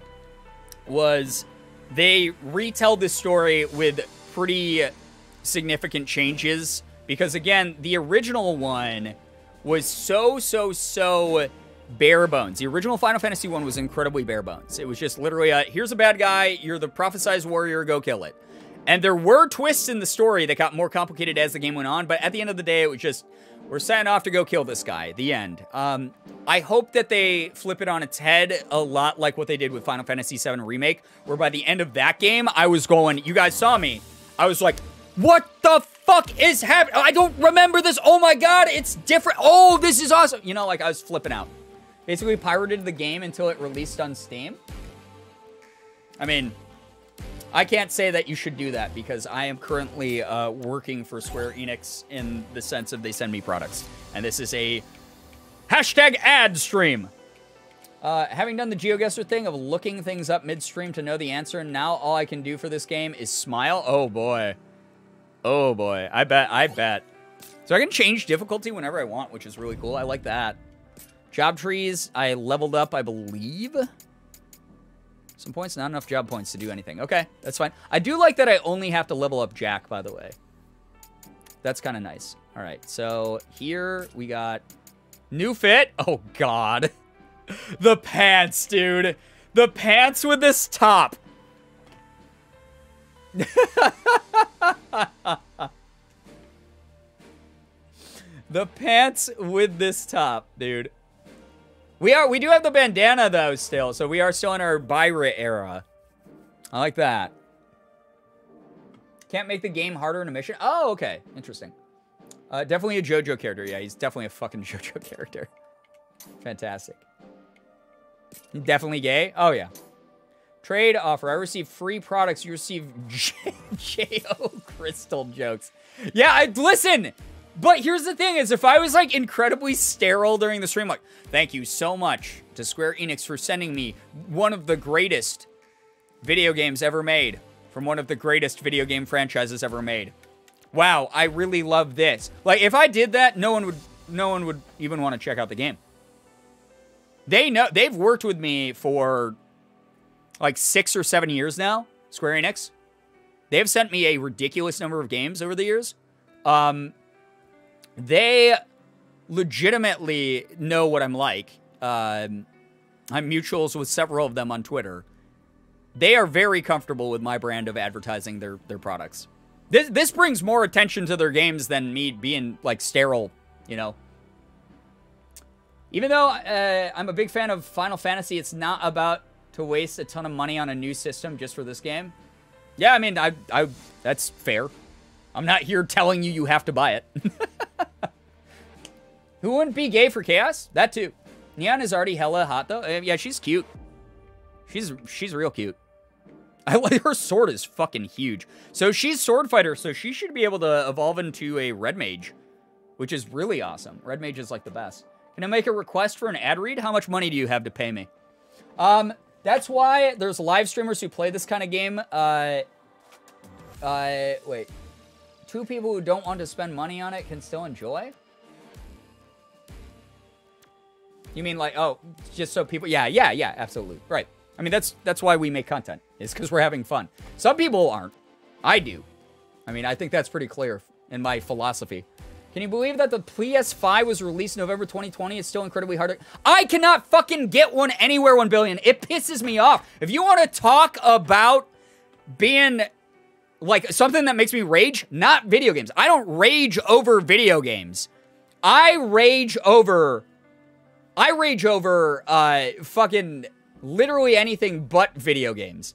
was they retell this story with pretty significant changes. Because, again, the original one was so bare bones. The original Final Fantasy one was incredibly bare bones. It was just literally, here's a bad guy, you're the prophesized warrior, go kill it. And there were twists in the story that got more complicated as the game went on, but at the end of the day, it was just, we're setting off to go kill this guy. The end. I hope that they flip it on its head a lot like what they did with Final Fantasy VII Remake, where by the end of that game, I was going, you guys saw me. I was like, what the fuck is happening? I don't remember this. Oh my god, it's different. Oh, this is awesome. You know, like I was flipping out. Basically pirated the game until it released on Steam. I mean, I can't say that you should do that because I am currently working for Square Enix in the sense of they send me products. And this is a hashtag ad stream. Having done the GeoGuessr thing of looking things up midstream to know the answer, now all I can do for this game is smile. Oh boy. Oh boy. I bet. So I can change difficulty whenever I want, which is really cool. I like that. Job trees, I leveled up, I believe. Some points, not enough job points to do anything. Okay, that's fine. I do like that I only have to level up Jack, by the way. That's kind of nice. All right, so here we got new fit. Oh, God. The pants, dude. The pants with this top. The pants with this top, dude. We do have the bandana, though, still. So we are still in our Byra era. I like that. Can't make the game harder in a mission? Oh, okay. Interesting. Definitely a JoJo character. Yeah, he's definitely a fucking JoJo character. Fantastic. Definitely gay? Oh, yeah. Trade offer. I receive free products. You receive J.O. Crystal jokes. Yeah, listen. But here's the thing is if I was like incredibly sterile during the stream, like, thank you so much to Square Enix for sending me one of the greatest video games ever made from one of the greatest video game franchises ever made. Wow, I really love this. Like, if I did that, no one would even want to check out the game. They've worked with me for like 6 or 7 years now, Square Enix. They've sent me a ridiculous number of games over the years. They legitimately know what I'm like. I'm mutuals with several of them on Twitter. They are very comfortable with my brand of advertising their products. This brings more attention to their games than me being, like, sterile, you know? Even though I'm a big fan of Final Fantasy, it's not about to waste a ton of money on a new system just for this game. Yeah, I mean, that's fair. I'm not here telling you have to buy it. Who wouldn't be gay for Chaos? That too. Neon is already hella hot, though. Yeah, she's cute. She's real cute. I like her sword is fucking huge. So she's sword fighter, so she should be able to evolve into a red mage, which is really awesome. Red mage is like the best. Can I make a request for an ad read? How much money do you have to pay me? That's why there's live streamers who play this kind of game. Wait. 2 people who don't want to spend money on it can still enjoy? You mean like, oh, just so people... Yeah, absolutely. Right. I mean, that's why we make content, is because we're having fun. Some people aren't. I do. I mean, I think that's pretty clear in my philosophy. Can you believe that the PS5 was released November 2020? It's still incredibly hard to... I cannot fucking get one anywhere, 1 billion. It pisses me off. If you want to talk about being... like, something that makes me rage, not video games. I don't rage over video games. I rage over fucking literally anything but video games.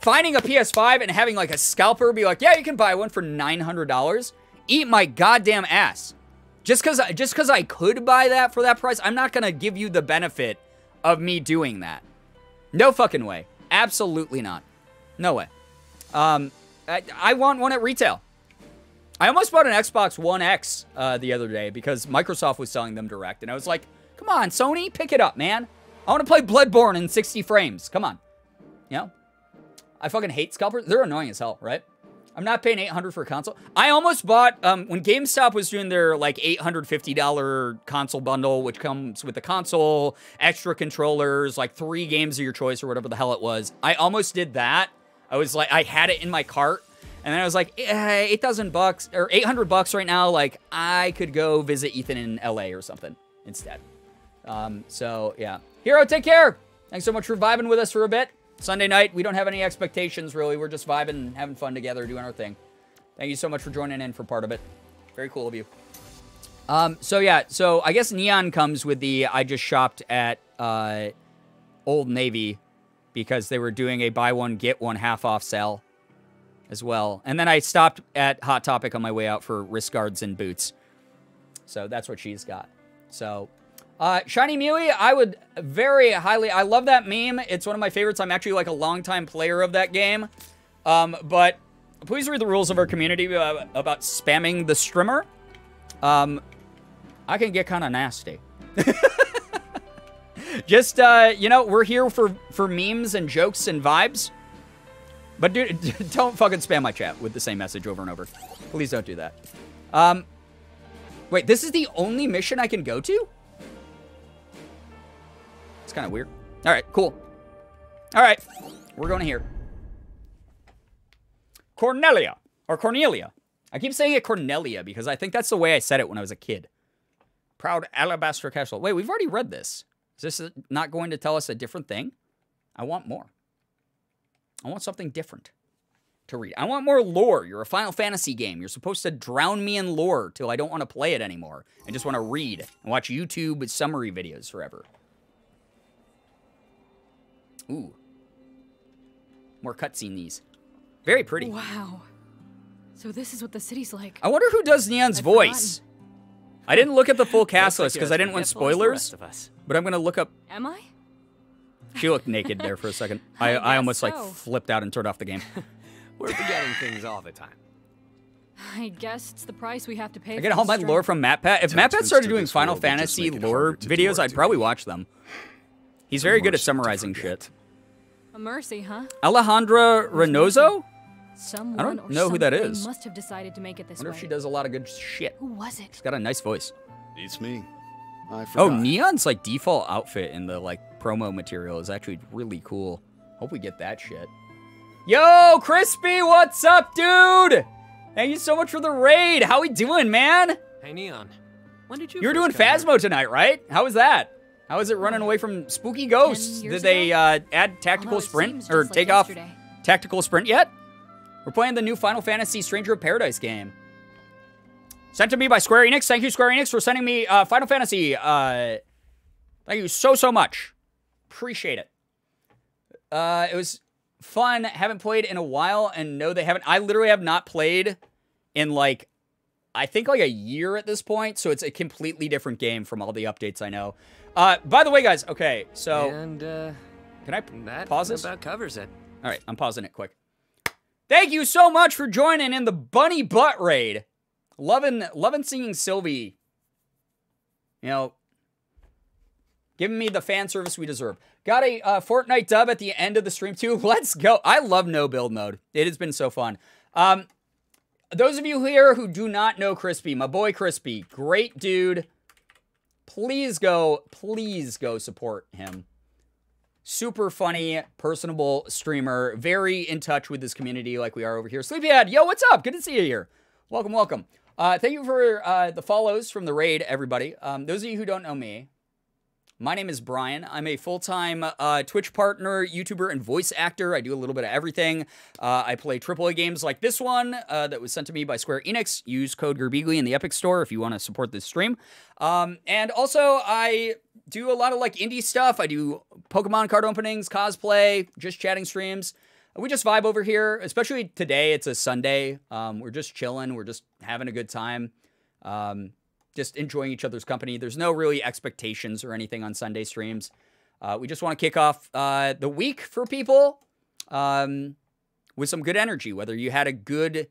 Finding a PS5 and having, like, a scalper be like, yeah, you can buy one for $900. Eat my goddamn ass. Just because I could buy that for that price, I'm not going to give you the benefit of me doing that. No fucking way. Absolutely not. No way. I want one at retail. I almost bought an Xbox One X the other day because Microsoft was selling them direct. And I was like, come on, Sony, pick it up, man. I want to play Bloodborne in 60 frames. Come on. You know? I fucking hate scalpers. They're annoying as hell, right? I'm not paying $800 for a console. I almost bought, when GameStop was doing their, like, $850 console bundle, which comes with the console, extra controllers, like 3 games of your choice or whatever the hell it was. I almost did that. I was like, I had it in my cart. And then I was like, $8,000 or $800 right now. Like, I could go visit Ethan in LA or something instead. So, yeah. Hero, take care. Thanks so much for vibing with us for a bit. Sunday night, we don't have any expectations, really. We're just vibing and having fun together, doing our thing. Thank you so much for joining in for part of it. Very cool of you. So, yeah. So, I guess Neon comes with the I just shopped at Old Navy because they were doing a buy one, get one half off sale as well. And then I stopped at Hot Topic on my way out for wrist guards and boots. So that's what she's got. So, Shiny Mewy, I would very highly... I love that meme. It's one of my favorites. I'm actually like a longtime player of that game. But please read the rules of our community about spamming the streamer. I can get kind of nasty. Just, you know, we're here for memes and jokes and vibes. But dude, don't fucking spam my chat with the same message over and over. Please don't do that. Wait, this is the only mission I can go to? It's kind of weird. All right, cool. All right, we're going here. Cornelia. Or Cornelia. I keep saying it Cornelia because I think that's the way I said it when I was a kid. Proud Alabaster Castle. Wait, we've already read this. Is this not going to tell us a different thing? I want more. I want something different. to read. I want more lore. You're a Final Fantasy game. You're supposed to drown me in lore till I don't want to play it anymore. I just want to read and watch YouTube summary videos forever. Ooh. More cutscene these. Very pretty. Wow. So this is what the city's like. I wonder who does Neon's voice. I didn't look at the full cast list because I didn't want spoilers. But I'm going to look up... Am I? She looked naked there for a second. I almost like flipped out and turned off the game. We're forgetting things all the time. I guess it's the price we have to pay. I get all my lore from MatPat. If MatPat started doing Final Fantasy lore videos, I'd probably watch them. He's very good at summarizing shit. A mercy, huh? Alejandra Reynoso? Someone I don't know who that is. Must have decided to make it this I wonder way. if she does a lot of good shit. Who was it? She's got a nice voice. It's me. I Oh, forgot. Neon's like default outfit in the like promo material is actually really cool. Hope we get that shit. Yo, Crispy, what's up, dude? Thank you so much for the raid. How we doing, man? Hey, Neon. When did you were doing first come Phasmo tonight, right? How was that? How is it running away from spooky ghosts? Did they add tactical sprint or take off tactical sprint yet? We're playing the new Final Fantasy Stranger of Paradise game. Sent to me by Square Enix. Thank you, Square Enix, for sending me Final Fantasy. Thank you so much. Appreciate it. It was fun. Haven't played in a while, and no, they haven't. I literally have not played in like, I think like a year at this point, so it's a completely different game from all the updates I know. By the way, guys, okay, so... And, can I pause this? That about covers it. All right, I'm pausing it quick. Thank you so much for joining in the Bunny Butt Raid. Loving seeing Sylvie, you know, giving me the fan service we deserve. Got a Fortnite dub at the end of the stream, too. Let's go. I love no build mode. It has been so fun. Those of you here who do not know Crispy, my boy Crispy, great dude. Please go support him. Super funny, personable streamer. Very in touch with this community like we are over here. Sleepyhead, yo, what's up? Good to see you here. Welcome, welcome. Thank you for the follows from the raid, everybody. Those of you who don't know me, my name is Brian. I'm a full-time Twitch partner, YouTuber, and voice actor. I do a little bit of everything. I play AAA games like this one that was sent to me by Square Enix. Use code Girbeagly in the Epic Store if you want to support this stream. And also, I do a lot of like indie stuff. I do Pokemon card openings, cosplay, just chatting streams. We just vibe over here, especially today. It's a Sunday. We're just chilling. We're just having a good time. Just enjoying each other's company. There's no really expectations or anything on Sunday streams. We just want to kick off the week for people with some good energy, whether you had a good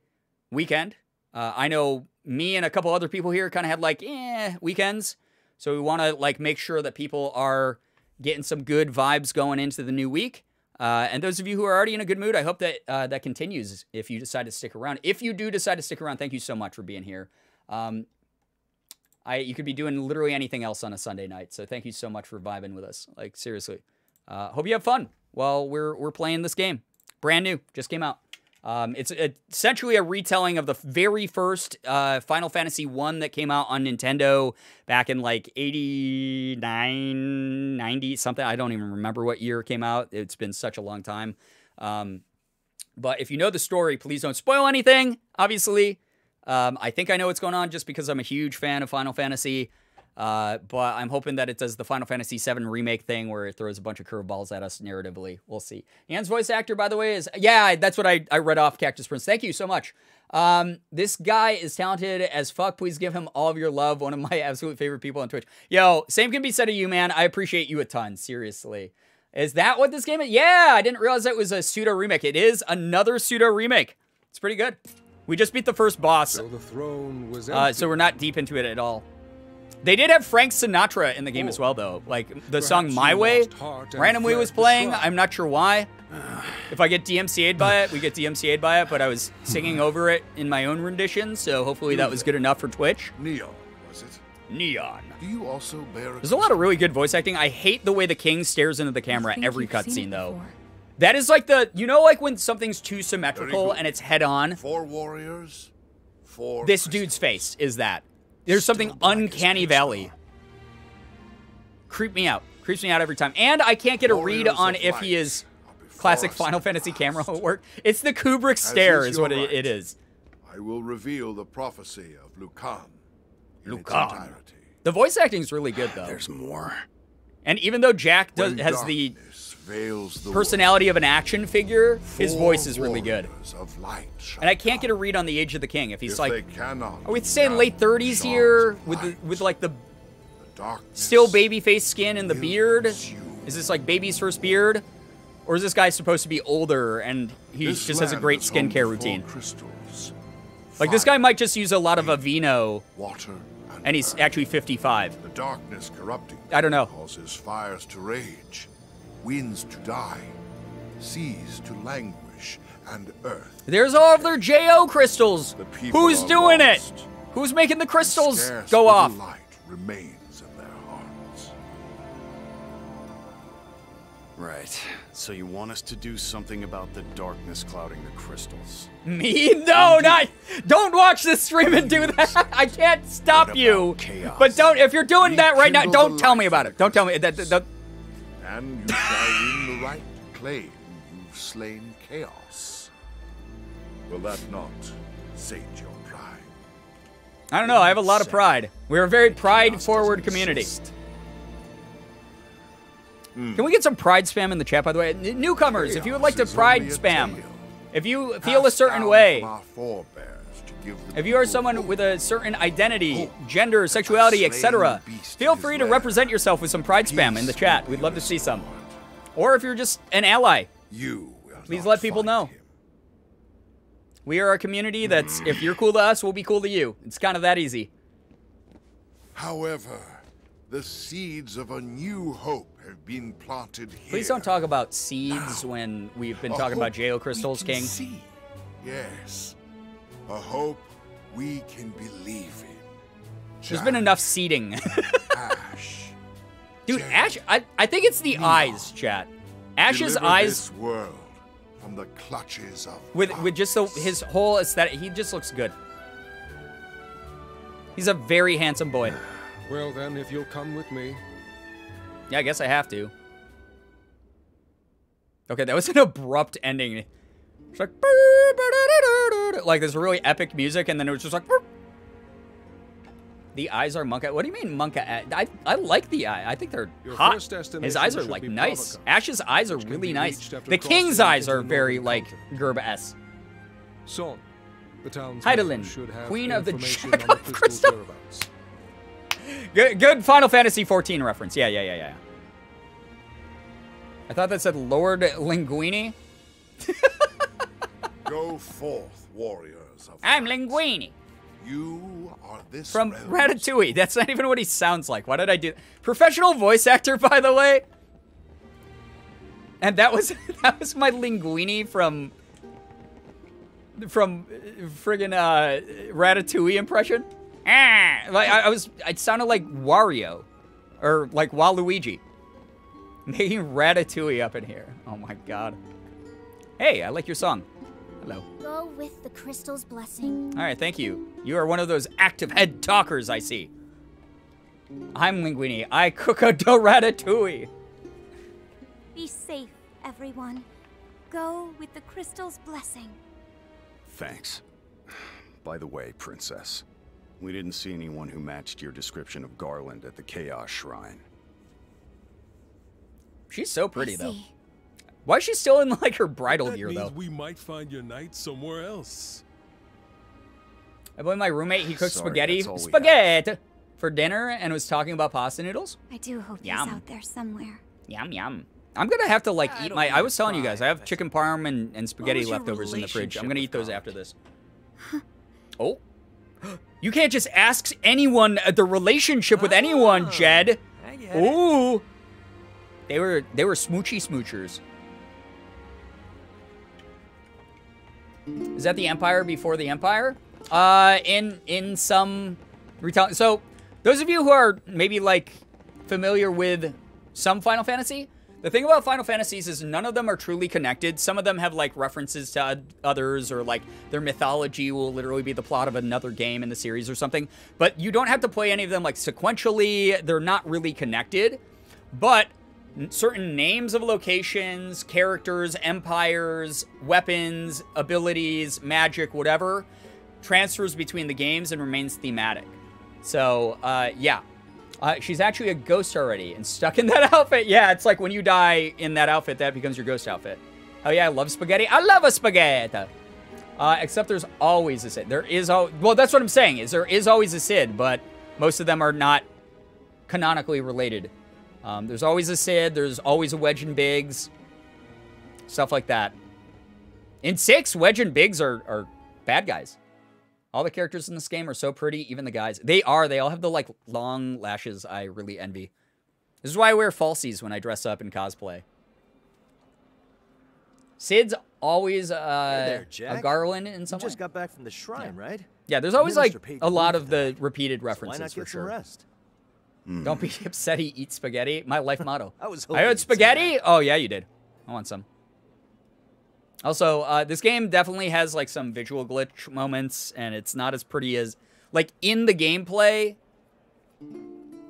weekend. I know me and a couple other people here kind of had like, weekends. So we want to like make sure that people are getting some good vibes going into the new week. And those of you who are already in a good mood, I hope that that continues if you decide to stick around. If you do decide to stick around, thank you so much for being here. You could be doing literally anything else on a Sunday night, so thank you so much for vibing with us. Like, seriously. Hope you have fun while we're playing this game. Brand new, just came out. It's essentially a retelling of the very first Final Fantasy 1 that came out on Nintendo back in like 89, 90, something. I don't even remember what year it came out. It's been such a long time. But if you know the story, please don't spoil anything, obviously. I think I know what's going on just because I'm a huge fan of Final Fantasy. But I'm hoping that it does the Final Fantasy VII remake thing where it throws a bunch of curveballs at us narratively. We'll see. Ian's voice actor, by the way, is... Yeah, that's what I read off Cactus Prince. Thank you so much. This guy is talented as fuck. Please give him all of your love. One of my absolute favorite people on Twitch. Yo, same can be said of you, man. I appreciate you a ton. Seriously. Is that what this game is? Yeah, I didn't realize that was a pseudo remake. It is another pseudo remake. It's pretty good. We just beat the first boss. So the throne was so we're not deep into it at all. They did have Frank Sinatra in the game as well, though. Like, the song My Way randomly was playing. I'm not sure why. If I get DMCA'd by it, we get DMCA'd by it, but I was singing over it in my own rendition, so hopefully that was good enough for Twitch. Neon, was it? Neon. Do you also bear There's a lot of really good voice acting. I hate the way the king stares into the camera every cutscene, though. That is like the... You know, like when something's too symmetrical and it's head-on? 4 warriors, 4... This dude's face is that. There's something uncanny valley. Creep me out. Creeps me out every time. And I can't get a read on if he is Classic Final Fantasy camera work. It's the Kubrick stare is what it is. I will reveal the prophecy of Lucan. Lucan. The voice acting is really good, though. There's more. And even though Jack has the personality of an action figure, his voice is really good. And I can't get a read on the age of the king. If he's like, are we saying late 30s here with like the still baby face skin and the beard? Is this like baby's first beard? Or is this guy supposed to be older and he just has a great skincare routine? Like this guy might just use a lot of Aveeno. And he's actually 55. The darkness corrupting. I don't know. Causes fires to rage, winds to die, seas to languish, and earth. There's all of their JO crystals. Who's doing it? Who's making the crystals go off? Light remains in their hearts. Right. So you want us to do something about the darkness clouding the crystals? Me? No, not. Don't watch this stream and do that. I can't stop you. But don't. If you're doing that right now, don't tell me about it. Don't tell me. And you shall win the right to claim you've slain chaos. Will that not sate your pride? I don't know. I have a lot of pride. We're a very pride-forward community. Can we get some pride spam in the chat, by the way? Newcomers, if you would like to pride spam, if you feel a certain way, if you are someone with a certain identity, gender, sexuality, etc., feel free to represent yourself with some pride spam in the chat. We'd love to see some. Or if you're just an ally, please let people know. We are a community that's, if you're cool to us, we'll be cool to you. It's kind of that easy. However, the seeds of a new hope have been planted here. Please don't talk about seeds when we've been talking about JO crystals, King. Yes, a hope we can believe in. There's been enough seeding. Dude, Ash, I think it's the eyes, chat. Ash's eyes. This world from the clutches of with just his whole aesthetic, he just looks good. He's a very handsome boy. Well then, if you'll come with me. Yeah, I guess I have to. Okay, that was an abrupt ending. It's like this really epic music, and then it was just like. The eyes are monka. What do you mean monka? I like the eye. I think they're hot. His eyes are like nice. Ash's eyes are really nice. The king's eyes are very like Gerbeagly. Son, the town's Heidelin, queen of the Jack of Crystal. Good Final Fantasy 14 reference. Yeah. I thought that said Lord Linguini. Go forth, warriors of I'm Linguini. You are this from Ratatouille. That's not even what he sounds like. Why did I do professional voice actor, by the way? And that was my Linguini from friggin' Ratatouille impression. Like it sounded like Wario or like Waluigi. Making Ratatouille up in here. Oh my god. Hey, I like your song. Hello. Go with the crystal's blessing. All right, thank you. You are one of those active head talkers, I see. I'm Linguini. I cook a ratatouille. Be safe, everyone. Go with the crystal's blessing. Thanks. By the way, Princess, we didn't see anyone who matched your description of Garland at the Chaos Shrine. She's so pretty, though. Why is she still in, like, her bridal gear, though? We might find your knight somewhere else. I blame my roommate. He cooked spaghetti for dinner and was talking about pasta noodles. I do hope he's out there somewhere. Yum, yum. I'm going to have to, like, eat my... I was telling you guys, I have chicken parm and spaghetti leftovers in the fridge. I'm going to eat those after this. Oh. You can't just ask anyone the relationship with anyone, Jed. Ooh. They were smoochy smoochers. Is that the Empire before the Empire? In some retelling. So, those of you who are maybe like familiar with some Final Fantasy, the thing about Final Fantasies is none of them are truly connected. Some of them have like references to others, or like their mythology will literally be the plot of another game in the series or something. But you don't have to play any of them like sequentially. They're not really connected. But certain names of locations, characters, empires, weapons, abilities, magic, whatever, transfers between the games and remains thematic. So, yeah. She's actually a ghost already and stuck in that outfit. Yeah, it's like when you die in that outfit, that becomes your ghost outfit. Oh yeah, I love spaghetti. I love a spaghetti. Except there's always a Cid. Well, that's what I'm saying, is there is always a Cid, but most of them are not canonically related. There's always a Cid, there's always a Wedge and Biggs. Stuff like that. In 6, Wedge and Biggs are bad guys. All the characters in this game are so pretty, even the guys. They all have the, like, long lashes I really envy. This is why I wear falsies when I dress up in cosplay. Cid's always a Garland in some way. You just got back from the shrine, right? Yeah, there's always, like, a lot of the repeated references, why not get for sure. some rest? Don't be upset he eats spaghetti. My life motto. I had spaghetti? Oh, yeah, you did. I want some. Also, this game definitely has, like, some visual glitch moments, and it's not as pretty as... Like, in the gameplay,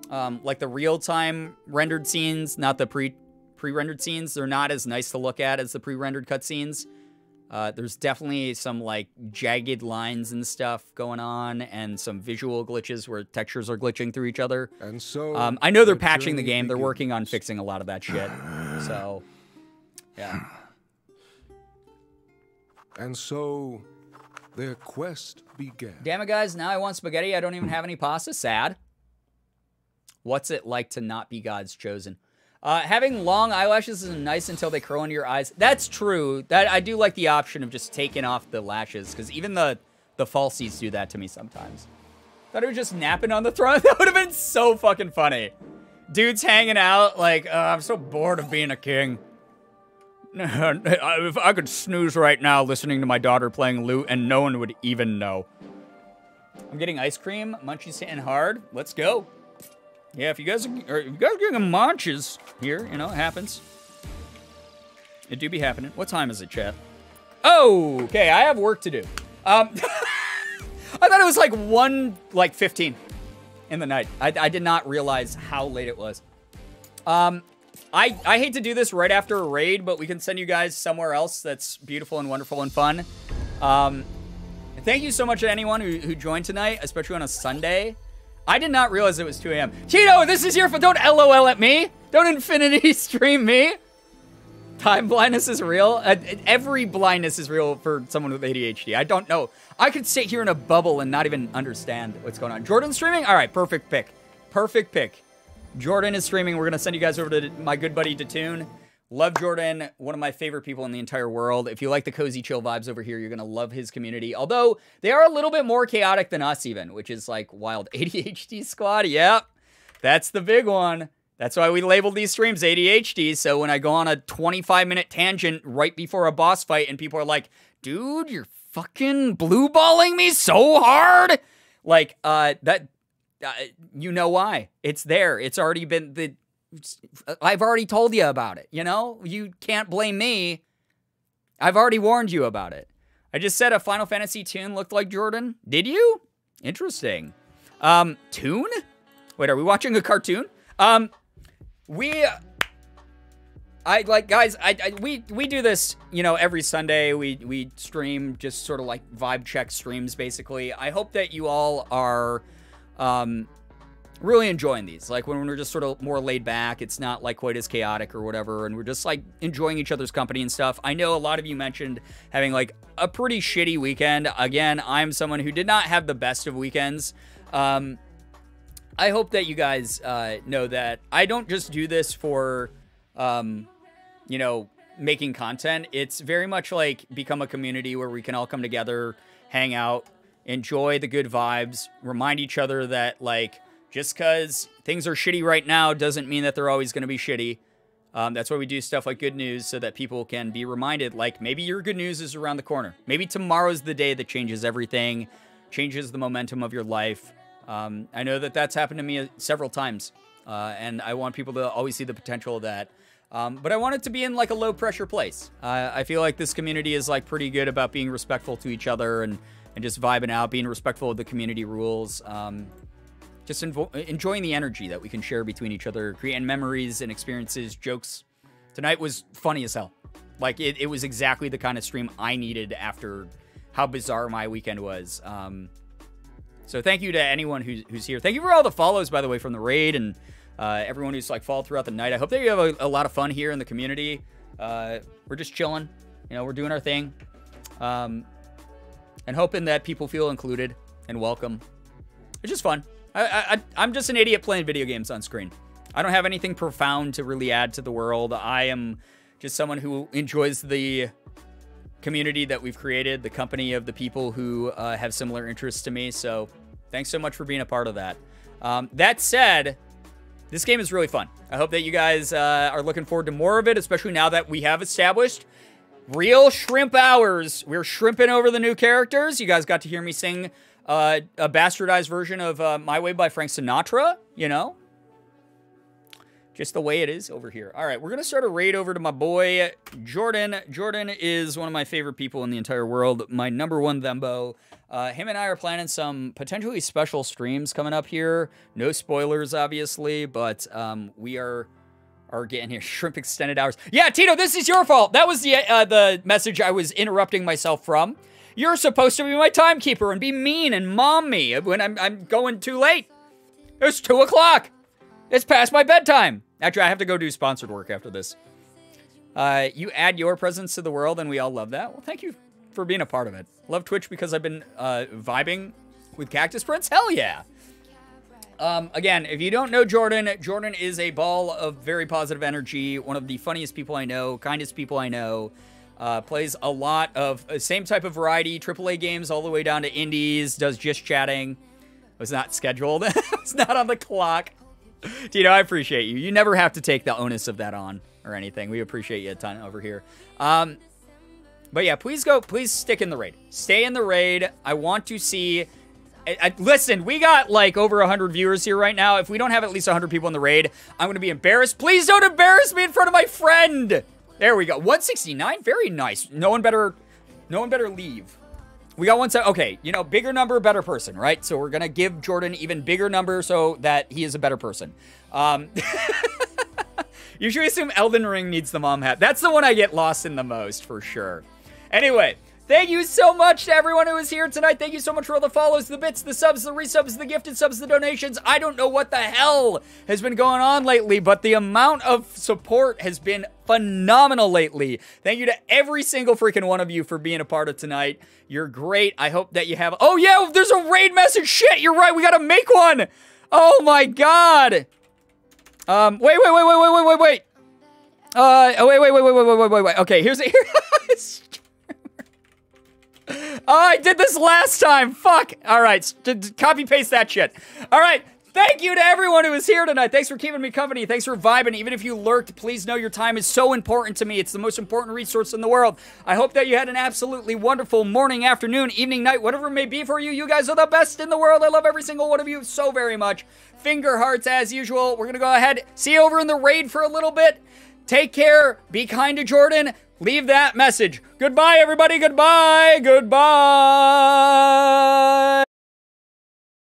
like, the real-time rendered scenes, not the pre-rendered scenes, they're not as nice to look at as the pre-rendered cutscenes. There's definitely some, like, jagged lines and stuff going on, and some visual glitches where textures are glitching through each other. And so I know they're patching the game. They're working on fixing a lot of that shit. So, yeah. And so their quest began. Damn it, guys. Now I want spaghetti. I don't even have any pasta. Sad. What's it like to not be God's chosen? Having long eyelashes is nice until they curl into your eyes. That's true. I do like the option of just taking off the lashes, because even the falsies do that to me sometimes. Thought it was just napping on the throne. That would have been so fucking funny. Dude's hanging out like, I'm so bored of being a king. If I could snooze right now listening to my daughter playing lute and no one would even know. I'm getting ice cream. Munchies hitting hard. Let's go. Yeah, if you guys are getting munches here, you know, it happens. It do be happening. What time is it, chat? Oh, okay, I have work to do. I thought it was like 1:15 in the night. I did not realize how late it was. I hate to do this right after a raid, but we can send you guys somewhere else that's beautiful and wonderful and fun. Thank you so much to anyone who joined tonight, especially on a Sunday. I did not realize it was 2 a.m. Tito, this is your fault. Don't LOL at me. Don't infinity stream me. Time blindness is real. Every blindness is real for someone with ADHD. I don't know. I could sit here in a bubble and not even understand what's going on. Jordan's streaming? All right, perfect pick. Perfect pick. Jordan is streaming. We're going to send you guys over to my good buddy Datoon. Love Jordan, one of my favorite people in the entire world. If you like the cozy chill vibes over here, you're going to love his community. Although, they are a little bit more chaotic than us even, which is like wild. ADHD squad, yep. That's the big one. That's why we labeled these streams ADHD, so when I go on a 25-minute tangent right before a boss fight and people are like, dude, you're fucking blue-balling me so hard? Like, you know why. It's there. It's already been... I've already told you about it, you know? You can't blame me. I've already warned you about it. I just said a Final Fantasy tune looked like Jordan. Did you? Interesting. Tune? Wait, are we watching a cartoon? We do this, you know, every Sunday. We stream, just sort of like vibe check streams, basically. I hope that you all are, really enjoying these. Like when we're just sort of more laid back, it's not like quite as chaotic or whatever, and we're just like enjoying each other's company and stuff. I know a lot of you mentioned having like a pretty shitty weekend. Again, I'm someone who did not have the best of weekends. I hope that you guys know that I don't just do this for, you know, making content. It's very much like become a community where we can all come together, hang out, enjoy the good vibes, remind each other that like, just because things are shitty right now doesn't mean that they're always going to be shitty. That's why we do stuff like good news, so that people can be reminded, like, maybe your good news is around the corner. Maybe tomorrow's the day that changes everything, changes the momentum of your life. I know that that's happened to me several times, and I want people to always see the potential of that. But I want it to be in, like, a low-pressure place. I feel like this community is, like, pretty good about being respectful to each other and just vibing out, being respectful of the community rules. just enjoying the energy that we can share between each other, creating memories and experiences, jokes. Tonight was funny as hell. Like, it was exactly the kind of stream I needed after how bizarre my weekend was. So thank you to anyone who's here. Thank you for all the follows, by the way, from the raid, and everyone who's like followed throughout the night. I hope that you have a lot of fun here in the community. We're just chilling. You know, we're doing our thing. And hoping that people feel included and welcome. It's just fun. I'm just an idiot playing video games on screen. I don't have anything profound to really add to the world. I am just someone who enjoys the community that we've created, the company of the people who have similar interests to me. So thanks so much for being a part of that. That said, this game is really fun. I hope that you guys are looking forward to more of it, especially now that we have established real shrimp hours. We're shrimping over the new characters. You guys got to hear me sing a bastardized version of My Way by Frank Sinatra, you know? Just the way it is over here. All right, we're going to start a raid over to my boy, Jordan. Jordan is one of my favorite people in the entire world. My #1 thembo. Him and I are planning some potentially special streams coming up here. No spoilers, obviously, but we are getting here. Shrimp extended hours. Yeah, Tito, this is your fault. That was the message I was interrupting myself from. You're supposed to be my timekeeper and be mean and mom me when I'm going too late. It's 2 o'clock. It's past my bedtime. Actually, I have to go do sponsored work after this. You add your presence to the world, and we all love that. Well, thank you for being a part of it. Love Twitch because I've been vibing with Cactus Prince? Hell yeah. Again, if you don't know Jordan, Jordan is a ball of very positive energy, one of the funniest people I know, kindest people I know. Plays a lot of same type of variety, AAA games all the way down to indies, does just chatting. It was not scheduled. It's not on the clock. Tito, I appreciate you. You never have to take the onus of that on or anything. We appreciate you a ton over here. But yeah, please stick in the raid. Stay in the raid. I want to see... listen, we got like over 100 viewers here right now. If we don't have at least 100 people in the raid, I'm going to be embarrassed. Please don't embarrass me in front of my friend. There we go. 169. Very nice. No one better leave. We got one set. Okay, you know, bigger number, better person, right? So we're going to give Jordan even bigger number so that he is a better person. You should assume Elden Ring needs the mom hat. That's the one I get lost in the most, for sure. Anyway, thank you so much to everyone who is here tonight. Thank you so much for all the follows, the bits, the subs, the resubs, the gifted subs, the donations. I don't know what the hell has been going on lately, but the amount of support has been phenomenal lately. Thank you to every single freaking one of you for being a part of tonight. You're great. I hope that you have... Oh, yeah, there's a raid message. Shit, you're right. We got to make one. Oh, my God. Wait. Wait. Okay, here's... Oh, I did this last time. Fuck. All right. Copy paste that shit. All right. Thank you to everyone who is here tonight. Thanks for keeping me company. Thanks for vibing. Even if you lurked, please know your time is so important to me. It's the most important resource in the world. I hope that you had an absolutely wonderful morning, afternoon, evening, night, whatever it may be for you. You guys are the best in the world. I love every single one of you so very much. Finger hearts as usual. We're going to go ahead. See you over in the raid for a little bit. Take care. Be kind to Jordan. Leave that message. Goodbye, everybody. Goodbye. Goodbye.